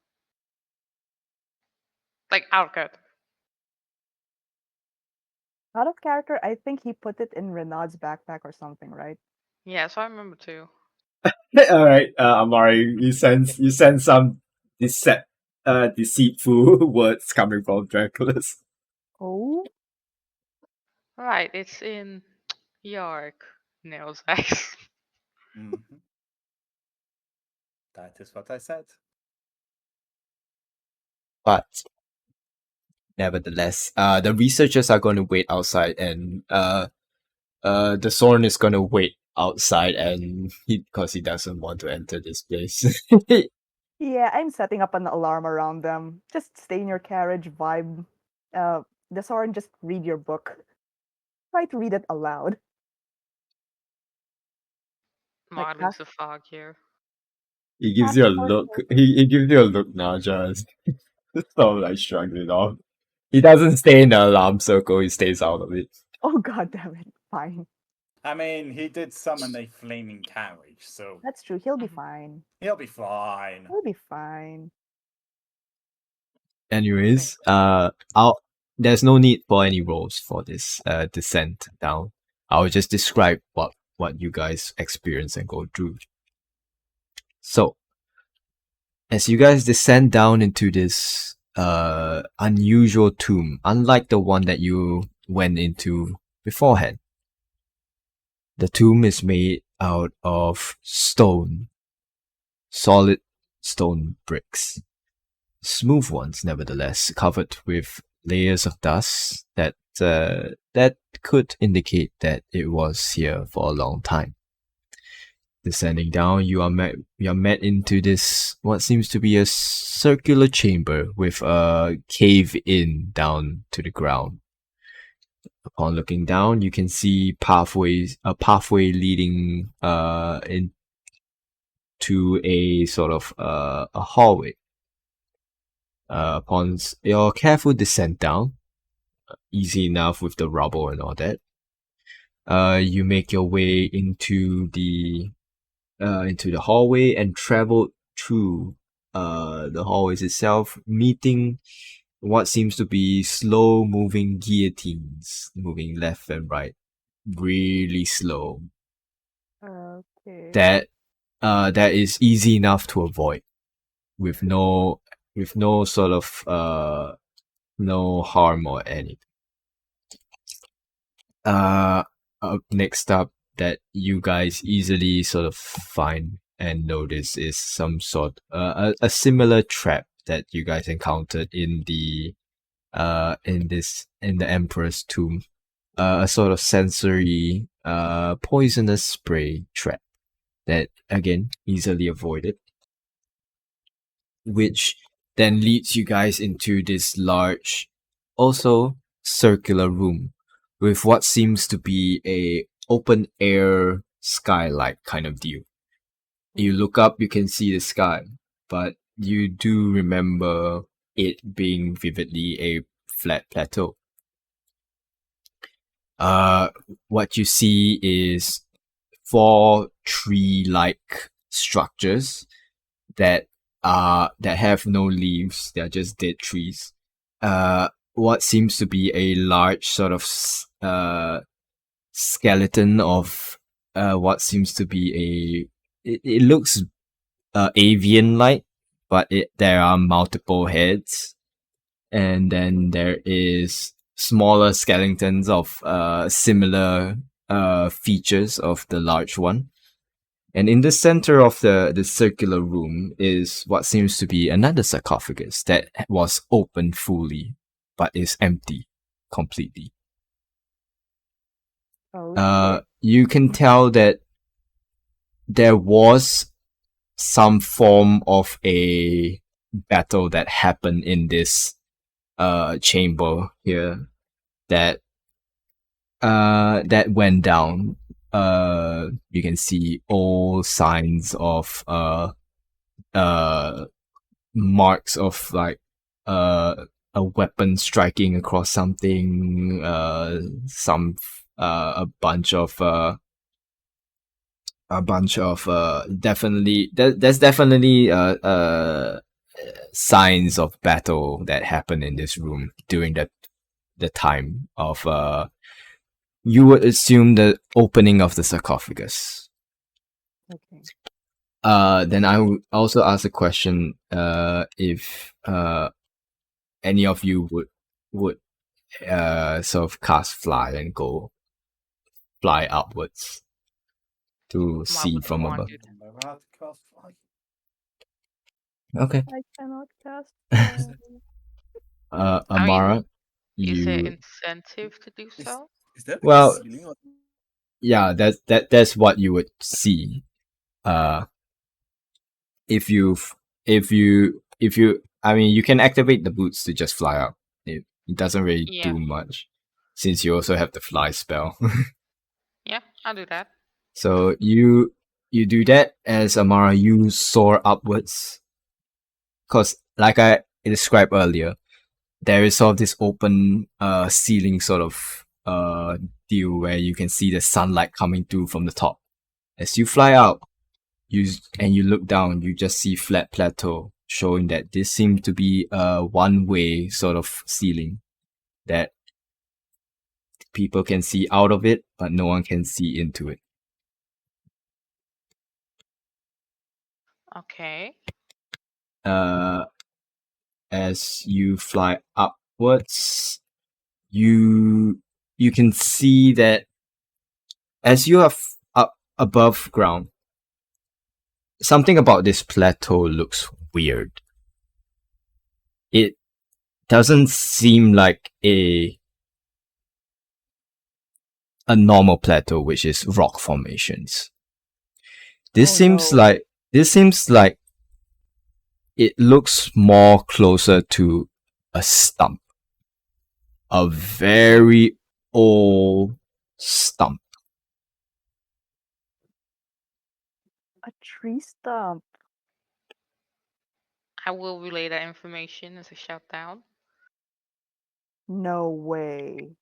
Like out of character. Out of character, I think he put it in Renaud's backpack or something, right? Yeah, so I remember too. All right, Amari, you sense some deceitful words coming from Dracula's. Oh, Right, it's in York. Nails X. Mhm. That is what I said. But nevertheless, the researchers are going to wait outside, and the Soren is going to wait outside, and because he doesn't want to enter this place. yeah, I'm setting up an alarm around them. Just stay in your carriage, vibe. The Soren, just read your book. Try to read it aloud. Like, Modeling the fog here. He gives ask you a for look. help. He gives you a look now, just sort of like shrugs it off. He doesn't stay in the alarm circle. He stays out of it. Oh, god damn it. Fine. I mean, he did summon a flaming carriage, so That's true. He'll be Mhm. fine. he'll be fine. He'll be fine. Anyways, there's no need for any rolls for this descent down. I'll just describe what you guys experience and go through. So, as you guys descend down into this unusual tomb, unlike the one that you went into beforehand, the tomb is made out of stone, solid stone bricks. Smooth ones, nevertheless, covered with layers of dust that could indicate that it was here for a long time. Descending down, you are met into this what seems to be a circular chamber with a cave in down to the ground. Upon looking down, you can see a pathway leading into a sort of a hallway. Upon your careful descent down, easy enough with the rubble and all that, you make your way into the hallway and travel through the hallways itself, meeting what seems to be slow moving guillotines moving left and right, really slow. Okay. That is easy enough to avoid with no sort of no harm or anything. Next up that you guys easily sort of find and notice is some sort a similar trap that you guys encountered in the emperor's tomb, a sort of sensory poisonous spray trap that again easily avoided, which then leads you guys into this large, also circular room with what seems to be a open air skylight kind of view. You look up, you can see the sky, but you do remember it being vividly a flat plateau. What you see is 4 tree-like structures that have no leaves. They're just dead trees. What seems to be a large sort of skeleton of what seems to be it looks avian like, but there are multiple heads and then there is smaller skeletons of similar features of the large one. And in the center of the circular room is what seems to be another sarcophagus that was open fully, but is empty completely. Oh shit. You can tell that there was some form of a battle that happened in this chamber here that that went down. You can see all signs of marks of like a weapon striking across something, a bunch of definitely there's definitely signs of battle that happened in this room during the time of you would assume the opening of the sarcophagus. Okay. Then I would also ask a question if any of you would sort of cast fly and go fly upwards to I see wouldn't from want above. it. Never had to cast fly. Okay. I cannot cast fly. I mean, Amara, is there you incentive to do so? Is there like a well, ceiling or yeah, that's what you would see. Uh, if you I mean, you can activate the boots to just fly up. It doesn't really Yeah, do much since you also have the fly spell. yeah, I'll do that. So you do that as Amara, you soar upwards. Cause like I described earlier, there is sort of this open ceiling sort of deal where you can see the sunlight coming through from the top. As you fly out, you look down, you just see flat plateau, showing that this seems to be a one-way sort of ceiling that people can see out of it, but no one can see into it. Okay. As you fly upwards, you can see that as you are up above ground, something about this plateau looks weird. It doesn't seem like a normal plateau, which is rock formations. This Oh, seems no. like it looks more closer to a stump, a very old stump. A tree stump. I will relay that information as a shout down. No way.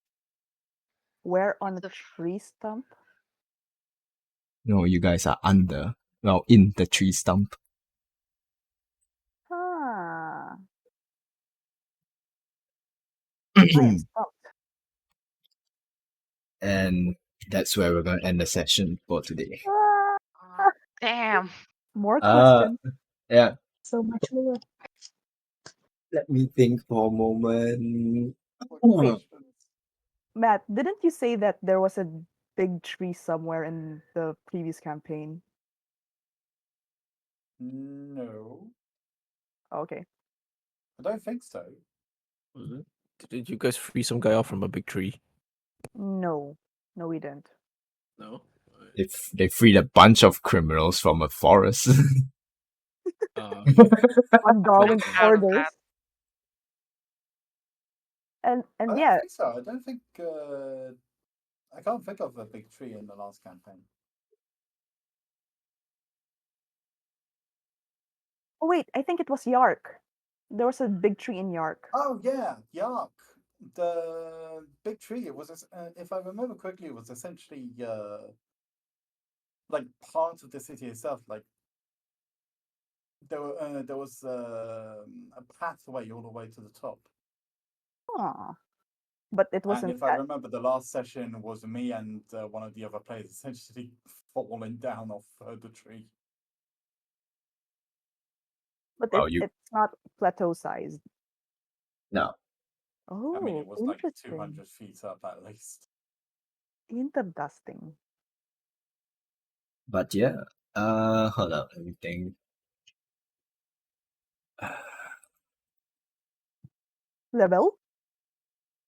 Where on a The tree stump? No, you guys are in the tree stump. Huh. I am stumped. And that's where we're gonna end the session for today. Ah, damn. more Uh, questions. yeah. So much more. Let me think for a moment. Wait, Matt, didn't you say that there was a big tree somewhere in the previous campaign? No, Okay. I don't think so. did you guys free some guy off from a big tree? No. No, we didn't. No. If they freed a bunch of criminals from a forest. On Darwin's Proud of orders. that. And I don't yeah, think so. I don't think. I can't think of a big tree in the last campaign. oh wait, I think it was Yark. There was a big tree in Yark. Oh yeah, Yark. The big tree. It was, if I remember correctly, it was essentially like part of the city itself. Like there was a pathway all the way to the top. Aw. But it And wasn't if I that. remember, the last session was me and one of the other players essentially falling down off the tree. But Well, it's not plateau sized. No. I mean, Oh, it was like interesting. 200 feet up at least. Interesting. But yeah. Hold up, let me think. Level?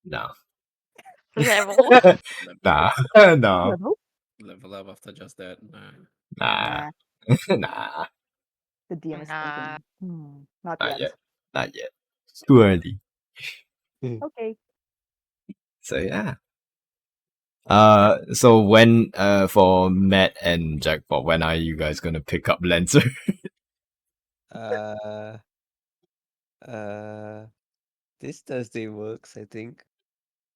No. Level. Nah. No. Level? Level up after just that. Nah. Nah. Nah, Nah. the DM is Nah. thinking. Not Not yet. yet. Not yet. It's too early. Okay. So yeah. So when for Matt and Jackpot, when are you guys gonna pick up Lancer? Uh, uh, this Thursday works, I think.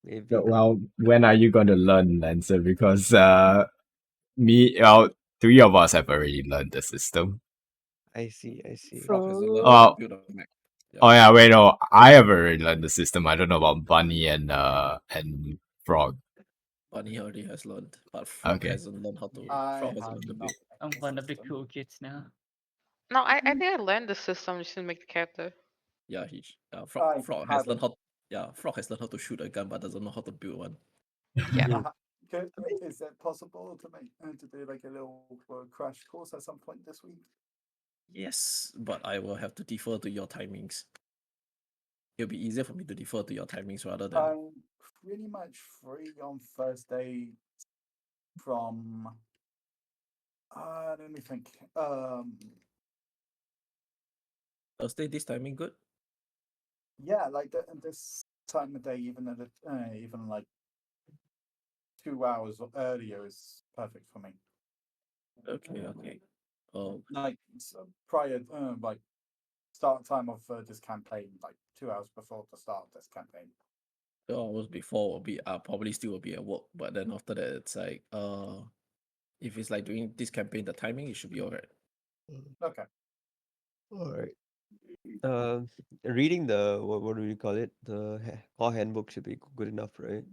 Maybe. Well, when are you gonna learn Lancer? Because three of us have already learned the system. I see, I see. Frog has to learn So, how Oh, to build a mech. Yeah. oh yeah, wait, no, I have already learned the system. I don't know about Bunny and Frog. Bunny already has learned, but Frog Okay. hasn't learned how to. I Frog hasn't have learned to not. build. I'm one of the cool kids now. No, I think I learned the system. Just didn't make the character. Yeah, I Frog has learned haven't. how. Yeah, Frog has learned how to shoot a gun, but doesn't know how to build one. Yeah. Is it possible to to do like a little crash course at some point this week? Yes, but I will have to defer to your timings. It'll be easier for me to defer to your timings rather than. I'm pretty much free on Thursday from. Let me think. Thursday, this timing good? Yeah, like this time of day, even like 2 hours earlier is perfect for me. Okay, okay. Oh, Like prior, like start time of this campaign, like 2 hours before the start of this campaign. 2 hours before will be. I probably still will be at work, but then after that, it's like if it's like doing this campaign, the timing it should be alright. Okay. All right. Reading the what do you call it? The core handbook should be good enough, right?